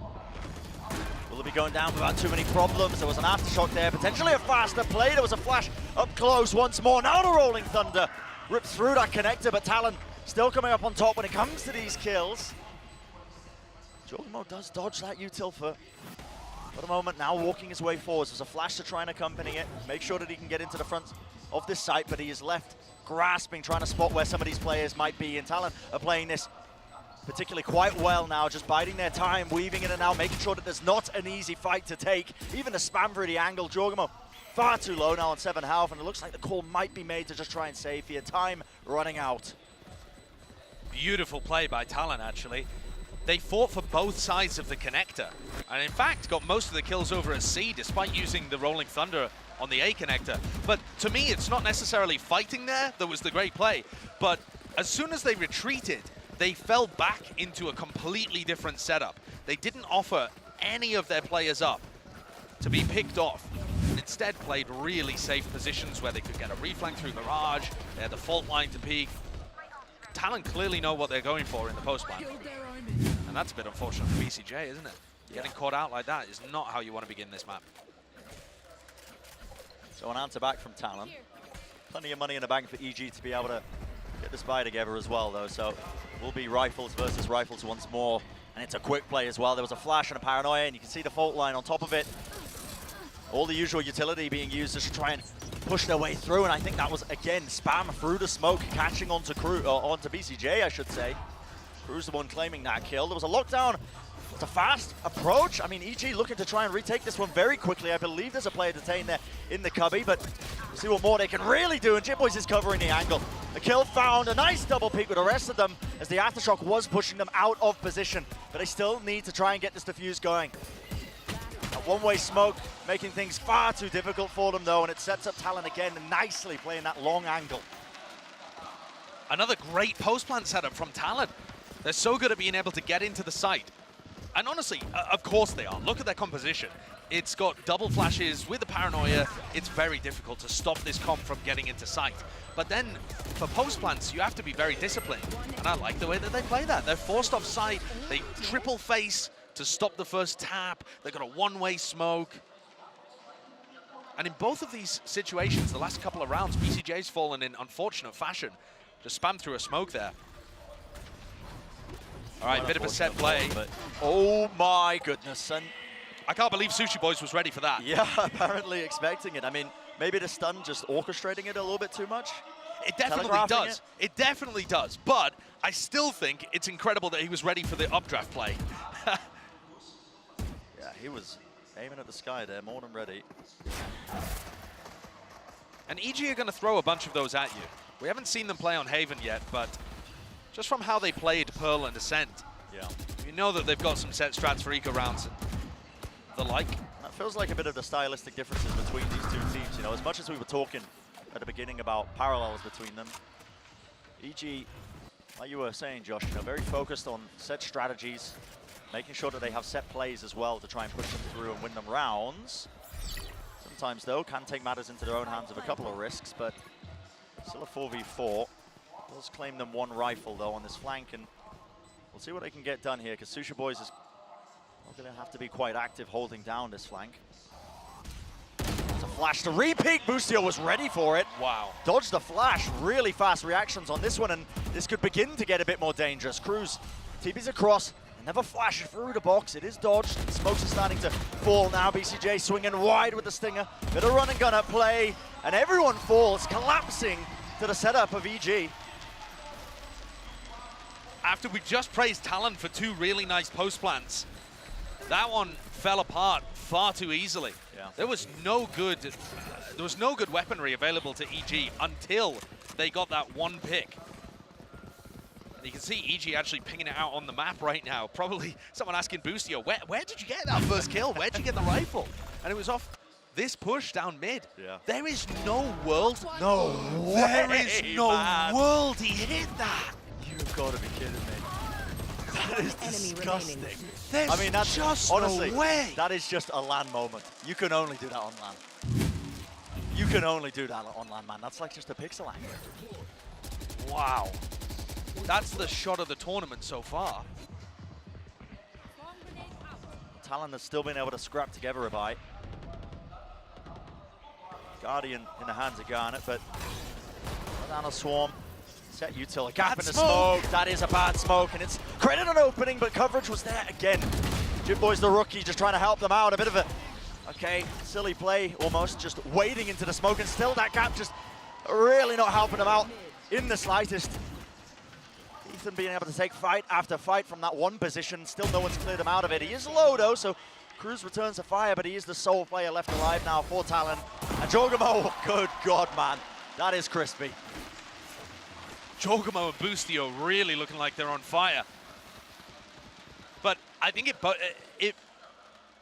Will it be going down without too many problems? There was an aftershock there, potentially a faster play. There was a flash up close once more. Now the Rolling Thunder rips through that connector, but Talon still coming up on top when it comes to these kills. Jorgenmo does dodge that util for a moment, now walking his way forwards. There's a flash to try and accompany it, make sure that he can get into the front of this site, but he is left grasping, trying to spot where some of these players might be, and Talon are playing this particularly quite well now, just biding their time, weaving in and out, making sure that there's not an easy fight to take. Even the spam through the angle, Jorgenmo far too low now on 7 health, and it looks like the call might be made to just try and save here. Time running out. Beautiful play by Talon, actually. They fought for both sides of the connector, and in fact got most of the kills over at C, despite using the Rolling Thunder on the A connector. But to me, it's not necessarily fighting there that was the great play, but as soon as they retreated, they fell back into a completely different setup. They didn't offer any of their players up to be picked off, and instead played really safe positions where they could get a reflank through Mirage, they had the fault line to peek. Talon clearly know what they're going for in the post plan. And that's a bit unfortunate for BCJ, isn't it? Getting caught out like that is not how you want to begin this map. So an answer back from Talon. Plenty of money in the bank for EG to be able to get this buy together as well, though. So will be rifles versus rifles once more. And it's a quick play as well. There was a flash and a paranoia, and you can see the fault line on top of it. All the usual utility being used to try and push their way through, and I think that was, again, spam through the smoke, catching onto onto BCJ, I should say. Crew's the one claiming that kill. There was a lockdown. It's a fast approach. I mean, EG looking to try and retake this one very quickly. I believe there's a player detained there in the cubby, but we'll see what more they can really do, and Jitboys is covering the angle. The kill found, a nice double peek with the rest of them, as the aftershock was pushing them out of position, but they still need to try and get this defuse going. A one-way smoke, making things far too difficult for them, though, and it sets up Talon again nicely, playing that long angle. Another great post-plant setup from Talon. They're so good at being able to get into the site. And honestly, of course they are. Look at their composition. It's got double flashes with the paranoia. It's very difficult to stop this comp from getting into sight. But then for post-plants, you have to be very disciplined. And I like the way that they play that. They're forced off site. They triple face to stop the first tap. They've got a one-way smoke. And in both of these situations, the last couple of rounds, BCJ's fallen in unfortunate fashion. Just spam through a smoke there. All right, bit of a set play. But oh my goodness, and I can't believe Sushi Boys was ready for that. Yeah, apparently expecting it. I mean, maybe the stun just orchestrating it a little bit too much. It definitely does. It definitely does. But I still think it's incredible that he was ready for the updraft play. Yeah, he was aiming at the sky there, more than ready. And EG are going to throw a bunch of those at you. We haven't seen them play on Haven yet, but just from how they played Pearl and Ascent, you know that they've got some set strats for eco rounds and the like. That feels like a bit of the stylistic differences between these two teams. You know, as much as we were talking at the beginning about parallels between them, EG, like you were saying, Josh, you know, very focused on set strategies, making sure that they have set plays as well to try and push them through and win them rounds. Sometimes, though, can take matters into their own hands with a couple of risks, but still a 4v4. Does claim them one rifle, though, on this flank, and we'll see what they can get done here, because Sushi Boys is going to have to be quite active holding down this flank. There's a flash to re-peek. Boostio was ready for it. Wow. Dodged the flash. Really fast reactions on this one, and this could begin to get a bit more dangerous. Cruz TP's across. Never flash through the box. It is dodged. Smokes are starting to fall now. BCJ swinging wide with the stinger. Bit of run and gun at play, and everyone falls, collapsing to the setup of EG. After we just praised Talon for two really nice post plants, That one fell apart far too easily. Yeah. There was no good weaponry available to EG until they got that one pick. And you can see EG actually pinging it out on the map right now. Probably someone asking Boostio, where did you get that first kill? Where did you get the rifle? And it was off this push down mid. Yeah. There is no world. No There way, is no man. world he hit that. You've got to be kidding me. That is disgusting. There's I mean, that's just honestly, no way. that is just a LAN moment. You can only do that on LAN. You can only do that on LAN, man. That's like just a pixel angle. Wow. That's the shot of the tournament so far. Talon has still been able to scrap together a bite. Guardian in the hands of Garnet, but down a swarm. Set util, a gap in the smoke. That is a bad smoke, and it's created an opening, but coverage was there again. Jitboy's the rookie, just trying to help them out. A bit of a, okay, silly play, almost just wading into the smoke, and still that gap just really not helping them out in the slightest. Ethan being able to take fight after fight from that one position. Still no one's cleared him out of it. He is low though, so Cruz returns to fire, but he is the sole player left alive now for Talon. And Jorgamo, good God, man, that is crispy. Jorgamo and Boostio really looking like they're on fire. But I think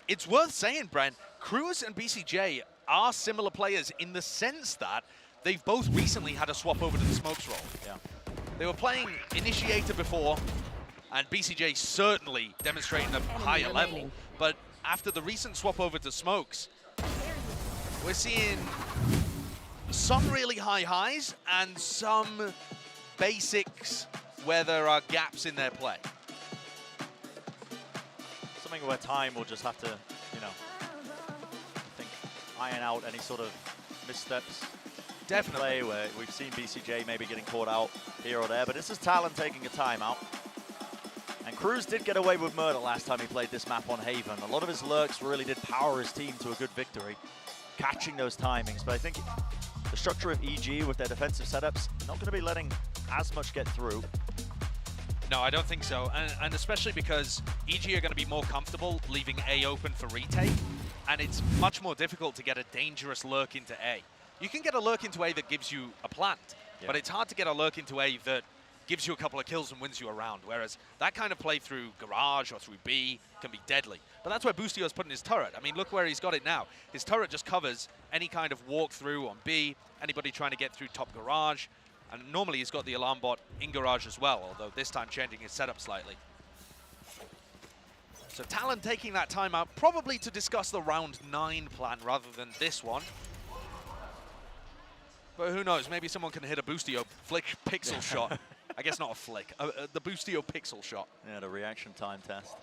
it's worth saying, Brent, Cruz and BCJ are similar players in the sense that they've both recently had a swap over to the smokes role. Yeah. They were playing Initiator before, and BCJ certainly demonstrating a higher level. But after the recent swap over to smokes, we're seeing some really high highs and some basics where there are gaps in their play. Something where time will just have to, you know, I think iron out any sort of missteps. Definitely. Play where we've seen BCJ maybe getting caught out here or there, but this is Talon taking a timeout. And Cruz did get away with murder last time he played this map on Haven. A lot of his lurks really did power his team to a good victory, catching those timings. But I think the structure of EG with their defensive setups, not going to be letting as much get through. No, I don't think so. And especially because EG are going to be more comfortable leaving A open for retake. And it's much more difficult to get a dangerous lurk into A. You can get a lurk into A that gives you a plant, but it's hard to get a lurk into A that gives you a couple of kills and wins you a round, whereas that kind of play through Garage or through B can be deadly. But that's where Boostio's putting his turret. I mean, look where he's got it now. His turret just covers any kind of walk-through on B, anybody trying to get through top Garage, and normally he's got the alarm bot in Garage as well, although this time changing his setup slightly. So Talon taking that time out, probably to discuss the round 9 plan rather than this one. But who knows, maybe someone can hit a Boostio flick pixel shot. I guess not a flick, the Boostio pixel shot. Yeah, the reaction time test.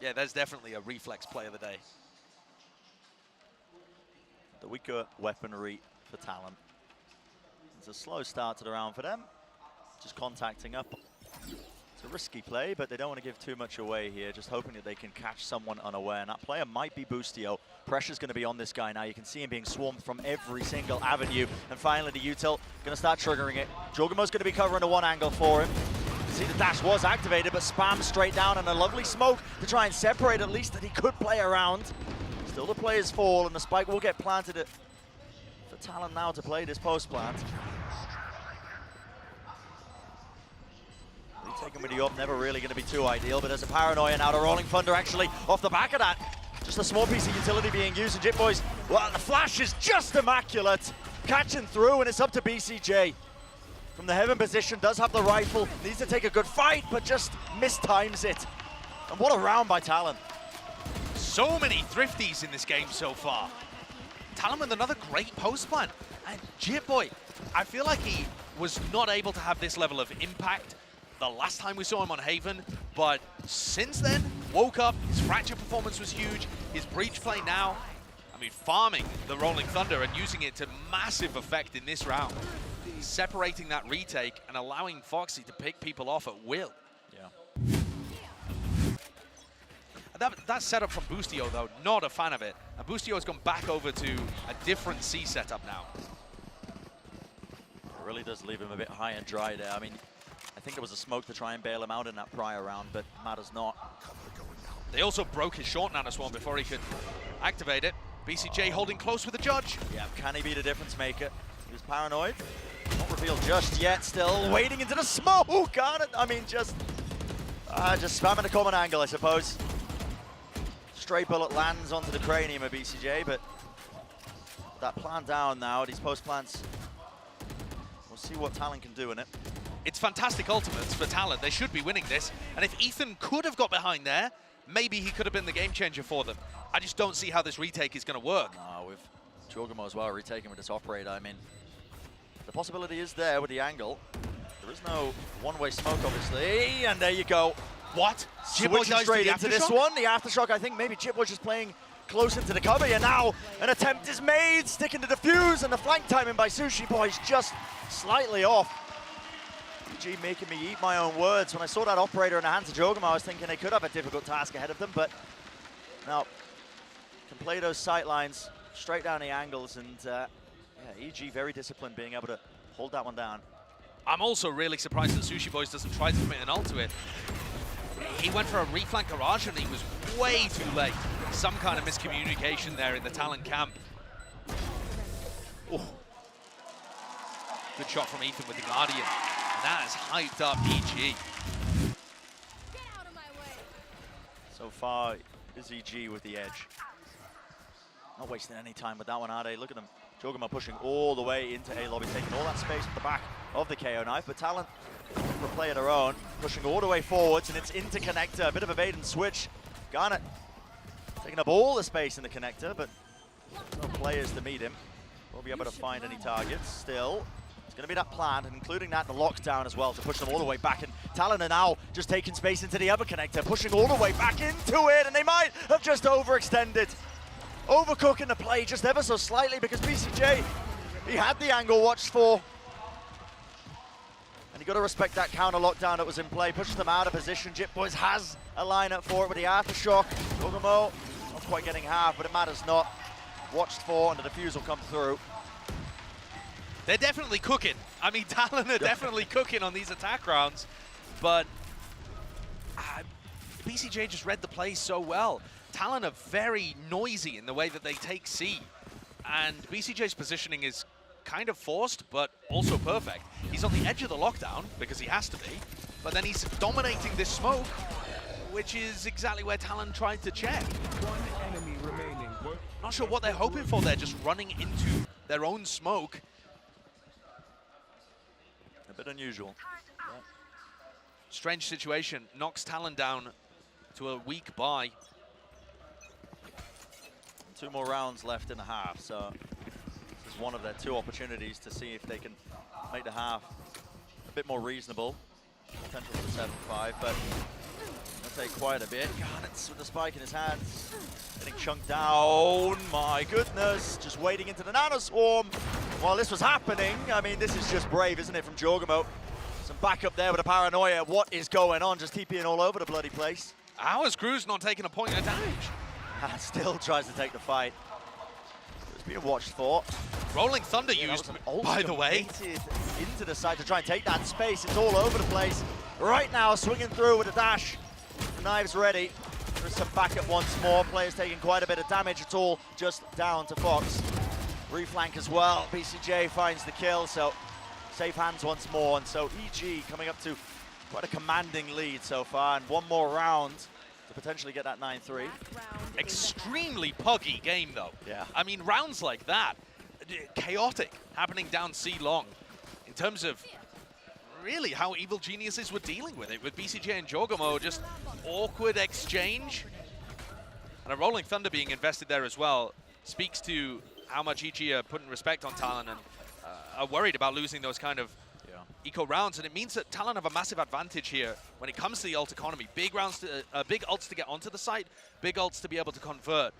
Yeah, there's definitely a reflex play of the day. The weaker weaponry for Talon. It's a slow start to the round for them. Just contacting up. It's a risky play, but they don't want to give too much away here. Just hoping that they can catch someone unaware. And that player might be Boostio. Pressure's going to be on this guy now. You can see him being swarmed from every single avenue. And finally, the util going to start triggering it. Jorgamo's going to be covering the one angle for him. You can see the dash was activated, but spam straight down and a lovely smoke to try and separate at least that he could play around. Still the players fall, and the spike will get planted for Talon now to play this post plant. Taking with the up, never really going to be too ideal, but there's a paranoia now to Rolling Thunder actually off the back of that. Just a small piece of utility being used, and Jitboys, well, the flash is just immaculate. Catching through, and it's up to BCJ. From the heaven position, does have the rifle, needs to take a good fight, but just mistimes it. And what a round by Talon. So many thrifties in this game so far. Talon with another great post plan. And Jitboy, I feel like he was not able to have this level of impact the last time we saw him on Haven, but since then, woke up, his fracture performance was huge, his breach play now, I mean, farming the Rolling Thunder and using it to massive effect in this round. Separating that retake and allowing Foxy to pick people off at will. Yeah. That setup from Boostio, though, not a fan of it. And Boostio has gone back over to a different C setup now. It really does leave him a bit high and dry there. I mean, I think there was a smoke to try and bail him out in that prior round, but matters not. They also broke his short Nano Swarm before he could activate it. BCJ holding close with the judge. Yeah, can he be the difference maker? He was paranoid. Not revealed just yet, still waiting into the smoke. I mean, just spamming a common angle, I suppose. Stray bullet lands onto the cranium of BCJ, but that plan down now, these post plants. We'll see what Talon can do in it. It's fantastic ultimates for Talon. They should be winning this. And if Ethan could have got behind there, maybe he could have been the game changer for them. I just don't see how this retake is going to work. No, with Jorgamo as well, retaking with this operator, I mean, the possibility is there with the angle. There is no one-way smoke, obviously, and there you go. What? Switching straight into this one. The Aftershock, I think maybe Chip was just playing close into the cover here. Now an attempt is made, sticking to the fuse, and the flank timing by Sushi Boys just slightly off. PG making me eat my own words. When I saw that operator in the hands of Jorgamo, I was thinking they could have a difficult task ahead of them, but now can play those sight lines straight down the angles, and yeah, EG very disciplined, being able to hold that one down. I'm also really surprised that Sushi Boys doesn't try to commit an ult to it. He went for a reflank garage and he was way too late. Some kind of miscommunication there in the Talon camp. Oh. Good shot from Ethan with the Guardian. And that has hyped up EG. So far is EG with the edge. Not wasting any time with that one, are they? Look at them. Jorgamo pushing all the way into A lobby, taking all that space at the back of the KO knife, but Talon for a play of their own, pushing all the way forwards, and it's into connector. A bit of a bait and switch. Garnet taking up all the space in the connector, but no players to meet him. Won't be able to find any targets. Still, it's going to be that plan, including that the lockdown as well, to push them all the way back. And Talon are now just taking space into the other connector, pushing all the way back into it, and they might have just overextended. Overcooking the play just ever so slightly, because BCJ, he had the angle watched for. And you got to respect that counter lockdown that was in play, pushes them out of position. Jip Boys has a lineup for it with the Aftershock. Jorgamo not quite getting half, but it matters not. Watched for, and the defuse will come through. They're definitely cooking. I mean, Talon are definitely cooking on these attack rounds, but BCJ just read the play so well. Talon are very noisy in the way that they take C, and BCJ's positioning is kind of forced, but also perfect. He's on the edge of the lockdown, because he has to be, but then he's dominating this smoke, which is exactly where Talon tried to check. One enemy remaining. Not sure what they're hoping for. They're just running into their own smoke. A bit unusual. Yeah. Strange situation. Knocks Talon down to a weak buy. 2 more rounds left in the half, so this is one of their 2 opportunities to see if they can make the half a bit more reasonable. Potential for 7-5, but it'll take quite a bit. Garnet's with the spike in his hands, getting chunked down. My goodness, just waiting into the Nano Swarm while this was happening. I mean, this is just brave, isn't it, from Jorgamo? Some backup there with a paranoia. What is going on? Just TPing all over the bloody place. How is Cruz not taking a point of damage? And still tries to take the fight. It's being watched for. Rolling Thunder used, by the way. Into the side to try and take that space. It's all over the place. Right now, swinging through with a dash. The knives ready. There's some backup once more. Players taking quite a bit of damage. It's all just down to Fox. Reflank as well. BCJ finds the kill, so safe hands once more. And so EG coming up to quite a commanding lead so far. And one more round to potentially get that 9-3. Extremely puggy game, though. Yeah. I mean, rounds like that, chaotic, happening down C long. In terms of really how Evil Geniuses were dealing with it, with BCJ and Jorgamo, just awkward exchange. And a Rolling Thunder being invested there as well speaks to how much EG are putting respect on Talon and are worried about losing those kind of eco rounds, and it means that Talon have a massive advantage here when it comes to the ult economy. Big rounds, big ults to get onto the site, big ults to be able to convert.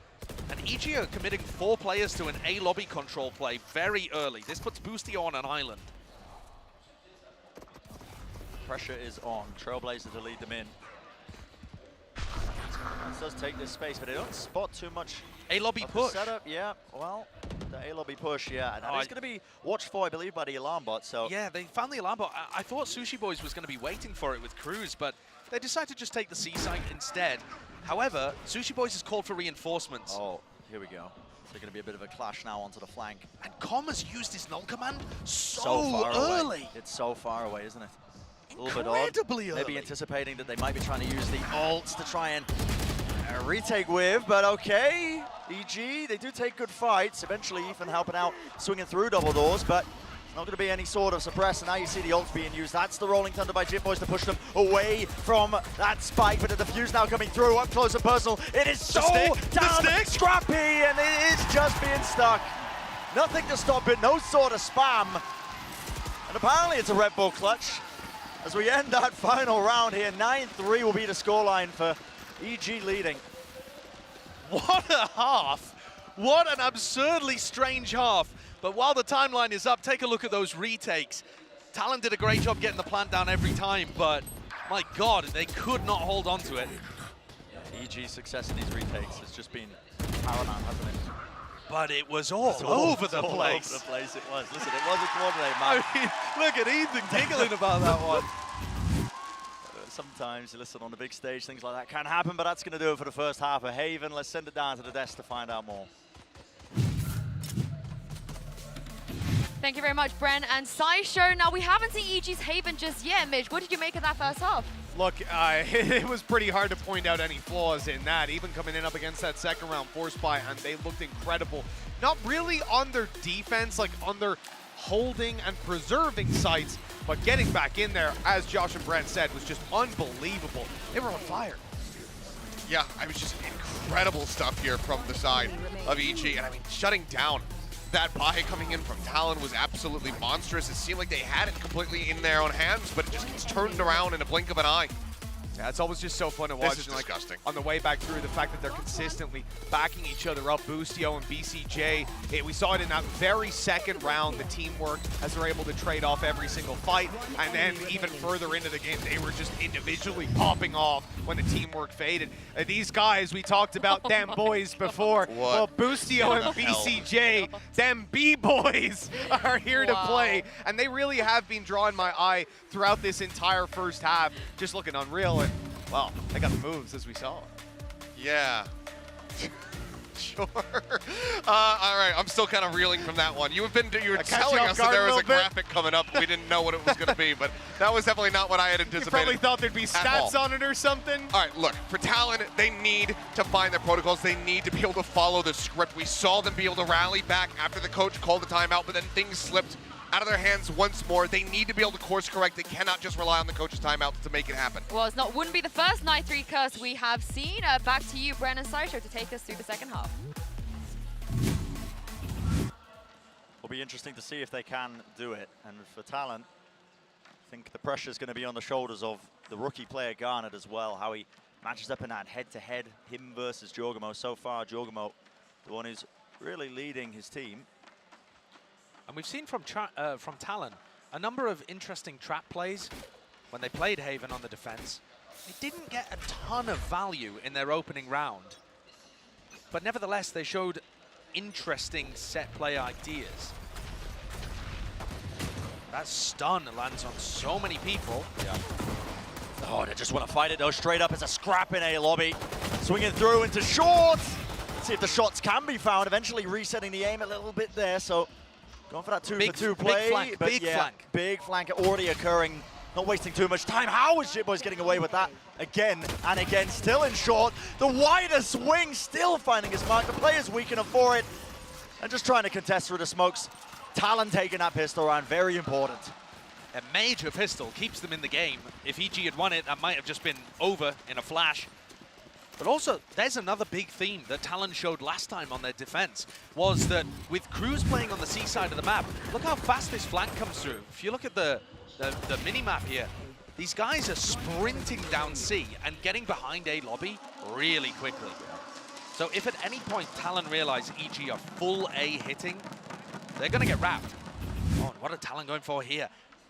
And EG are committing 4 players to an A lobby control play very early. This puts Boostio on an island. Pressure is on. Trailblazer to lead them in. It does take this space, but they don't spot too much. A lobby push. Setup, yeah. Well, the A lobby push, yeah. And it's going to be watched for, I believe, by the alarm bot. So yeah, they found the alarm bot. I thought Sushi Boys was going to be waiting for it with Cruz, but They decide to just take the C site instead. However, Sushi Boys has called for reinforcements. Oh, here we go. There's going to be a bit of a clash now onto the flank. And Com has used his null command So far early. Away. It's so far away, isn't it? A little bit Incredibly odd. early. Maybe anticipating that they might be trying to use the ults to try and retake with, but okay. EG, they do take good fights. Eventually, Ethan helping out, swinging through double doors, but it's not going to be any sort of suppress. And now you see the ults being used. That's the Rolling Thunder by Jit Boys to push them away from that spike, but the defuse now coming through up close and personal. It is so damn scrappy, and it is just being stuck. Nothing to stop it, no sort of spam. And apparently it's a Red Bull clutch. As we end that final round here, 9-3 will be the scoreline for EG leading. What a half! What an absurdly strange half. But while the timeline is up, take a look at those retakes. Talon did a great job getting the plant down every time, but my God, they could not hold on to it. EG's success in these retakes has just been paramount, hasn't it? But it was all over the place. All over the place it was. Listen, it was a coordinate match. I mean, look at Ethan giggling about that one. Sometimes you listen on the big stage, things like that can happen, but that's going to do it for the first half of Haven. Let's send it down to the desk to find out more. Thank you very much, Bren and Sideshow. Now, we haven't seen EG's Haven just yet. Mitch, what did you make of that first half? Look, it was pretty hard to point out any flaws in that, even coming in up against that second round force buy, and they looked incredible. Not really on their defense, like on their holding and preserving sites, but getting back in there, as Josh and Brent said, was just unbelievable. They were on fire. Yeah, I mean, just incredible stuff here from the side of EG, and I mean, shutting down that buy coming in from Talon was absolutely monstrous. It seemed like they had it completely in their own hands, but it just gets turned around in a blink of an eye. Yeah, it's always just so fun to watch. This is disgusting. On the way back through, the fact that they're consistently backing each other up, Boostio and BCJ. We saw it in that very second round, the teamwork, as they're able to trade off every single fight. And then even further into the game, they were just individually popping off when the teamwork faded. These guys, we talked about them boys before. Well, Boostio and BCJ, them B-boys are here to play. And they really have been drawing my eye throughout this entire first half, just looking unreal. And, well, they got the moves, as we saw. Yeah. Sure. All right, I'm still kind of reeling from that one. You were telling us that there was a graphic coming up. We didn't know what it was going to be, but that was definitely not what I had anticipated. You probably thought there'd be stats on it or something. All right, look, for Talon, they need to find their protocols. They need to be able to follow the script. We saw them be able to rally back after the coach called the timeout, but then things slipped out of their hands once more. They need to be able to course correct. They cannot just rely on the coach's timeout to make it happen. Well, wouldn't be the first 9-3 curse we have seen. Back to you, Bren and Sideshow, to take us through the second half. Will be interesting to see if they can do it. And for Talon, I think the pressure is going to be on the shoulders of the rookie player Garnet as well. How he matches up in that head-to-head, him versus Jorgamo. So far, Jorgamo, the one who's really leading his team. And we've seen from Talon a number of interesting trap plays when they played Haven on the defense. They didn't get a ton of value in their opening round, but nevertheless, they showed interesting set play ideas. That stun lands on so many people. Yeah. Oh, they just want to fight it though. Straight up, it's a scrap in A lobby. Swinging through into short. Let's see if the shots can be found. Eventually resetting the aim a little bit there. So going for that 2-for-2 play. Big flank already occurring. Not wasting too much time. How is Jitboys getting away with that again and again? Still in short. The wider swing still finding his mark. The player's weak enough for it. And just trying to contest through the smokes. Talon taking that pistol round. Very important. A major pistol keeps them in the game. If EG had won it, that might have just been over in a flash. But also, there's another big theme that Talon showed last time on their defense, was that with Cruz playing on the C side of the map, look how fast this flank comes through. If you look at the mini-map here, these guys are sprinting down C and getting behind A lobby really quickly. So if at any point Talon realize EG are full A hitting, they're going to get wrapped. Oh, what are Talon going for here?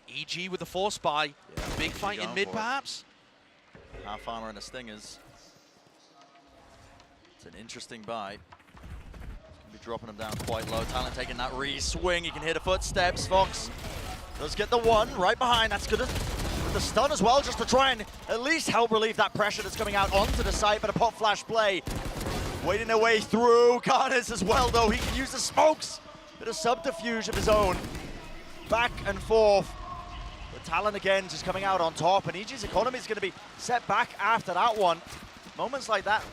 EG with the force buy. Yeah, big fight in mid, perhaps? Half armor and the stingers. It's an interesting buy. Be dropping him down quite low. Talon taking that re-swing. You can hear the footsteps. Fox does get the one right behind. That's good. with the stun as well, just to try and at least help relieve that pressure that's coming out onto the site, but a pop flash play. Waiting their way through. Garnis as well, though. He can use the smokes. Bit of subterfuge of his own. Back and forth. But Talon again just coming out on top, and EG's economy is going to be set back after that one. Moments like that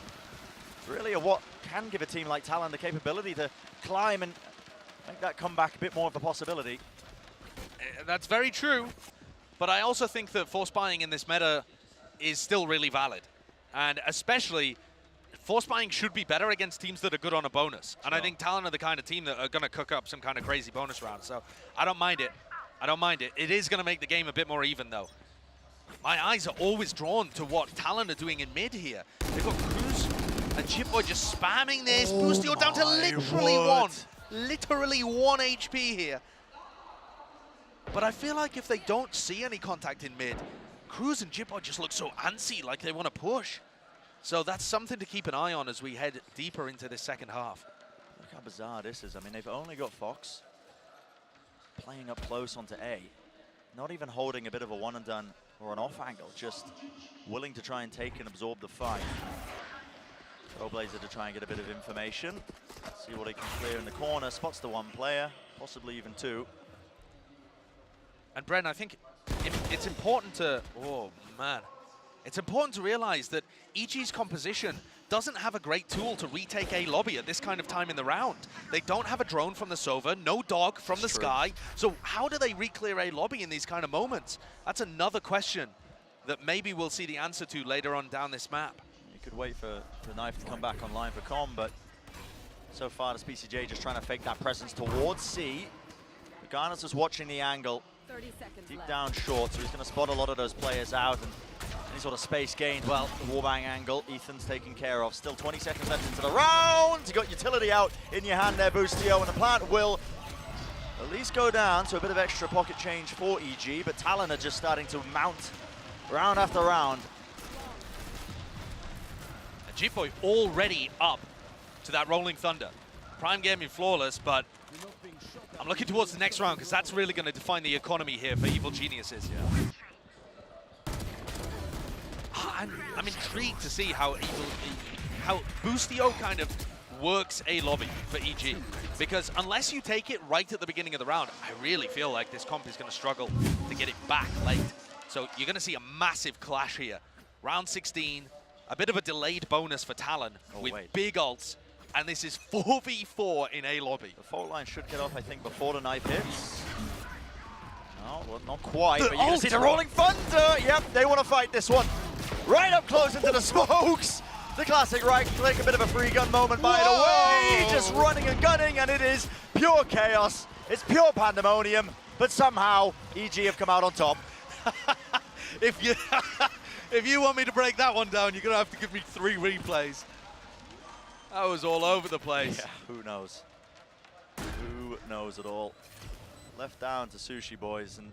really are what can give a team like Talon the capability to climb and make that comeback a bit more of a possibility. That's very true, but I also think that force buying in this meta is still really valid. And especially, force buying should be better against teams that are good on a bonus. And I think Talon are the kind of team that are going to cook up some kind of crazy bonus round. So I don't mind it. I don't mind it. It is going to make the game a bit more even, though. My eyes are always drawn to what Talon are doing in mid here. They've got Cruz and Chipboy just spamming this. Boostio down to literally one HP here. But I feel like if they don't see any contact in mid, Cruz and Chipboy just look so antsy, like they want to push. So that's something to keep an eye on as we head deeper into this second half. Look how bizarre this is. I mean, they've only got Fox playing up close onto A. Not even holding a bit of a one and done or an off angle, just willing to try and take and absorb the fight. Trailblazer to try and get a bit of information. See what he can clear in the corner. Spots the one player, possibly even two. And Bren, I think it's important to, it's important to realize that EG's composition doesn't have a great tool to retake A lobby at this kind of time in the round. They don't have a drone from the Sova, no dog from the sky. So how do they re-clear A lobby in these kind of moments? That's another question that maybe we'll see the answer to later on down this map. You could wait for the knife to come back online for Com, but so far the PCJ just trying to fake that presence towards C. Garnis is watching the angle. 30 seconds Deep left. down short, so he's going to spot a lot of those players out, and any sort of space gained, well, the warbang angle, Ethan's taken care of. Still 20 seconds left into the round. You got utility out in your hand there, Boostio, and the plant will at least go down, so a bit of extra pocket change for EG, but Talon are just starting to mount round after round. And G-Boy already up to that Rolling Thunder. Prime Gaming flawless, but I'm looking towards the next round because that's really going to define the economy here for Evil Geniuses. I'm intrigued to see how Boostio kind of works A lobby for EG, because unless you take it right at the beginning of the round, I really feel like this comp is going to struggle to get it back late. So you're going to see a massive clash here. Round 16, a bit of a delayed bonus for Talon with big ults. And this is 4v4 in A lobby. The fault line should get off, I think, before the knife hits. No, well, not quite, but you're going to see the Rolling Thunder. Yep, they want to fight this one. Right up close into the smokes. The classic right click, a bit of a free gun moment by the way. Just running and gunning, and it is pure chaos. It's pure pandemonium, but somehow EG have come out on top. If you want me to break that one down, you're going to have to give me 3 replays. That was all over the place. Yeah, who knows? Who knows at all? Left down to Sushi Boys, and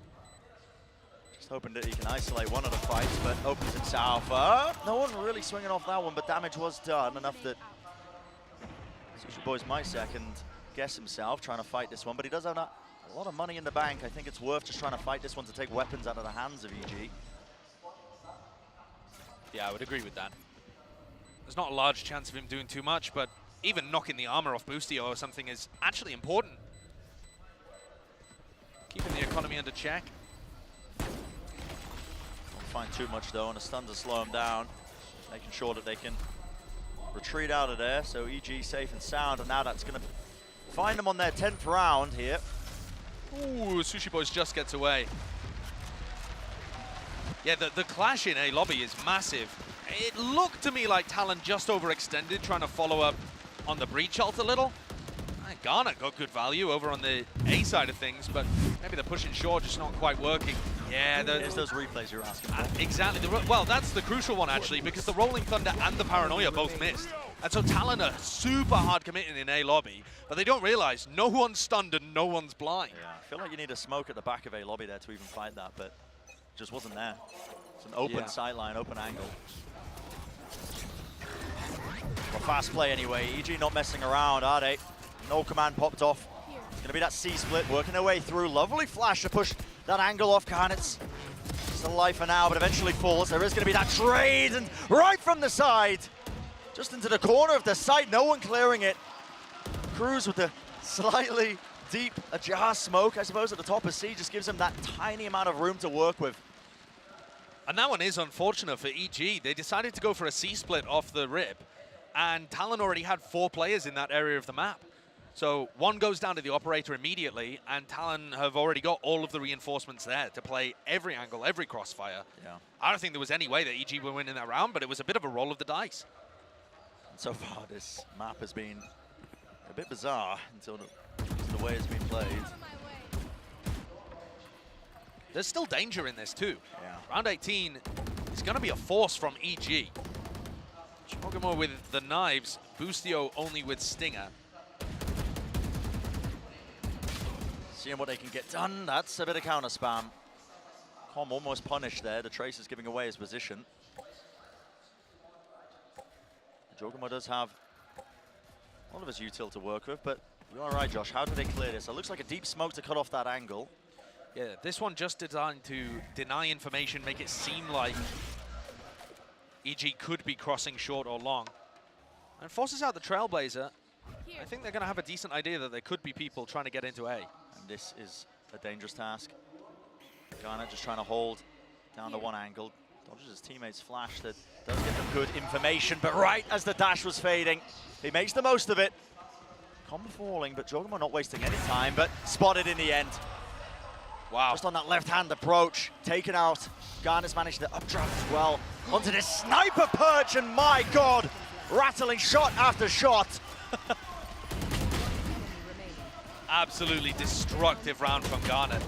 just hoping that he can isolate one of the fights, but opens himself up. No one really swinging off that one, but damage was done enough that Sushi Boys might second guess himself, trying to fight this one, but he does have a lot of money in the bank. I think it's worth just trying to fight this one to take weapons out of the hands of EG. Yeah, I would agree with that. There's not a large chance of him doing too much, but even knocking the armor off Boostio or something is actually important. Keeping the economy under check. Don't find too much though, and a stun to slow him down. Making sure that they can retreat out of there, so EG safe and sound, and now that's going to find them on their 10th round here. Ooh, Sushi Boys just gets away. Yeah, the clash in A lobby is massive. It looked to me like Talon just overextended, trying to follow up on the breach ult a little. Garnet got good value over on the A side of things, but maybe the pushing short just not quite working. Yeah, it's those replays you're asking for. Exactly. Well, that's the crucial one, actually, because the Rolling Thunder and the Paranoia both missed. And so Talon are super hard committing in A lobby, but they don't realize no one's stunned and no one's blind. Yeah, I feel like you need a smoke at the back of A lobby there to even fight that, but it just wasn't there. It's an open sideline, open angle. Well, fast play anyway. EG not messing around, are they? No command popped off. It's going to be that C-split working their way through. Lovely flash to push that angle off Karnitz. Still alive for now, but eventually falls. There is going to be that trade, and right from the side, just into the corner of the site, no one clearing it. Cruz with the slightly deep ajar smoke, I suppose, at the top of C, just gives him that tiny amount of room to work with. And that one is unfortunate for EG. They decided to go for a C split off the rip, and Talon already had 4 players in that area of the map. So one goes down to the operator immediately, and Talon have already got all of the reinforcements there to play every angle, every crossfire. Yeah. I don't think there was any way that EG would win in that round, but it was a bit of a roll of the dice. And so far, this map has been a bit bizarre until the way it's been played. There's still danger in this too. Yeah. Round 18 is going to be a force from EG. Chogamo with the knives, Boostio only with Stinger. Seeing what they can get done, that's a bit of counter spam. Com almost punished there, the Trace is giving away his position. Chogamo does have a lot of his util to work with, but you're all right, Josh. How do they clear this? It looks like a deep smoke to cut off that angle. Yeah, this one just designed to deny information, make it seem like EG could be crossing short or long. And forces out the Trailblazer. I think they're going to have a decent idea that there could be people trying to get into A. And this is a dangerous task. Garnet just trying to hold down the one angle. Dodges his teammates' flash that does get them good information, but right as the dash was fading, he makes the most of it. Combo falling, but Jogamo not wasting any time, but spotted in the end. Wow. Just on that left-hand approach, taken out. Garnet's managed to updraft as well onto this sniper perch, and my God, rattling shot after shot. Absolutely destructive round from Garnet.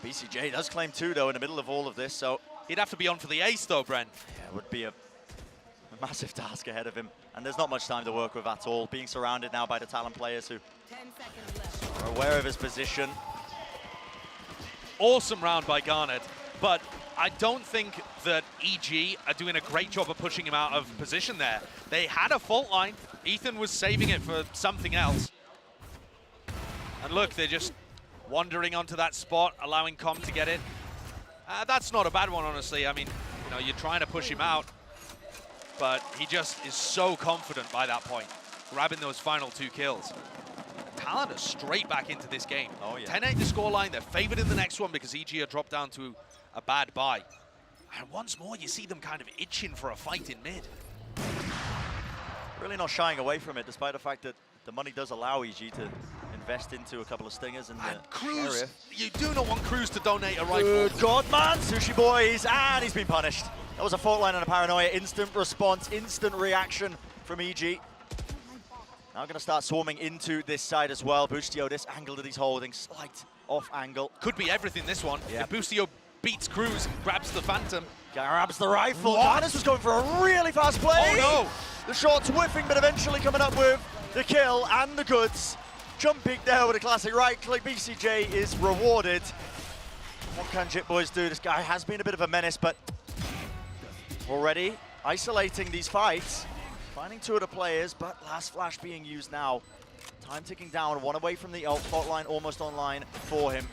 BCJ does claim 2 though in the middle of all of this, so he'd have to be on for the ace though, Brent. Yeah, it would be a massive task ahead of him, and there's not much time to work with at all. Being surrounded now by the Talon players who are aware of his position. Awesome round by Garnet, but I don't think that EG are doing a great job of pushing him out of position there. They had a fault line. Ethan was saving it for something else. And look, they're just wandering onto that spot, allowing Com to get it. That's not a bad one, honestly. I mean, you know, you're trying to push him out, but he just is so confident by that point, grabbing those final 2 kills. Talon are straight back into this game. Oh, yeah. 10-8 the scoreline. They're favored in the next one because EG are dropped down to a bad bye. And once more, you see them kind of itching for a fight in mid. Really not shying away from it, despite the fact that the money does allow EG to invest into a couple of stingers. And Cruz, Sheriff. you do not want Cruz to donate a rifle. Good God, man, Sushi Boys, and he's been punished. That was a fault line and a paranoia. Instant response, instant reaction from EG. Now going to start swarming into this side as well. Boostio, this angle that he's holding, slight off angle. Could be everything, this one. Yep. If Boostio beats Cruz and grabs the Phantom. Grabs the rifle. Garnis was going for a really fast play. Oh, no. The shot's whiffing, but eventually coming up with the kill and the goods. Jumping there with a classic right click. BCJ is rewarded. What can Jit Boys do? This guy has been a bit of a menace, but already isolating these fights. Finding 2 of the players, but last flash being used now. Time ticking down, 1 away from the ult. Fault line almost online for him.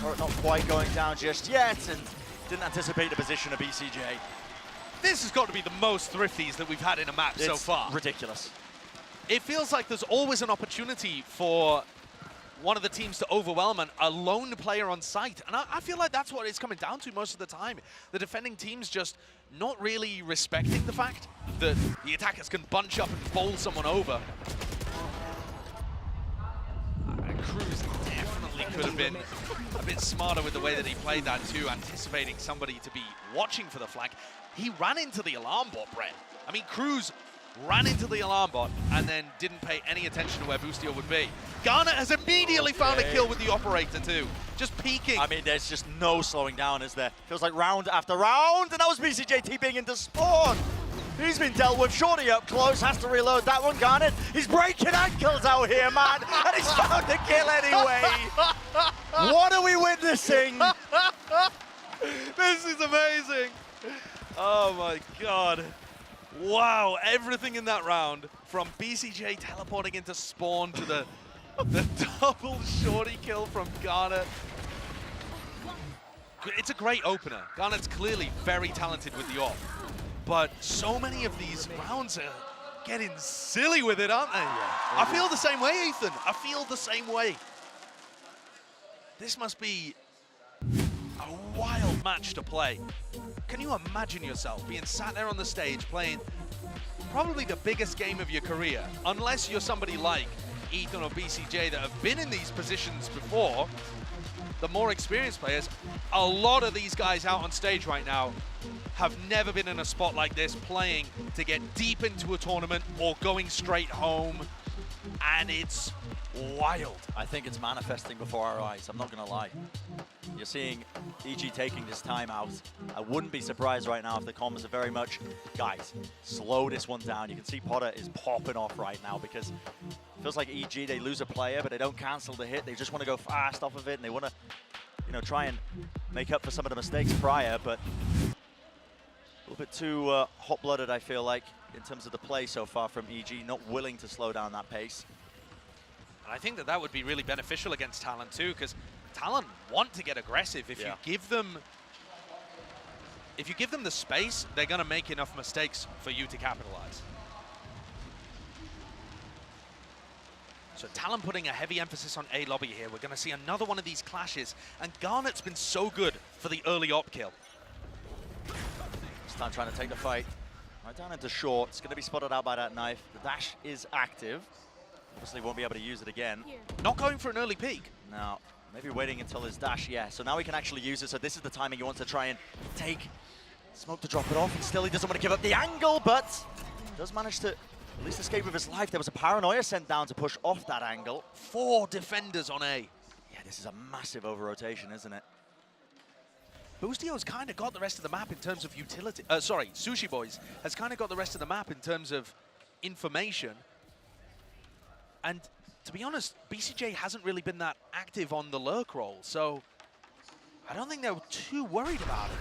Turret not quite going down just yet, and didn't anticipate the position of BCJ. This has got to be the most thrifties that we've had in a map so far. Ridiculous. It feels like there's always an opportunity for one of the teams to overwhelm a lone player on site. And I feel like that's what it's coming down to most of the time. The defending teams just not really respecting the fact that the attackers can bunch up and bowl someone over. Cruz definitely could have been a bit smarter with the way that he played that too, anticipating somebody to be watching for the flank. He ran into the alarm bot, Brett. I mean, Cruz ran into the alarm bot and then didn't pay any attention to where Boostio would be. Garnet has immediately found a kill with the operator too, just peeking. I mean, there's just no slowing down, is there? Feels like round after round, and that was BCJ TPing into spawn. He's been dealt with, Shorty up close, has to reload that one. Garnet, he's breaking ankles out here, man, and he's found the kill anyway. What are we witnessing? This is amazing. Oh my God. Wow, everything in that round, from BCJ teleporting into spawn to the double Shorty kill from Garnet. it's a great opener. Garnet's clearly very talented with the AWP. But so many of these rounds are getting silly with it, aren't they? Yeah, I feel the same way, Ethan. I feel the same way. This must be a wild match to play. Can you imagine yourself being sat there on the stage playing probably the biggest game of your career, unless you're somebody like Ethan or BCJ that have been in these positions before, the more experienced players. A lot of these guys out on stage right now have never been in a spot like this, playing to get deep into a tournament or going straight home, and it's wild. I think it's manifesting before our eyes, I'm not gonna lie. You're seeing EG taking this time out. I wouldn't be surprised right now if the comms are very much, guys, slow this one down. You can see Potter is popping off right now because it feels like EG, they lose a player, but they don't cancel the hit. They just want to go fast off of it, and they want to, you know, try and make up for some of the mistakes prior, but a little bit too hot-blooded, I feel like, in terms of the play so far from EG, not willing to slow down that pace. And I think that that would be really beneficial against Talon too, because Talon want to get aggressive. If you give them the space, they're going to make enough mistakes for you to capitalize. So Talon putting a heavy emphasis on A lobby here. We're going to see another one of these clashes, and Garnet's been so good for the early op kill. Stan trying to take the fight right down into short. It's going to be spotted out by that knife. The dash is active. Obviously won't be able to use it again. Not going for an early peek. No, maybe waiting until his dash, yeah. So now he can actually use it. So this is the timing he wants to try and take. Smoke to drop it off, and still he doesn't want to give up the angle, but does manage to at least escape with his life. There was a paranoia sent down to push off that angle. 4 defenders on A. Yeah, this is a massive over-rotation, isn't it? Boostio's kind of got the rest of the map in terms of utility. Sorry, Sushi Boys has kind of got the rest of the map in terms of information. And to be honest, BCJ hasn't really been that active on the lurk roll, so I don't think they were too worried about it.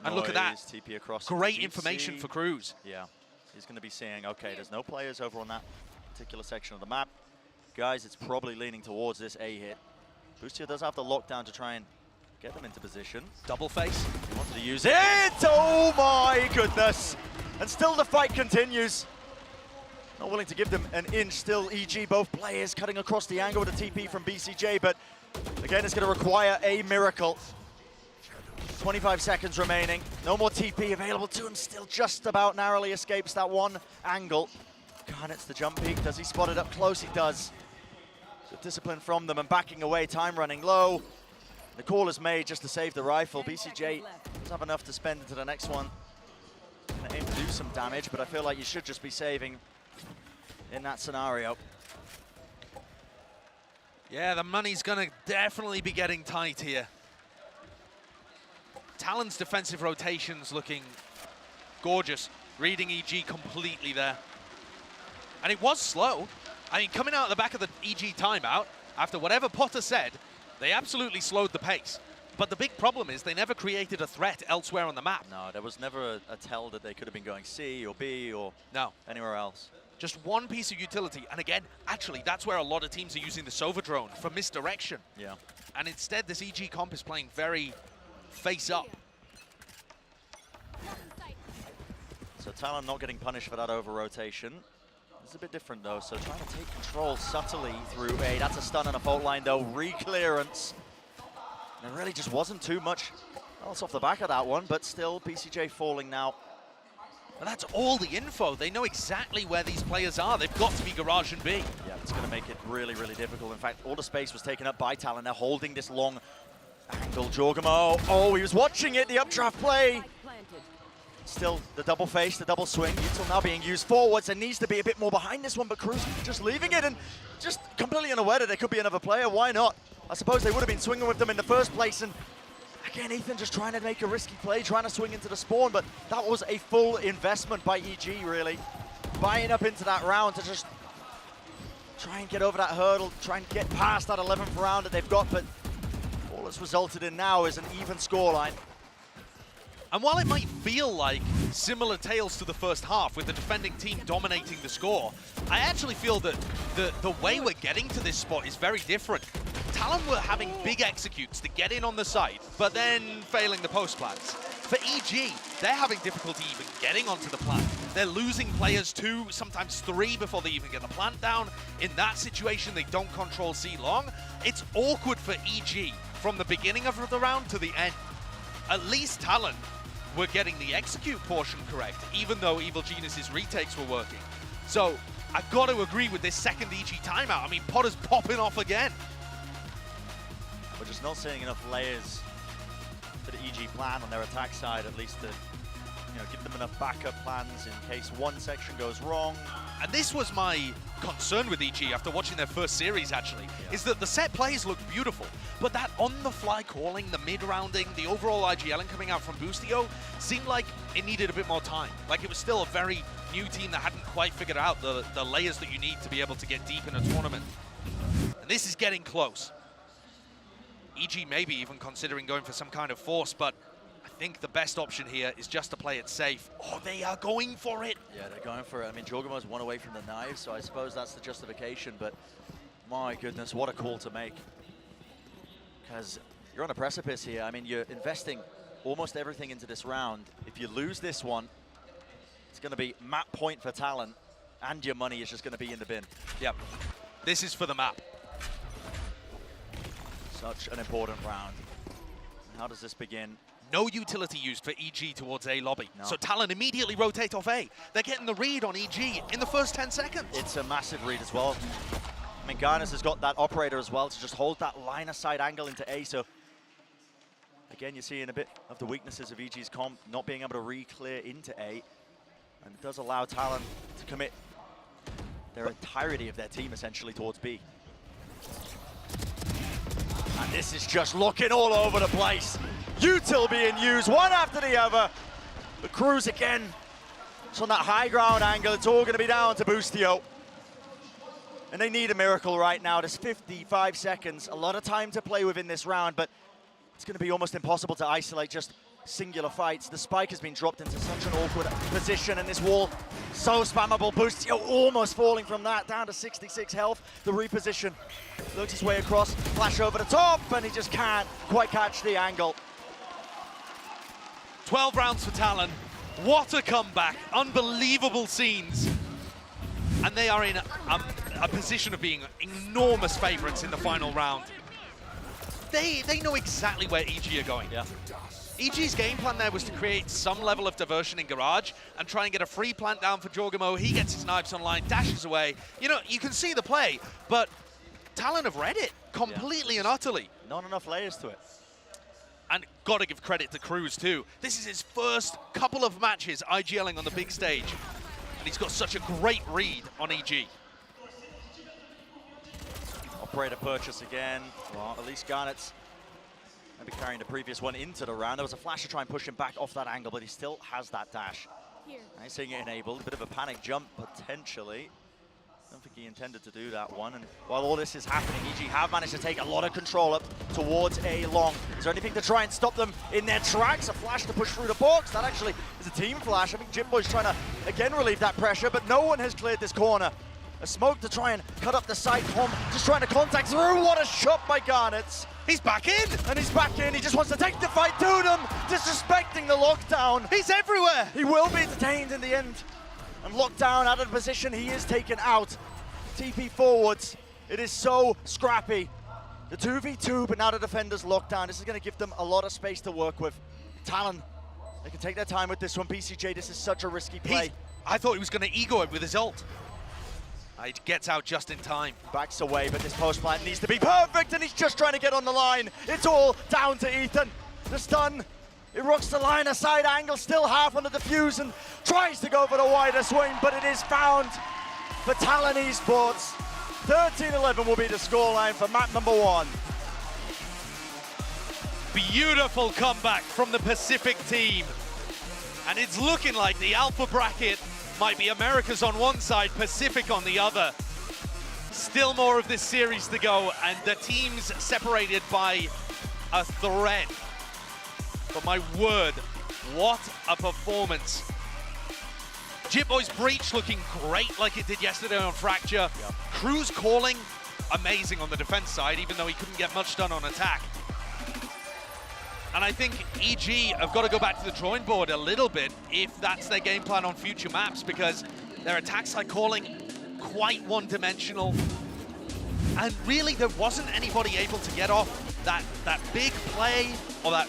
And look at that. TP across great information for Cruz. Yeah, he's going to be seeing, okay, there's no players over on that particular section of the map. Guys, it's probably leaning towards this A hit. Boostio does have the lockdown to try and get them into position. Double face. He wanted to use it. Oh my goodness. And still the fight continues. Not willing to give them an inch. Still EG, both players cutting across the angle with a TP from BCJ, but again, it's going to require a miracle. 25 seconds remaining. No more TP available to him. Still just about narrowly escapes that one angle. Garnet's the jump peak. Does he spot it up close? He does. Good discipline from them and backing away. Time running low. The call is made just to save the rifle. BCJ doesn't have enough to spend into the next one. Gonna aim to do some damage, but I feel like you should just be saving in that scenario. Yeah, the money's gonna definitely be getting tight here. Talon's defensive rotations looking gorgeous. Reading EG completely there. And it was slow. I mean, coming out of the back of the EG timeout, after whatever Potter said, they absolutely slowed the pace. But the big problem is they never created a threat elsewhere on the map. No, there was never a tell that they could have been going C or B or anywhere else. Just one piece of utility. And again, actually, that's where a lot of teams are using the Sova drone for misdirection. Yeah. And instead, this EG comp is playing very face up. So Talon not getting punished for that over-rotation. It's a bit different, though, so trying to take control subtly through A. That's a stun and a fault line, though. Re-clearance. There really just wasn't too much else off the back of that one, but still, BCJ falling now. And that's all the info. They know exactly where these players are. They've got to be garage and B. Yeah, it's going to make it really, really difficult. In fact, all the space was taken up by Talon. They're holding this long angle. Jorgamo, oh, he was watching it, the updraft play. Still the double face, the double swing. Util now being used forwards and needs to be a bit more behind this one, but Cruz just leaving it and just completely unaware that there could be another player. Why not? I suppose they would have been swinging with them in the first place. And again, Ethan just trying to make a risky play, trying to swing into the spawn, but that was a full investment by EG, really. Buying up into that round to just try and get over that hurdle, try and get past that 11th round that they've got, but all it's resulted in now is an even scoreline. And while it might feel like similar tales to the first half with the defending team dominating the score, I actually feel that the way we're getting to this spot is very different. Talon were having big executes to get in on the site, but then failing the post plants. For EG, they're having difficulty even getting onto the plant. They're losing players 2, sometimes 3 before they even get the plant down. In that situation, they don't control C long. It's awkward for EG from the beginning of the round to the end. At least Talon were getting the execute portion correct, even though Evil Genius's retakes were working. So I've got to agree with this second EG timeout. I mean, Potter's popping off again. We're just not seeing enough layers for the EG plan on their attack side, at least to give them enough backup plans in case one section goes wrong. And this was my concern with EG after watching their first series, actually, is that the set plays looked beautiful, but that on-the-fly calling, the mid-rounding, the overall IGLing coming out from Boostio seemed like it needed a bit more time. Like it was still a very new team that hadn't quite figured out the layers that you need to be able to get deep in a tournament. And this is getting close. EG maybe even considering going for some kind of force, but I think the best option here is just to play it safe. Oh, they are going for it. Yeah, they're going for it. I mean, Jorgamo's one away from the knives, so I suppose that's the justification, but my goodness, what a call to make. Because you're on a precipice here. I mean, you're investing almost everything into this round. If you lose this one, it's going to be map point for Talon, and your money is just going to be in the bin. Yep, this is for the map. Such an important round. How does this begin? No utility used for EG towards A lobby. No. So Talon immediately rotate off A. They're getting the read on EG in the first 10 seconds. It's a massive read as well. I mean, Garnis has got that operator as well to just hold that line of sight angle into A. So again, you're seeing a bit of the weaknesses of EG's comp, not being able to re-clear into A. And it does allow Talon to commit their entirety of their team essentially towards B. And this is just looking all over the place. Util being used one after the other. The Cruz again. It's on that high ground angle. It's all going to be down to Boostio. And they need a miracle right now. There's 55 seconds. A lot of time to play within this round, but it's going to be almost impossible to isolate just singular fights. The spike has been dropped into such an awkward position, and this wall so spammable. Boostio almost falling from that, down to 66 health. The reposition looks his way across, flash over the top, and he just can't quite catch the angle. 12 rounds for Talon. What a comeback. Unbelievable scenes. And they are in a position of being enormous favorites in the final round. They know exactly where EG are going. Yeah. EG's game plan there was to create some level of diversion in Garage and try and get a free plant down for Jorgamo. He gets his knives online, dashes away. You know, you can see the play, but Talon have read it completely and utterly. Not enough layers to it. And gotta give credit to Cruz too. This is his first couple of matches IGLing on the big stage. And he's got such a great read on EG. Operator purchase again. Well, at least Garnet's maybe carrying the previous one into the round. There was a flash to try and push him back off that angle, but he still has that dash. Nice seeing it enabled. A bit of a panic jump, potentially. Don't think he intended to do that one. And while all this is happening, EG have managed to take a lot of control up towards A long. Is there anything to try and stop them in their tracks? A flash to push through the box. That actually is a team flash. I think Jitboy's trying to, again, relieve that pressure, but no one has cleared this corner. A smoke to try and cut up the side. Hom just trying to contact through. What a shot by Garnets. He's back in! And he's back in. He just wants to take the fight to them, disrespecting the lockdown. He's everywhere! He will be detained in the end. And lockdown out of position, he is taken out. TP forwards. It is so scrappy. The 2v2, but now the defenders locked down. This is going to give them a lot of space to work with. Talon, they can take their time with this one. BCJ, this is such a risky play. I thought he was going to ego it with his ult. He gets out just in time. Backs away, but this post plant needs to be perfect, and he's just trying to get on the line. It's all down to Ethan. The stun, it rocks the line, a side angle, still half on the defuse, and tries to go for the wider swing, but it is found for Talon Esports. 13-11 will be the scoreline for map number 1. Beautiful comeback from the Pacific team. And it's looking like the alpha bracket might be America's on one side, Pacific on the other. Still more of this series to go, and the teams separated by a thread. But my word, What a performance. Jitboy's breach looking great like it did yesterday on Fracture. Cruz calling amazing on the defense side, even though he couldn't get much done on attack. And I think EG have got to go back to the drawing board a little bit if that's their game plan on future maps, because their attack side calling quite one-dimensional. And really, there wasn't anybody able to get off that big play or that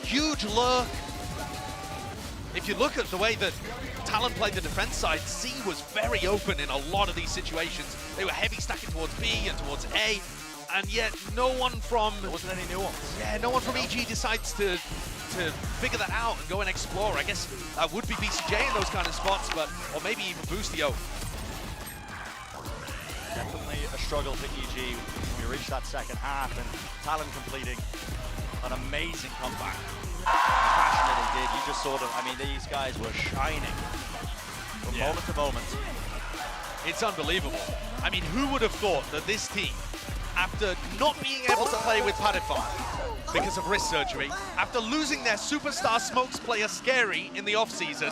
huge lurk. If you look at the way that Talon played the defense side, C was very open in a lot of these situations. They were heavy stacking towards B and towards A, and yet no one from... There wasn't any nuance. Yeah, no one from EG decides to figure that out and go and explore. I guess that would be VCJ in those kind of spots, but or maybe even Boostio. Definitely a struggle for EG when we reach that second half, and Talon completing an amazing comeback. The fashion that they did, you just saw them. I mean, these guys were shining from moment to moment. It's unbelievable. I mean, who would have thought that this team, after not being able to play with Padifar because of wrist surgery, after losing their superstar smokes player Scary in the offseason,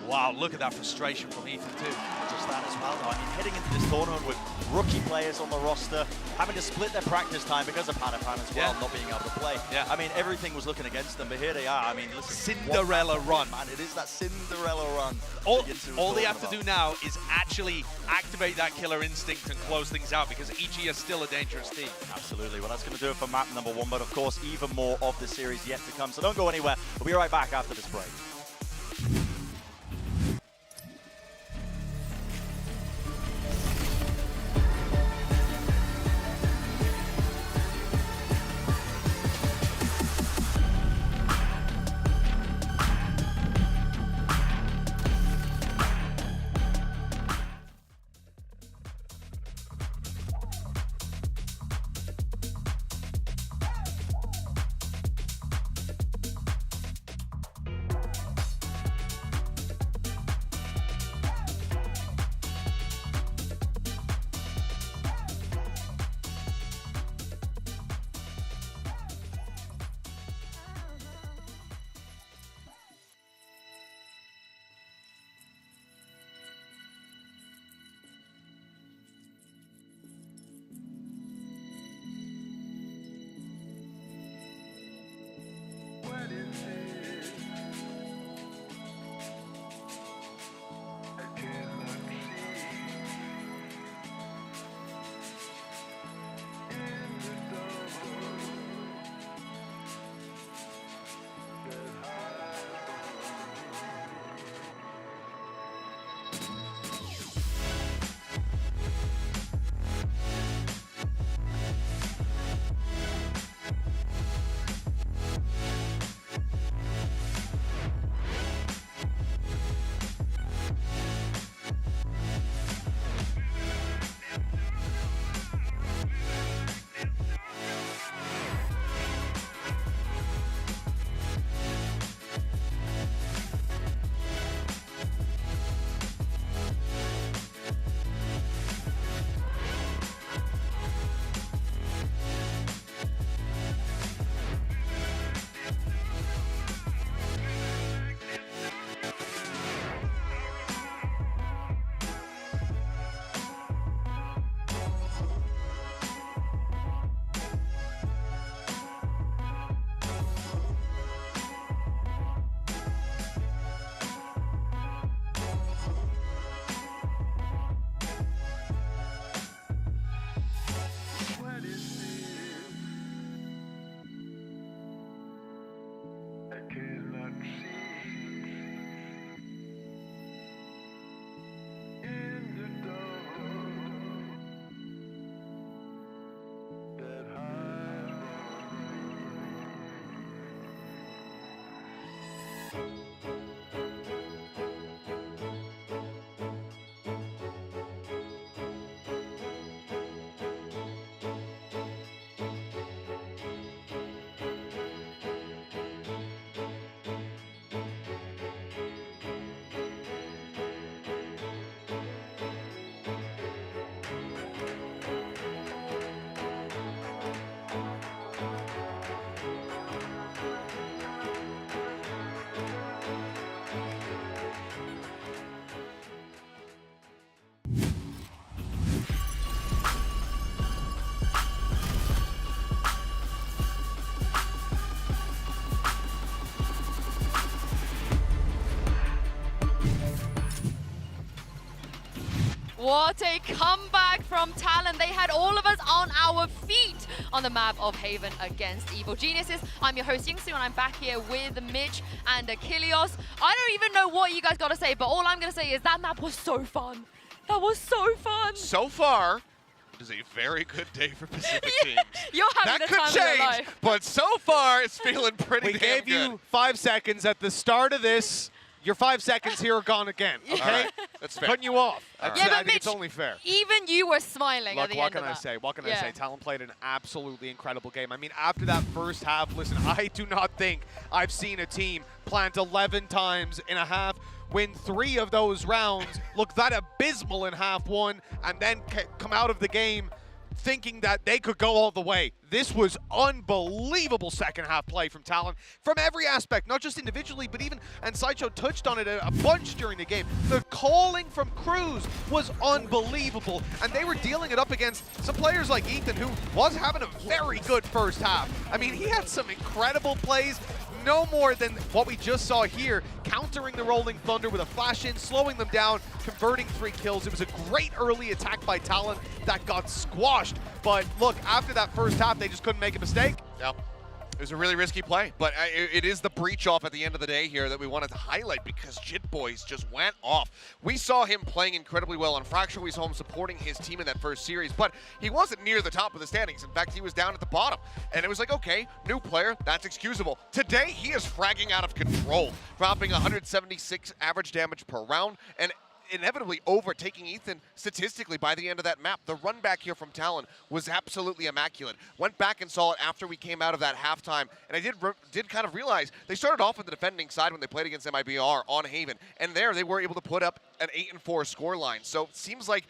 wow, look at that frustration from Ethan too. Just that as well, though. I mean, heading into this tournament with rookie players on the roster, having to split their practice time because of Padifar as well, not being able to play. I mean, everything was looking against them, but here they are. I mean, listen, Cinderella run. Man, it is that Cinderella run. All they have to do now is actually activate that killer instinct and close things out, because EG is still a dangerous team. Absolutely. Well, that's going to do it for map number 1, but of course, even more of the series yet to come. So don't go anywhere. We'll be right back after this break. What a comeback from Talon. They had all of us on our feet on the map of Haven against Evil Geniuses. I'm your host, Yingsu, and I'm back here with Mitch and Achilles. I don't even know what you guys got to say, but all I'm going to say is that map was so fun. That was so fun. So far, it is a very good day for Pacific teams. You're having that the time could change, of your life. but so far it's feeling pretty We damn gave good. you 5 seconds at the start of this. Your 5 seconds here are gone again, okay? All right, that's fair. Cutting you off. All Yeah, right. but I think it's Mitch, only fair. Even you were smiling at Look, the what end can of I that. say? What can I Yeah. say? Talon played an absolutely incredible game. I mean, after that first half, listen, I do not think I've seen a team plant 11 times in a half, win 3 of those rounds, look that abysmal in half one, and then come out of the game thinking that they could go all the way. This was unbelievable second half play from Talon from every aspect, not just individually, but even, and Sideshow touched on it a bunch during the game. The calling from Cruz was unbelievable, and they were dealing it up against some players like Ethan, who was having a very good first half. I mean, he had some incredible plays, no more than what we just saw here, countering the Rolling Thunder with a flash in, slowing them down, converting 3 kills. It was a great early attack by Talon that got squashed. But look, after that first half, they just couldn't make a mistake. Yeah. It was a really risky play, but it is the breach off at the end of the day here that we wanted to highlight because Jit Boys just went off. We saw him playing incredibly well on Fracture. We saw him supporting his team in that first series, but he wasn't near the top of the standings. In fact, he was down at the bottom. And it was like, okay, new player, that's excusable. Today, he is fragging out of control, dropping 176 average damage per round, and inevitably overtaking Ethan statistically by the end of that map. The run back here from Talon was absolutely immaculate. Went back and saw it after we came out of that halftime, and I did kind of realize they started off on the defending side when they played against MIBR on Haven, and there they were able to put up an 8-4 scoreline. So it seems like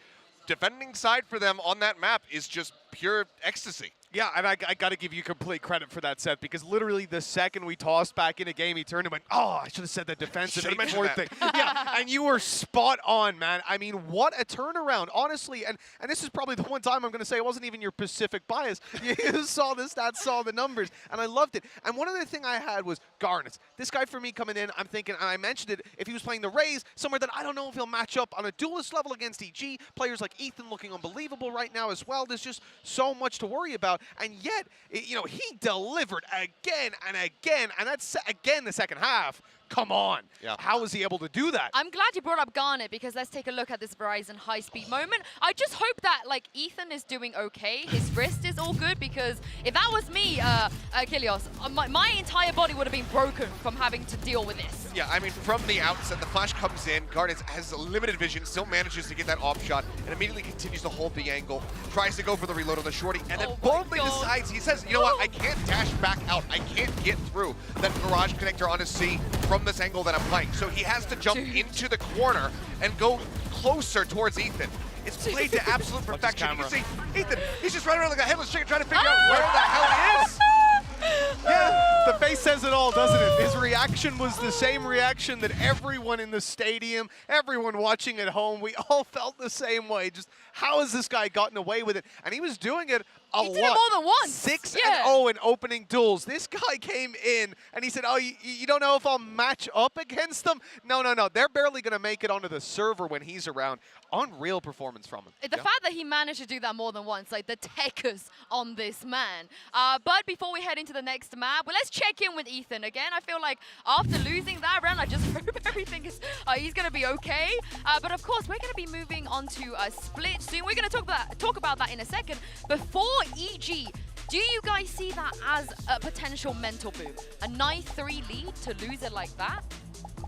defending side for them on that map is just pure ecstasy. Yeah, and I got to give you complete credit for that, Seth, because literally the second we tossed back in a game, he turned and went, oh, I should have said the defensive 8-4 thing. Yeah, and you were spot on, man. I mean, what a turnaround, honestly. And this is probably the one time I'm going to say it wasn't even your Pacific bias. You saw the stats, saw the numbers, and I loved it. And one other thing I had was Garnet. This guy for me coming in, I'm thinking, and I mentioned it, if he was playing the Rays, somewhere that I don't know if he'll match up on a duelist level against EG. Players like Ethan looking unbelievable right now as well. There's just so much to worry about. And yet, you know, he delivered again and again, and that's again the second half. Come on. Yeah. How was he able to do that? I'm glad you brought up Garnet because let's take a look at this Verizon high-speed moment. I just hope that, like, Ethan is doing okay. His wrist is all good because if that was me, Achilles, my entire body would have been broken from having to deal with this. Yeah, I mean, from the outset, the flash comes in. Garnet has limited vision, still manages to get that off shot, and immediately continues to hold the angle, tries to go for the reload on the shorty, and then boldly decides, he says, you know what, I can't dash back out. I can't get through that garage connector on his C from this angle that I'm playing. So he has to jump into the corner and go closer towards Ethan. It's played to absolute perfection. You can see Ethan, he's just running around like a headless chicken trying to figure out where the hell he is. Yeah, the face says it all, doesn't it? His reaction was the same reaction that everyone in the stadium, everyone watching at home, we all felt the same way. Just how has this guy gotten away with it? And he was doing it a lot. He did it more than once. 6-0 in opening duels. This guy came in and he said, oh, you don't know if I'll match up against them? No. They're barely going to make it onto the server when he's around. Unreal performance from him. The fact that he managed to do that more than once, like the techers on this man. But before we head into the next map, well, let's check in with Ethan again. I feel like after losing that round, I just hope everything is, he's going to be okay. But of course, we're going to be moving on to a split soon. We're going to talk about that in a second. Before EG, do you guys see that as a potential mental boom? A 9-3 lead to lose it like that?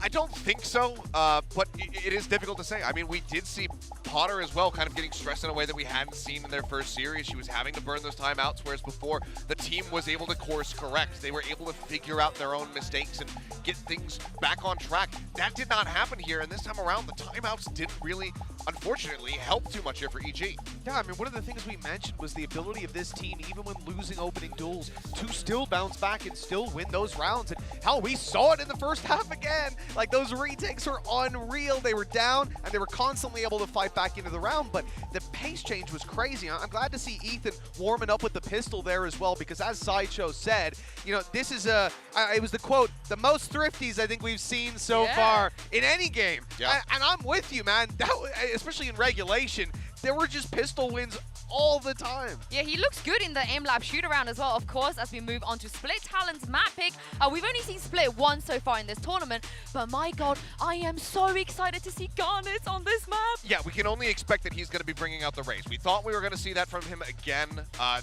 I don't think so, but it is difficult to say. I mean, we did see Potter as well kind of getting stressed in a way that we hadn't seen in their first series. She was having to burn those timeouts, whereas before the team was able to course correct. They were able to figure out their own mistakes and get things back on track. That did not happen here, and this time around, the timeouts didn't really, unfortunately, help too much here for EG. Yeah, I mean, one of the things we mentioned was the ability of this team, even when losing opening duels, to still bounce back and still win those rounds. And Hell, we saw it in the first half again. Like, those retakes were unreal. They were down, and they were constantly able to fight back into the round, but the pace change was crazy. I'm glad to see Ethan warming up with the pistol there as well, because as Sideshow said, you know, this is it was the quote, the most thrifties I think we've seen so far in any game. Yeah. And I'm with you, man. That, especially in regulation, there were just pistol wins all the time. Yeah, he looks good in the aim lab shoot around as well, of course, as we move on to Split Talon's map pick. We've only seen Split once so far in this tournament, but my god, I am so excited to see Garnet on this map. Yeah, we can only expect that he's going to be bringing out the Rays. We thought we were going to see that from him again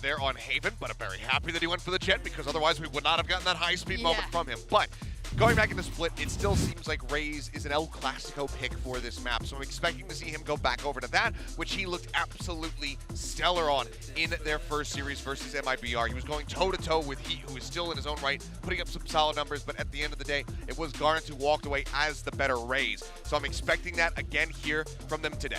there on Haven, but I'm very happy that he went for the Jet, because otherwise we would not have gotten that high-speed moment from him. But going back into Split, it still seems like Rays is an El Clasico pick for this map, so I'm expecting to see him go back over to that, which he looked absolutely stellar on in their first series versus MIBR. He was going toe-to-toe with Heat, who is still in his own right, putting up some solid numbers, but at the end of the day, it was Garnet who walked away as the better Rays. So I'm expecting that again here from them today.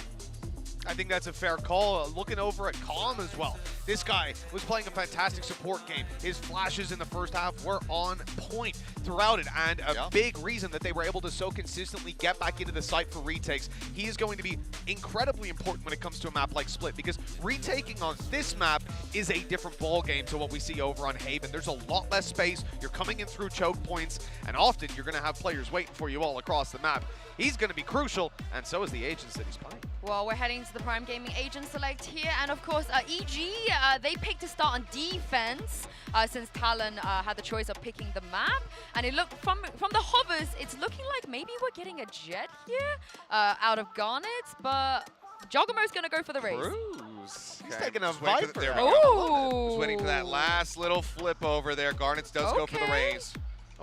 I think that's a fair call. Looking over at Calm as well. This guy was playing a fantastic support game. His flashes in the first half were on point throughout it, and a big reason that they were able to so consistently get back into the site for retakes. He is going to be incredibly important when it comes to a map like Split, because retaking on this map is a different ball game to what we see over on Haven. There's a lot less space. You're coming in through choke points, and often you're going to have players waiting for you all across the map. He's going to be crucial, and so is the agents that he's playing. Well, we're heading to the Prime Gaming agent select here, and of course, EG, they picked to start on defense since Talon had the choice of picking the map. And it looked from the hovers, it's looking like maybe we're getting a Jet here out of Garnet, but Joggermo's going to go for the race. Cruz. He's taking a Viper. Viper. There we go. Just waiting for that last little flip over there. Garnet does go for the raise.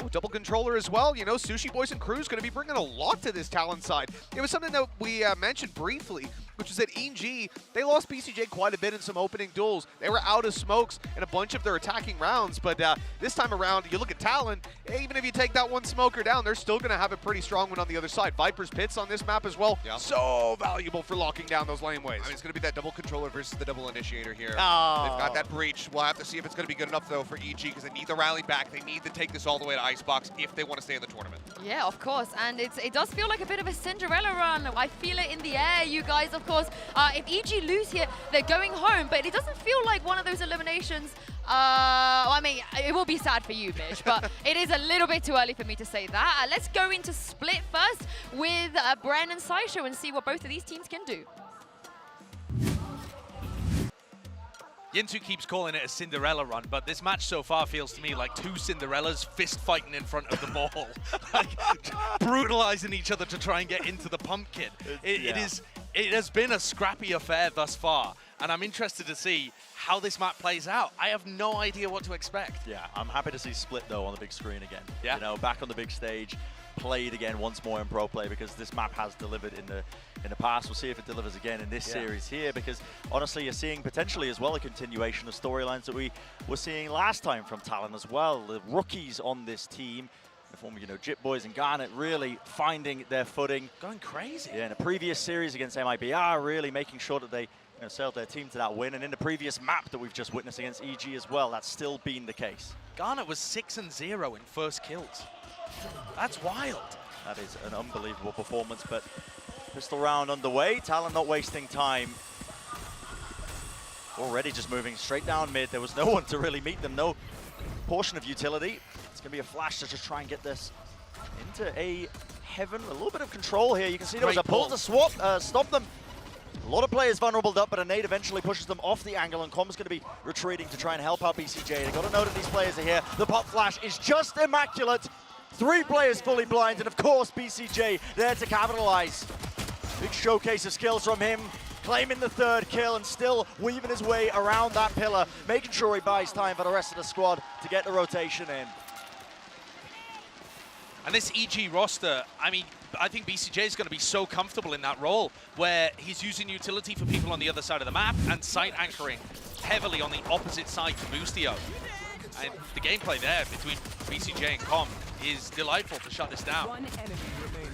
Oh, double controller as well. You know, Sushi Boys and Cruz going to be bringing a lot to this Talon side. It was something that we mentioned briefly, which is that EG, they lost BCJ quite a bit in some opening duels. They were out of smokes in a bunch of their attacking rounds, but this time around, you look at Talon, even if you take that one smoker down, they're still going to have a pretty strong one on the other side. Viper's Pits on this map as well. So valuable for locking down those laneways. I mean, it's going to be that double controller versus the double initiator here. Oh. They've got that breach. We'll have to see if it's going to be good enough, though, for EG, because they need the rally back. They need to take this all the way to Icebox if they want to stay in the tournament. Yeah, of course, and it does feel like a bit of a Cinderella run. I feel it in the air, you guys, of course. If EG lose here, they're going home, but it doesn't feel like one of those eliminations. I mean, it will be sad for you, Bish, but it is a little bit too early for me to say that. Let's go into Split first with Bren and Sideshow and see what both of these teams can do. Yinsu keeps calling it a Cinderella run, but this match so far feels to me like two Cinderellas fist fighting in front of the ball, like brutalizing each other to try and get into the pumpkin. It has been a scrappy affair thus far, and I'm interested to see how this map plays out. I have no idea what to expect. Yeah, I'm happy to see Split though on the big screen again. Yeah. You know, back on the big stage, played again once more in pro play, because this map has delivered in the past. We'll see if it delivers again in this series here, because honestly, you're seeing potentially as well a continuation of storylines that we were seeing last time from Talon as well. The rookies on this team, the former, you know, Jip Boys and Garnet, really finding their footing. Going crazy. Yeah, in a previous series against MIBR, really making sure that they sailed their team to that win, and in the previous map that we've just witnessed against EG as well, that's still been the case. Garnet was 6-0 in first kills. That's wild. That is an unbelievable performance, but pistol round underway. Talon not wasting time. Already just moving straight down mid. There was no one to really meet them, no portion of utility. It's going to be a flash to just try and get this into a Heaven. A little bit of control here. You can see there was a pull to stop them. A lot of players vulnerable up, but a nade eventually pushes them off the angle, and Com's going to be retreating to try and help out BCJ. They've got to know that these players are here. The pop flash is just immaculate. 3 players fully blind, and of course BCJ there to capitalize. Big showcase of skills from him, claiming the 3rd kill and still weaving his way around that pillar, making sure he buys time for the rest of the squad to get the rotation in. And this EG roster, I mean, I think BCJ is going to be so comfortable in that role where he's using utility for people on the other side of the map and site anchoring heavily on the opposite side to Boostio. And the gameplay there between BCJ and Com is delightful to shut this down. One enemy remaining.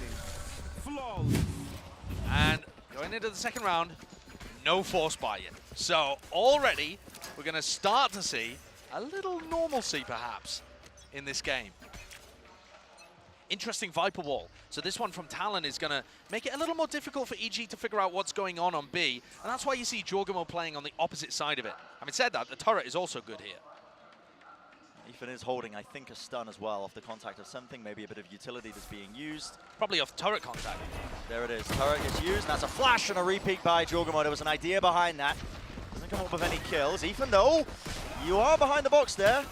Flawless. And going into the second round, no force buy-in. So already we're going to start to see a little normalcy perhaps in this game. interesting Viper wall. So this one from Talon is going to make it a little more difficult for EG to figure out what's going on B. And that's why you see Jorgamo playing on the opposite side of it. Having said that, the turret is also good here. Ethan is holding, I think, a stun as well off the contact of something, maybe a bit of utility that's being used. Probably off turret contact. There it is. Turret gets used. That's a flash and a repeat by Jorgamo. There was an idea behind that. Doesn't come up with any kills. Ethan, though, you are behind the box there.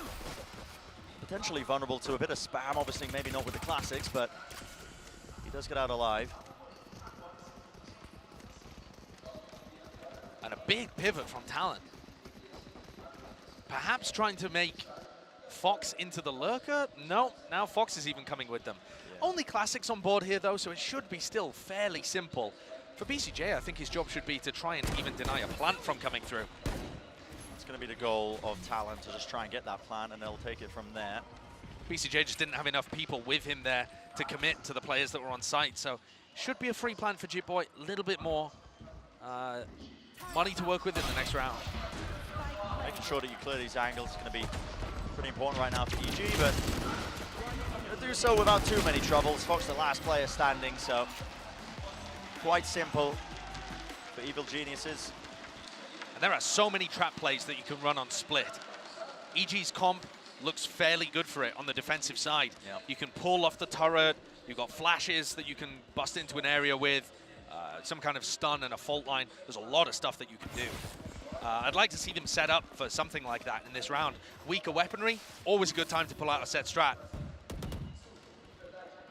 Potentially vulnerable to a bit of spam, obviously maybe not with the classics, but he does get out alive. And a big pivot from Talon. Perhaps trying to make Fox into the lurker? No, now Fox is even coming with them. Yeah. Only classics on board here though, so it should be still fairly simple. For BCJ, I think his job should be to try and even deny a plant from coming through. It's going to be the goal of Talon to just try and get that plant, and they'll take it from there. BCJ just didn't have enough people with him there to commit to the players that were on site, so should be a free plant for Jitboy. A little bit more money to work with in the next round. Making sure that you clear these angles is going to be pretty important right now for EG, but going to do so without too many troubles. Fox the last player standing, so quite simple for Evil Geniuses. And there are so many trap plays that you can run on Split. EG's comp looks fairly good for it on the defensive side. Yep. You can pull off the turret, you've got flashes that you can bust into an area with, some kind of stun and a fault line. There's a lot of stuff that you can do. I'd like to see them set up for something like that in this round. Weaker weaponry, always a good time to pull out a set strat.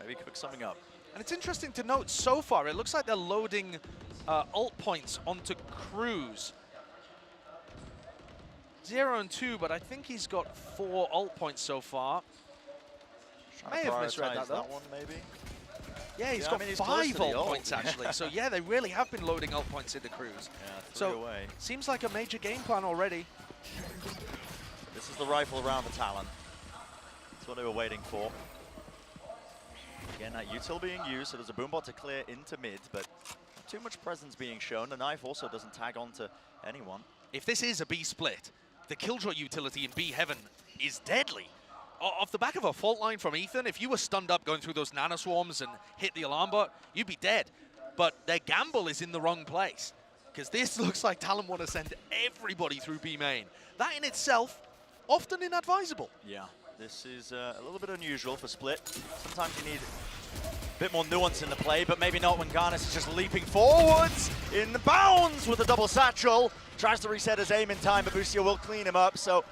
Maybe cook something up. And it's interesting to note, so far, it looks like they're loading ult points onto Cruz. 0 and 2, but I think he's got 4 ult points so far. I may have misread that, though. That one, maybe. Yeah, he's got 5 ult points, actually. So, yeah, they really have been loading ult points into Cruz. Yeah, so, seems like a major game plan already. This is the rifle around the Talon. That's what they were waiting for. Again, that util being used, so there's a boombot to clear into mid, but not too much presence being shown. The knife also doesn't tag on to anyone. If this is a B split, the Killjoy utility in B Heaven is deadly. Off the back of a fault line from Ethan, if you were stunned up going through those nanoswarms and hit the alarm bot, you'd be dead. But their gamble is in the wrong place, because this looks like Talon want to send everybody through B main. That in itself, often inadvisable. Yeah, this is a little bit unusual for Split. Sometimes you need a bit more nuance in the play, but maybe not when Garnis is just leaping forwards in the bounds with a double satchel. Tries to reset his aim in time, but Busio will clean him up, so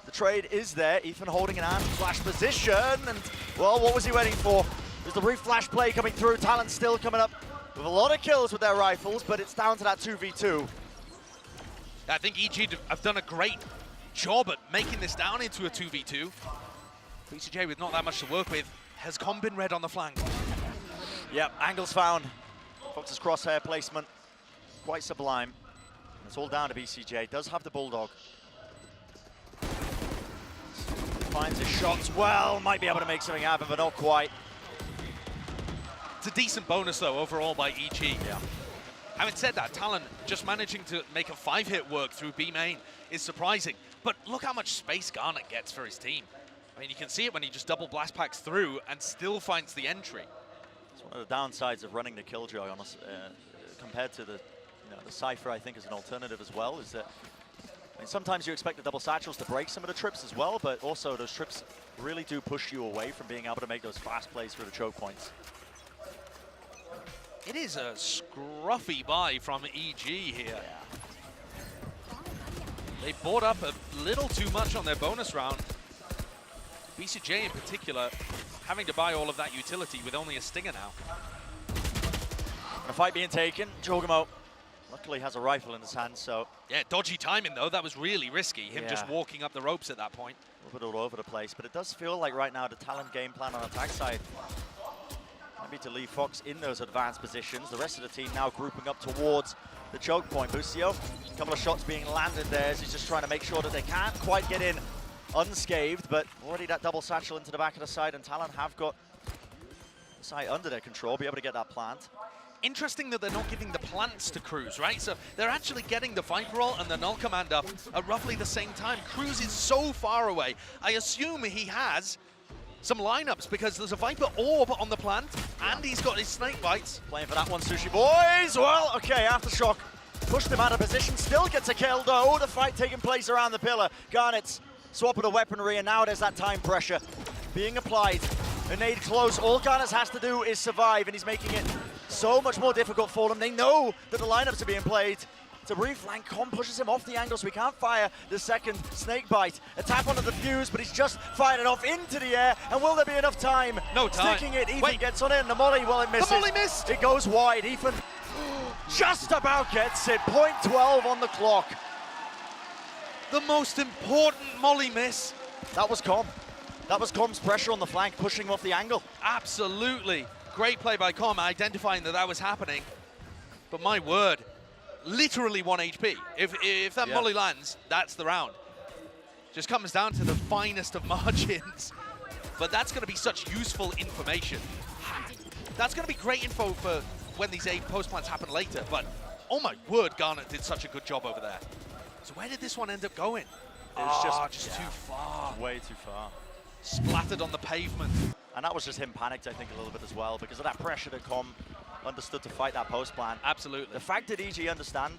the trade is there. Ethan holding an anti-flash position, and, well, what was he waiting for? There's the brief flash play coming through. Talon still coming up with a lot of kills with their rifles, but it's down to that 2v2. I think EG have done a great job at making this down into a 2v2. BCJ, with not that much to work with, has com been read on the flank. Yep, angles found. Fox's crosshair placement, quite sublime. It's all down to BCJ. Does have the Bulldog. Finds his shots well. Might be able to make something happen, but not quite. It's a decent bonus, though, overall by EG. Yeah. Having said that, Talon just managing to make a 5-hit work through B main is surprising. But look how much space Garnet gets for his team. I mean, you can see it when he just double blast packs through and still finds the entry. It's one of the downsides of running the Killjoy on us, compared to the Cypher, I think, is an alternative as well, is that I mean, sometimes you expect the double satchels to break some of the trips as well, but also those trips really do push you away from being able to make those fast plays through the choke points. It is a scruffy buy from EG here. Yeah. They bought up a little too much on their bonus round. BCJ in particular having to buy all of that utility with only a Stinger now. A fight being taken. Jorgamo luckily has a rifle in his hand, so... Yeah, dodgy timing, though. That was really risky, him just walking up the ropes at that point. A little bit all over the place, but it does feel like right now the Talon game plan on attack side maybe to leave Fox in those advanced positions. The rest of the team now grouping up towards the choke point. Busio, a couple of shots being landed there as he's just trying to make sure that they can't quite get in unscathed, but already that double satchel into the back of the side, and Talon have got the side under their control, be able to get that plant. Interesting that they're not giving the plants to Cruz, right? So they're actually getting the Viper roll and the Null Command up at roughly the same time. Cruz is so far away. I assume he has some lineups because there's a Viper orb on the plant, and he's got his snake bites. Playing for that one, Sushi Boys. Well, okay, Aftershock pushed him out of position, still gets a kill though. The fight taking place around the pillar. Garnet's swapping the weaponry, and now there's that time pressure being applied. A nade close, all Garnet has to do is survive, and he's making it so much more difficult for them. They know that the lineups are being played. To reflank, Com pushes him off the angle so he can't fire the second snake bite. A tap onto the fuse, but he's just fired it off into the air. And will there be enough time? No time. Sticking it, Ethan gets on it, and the molly, well, it misses. The molly missed! It goes wide. Ethan just about gets it. 0.12 on the clock. The most important molly miss. That was Com. That was Com's pressure on the flank, pushing him off the angle. Absolutely. Great play by Com, identifying that that was happening. But my word, literally 1 HP. If that molly lands, that's the round. Just comes down to the finest of margins. But that's going to be such useful information. That's going to be great info for when these A post plants happen later. But oh my word, Garnet did such a good job over there. So where did this one end up going? It was just too far. Way too far. Splattered on the pavement. And that was just him panicked, I think, a little bit as well, because of that pressure that Com understood to fight that post plant. Absolutely. The fact that EG understand,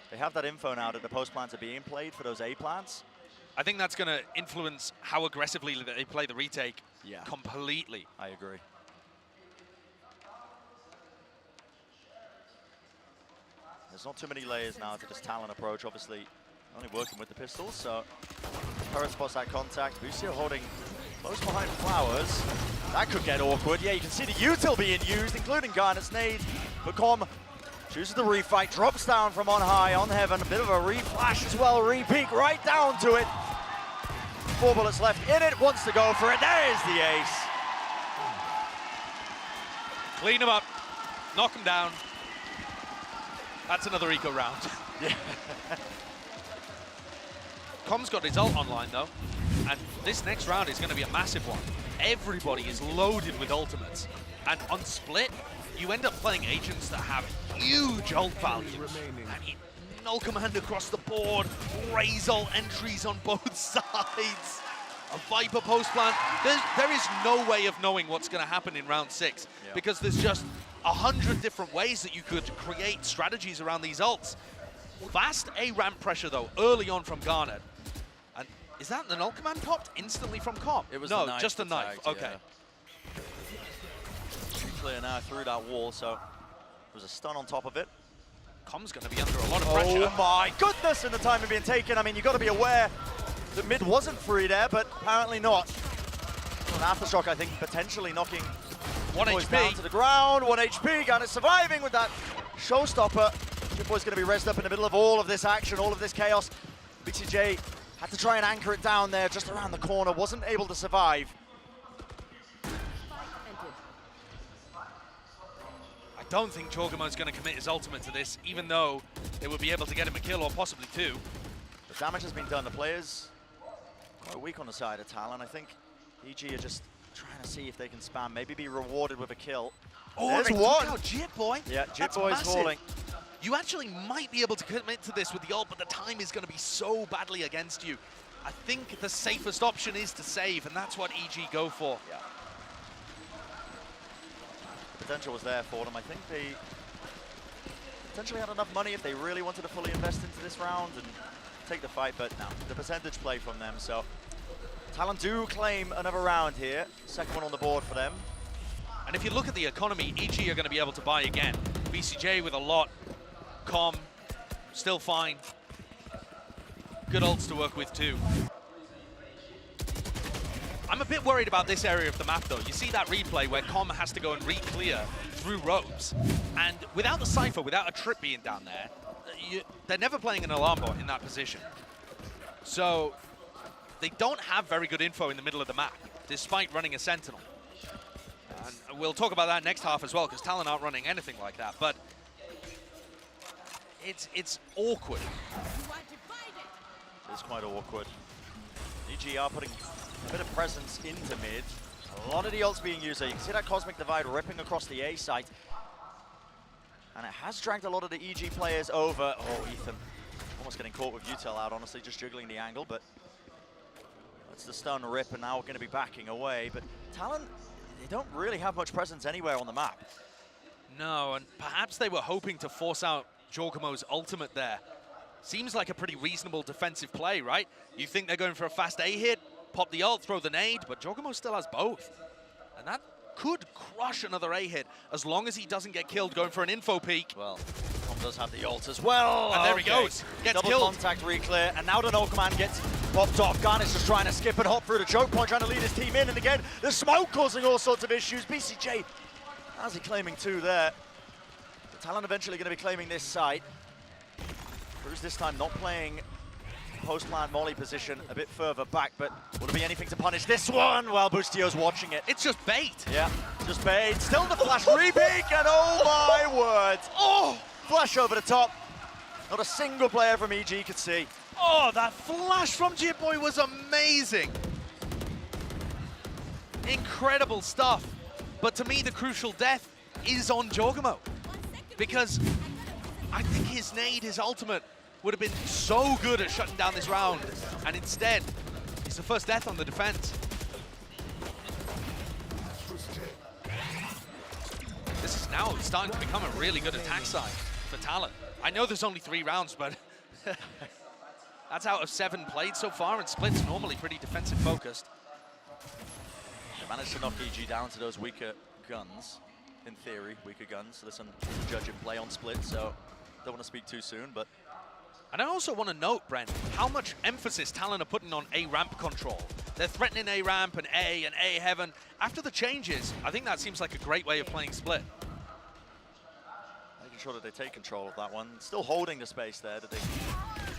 they have that info now that the post plants are being played for those A plants. I think that's going to influence how aggressively they play the retake completely. I agree. There's not too many layers now to this Talon approach, obviously only working with the pistols, so Turret spots that contact. Lucio holding close behind Flowers. That could get awkward. Yeah, you can see the util being used, including Garnet's nade. But Com chooses the refight, drops down from on high, on Heaven. A bit of a reflash as well, re-peek right down to it. 4 bullets left in it, wants to go for it. There's the ace. Clean him up, knock him down. That's another eco round. Yeah. Com's got his ult online though, and this next round is going to be a massive one. Everybody is loaded with ultimates, and on split, you end up playing agents that have huge ult value. I mean, null command across the board, raise ult entries on both sides, a Viper post plant. There is no way of knowing what's going to happen in round 6 because there's just 100 different ways that you could create strategies around these ults. Fast A ramp pressure though, early on from Garnet. And is that the null command popped instantly from Com? It was no, just a knife. Okay. Clear now through that wall, so there was a stun on top of it. Com's going to be under a lot of pressure. Oh my goodness, and the time of being taken. I mean, you've got to be aware that mid wasn't free there, but apparently not. An Aftershock, I think, potentially knocking 1 Boys HP down to the ground. 1 HP, Garnet surviving with that showstopper. Boy's going to be rezzed up in the middle of all of this action, all of this chaos. VCJ had to try and anchor it down there just around the corner, wasn't able to survive. I don't think Chorgamon's going to commit his ultimate to this, even though they would be able to get him a kill or possibly 2. The damage has been done. The players quite weak on the side of Talon. I think EG are just trying to see if they can spam, maybe be rewarded with a kill. Oh, there's they one. took out Jit Boy. Yeah, Jit That's Boy's massive. falling. You actually might be able to commit to this with the ult, but the time is going to be so badly against you. I think the safest option is to save, and that's what EG go for. Yeah. The potential was there for them. I think they potentially had enough money if they really wanted to fully invest into this round and take the fight, but no, the percentage play from them. So Talon do claim another round here. Second one on the board for them. And if you look at the economy, EG are going to be able to buy again. VCJ with a lot. Com, still fine. Good ults to work with too. I'm a bit worried about this area of the map though. You see that replay where Com has to go and re-clear through ropes. And without the Cypher, without a trip being down there, they're never playing an alarm bot in that position. So they don't have very good info in the middle of the map, despite running a Sentinel. And we'll talk about that next half as well, because Talon aren't running anything like that. But it's awkward. It's quite awkward. EG are putting a bit of presence into mid. A lot of the ults being used there. You can see that Cosmic Divide ripping across the A site. And it has dragged a lot of the EG players over. Oh, Ethan almost getting caught with util out, honestly, just jiggling the angle, but That's the stun rip, and now we're going to be backing away. But Talon, they don't really have much presence anywhere on the map. No, and perhaps they were hoping to force out Jorgamo's ultimate there. Seems like a pretty reasonable defensive play, right? You think they're going for a fast A hit, pop the ult, throw the nade, but Jorgamo still has both. And that could crush another A hit as long as he doesn't get killed going for an info peek. Well, Tom does have the ult as well. And there he goes. Gets Double killed. contact re-clear, and now the no command gets popped off. Garnet's just trying to skip and hop through the choke point, trying to lead his team in, and again, the smoke causing all sorts of issues. BCJ, how's he claiming two there? The Talon eventually going to be claiming this site. Cruz this time not playing post-plant molly position a bit further back, but will there be anything to punish this one? Well, Bustio's watching it. It's just bait. Yeah, just bait. Still the flash re-peek, and oh my word. Oh, flash over the top. Not a single player from EG could see. Oh, that flash from Jitboy was amazing. Incredible stuff. But to me, the crucial death is on Jorgamo, because I think his nade, his ultimate, would have been so good at shutting down this round, and instead, it's the first death on the defense. This is now starting to become a really good attack side for Talon. I know there's only 3 rounds, but that's out of 7 played so far, and Split's normally pretty defensive focused. They managed to knock EG down to those weaker guns, in theory, weaker guns. Listen, judge and play on Split, so don't want to speak too soon, but... And I also want to note, Brent, how much emphasis Talon are putting on A ramp control. They're threatening A ramp and A heaven. After the changes, I think that seems like a great way of playing Split. Making sure that they take control of that one. Still holding the space there that they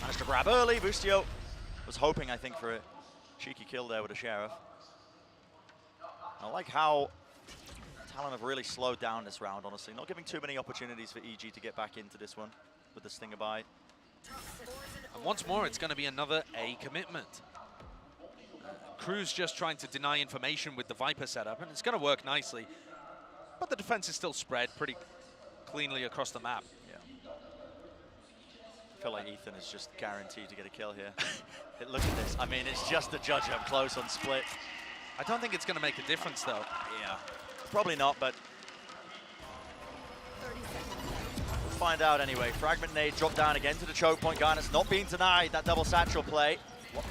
managed to grab early. Bustio was hoping, I think, for a cheeky kill there with a Sheriff. I like how Talon have really slowed down this round, honestly. Not giving too many opportunities for EG to get back into this one with the Stinger bite. And once more, it's going to be another A commitment. Cruz just trying to deny information with the Viper setup, and it's going to work nicely. But the defense is still spread pretty cleanly across the map. Yeah. I feel like Ethan is just guaranteed to get a kill here. Look at this. I mean, it's just a judge up close on Split. I don't think it's going to make a difference, though. Yeah, probably not, but we'll find out anyway. Fragment nade dropped down again to the choke point. Garnet's not being denied that double satchel play.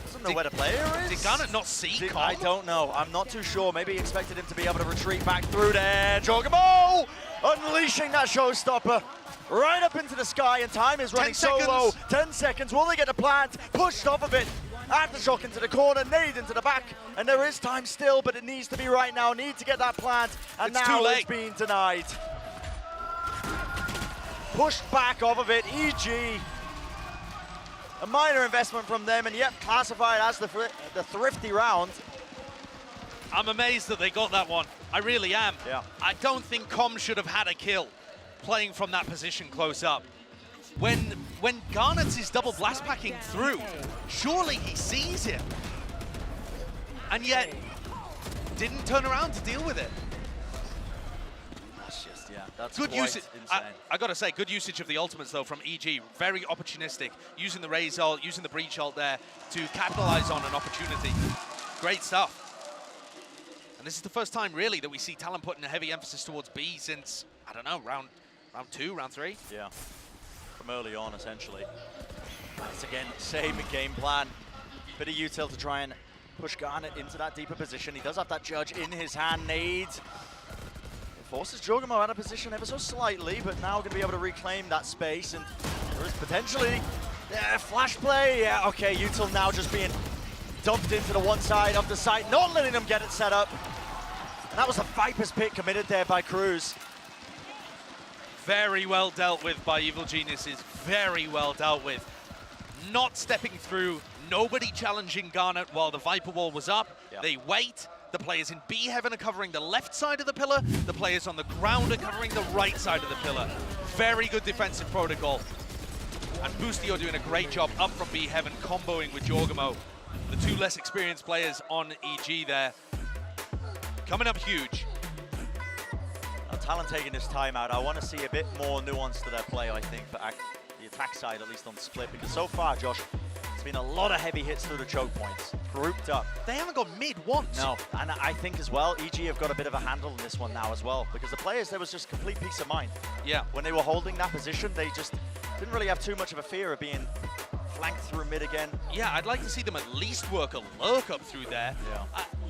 Doesn't know where the player is. Did Garnet not see I don't know. I'm not too sure. Maybe he expected him to be able to retreat back through there. Jorgamo unleashing that showstopper right up into the sky, and time is running so low. 10 seconds. Will they get a plant? Pushed off of it. Aftershock into the corner, nade into the back, and there is time still, but it needs to be right now. Need to get that plant, and it's now too late. It's being denied. Pushed back off of it, EG. A minor investment from them, and yet classified as the thrifty round. I'm amazed that they got that one. I really am. Yeah. I don't think Com should have had a kill playing from that position close up. When Garnet is double blast packing through, surely he sees him. And yet, didn't turn around to deal with it. That's just, yeah, that's good quite usage. insane. I gotta say, good usage of the ultimates though from EG. Very opportunistic, using the Raze ult, using the Breach ult there to capitalize on an opportunity. Great stuff. And this is the first time really that we see Talon putting a heavy emphasis towards B since, I don't know, round 2, round 3? Yeah, from early on essentially. Once again, same game plan. Bit of util to try and push Garnet into that deeper position. He does have that judge in his hand. Nades. It forces Jorgamo out of position ever so slightly, but now going to be able to reclaim that space, and there is potentially flash play. Yeah, okay, util now just being dumped into the one side of the site, not letting them get it set up. And that was a Viper's pick committed there by Cruz. Very well dealt with by Evil Geniuses, very well dealt with. Not stepping through, nobody challenging Garnet while the Viper wall was up. Yep. They wait, the players in B heaven are covering the left side of the pillar, the players on the ground are covering the right side of the pillar. Very good defensive protocol. And Bustio doing a great job up from B heaven, comboing with Jorgamo. The 2 less experienced players on EG there. Coming up huge. Talon taking this time out. I want to see a bit more nuance to their play, I think, for the attack side, at least on Split, because so far, Josh, it's been a lot of heavy hits through the choke points, grouped up. They haven't got mid once. No, and I think as well, EG have got a bit of a handle in this one now as well, because the players, there was just complete peace of mind. Yeah. When they were holding that position, they just didn't really have too much of a fear of being flanked through mid again. Yeah, I'd like to see them at least work a lurk up through there. Yeah.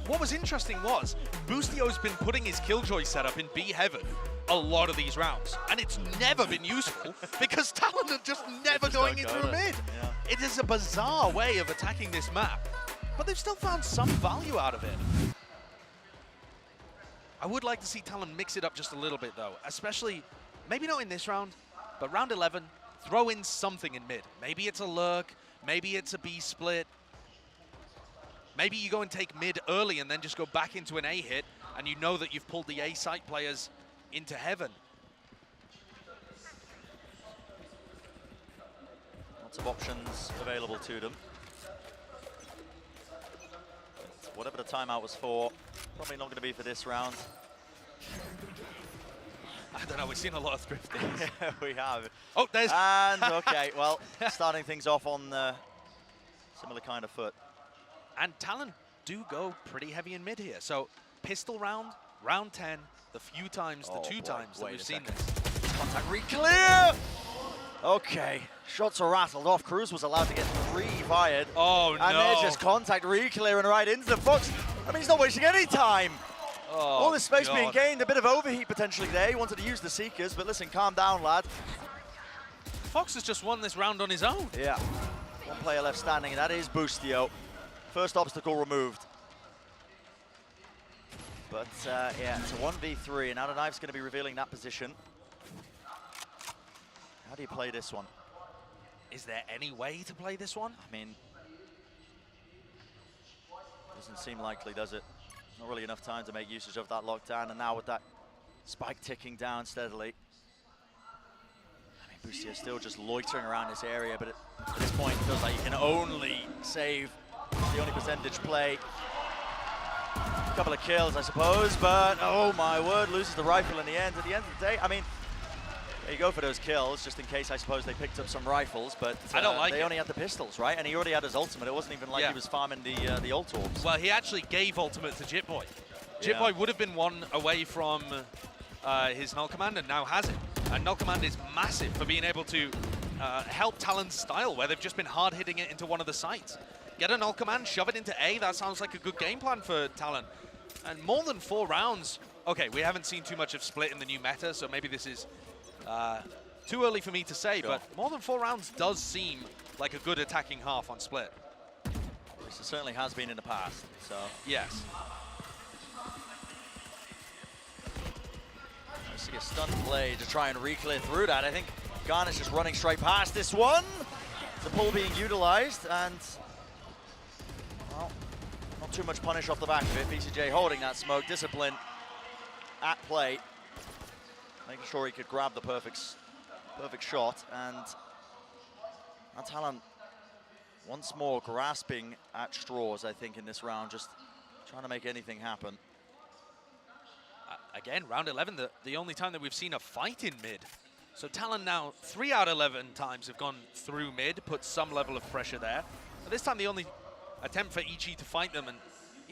What was interesting was, Boostio's been putting his Killjoy setup in B Heaven a lot of these rounds, and it's never been useful because Talon are just never going in through mid. Yeah. It is a bizarre way of attacking this map, but they've still found some value out of it. I would like to see Talon mix it up just a little bit though, especially, maybe not in this round, but round 11, throw in something in mid. Maybe it's a lurk, maybe it's a B split. Maybe you go and take mid early and then just go back into an A hit, and you know that you've pulled the A site players into heaven. Lots of options available to them. But whatever the timeout was for, probably not going to be for this round. I don't know, we've seen a lot of thrifting. Yeah, we have. Oh, there's... And, okay, well, starting things off on similar kind of foot. And Talon do go pretty heavy in mid here. So, pistol round, round 10, the few times, the two times that we've seen this. Contact re-clear! Okay, shots are rattled off. Cruz was allowed to get 3 fired. Oh, no. And there's just contact re-clearing right into the Fox. I mean, he's not wasting any time. Oh, all this space being God. gained, a bit of overheat potentially there. He wanted to use the Seekers, but listen, calm down, lad. Fox has just won this round on his own. Yeah, one player left standing, and that is Boostio. First obstacle removed. But yeah, it's a 1v3, and now the Knife's going to be revealing that position. How do you play this one? Is there any way to play this one? I mean, doesn't seem likely, does it? Not really enough time to make usage of that lockdown, and now with that spike ticking down steadily. I mean, Boostio still just loitering around this area, but at this point, it feels like you can only save the only percentage play. A couple of kills, I suppose, but oh my word, loses the rifle in the end. At the end of the day, I mean, there you go for those kills, just in case I suppose they picked up some rifles, but I don't like they it. only had the pistols, right? And he already had his ultimate. It wasn't even like he was farming the ult orbs. Well, he actually gave ultimate to Jitboy. Yeah. Jitboy would have been one away from his null command and now has it. And null command is massive for being able to help Talon's style, where they've just been hard hitting it into one of the sites. Get a null command, shove it into A. That sounds like a good game plan for Talon. And more than 4 rounds. Okay, we haven't seen too much of Split in the new meta, so maybe this is too early for me to say, but more than 4 rounds does seem like a good attacking half on Split. Which it certainly has been in the past, so. Yes. I see a stun play to try and re-clear through that. I think Garnish is running straight past this one. The pull being utilized, and well, not too much punish off the back of it. VCJ holding that smoke, discipline at play, making sure he could grab the perfect shot, and Talon once more grasping at straws, I think, in this round, just trying to make anything happen. Again, round 11, the only time that we've seen a fight in mid. So Talon now 3 out of 11 times have gone through mid, put some level of pressure there. But this time the only attempt for EG to fight them, and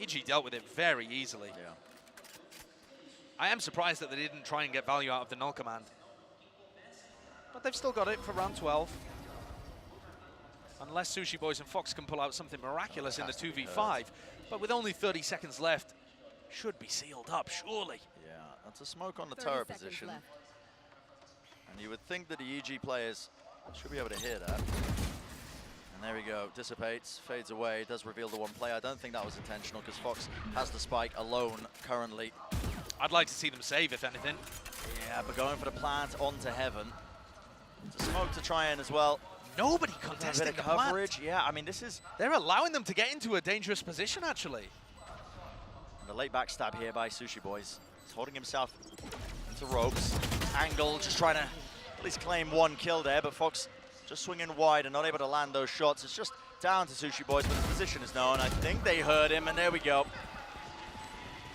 EG dealt with it very easily. Yeah. I am surprised that they didn't try and get value out of the null command. But they've still got it for round 12. Unless Sushi Boys and Fox can pull out something miraculous in the 2v5. But with only 30 seconds left, should be sealed up, surely. Yeah, that's a smoke on the turret position. And you would think that the EG players should be able to hear that. And there we go, dissipates, fades away, does reveal the one play. I don't think that was intentional because Fox has the spike alone currently. I'd like to see them save, if anything. Yeah, but going for the plant onto heaven. It's a smoke to try in as well. Nobody contesting the coverage. plant. Yeah, I mean, this is... They're allowing them to get into a dangerous position, actually. And a late backstab here by Sushi Boys. He's holding himself into ropes. Angle, just trying to at least claim 1 kill there, but Fox just swinging wide and not able to land those shots. It's just down to Sushi Boys, but the position is known. I think they heard him, and there we go.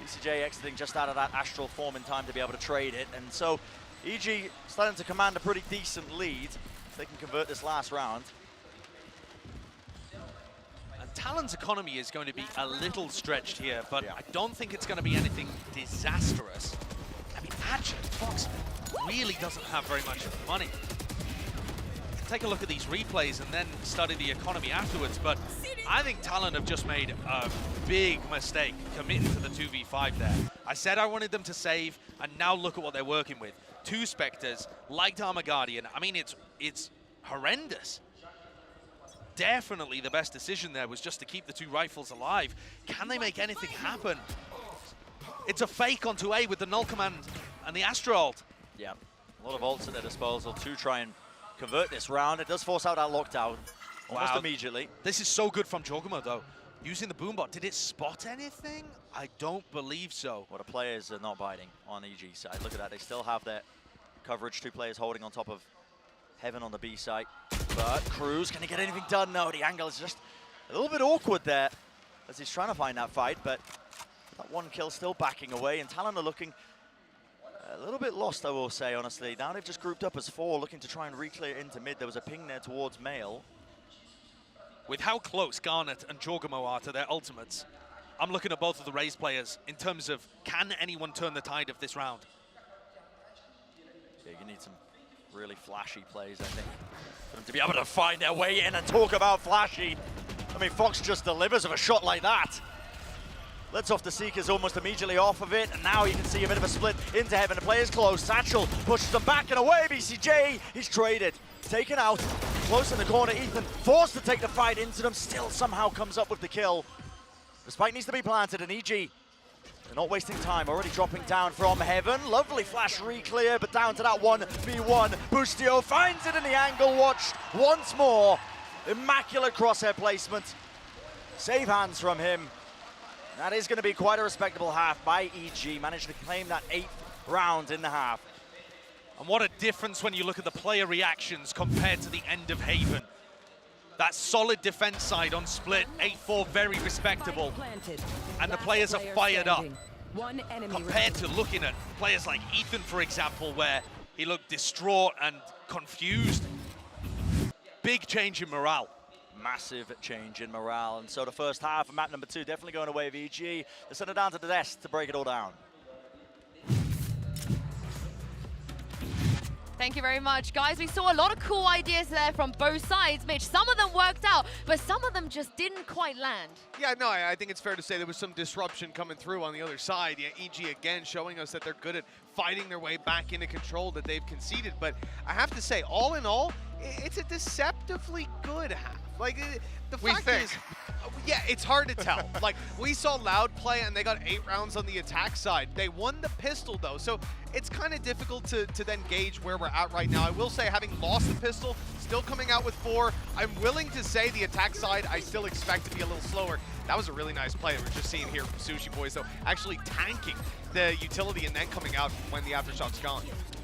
VCJ exiting just out of that astral form in time to be able to trade it. And so EG starting to command a pretty decent lead if they can convert this last round. Talon's economy is going to be a little stretched here, but I don't think it's going to be anything disastrous. I mean, actually, Fox really doesn't have very much money. Take a look at these replays and then study the economy afterwards, but I think Talon have just made a big mistake committing to the 2v5 there. I said I wanted them to save, and now look at what they're working with. 2 Spectres, Light Armor Guardian. I mean, it's horrendous. Definitely the best decision there was just to keep the 2 rifles alive. Can they make anything happen? It's a fake onto A with the Null Command and the Astra ult. Yeah, a lot of ults at their disposal to try and convert this round. It does force out that lockdown almost immediately. This is so good from Jogamo, though. Using the boombot, did it spot anything? I don't believe so. Well, the players are not biting on EG side. Look at that, they still have their coverage. 2 players holding on top of Heaven on the B side. But Cruz, can he get anything done? No, the angle is just a little bit awkward there as he's trying to find that fight, but that 1 kill still backing away, and Talon are looking a little bit lost, I will say, honestly. Now they've just grouped up as 4, looking to try and re-clear into mid. There was a ping there towards Mail. With how close Garnet and Jogamo are to their ultimates, I'm looking at both of the Raze players in terms of, can anyone turn the tide of this round? Yeah, you need some really flashy plays, I think, for them to be able to find their way in and talk about flashy. I mean, Fox just delivers with a shot like that. Lets off the Seekers almost immediately off of it, and now you can see a bit of a split into Heaven. The player's close. Satchel pushes them back and away. BCJ, he's traded. Taken out. Close in the corner. Ethan forced to take the fight into them. Still somehow comes up with the kill. The spike needs to be planted, and EG, they're not wasting time. Already dropping down from Heaven. Lovely flash re-clear, but down to that 1v1. Bustio finds it in the angle. Watch once more. Immaculate crosshair placement. Save hands from him. That is going to be quite a respectable half by EG. Managed to claim that 8th round in the half. And what a difference when you look at the player reactions compared to the end of Haven. That solid defense side on split, 8-4, very respectable. And the players are fired up. Compared to looking at players like Ethan, for example, where he looked distraught and confused. Big change in morale. Massive change in morale, and so the first half of map number 2 definitely going away with EG. They send it down to the desk to break it all down. Thank you very much, guys. We saw a lot of cool ideas there from both sides, Mitch. Some of them worked out, but some of them just didn't quite land. Yeah, no, I think it's fair to say there was some disruption coming through on the other side. Yeah, EG again showing us that they're good at fighting their way back into control that they've conceded. But I have to say, all in all, it's a deceptively good half. Like, the fact is, yeah, it's hard to tell. Like, we saw Loud play, and they got 8 rounds on the attack side. They won the pistol, though, so it's kind of difficult to then gauge where we're at right now. I will say, having lost the pistol, still coming out with 4, I'm willing to say the attack side, I still expect to be a little slower. That was a really nice play. We're just seeing here from Sushi Boys, though, actually tanking the utility and then coming out when the aftershock's gone.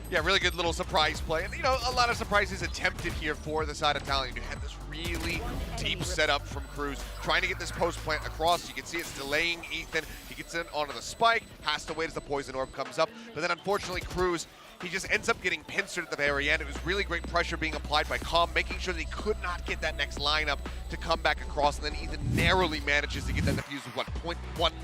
Yeah, really good little surprise play. And, you know, a lot of surprises attempted here for the side of Talon. You had this really deep setup from Cruz, trying to get this post plant across. You can see it's delaying Ethan. He gets in onto the spike, has to wait as the poison orb comes up. But then, unfortunately, Cruz, he just ends up getting pincered at the very end. It was really great pressure being applied by Calm, making sure that he could not get that next lineup to come back across. And then Ethan narrowly manages to get that defuse with, what,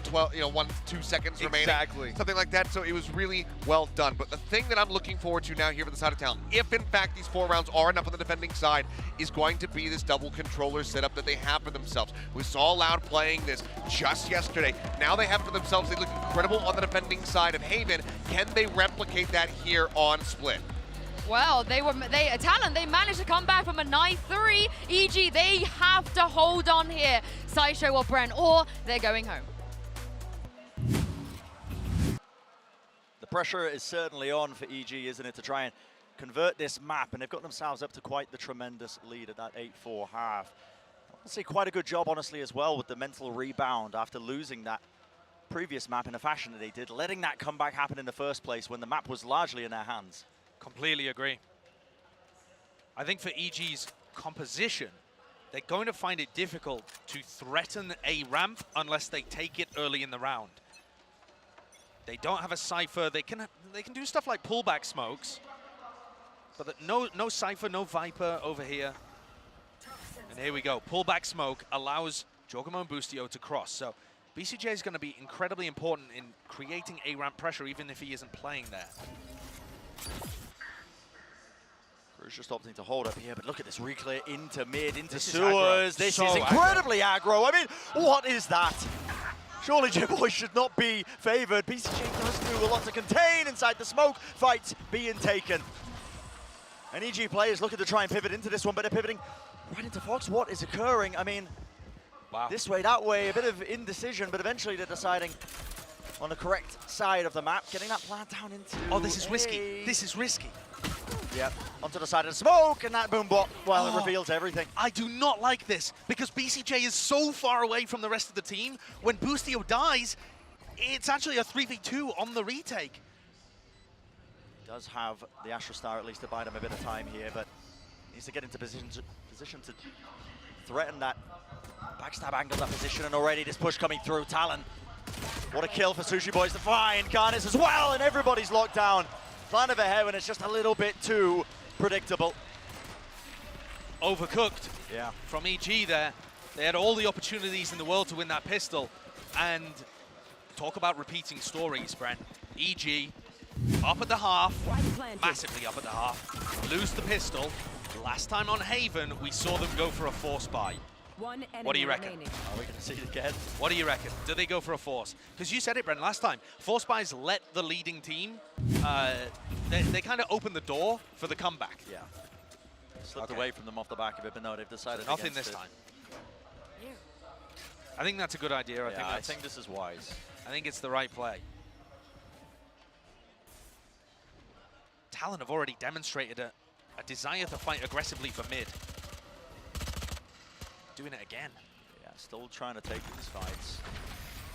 0.112, you know, 1 to 2 seconds remaining. Exactly. Something like that. So it was really well done. But the thing that I'm looking forward to now here for the side of Talon, if in fact these 4 rounds are enough on the defending side, is going to be this double controller setup that they have for themselves. We saw Loud playing this just yesterday. Now they have for themselves, they look incredible on the defending side of Haven. Can they replicate that here on Split? Well, Talon, they managed to come back from a 9-3. EG, they have to hold on here. Sideshow or Brent, or they're going home. The pressure is certainly on for EG, isn't it, to try and convert this map, and they've got themselves up to quite the tremendous lead at that 8-4 half. I'll say quite a good job, honestly, as well, with the mental rebound after losing that previous map in a fashion that they did, letting that comeback happen in the first place when the map was largely in their hands. Completely agree. I think for EG's composition, they're going to find it difficult to threaten a ramp unless they take it early in the round. They don't have a Cypher. They can do stuff like pullback smokes, but no Cypher, no Viper over here. And here we go. Pullback smoke allows Jorgamo and Boostio to cross. So BCJ is going to be incredibly important in creating A-ramp pressure, even if he isn't playing there. Cruz just opting to hold up here, but look at this reclear into mid, into This is sewers. aggro. This So is incredibly aggro. I mean, what is that? Surely J-Boy should not be favored. BCJ does do a lot to contain inside the smoke. Fight being taken. And EG players looking to try and pivot into this one, but they're pivoting right into Fox. What is occurring? I mean, wow. This way, that way, a bit of indecision, but eventually they're deciding on the correct side of the map, getting that plant down into Oh, this is risky. This is risky. Yep, onto the side of the smoke, and that boom bot, well, it reveals everything. I do not like this, because BCJ is so far away from the rest of the team. When Boostio dies, it's actually a 3v2 on the retake. Does have the Astra Star at least to buy them a bit of time here, but needs to get into position to threaten that backstab angle, that position, and already this push coming through. Talon, what a kill for Sushi Boys to find. Garnis as well, and everybody's locked down. Plan of ahead when it's just a little bit too predictable. Overcooked Yeah. from EG there. They had all the opportunities in the world to win that pistol. And talk about repeating stories, Brent. EG up at the half, massively up at the half, lose the pistol. Last time on Haven, we saw them go for a force buy. What do you reckon? Are we going to see it again? What do you reckon? Do they go for a force? Because you said it, Brent, last time. Force buys let the leading team, they kind of open the door for the comeback. Yeah. Slipped away from them off the back of it, but no, they've decided Nothing against this it. time. I think that's a good idea. I think this is wise. I think it's the right play. Talon have already demonstrated a desire to fight aggressively for mid. Doing it again. Yeah, still trying to take these fights.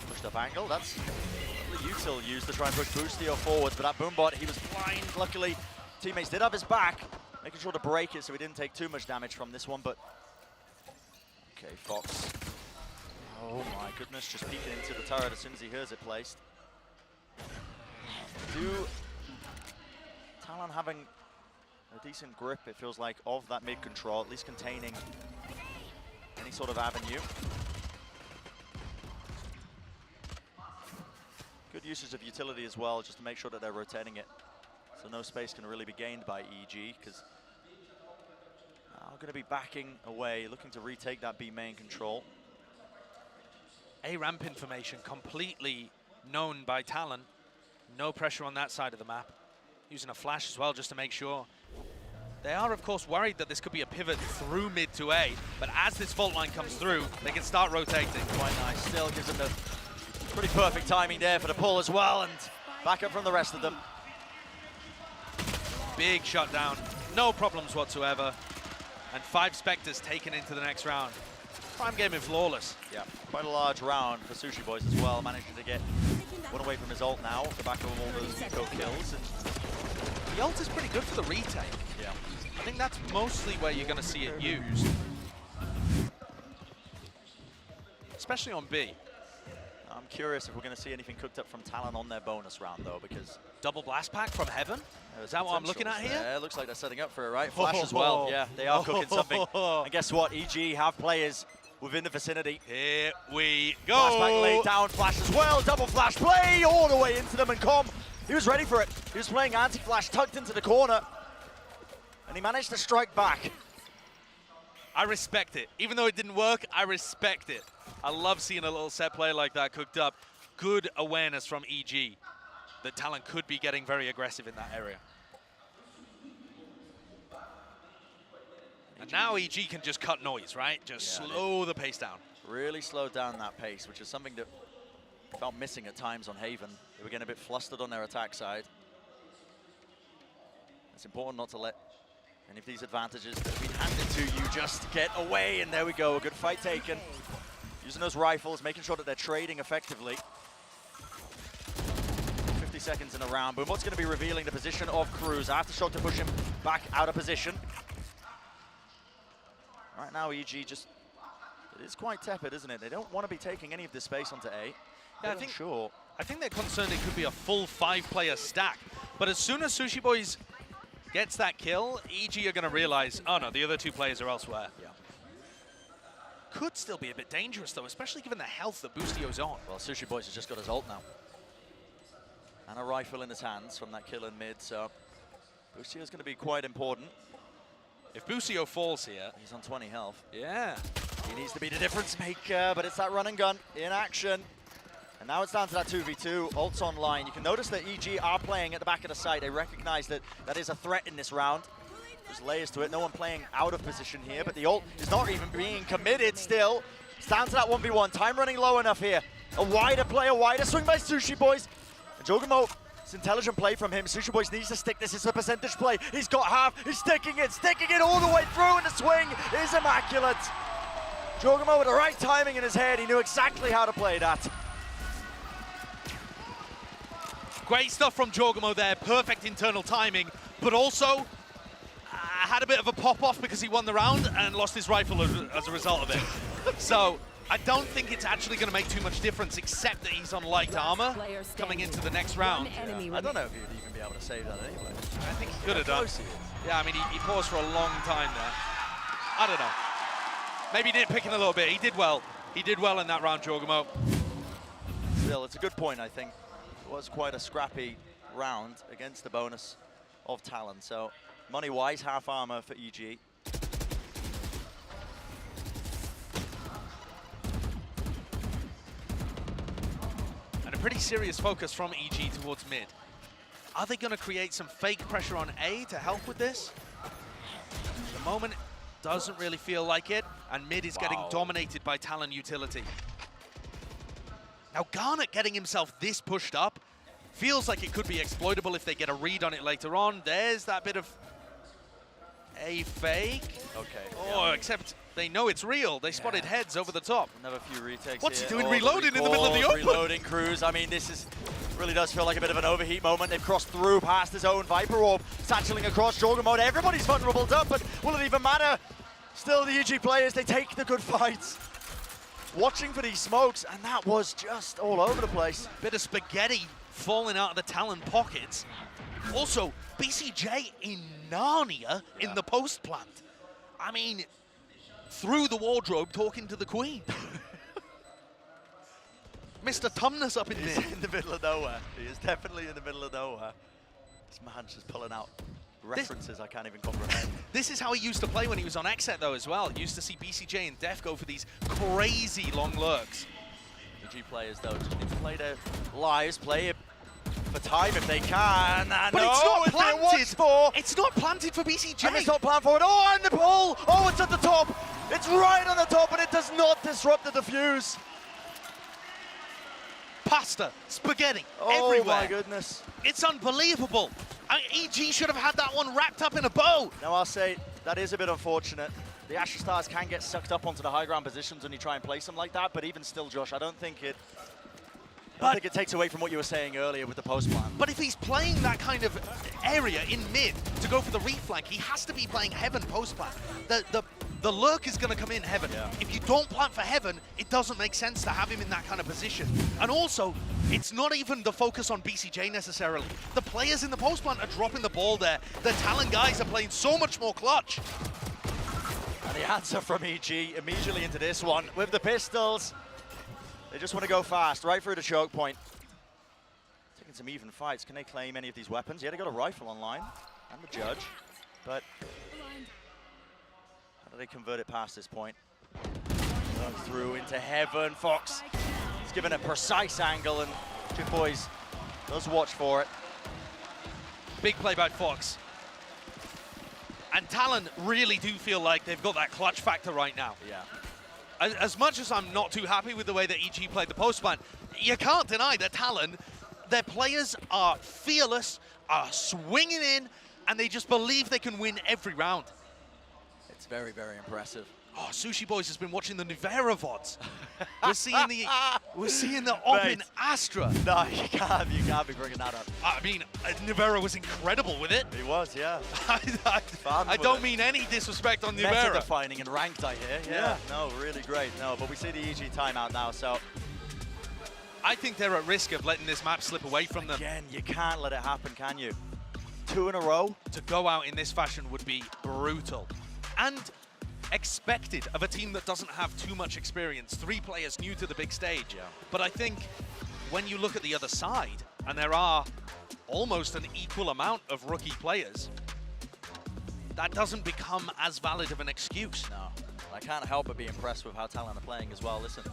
Pushed up angle, that's the util used to try and push Boostio forwards, but that Boombot, he was blind. Luckily, teammates did have his back, making sure to break it so he didn't take too much damage from this one, but... Okay, Fox. Oh my goodness, just peeking into the turret as soon as he hears it placed. Talon having a decent grip, it feels like, of that mid control, at least containing any sort of avenue. Good usage of utility as well, just to make sure that they're rotating it. So no space can really be gained by EG, because I'm going to be backing away, looking to retake that B main control. A-ramp information completely known by Talon. No pressure on that side of the map. Using a flash as well, just to make sure. They are, of course, worried that this could be a pivot through mid to A, but as this fault line comes through, they can start rotating. Quite nice. Still gives them the pretty perfect timing there for the pull as well, and back up from the rest of them. Big shutdown, no problems whatsoever. And 5 Spectres taken into the next round. Prime game in Flawless. Yeah, quite a large round for Sushi Boys as well, managing to get one away from his ult now, off the back of all those eco kills. And the ult is pretty good for the retake. Yeah. I think that's mostly where you're going to see it used. Especially on B. I'm curious if we're going to see anything cooked up from Talon on their bonus round, though, because... Double blast pack from Heaven? Is that what I'm looking at here? Yeah, it looks like they're setting up for it, right? Flash as well. Yeah, they are cooking something. And guess what? EG have players within the vicinity. Here we go. Flash back laid down, flash as well. Double flash play all the way into them, and Com, he was ready for it. He was playing anti-flash, tucked into the corner, and he managed to strike back. I respect it. Even though it didn't work, I respect it. I love seeing a little set play like that cooked up. Good awareness from EG that Talon could be getting very aggressive in that area. And now EG can just cut noise, right? Just slow the pace down. Really slowed down that pace, which is something that I felt missing at times on Haven. They were getting a bit flustered on their attack side. It's important not to let any of these advantages that have been handed to you just get away, and there we go, a good fight taken. Using those rifles, making sure that they're trading effectively. 50 seconds in a round, but what's going to be revealing the position of Cruz. Aftershock to push him back out of position. Right now, EG just, it is quite tepid, isn't it? They don't want to be taking any of this space onto A. Yeah, I think they're concerned it could be a full 5-player stack. But as soon as Sushi Boys gets that kill, EG are going to realize, oh no, the other 2 players are elsewhere. Yeah. could still be a bit dangerous, though, especially given the health that Boostio's on. Well, Sushi Boys has just got his ult now. And a rifle in his hands from that kill in mid, so Boostio's going to be quite important. If Boostio falls here... He's on 20 health. Yeah. He needs to be the difference maker, but it's that run and gun in action. And now it's down to that 2v2. Ult's online. You can notice that EG are playing at the back of the site. They recognize that that is a threat in this round. There's layers to it. No one playing out of position here, but the ult is not even being committed still. It's down to that 1v1. Time running low enough here. A wider play, a wider swing by Sushi Boys. And Jogamo, it's intelligent play from him. Sushi Boys needs to stick this. It's a percentage play. He's got half. He's sticking it all the way through, and the swing is immaculate. Jogamo with the right timing in his head. He knew exactly how to play that. Great stuff from Jogamo there. Perfect internal timing, but also had a bit of a pop-off because he won the round and lost his rifle as a result of it. So I don't think it's actually going to make too much difference, except that he's on light armor coming into the next round. Yeah, I don't know if he'd even be able to save that anyway. I think he could have done. Yeah, I mean, he paused for a long time there. I don't know. Maybe nitpicking a little bit. He did well. He did well in that round, Jogamo. Still, it's a good point, I think. It was quite a scrappy round against the bonus of Talon. So, money-wise, half armor for EG. And a pretty serious focus from EG towards mid. Are they going to create some fake pressure on A to help with this? At the moment, doesn't really feel like it, and mid is getting dominated by Talon utility. Now, Garnet getting himself this pushed up feels like it could be exploitable if they get a read on it later on. There's that bit of a fake. Okay. Oh, yeah. Except they know it's real. They spotted heads over the top. Another few retakes. What's here. he doing reloading in the middle of the open? Reloading Cruz. I mean, this is really does feel like a bit of an overheat moment. They've crossed through past his own Viper Orb, satcheling across Jorgen mode. Everybody's vulnerable up, but will it even matter? Still, the EG players, they take the good fights. Watching for these smokes, and that was just all over the place. Bit of spaghetti falling out of the Talon pockets. Also, BCJ in Narnia in the post plant. I mean, through the wardrobe talking to the Queen. Mr. Tumnus up in there. He's in the middle of nowhere. He is definitely in the middle of nowhere. This man's just pulling out references I can't even comprehend. This is how he used to play when he was on Xset though as well. He used to see BCJ and Def go for these crazy long lurks. EG players though just need to play their lives, play it for time if they can. And but it's not planted. It's not planted for BCJ. And it's not planned for it. Oh, and the pull. Oh, it's at the top. It's right on the top, and it does not disrupt the defuse. Pasta, spaghetti, everywhere. Oh my goodness. It's unbelievable. EG should have had that one wrapped up in a bow. Now I'll say, that is a bit unfortunate. The Asher Stars can get sucked up onto the high ground positions when you try and place them like that, but even still, Josh, I don't think it takes away from what you were saying earlier with the post plan. But if he's playing that kind of area in mid to go for the reflank, he has to be playing Heaven post plan. The lurk is going to come in Heaven. Yeah. If you don't plant for Heaven, it doesn't make sense to have him in that kind of position. And also, it's not even the focus on BCJ necessarily. The players in the post plant are dropping the ball there. The Talon guys are playing so much more clutch. And the answer from EG immediately into this one with the pistols. They just want to go fast, right through the choke point. Taking some even fights. Can they claim any of these weapons? Yeah, they got a rifle online and the judge, but how do they convert it past this point? Through into Heaven. Fox is given a precise angle, and Chip Boys does watch for it. Big play by Fox. And Talon really do feel like they've got that clutch factor right now. Yeah. As much as I'm not too happy with the way that EG played the post plan, you can't deny that Talon, their players are fearless, are swinging in, and they just believe they can win every round. It's very, very impressive. Oh, Sushi Boys has been watching the Nuvera VODs. We're seeing the Open Astra. No, you can't be bringing that up. I mean, Nuvera was incredible with it. He was, yeah. I don't mean any disrespect on Nuvera. Meta-defining and ranked, I hear. Yeah, no, really great. No, but we see the EG timeout now, so. I think they're at risk of letting this map slip away from them. Again, you can't let it happen, can you? 2 in a row. To go out in this fashion would be brutal. And expected of a team that doesn't have too much experience. 3 players new to the big stage. But I think when you look at the other side, and there are almost an equal amount of rookie players, that doesn't become as valid of an excuse. No, I can't help but be impressed with how Talon are playing as well. Listen,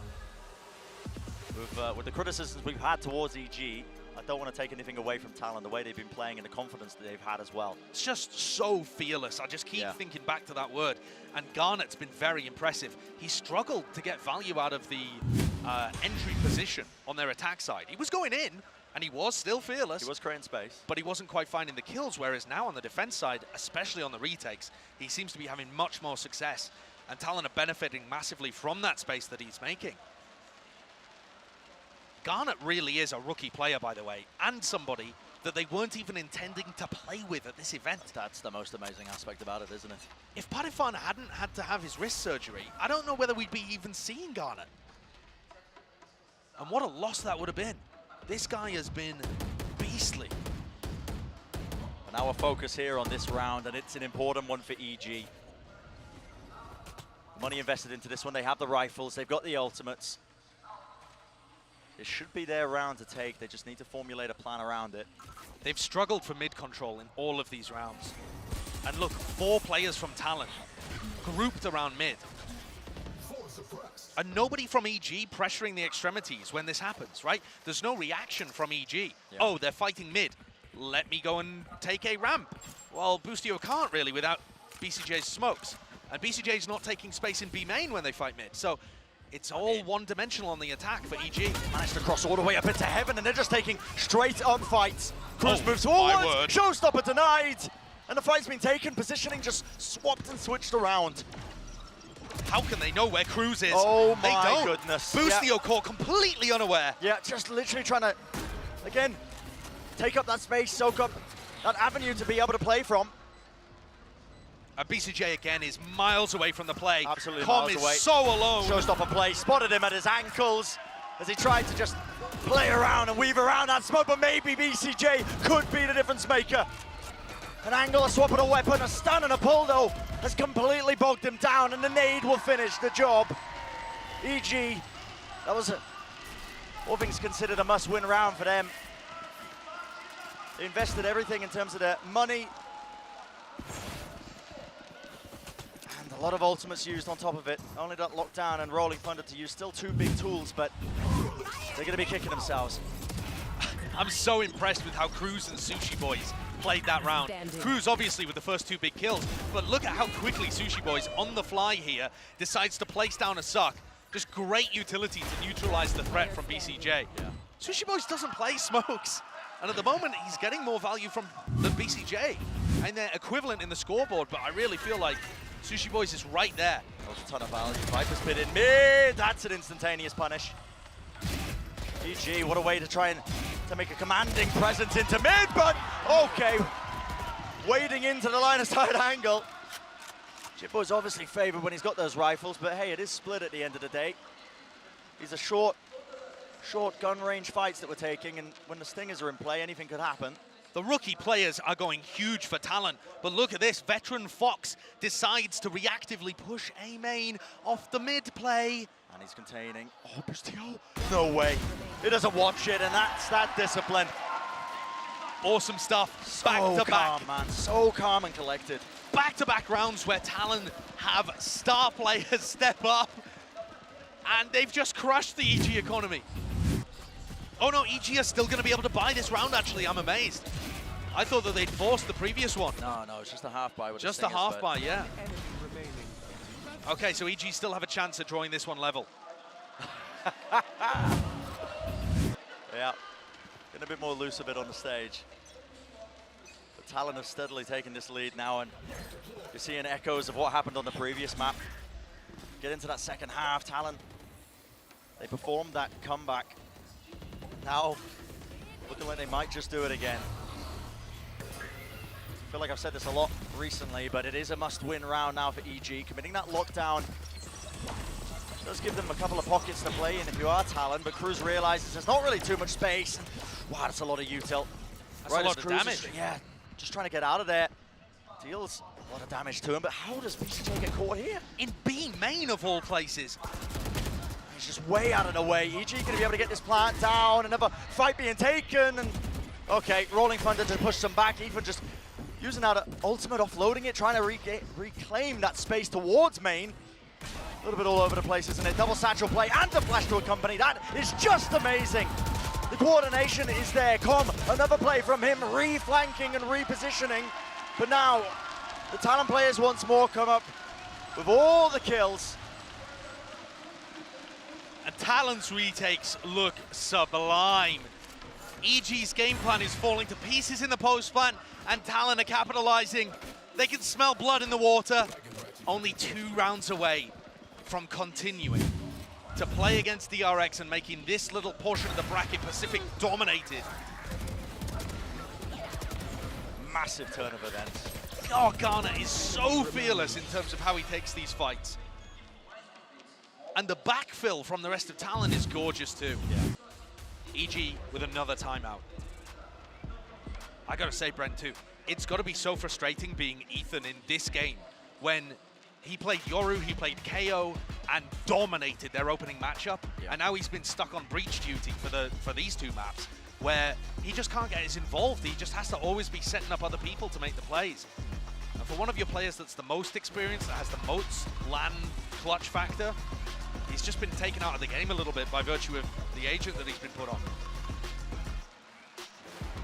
with the criticisms we've had towards EG, I don't want to take anything away from Talon, the way they've been playing and the confidence that they've had as well. It's just so fearless. I just keep thinking back to that word. And Garnet's been very impressive. He struggled to get value out of the entry position on their attack side. He was going in, and he was still fearless. He was creating space. But he wasn't quite finding the kills, whereas now on the defense side, especially on the retakes, he seems to be having much more success. And Talon are benefiting massively from that space that he's making. Garnet really is a rookie player, by the way, and somebody that they weren't even intending to play with at this event. That's the most amazing aspect about it, isn't it? If Parifan hadn't had to have his wrist surgery, I don't know whether we'd be even seeing Garnet. And what a loss that would have been. This guy has been beastly. And our focus here on this round, and it's an important one for EG. Money invested into this one. They have the rifles, they've got the ultimates. It should be their round to take. They just need to formulate a plan around it. They've struggled for mid control in all of these rounds. And look, 4 players from Talon grouped around mid. And nobody from EG pressuring the extremities when this happens, right? There's no reaction from EG. Oh, they're fighting mid. Let me go and take a ramp. Well, Boostio can't really without BCJ's smokes. And BCJ's not taking space in B main when they fight mid. So it's all one-dimensional on the attack for EG. Managed to cross all the way up into heaven, and they're just taking straight-up fights. Cruz moves forward, showstopper denied, and the fight's been taken. Positioning just swapped and switched around. How can they know where Cruz is? Oh my they don't. goodness. Boostio caught completely unaware. Yeah, just literally trying to, again, take up that space, soak up that avenue to be able to play from. BCJ again is miles away from the play. Absolutely Com miles is away. so alone. Showstopper play, spotted him at his ankles as he tried to just play around and weave around that smoke, but maybe BCJ could be the difference maker. An angle, a swap, and a weapon, a stun and a pull though has completely bogged him down, and the nade will finish the job. EG, that was all things considered a must-win round for them. They invested everything in terms of their money. A lot of ultimates used on top of it. Only that lockdown and rolling thunder to use. Still 2 big tools, but they're going to be kicking themselves. I'm so impressed with how Cruz and Sushi Boys played that round. Cruz obviously with the first 2 big kills, but look at how quickly Sushi Boys on the fly here decides to place down a suck. Just great utility to neutralize the threat from BCJ. Sushi Boys doesn't play smokes, and at the moment he's getting more value from the BCJ and they're equivalent in the scoreboard, but I really feel like Sushi Boys is right there. There's a ton of value. Viper's pit in mid. That's an instantaneous punish. EG, what a way to try and to make a commanding presence into mid, but okay. Wading into the line of sight angle. Chippo's obviously favored when he's got those rifles, but hey, it is split at the end of the day. These are short gun range fights that we're taking, and when the stingers are in play, anything could happen. The rookie players are going huge for talent, but look at this. Veteran Fox decides to reactively push A main off the mid play. And he's containing. Oh, Boostio. No way. He doesn't watch it, and that's that discipline. Awesome stuff. So back to calm, back. man. So calm and collected. Back-to-back rounds where Talon have star players step up, and they've just crushed the EG economy. Oh no, EG are still going to be able to buy this round, actually. I'm amazed. I thought that they'd forced the previous one. No, it's just a half buy. With just the a half buy, yeah. Okay, so EG still have a chance at drawing this one level. Yeah, getting a bit more loose a bit on the stage. But Talon have steadily taken this lead now, and you're seeing echoes of what happened on the previous map. Get into that second half, Talon. They performed that comeback. Now, looking like they might just do it again. I feel like I've said this a lot recently, but it is a must-win round now for EG. Committing that lockdown does give them a couple of pockets to play in if you are Talon, but Cruz realizes there's not really too much space. Wow, that's a lot of util. That's a lot of damage. Yeah, just trying to get out of there. Deals a lot of damage to him, but how does VCT get caught here? In B main of all places. He's just way out of the way. EG going to be able to get this plant down. Another fight being taken. And okay, Rolling Thunder to push them back. Ethan just using that ultimate, offloading it, trying to reclaim that space towards main. A little bit all over the place, isn't it? Double satchel play and a flash to accompany. That is just amazing. The coordination is there. Com, another play from him, re-flanking and repositioning. But now, the Talon players once more come up with all the kills. And Talon's retakes look sublime. EG's game plan is falling to pieces in the post plant, and Talon are capitalizing. They can smell blood in the water. Only 2 rounds away from continuing to play against DRX and making this little portion of the bracket Pacific dominated. Massive turn of events. Oh, Garnet is so fearless in terms of how he takes these fights. And the backfill from the rest of Talon is gorgeous too. Yeah. EG with another timeout. I gotta say, Brent, too, it's gotta be so frustrating being Ethan in this game when he played Yoru, he played KO, and dominated their opening matchup. Yeah. And now he's been stuck on breach duty for these 2 maps, where he just can't get as involved. He just has to always be setting up other people to make the plays. And for one of your players that's the most experienced, that has the most LAN clutch factor, he's just been taken out of the game a little bit by virtue of the agent that he's been put on.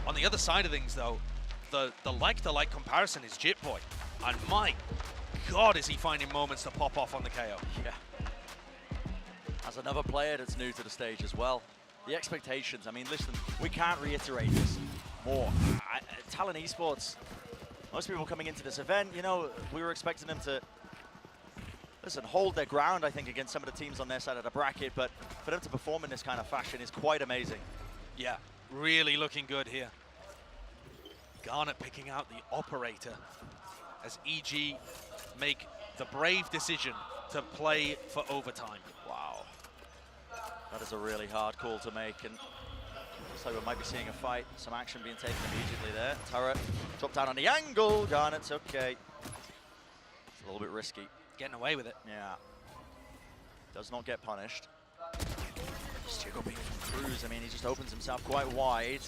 On the other side of things, though, the like-to-like comparison is Jitboy. And my God, is he finding moments to pop off on the KO. Yeah. As another player that's new to the stage as well. The expectations, I mean, listen, we can't reiterate this more. Talon Esports, most people coming into this event, you know, we were expecting them to, listen, hold their ground, I think, against some of the teams on their side of the bracket, but for them to perform in this kind of fashion is quite amazing. Yeah, really looking good here. Garnet picking out the operator as EG make the brave decision to play for overtime. Wow. That is a really hard call to make, and looks like we might be seeing a fight. Some action being taken immediately there. Turret, drop down on the angle. Garnet's okay. It's a little bit risky. Getting away with it. Yeah. Does not get punished. Just jiggle beam from Cruz. I mean, he just opens himself quite wide.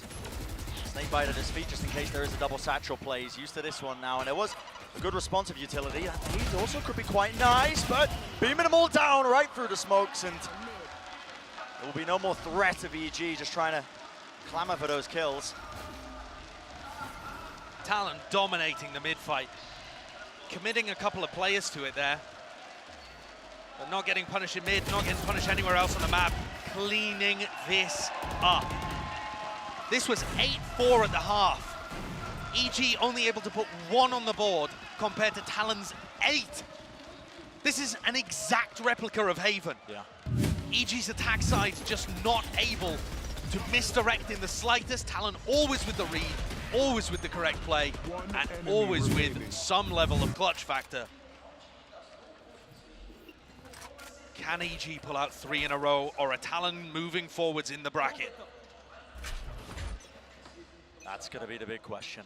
Snake bite at his feet just in case there is a double satchel play. He's used to this one now, and there was a good responsive utility. He also could be quite nice, but beaming them all down right through the smokes, and there will be no more threat of EG just trying to clamor for those kills. Talon dominating the mid-fight, committing a couple of players to it there, but not getting punished in mid, not getting punished anywhere else on the map, cleaning this up. This was 8-4 at the half. EG only able to put 1 on the board compared to Talon's 8. This is an exact replica of Haven. Yeah. EG's attack side just not able to misdirect in the slightest. Talon always with the read, always with the correct play, and always with some level of clutch factor. Can EG pull out 3 in a row, or are Talon moving forwards in the bracket? That's going to be the big question.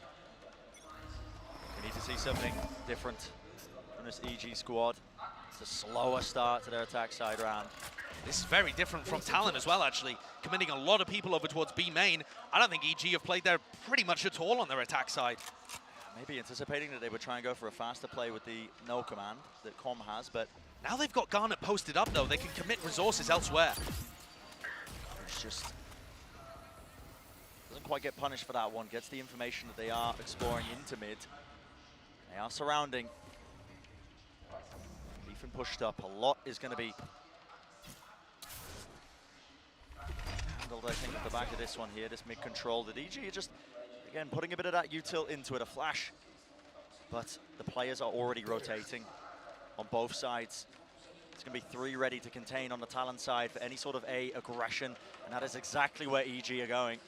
We need to see something different from this EG squad. It's a slower start to their attack side round. This is very different from Talon as well, actually. Committing a lot of people over towards B main. I don't think EG have played there pretty much at all on their attack side. Maybe anticipating that they would try and go for a faster play with the no command that Com has, but now they've got Garnet posted up, though. They can commit resources elsewhere. It's just doesn't quite get punished for that one. Gets the information that they are exploring into mid. They are surrounding. Ethan pushed up. A lot is going to be handled, I think, at the back of this one here. This mid control. The DG are just, again, putting a bit of that util into it, a flash. But the players are already rotating on both sides. It's going to be 3 ready to contain on the Talon side for any sort of A aggression, and that is exactly where EG are going.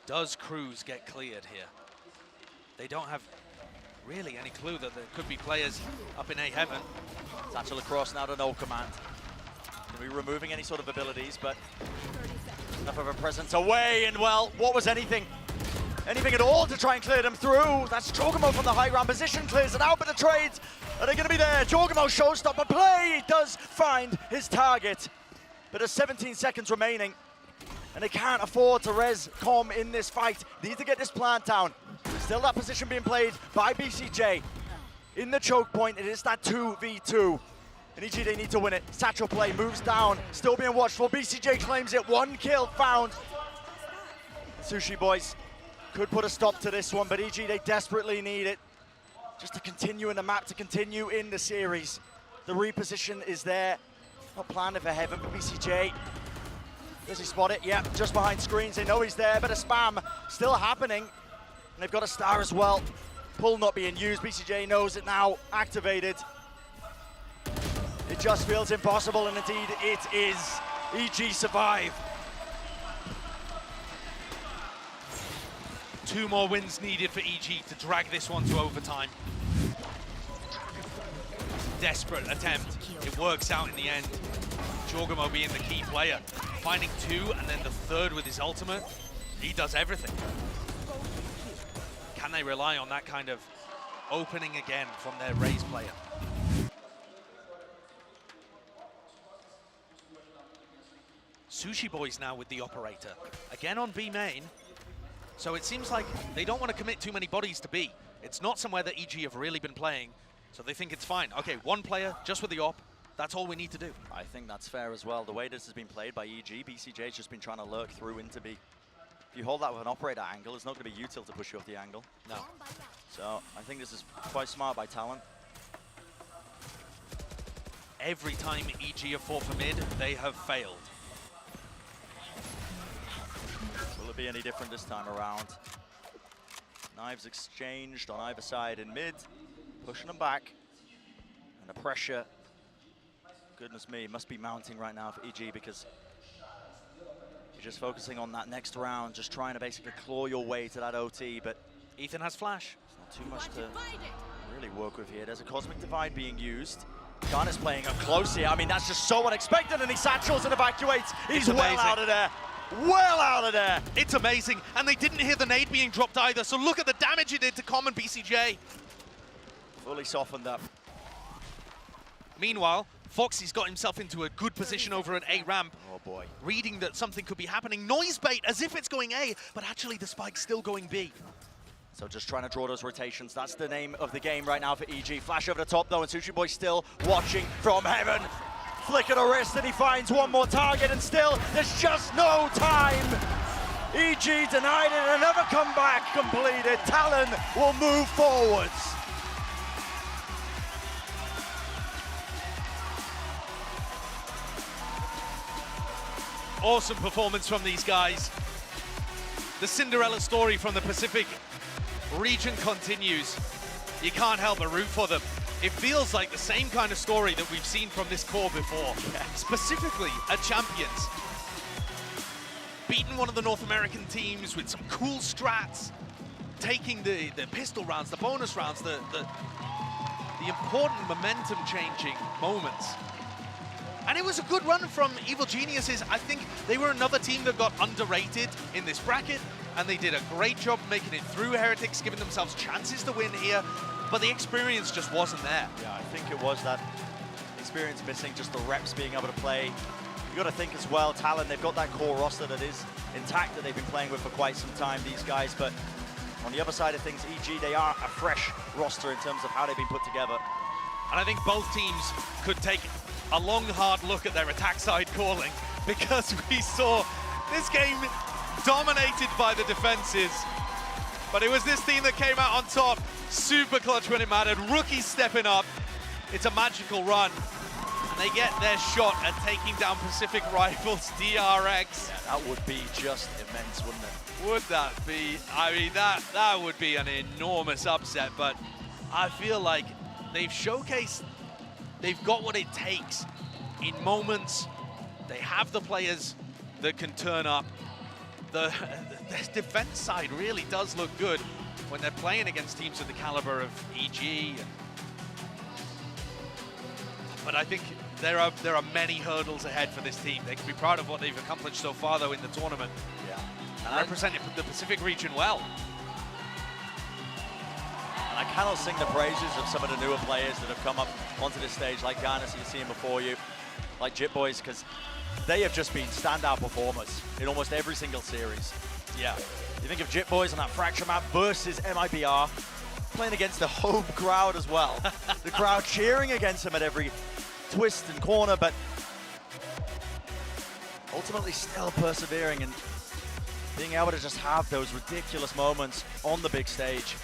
Does Cruz get cleared here? They don't have really any clue that there could be players up in A heaven. Satchel across now to no command. Going to be removing any sort of abilities, but enough of a presence away, and well, what was anything anything at all to try and clear them through. That's Jorgamo from the high ground position, clears it out, but the trades, are they going to be there? Jorgamo showstopper play, he does find his target, but there's 17 seconds remaining, and they can't afford to res Com in this fight. They need to get this plant down. Still that position being played by BCJ. In the choke point, it is that 2v2. And EG, they need to win it. Satchel play moves down, still being watched for. BCJ claims it, 1 kill found. Sushi Boys could put a stop to this one, but EG, they desperately need it just to continue in the map, to continue in the series. The reposition is there. Not planning for Heaven, but BCJ, does he spot it? Yeah, just behind screens. They know he's there, but a spam still happening. And they've got a star as well. Pull not being used. BCJ knows it now, activated. It just feels impossible, and indeed it is. EG survive. 2 more wins needed for EG to drag this one to overtime. Desperate attempt. It works out in the end. Jorgamo being the key player. Finding 2 and then the 3rd with his ultimate. He does everything. Can they rely on that kind of opening again from their Raze player? Sushi Boys now with the operator. Again on B main. So it seems like they don't want to commit too many bodies to B. It's not somewhere that EG have really been playing, so they think it's fine. Okay, 1 player, just with the op. That's all we need to do. I think that's fair as well. The way this has been played by EG, BCJ's just been trying to lurk through into B. If you hold that with an operator angle, it's not going to be util to push you off the angle. No. So I think this is quite smart by Talon. Every time EG have fought for mid, they have failed. Will it be any different this time around? Knives exchanged on either side in mid, pushing them back. And the pressure, goodness me, must be mounting right now for EG, because you're just focusing on that next round, just trying to basically claw your way to that OT, but Ethan has flash. It's not too much to really work with here. There's a Cosmic Divide being used. Gun is playing up close here. I mean, that's just so unexpected, and he satchels and evacuates. He's well out of there. Well out of there. It's amazing, and they didn't hear the nade being dropped either, so look at the damage it did to common BCJ. Fully softened up. Meanwhile, Foxy's got himself into a good position over at A ramp. Oh boy. Reading that something could be happening. Noise bait as if it's going A, but actually the spike's still going B. So just trying to draw those rotations. That's the name of the game right now for EG. Flash over the top though, and Sushi Boy still watching from Heaven. Flick of the wrist, and he finds 1 more target, and still there's just no time. EG denied it, another comeback completed. Talon will move forwards. Awesome performance from these guys. The Cinderella story from the Pacific region continues. You can't help but root for them. It feels like the same kind of story that we've seen from this core before, specifically at Champions. Beating one of the North American teams with some cool strats, taking the pistol rounds, the bonus rounds, the important momentum-changing moments. And it was a good run from Evil Geniuses. I think they were another team that got underrated in this bracket, and they did a great job making it through Heretics, giving themselves chances to win here, but the experience just wasn't there. Yeah, I think it was that experience missing, just the reps being able to play. You got to think as well, Talon, they've got that core roster that is intact that they've been playing with for quite some time, these guys, but on the other side of things, EG, they are a fresh roster in terms of how they've been put together. And I think both teams could take a long, hard look at their attack side calling, because we saw this game dominated by the defenses. But it was this team that came out on top, super clutch when it mattered, rookies stepping up. It's a magical run, and they get their shot at taking down Pacific rivals DRX. Yeah, that would be just immense, wouldn't it? Would that be? I mean, that would be an enormous upset, but I feel like they've showcased they've got what it takes in moments. They have the players that can turn up. The defense side really does look good when they're playing against teams of the caliber of EG. But I think there are many hurdles ahead for this team. They can be proud of what they've accomplished so far, though, in the tournament. Yeah. And represented the Pacific region well. cannot sing the praises of some of the newer players that have come up onto this stage, like Ginásio, you're seeing before you, like Jit Boys, because they have just been standout performers in almost every single series. Yeah. You think of Jit Boys on that Fracture map versus MIBR, playing against the home crowd as well. The crowd cheering against him at every twist and corner, but ultimately still persevering and being able to just have those ridiculous moments on the big stage.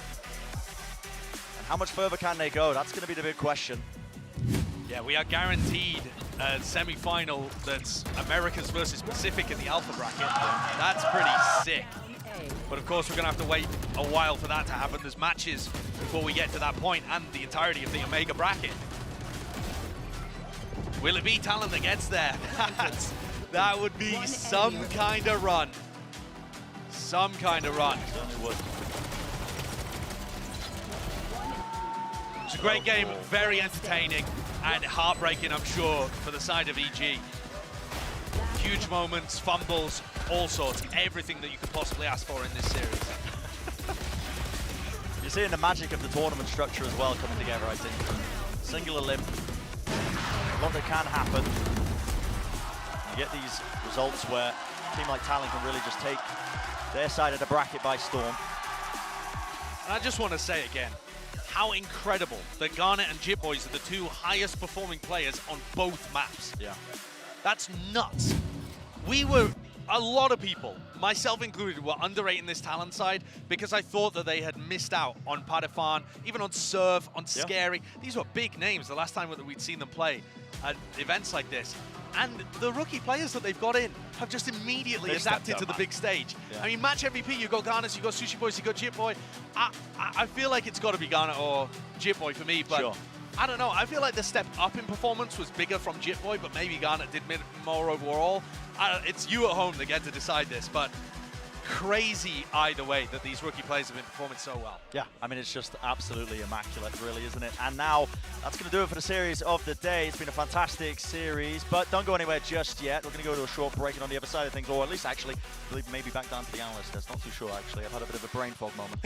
And how much further can they go? That's going to be the big question. Yeah, we are guaranteed a semi-final that's Americas versus Pacific in the Alpha bracket. That's pretty sick. But of course, we're going to have to wait a while for that to happen. There's matches before we get to that point and the entirety of the Omega bracket. Will it be Talon that gets there? That would be some kind of run. Some kind of run. It's a great game, very entertaining and heartbreaking, I'm sure, for the side of EG. Huge moments, fumbles, all sorts, everything that you could possibly ask for in this series. You're seeing the magic of the tournament structure as well coming together, I think. Singular limb, a lot that can happen. You get these results where a team like Talon can really just take their side of the bracket by storm. And I just want to say again, how incredible that Garnet and Jit Boys are the two highest performing players on both maps. Yeah. That's nuts. We were, a lot of people, myself included, were underrating this Talon side because I thought that they had missed out on Padafan, even on Serve, on Scary. These were big names the last time that we'd seen them play at events like this. And the rookie players that they've got in have just immediately adapted to the big stage. Yeah. I mean, match MVP, you got Garnet, you got Sushi Boys, you got Jit Boy. I feel like it's got to be Garnet or Jit Boy for me, but I don't know. I feel like the step up in performance was bigger from Jit Boy, but maybe Garnet did more overall. It's you at home that get to decide this, but crazy either way that these rookie players have been performing so well. Yeah, I mean, it's just absolutely immaculate, really, isn't it? And now, that's going to do it for the series of the day. It's been a fantastic series, but don't go anywhere just yet. We're going to go to a short break, and on the other side of things, or at least actually, I believe maybe back down to the analyst desk. Not too sure, actually. I've had a bit of a brain fog moment.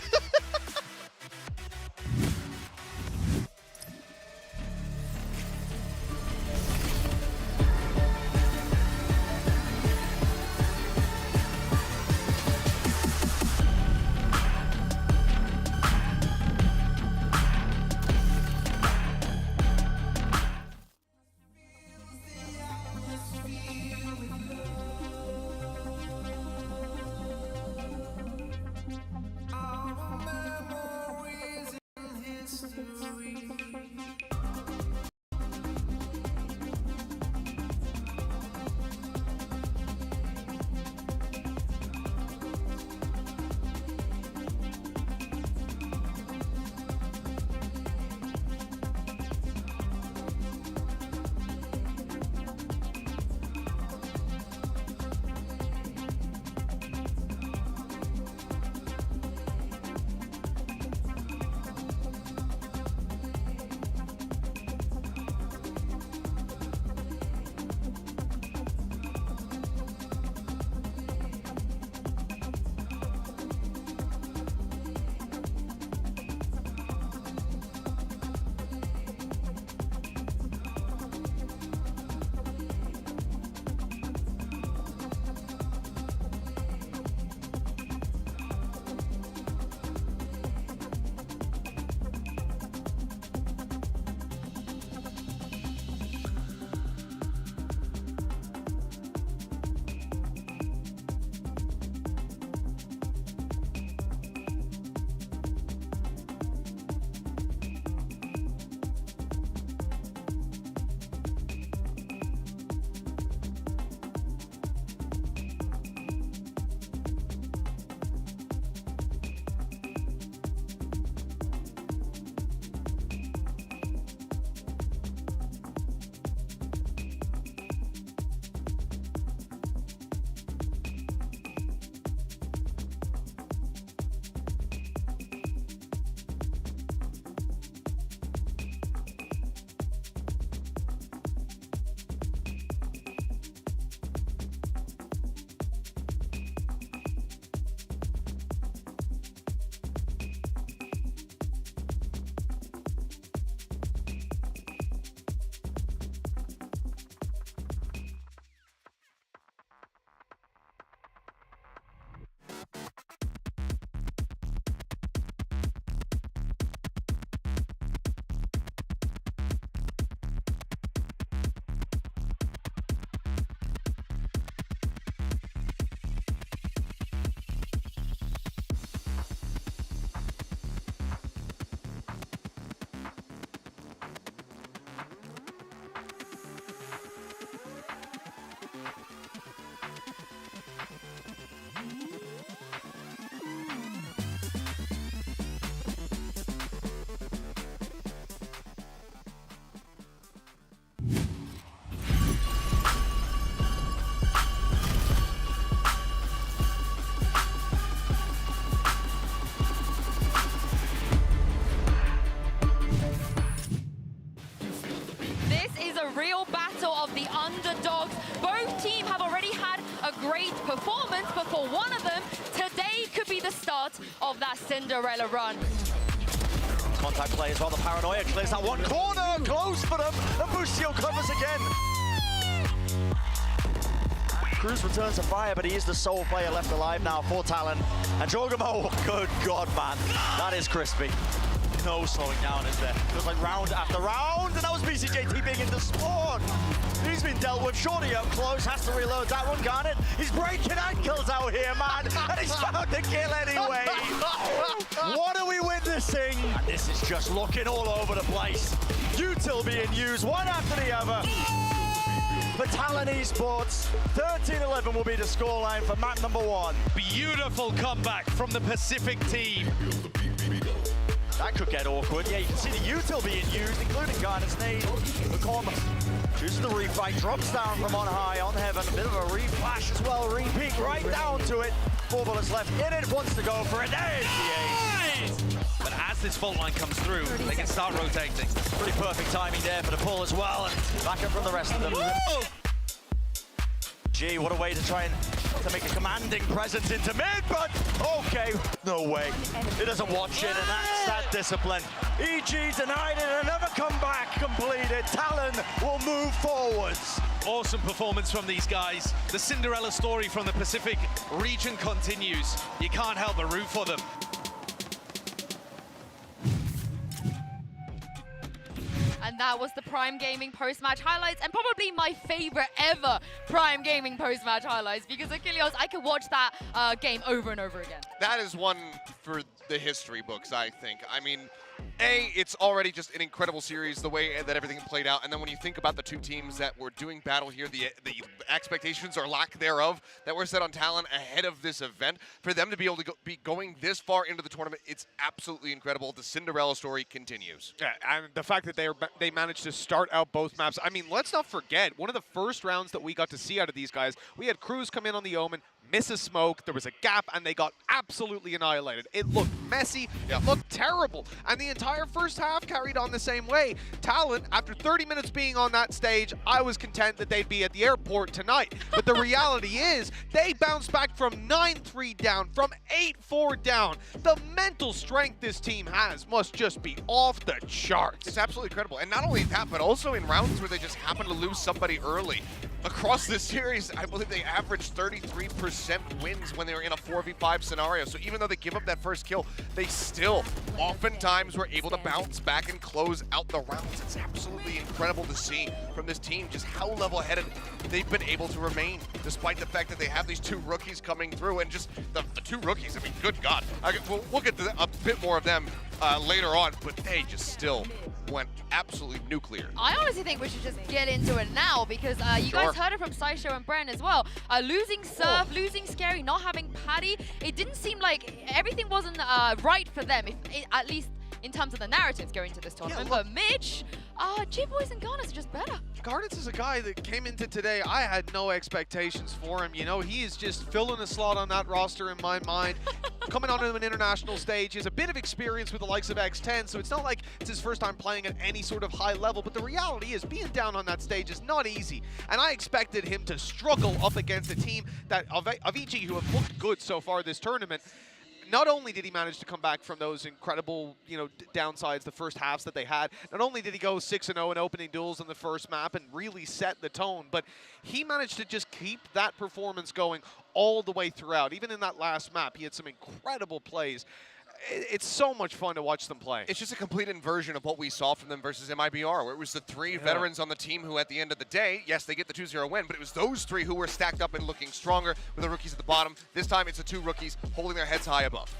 great performance, but for one of them, today could be the start of that Cinderella run. Contact play as well, the paranoia clears that one corner, close for them, and Busio covers again. Cruz returns to fire, but he is the sole player left alive now for Talon. And Jogamo, good God, man, that is crispy. No slowing down, is there? Feels like round after round, and that was VCT TPing into spawn. He's been dealt with, Shorty up close, has to reload that one, Garnet. He's breaking ankles out here, man, and he's found the kill anyway. What are we witnessing? And this is just looking all over the place. Util being used, one after the other. For Talon Esports, 13-11 will be the scoreline for map number 1. Beautiful comeback from the Pacific team. That could get awkward. Yeah, you can see the util being used, including Garnet's nade. The corner chooses the refight, drops down from on high, on heaven. A bit of a reflash as well, repeat right down to it. 4 bullets left in it, wants to go for it. There's the ace. But as this fault line comes through, they can start rotating. Pretty perfect timing there for the pull as well, and back up from the rest of them. Whoa! Gee, what a way to try and make a commanding presence into mid, but okay, no way. He doesn't watch it, and that's that discipline. EG denied it, and another comeback completed. Talon will move forwards. Awesome performance from these guys. The Cinderella story from the Pacific region continues. You can't help but root for them. And that was the Prime Gaming post-match highlights, and probably my favorite ever Prime Gaming post-match highlights, because Achilles, I could watch that game over and over again. That is one for the history books, I think. I mean, it's already just an incredible series, the way that everything played out. And then when you think about the two teams that were doing battle here, the expectations or lack thereof that were set on Talon ahead of this event, for them to be able to be going this far into the tournament, it's absolutely incredible. The Cinderella story continues. Yeah, and the fact that they managed to start out both maps. I mean, let's not forget, one of the first rounds that we got to see out of these guys, we had Cruz come in on the Omen, miss a smoke, there was a gap, and they got absolutely annihilated. It looked messy, it looked terrible, and the entire first half carried on the same way. Talon, after 30 minutes being on that stage, I was content that they'd be at the airport tonight. But the reality is, they bounced back from 9-3 down, from 8-4 down. The mental strength this team has must just be off the charts. It's absolutely incredible. And not only that, but also in rounds where they just happen to lose somebody early. Across this series, I believe they averaged 33% wins when they were in a 4v5 scenario. So even though they give up that first kill, they still oftentimes were able to bounce back and close out the rounds. It's absolutely incredible to see from this team just how level-headed they've been able to remain, despite the fact that they have these two rookies coming through. And just the two rookies, I mean, good God. We'll get to a bit more of them later on, but they just still went absolutely nuclear. I honestly think we should just get into it now, because you guys heard it from Sideshow and Bren as well. Losing Surf, losing Scary, not having Paddy, it didn't seem like everything wasn't right for them, at least in terms of the narratives going into this tournament. But Mitch, G-Boys and Garnets are just better. Garnets is a guy that came into today, I had no expectations for him. You know, he is just filling a slot on that roster in my mind. Coming onto an international stage, he has a bit of experience with the likes of X10, so it's not like it's his first time playing at any sort of high level, but the reality is being down on that stage is not easy. And I expected him to struggle up against a team that of EG who have looked good so far this tournament. Not only did he manage to come back from those incredible, you know, downsides, the first halves that they had, not only did he go 6-0 in opening duels in the first map and really set the tone, but he managed to just keep that performance going all the way throughout. Even in that last map, he had some incredible plays. It's so much fun to watch them play. It's just a complete inversion of what we saw from them versus MIBR, where it was the three veterans on the team who, at the end of the day, yes, they get the 2-0 win, but it was those three who were stacked up and looking stronger with the rookies at the bottom. This time, it's the two rookies holding their heads high above.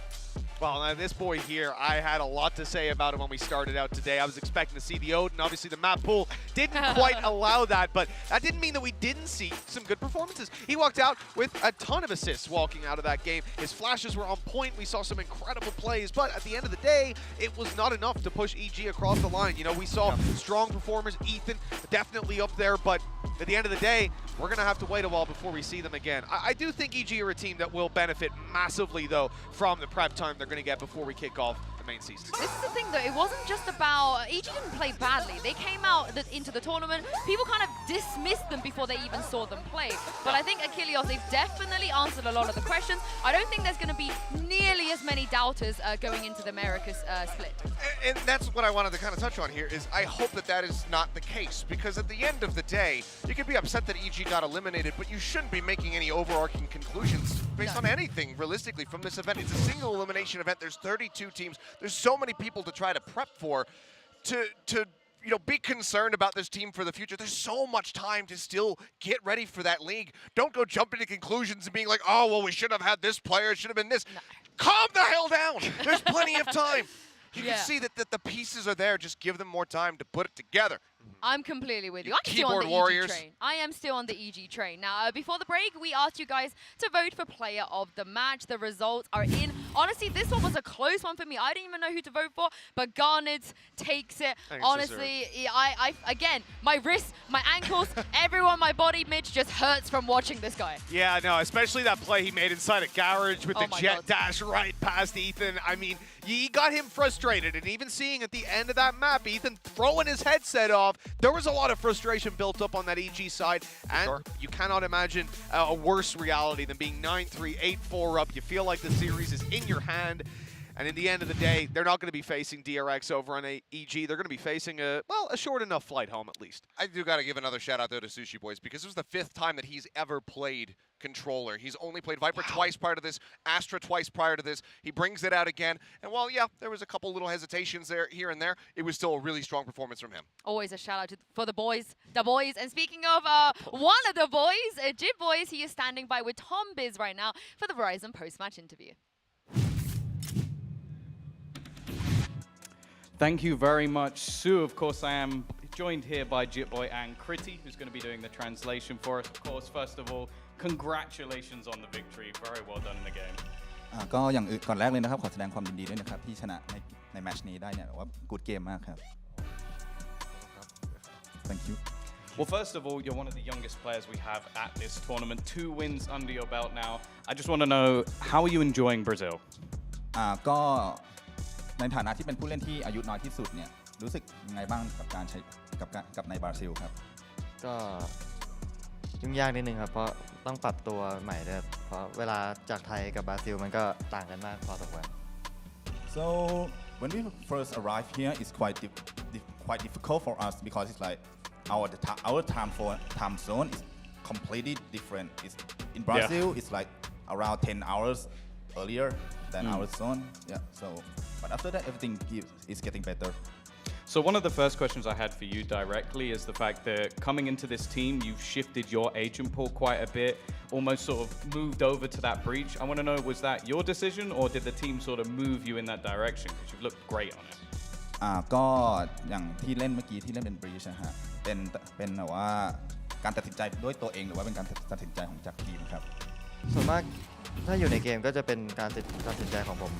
Well, now this boy here, I had a lot to say about him when we started out today. I was expecting to see the Odin. Obviously, the map pool didn't quite allow that, but that didn't mean that we didn't see some good performances. He walked out with a ton of assists walking out of that game. His flashes were on point. We saw some incredible plays, but at the end of the day, it was not enough to push EG across the line. You know, we saw strong performers. Ethan, definitely up there, but at the end of the day, we're going to have to wait a while before we see them again. I do think EG are a team that will benefit massively, though, from the prep time they're going to get before we kick off the main season. This is the thing, though. It wasn't just about... EG didn't play badly. They came out into the tournament. People kind of dismissed them before they even saw them play. But I think Achilles, they've definitely answered a lot of the questions. I don't think there's going to be nearly as many doubters going into the Americas split. And that's what I wanted to kind of touch on here, is I hope that that is not the case. Because at the end of the day, you could be upset that EG got eliminated, but you shouldn't be making any overarching conclusions based on anything, realistically, from this event. It's a single elimination event. There's 32 teams. There's so many people to try to prep for, to you know, be concerned about this team for the future. There's so much time to still get ready for that league. Don't go jumping to conclusions and being like, oh, well, we should have had this player. It should have been this. No. Calm the hell down. There's plenty of time. You can see that the pieces are there. Just give them more time to put it together. I'm completely with you. I'm still on the EG train. I am still on the EG train. Now, before the break, we asked you guys to vote for player of the match. The results are in. Honestly, this one was a close one for me. I didn't even know who to vote for, but Garnet takes it. Honestly, I again, my wrists, my ankles, everyone, my body, Mitch, just hurts from watching this guy. Yeah, no, especially that play he made inside a garage with the jet dash right past Ethan. I mean, he got him frustrated, and even seeing at the end of that map, Ethan throwing his headset off, there was a lot of frustration built up on that EG side, and you cannot imagine a worse reality than being 9-3, 8-4 up. You feel like the series is in your hand, and in the end of the day, they're not going to be facing DRX over on EG. They're going to be facing a short enough flight home at least. I do got to give another shout out though to Sushi Boys, because this was the 5th time that he's ever played controller. He's only played Viper twice prior to this, Astra twice prior to this. He brings it out again. And while, yeah, there was a couple little hesitations there, here and there, it was still a really strong performance from him. Always a shout out for the boys. And speaking of one of the boys, Jib Boys, he is standing by with Tom Biz right now for the Verizon post-match interview. Thank you very much, Sue. Of course, I am joined here by Jitboy and Kriti, who's going to be doing the translation for us. Of course, first of all, congratulations on the victory. Very well done in the game. ก็อย่างก่อนแรกเลยนะครับขอแสดงความยินดีด้วยนะครับที่ชนะในแมตช์นี้ได้เนี่ยว่ากู๊ดเกมมากครับ Thank you. Well, first of all, you're one of the youngest players we have at this tournament. 2 wins under your belt now. I just want to know, how are you enjoying Brazil? ก็ในฐานะที่เป็นผู้เล่นที่อายุน้อยที่สุดเนี่ยรู้สึกยังไงบ้างกับการใช้กับในบราซิลครับก็ยุ่งยากนิดนึงครับเพราะต้องปรับตัวใหม่ด้วยเพราะเวลาจากไทยกับบราซิลมันก็ต่างกันมากพอสมควร So when we first arrived here, it's quite difficult for us because it's like our time zone is completely different. It's, in Brazil, it's like around 10 hours earlier than our zone. Yeah. So, but after that, everything is getting better. So one of the first questions I had for you directly is the fact that coming into this team, you've shifted your agent pool quite a bit, almost sort of moved over to that breach. I want to know, was that your decision or did the team sort of move you in that direction? Because you've looked great on it. ก็อย่างที่เล่นเมื่อกี้ที่เล่นเป็น breach นะฮะเป็นแบบว่าการตัดสินใจด้วยตัวเองหรือว่าเป็นการตัดสินใจของจากทีมครับ ส่วนมากถ้าอยู่ในเกมก็จะเป็นการตัดสินใจของผม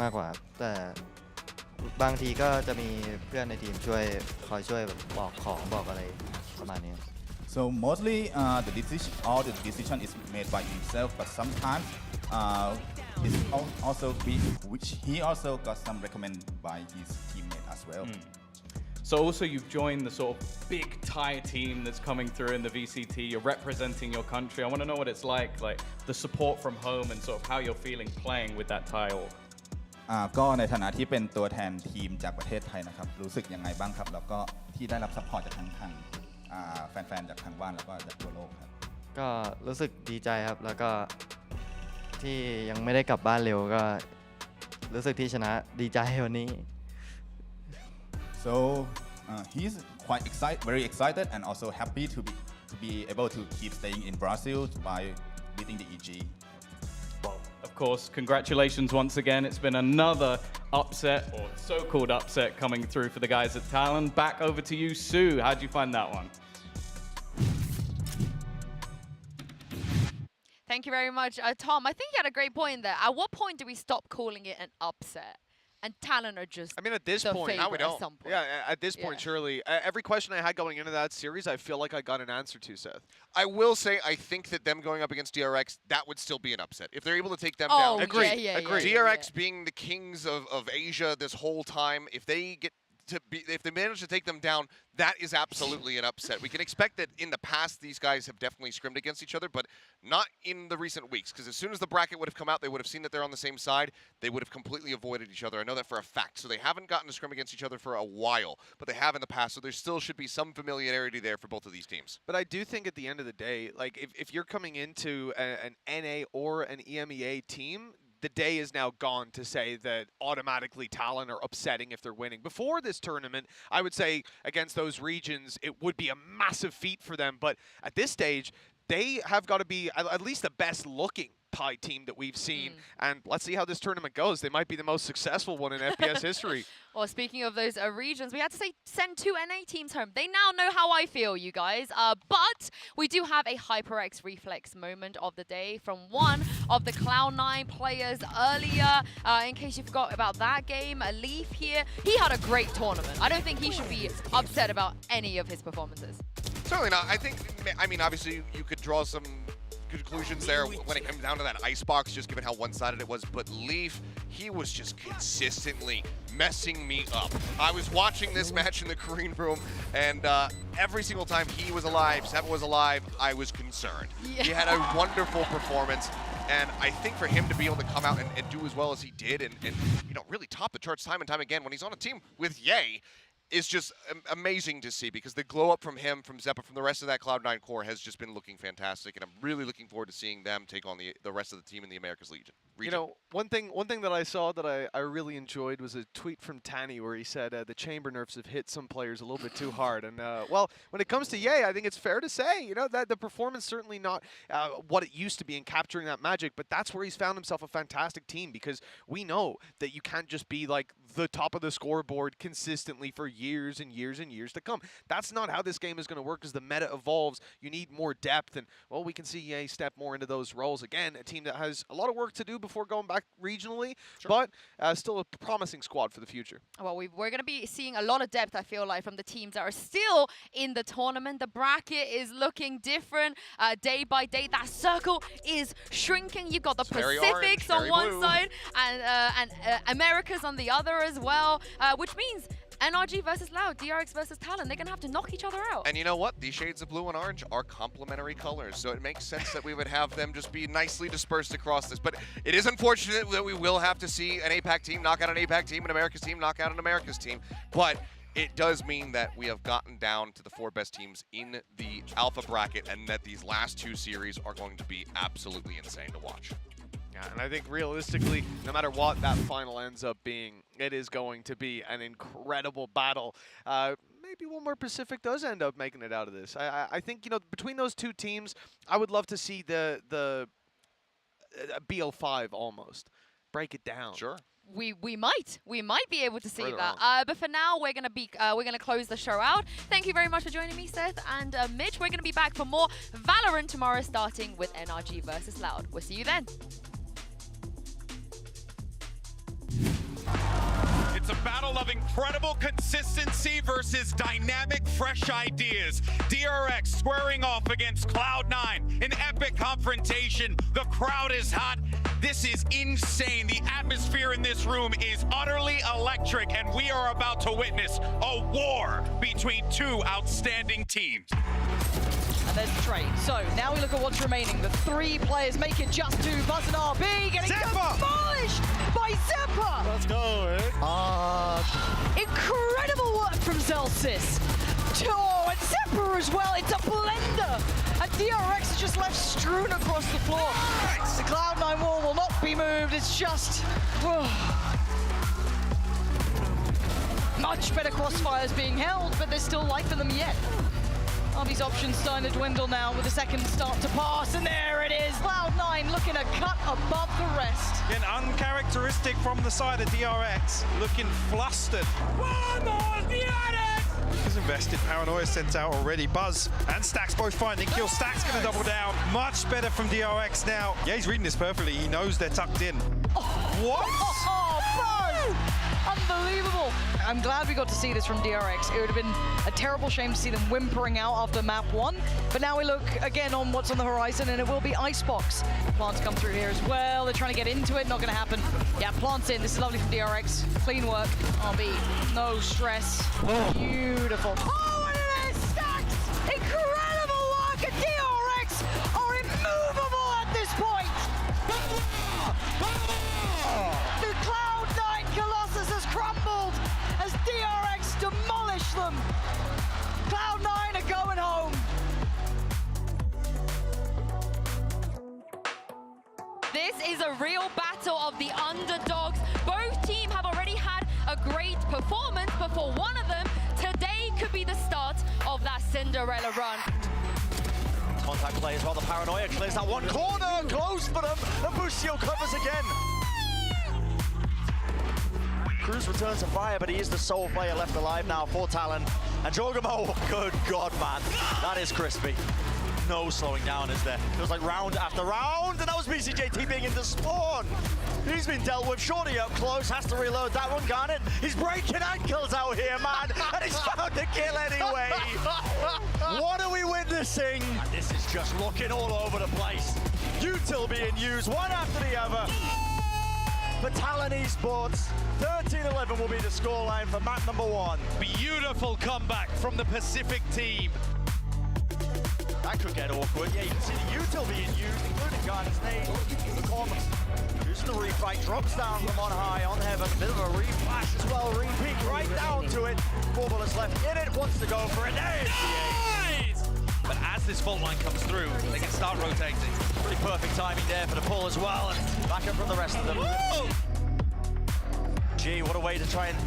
มากกว่าแต่บางทีก็จะมีเพื่อนในทีมคอยช่วยบอกของบอกอะไรประมาณนี้ So mostly all the decision is made by himself, but sometimes it's also which he also got some recommended by his teammate as well. So also you've joined the sort of big Thai team that's coming through in the VCT. You're representing your country. I want to know what it's like the support from home and sort of how you're feeling playing with that Thai org. ก็ในฐานะที่เป็นตัวแทนทีมจากประเทศไทยนะครับรู้สึกยังไงบ้างครับแล้วก็ที่ได้รับซัพพอร์ตจากทางแฟนๆจากทางบ้านแล้วก็จากทั่วโลกครับก็รู้สึกดีใจครับแล้วก็ที่ยังไม่ได้กลับบ้านเร็วก็รู้สึกที่ชนะดีใจวันนี้ So he's quite very excited and also happy to be able to keep staying in Brazil by beating the EG. Well, of course, congratulations once again. It's been another upset, or so-called upset, coming through for the guys at Talon. Back over to you, Sue. How'd you find that one? Thank you very much. Tom, I think you had a great point there. At what point do we stop calling it an upset? and Talon are just I mean, at this the point, favorite at some point. Yeah, at this point, surely. Every question I had going into that series, I feel like I got an answer to, Seth. I will say, I think that them going up against DRX, that would still be an upset. If they're able to take them Oh, down. Agreed. Yeah, Agreed. yeah, yeah, DRX being the kings of Asia this whole time, if they get to be, if they manage to take them down, that is absolutely an upset. We can expect that in the past, these guys have definitely scrimmed against each other, but not in the recent weeks, because as soon as the bracket would have come out, they would have seen that they're on the same side. They would have completely avoided each other. I know that for a fact. So they haven't gotten to scrim against each other for a while, but they have in the past, so there still should be some familiarity there for both of these teams. But I do think at the end of the day, like if you're coming into an NA or an EMEA team, the day is now gone to say that automatically Talon are upsetting if they're winning. Before this tournament, I would say against those regions, it would be a massive feat for them. But at this stage, they have got to be at least the best looking Pi team that we've seen. And let's see how this tournament goes. They might be the most successful one in FPS history. Well, speaking of those regions, we had to say send 2 NA teams home. They now know how I feel, you guys. But we do have a HyperX reflex moment of the day from one of the Cloud9 players earlier. In case you forgot about that game, Leaf here, he had a great tournament. I don't think he should be upset about any of his performances. Certainly not. I mean, obviously, you could draw some conclusions there when it comes down to that icebox, just given how one-sided it was. But Leaf, he was just consistently messing me up. I was watching this match in the green room, and every single time he was alive, Seven was alive, I was concerned. Yeah. He had a wonderful performance, and I think for him to be able to come out and do as well as he did and you know, really top the charts time and time again when he's on a team with Ye, is just amazing to see, because the glow up from him, from Zeppa, from the rest of that Cloud9 core has just been looking fantastic, and I'm really looking forward to seeing them take on the rest of the team in the Americas region. You know, one thing that I saw that I really enjoyed was a tweet from Tanny where he said the chamber nerfs have hit some players a little bit too hard. And, well, when it comes to Ye, I think it's fair to say, you know, that the performance certainly not what it used to be in capturing that magic, but that's where he's found himself a fantastic team, because we know that you can't just be like the top of the scoreboard consistently for years and years and years to come. That's not how this game is going to work. As the meta evolves, you need more depth, and, well, we can see Ye step more into those roles. Again, a team that has a lot of work to do before going back regionally, but still a promising squad for the future. Well, we're going to be seeing a lot of depth, I feel like, from the teams that are still in the tournament. The bracket is looking different day by day. That circle is shrinking. You've got the Pacifics on one side and Americas on the other as well, which means NRG versus Loud, DRX versus Talon, they're going to have to knock each other out. And you know what? These shades of blue and orange are complementary colors, so it makes sense that we would have them just be nicely dispersed across this. But it is unfortunate that we will have to see an APAC team knock out an APAC team, an America's team knock out an America's team. But it does mean that we have gotten down to the 4 best teams in the alpha bracket, and that these last 2 series are going to be absolutely insane to watch. Yeah, and I think realistically, no matter what that final ends up being, it is going to be an incredible battle. Maybe one more Pacific does end up making it out of this. I think, you know, between those 2 teams, I would love to see the BO5 almost break it down. Sure. We might be able to see that. But for now, we're gonna close the show out. Thank you very much for joining me, Seth and Mitch. We're gonna be back for more Valorant tomorrow, starting with NRG versus Loud. We'll see you then. It's a battle of incredible consistency versus dynamic, fresh ideas. DRX squaring off against Cloud9. An epic confrontation. The crowd is hot. This is insane. The atmosphere in this room is utterly electric, and we are about to witness a war between 2 outstanding teams. And there's the trade. So now we look at what's remaining. The 3 players make it just to Buzz and RB, getting demolished by Zeppa. Let's go, Incredible work from Zelsis. Oh, and Zeppa as well. It's a blender. And DRX is just left strewn across the floor. The Cloud9 wall will not be moved. It's just... much better crossfires being held, but there's still life in them yet. RB's options starting to dwindle now with the second start to pass, and there it is. Cloud9 looking a cut above the rest. Again, uncharacteristic from the side of DRX, looking flustered. Vamos, DRX! He's invested, Paranoia sent out already. Buzz and Stax both finding kill. Stax gonna double down. Much better from DRX now. Yeah, he's reading this perfectly. He knows they're tucked in. What? Oh, Buzz! Unbelievable. I'm glad we got to see this from DRX. It would have been a terrible shame to see them whimpering out after map 1. But now we look again on what's on the horizon, and it will be Icebox. Plants come through here as well. They're trying to get into it. Not going to happen. Yeah, Plants in. This is lovely from DRX. Clean work. RB. No stress. Beautiful. Oh, and it is Stacks! Incredible work! And DRX are immovable at this point. The Cloud9 Colossus has crumbled as DRX demolish them. Cloud9 are going home. This is a real battle of the underdogs. Both teams have already had a great performance, but for one of them, today could be the start of that Cinderella run. Contact play as well, the paranoia clears that one corner, close for them, and Busio covers again. Cruz returns to fire, but he is the sole player left alive now for Talon. And Jorgamo, good God, man, that is crispy. No slowing down, is there? It was like round after round, and that was BCJ TPing into spawn. He's been dealt with, Shorty up close, has to reload that one, Garnet. He's breaking ankles out here, man, and he's found the kill anyway. What are we witnessing? This is just looking all over the place. Util being used one after the other. For Talon Esports, 13-11 will be the scoreline for map number 1. Beautiful comeback from the Pacific team. That could get awkward. Yeah, you can see the util being used, including Garnet's nade. Using the refight, drops down from on high, on heaven. Bit of a reflash as well, repeat right down to it. 4 bullets left in it, wants to go for it. There it is. But as this fault line comes through, they can start rotating. Pretty perfect timing there for the pull as well, and back up from the rest of them. Woo! Gee, what a way to try and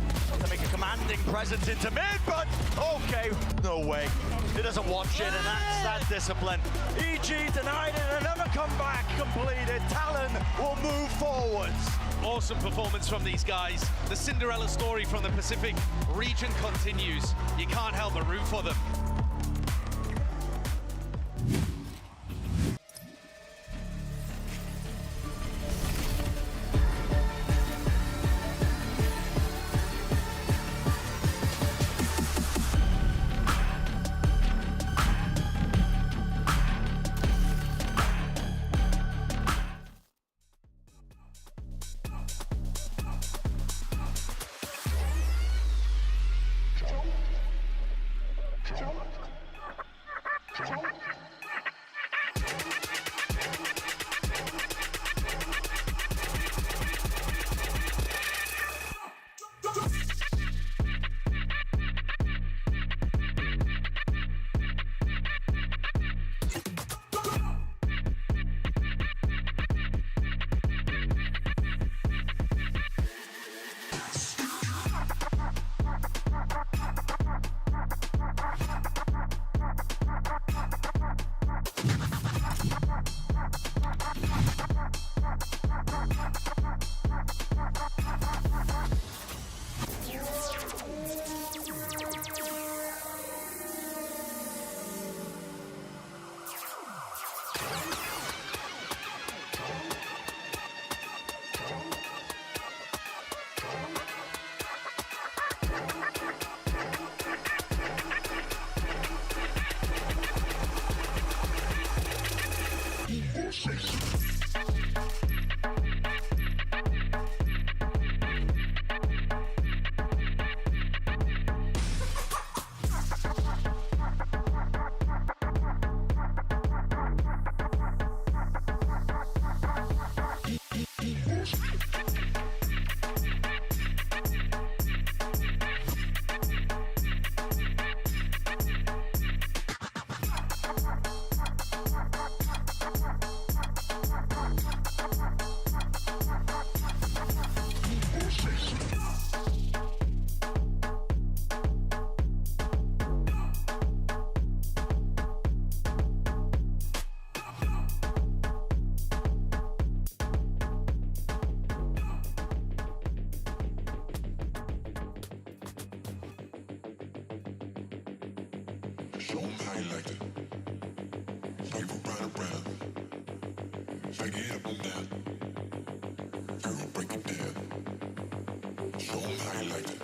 make a commanding presence into mid, but okay, no way. He doesn't watch it, and that's that discipline. EG denied it, and another comeback completed. Talon will move forwards. Awesome performance from these guys. The Cinderella story from the Pacific region continues. You can't help but root for them. Show 'em how you like it. Wave around. Bang it up and down. Girl, break it down. Show 'em how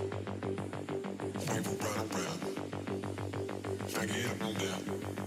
People run around. I get up and down.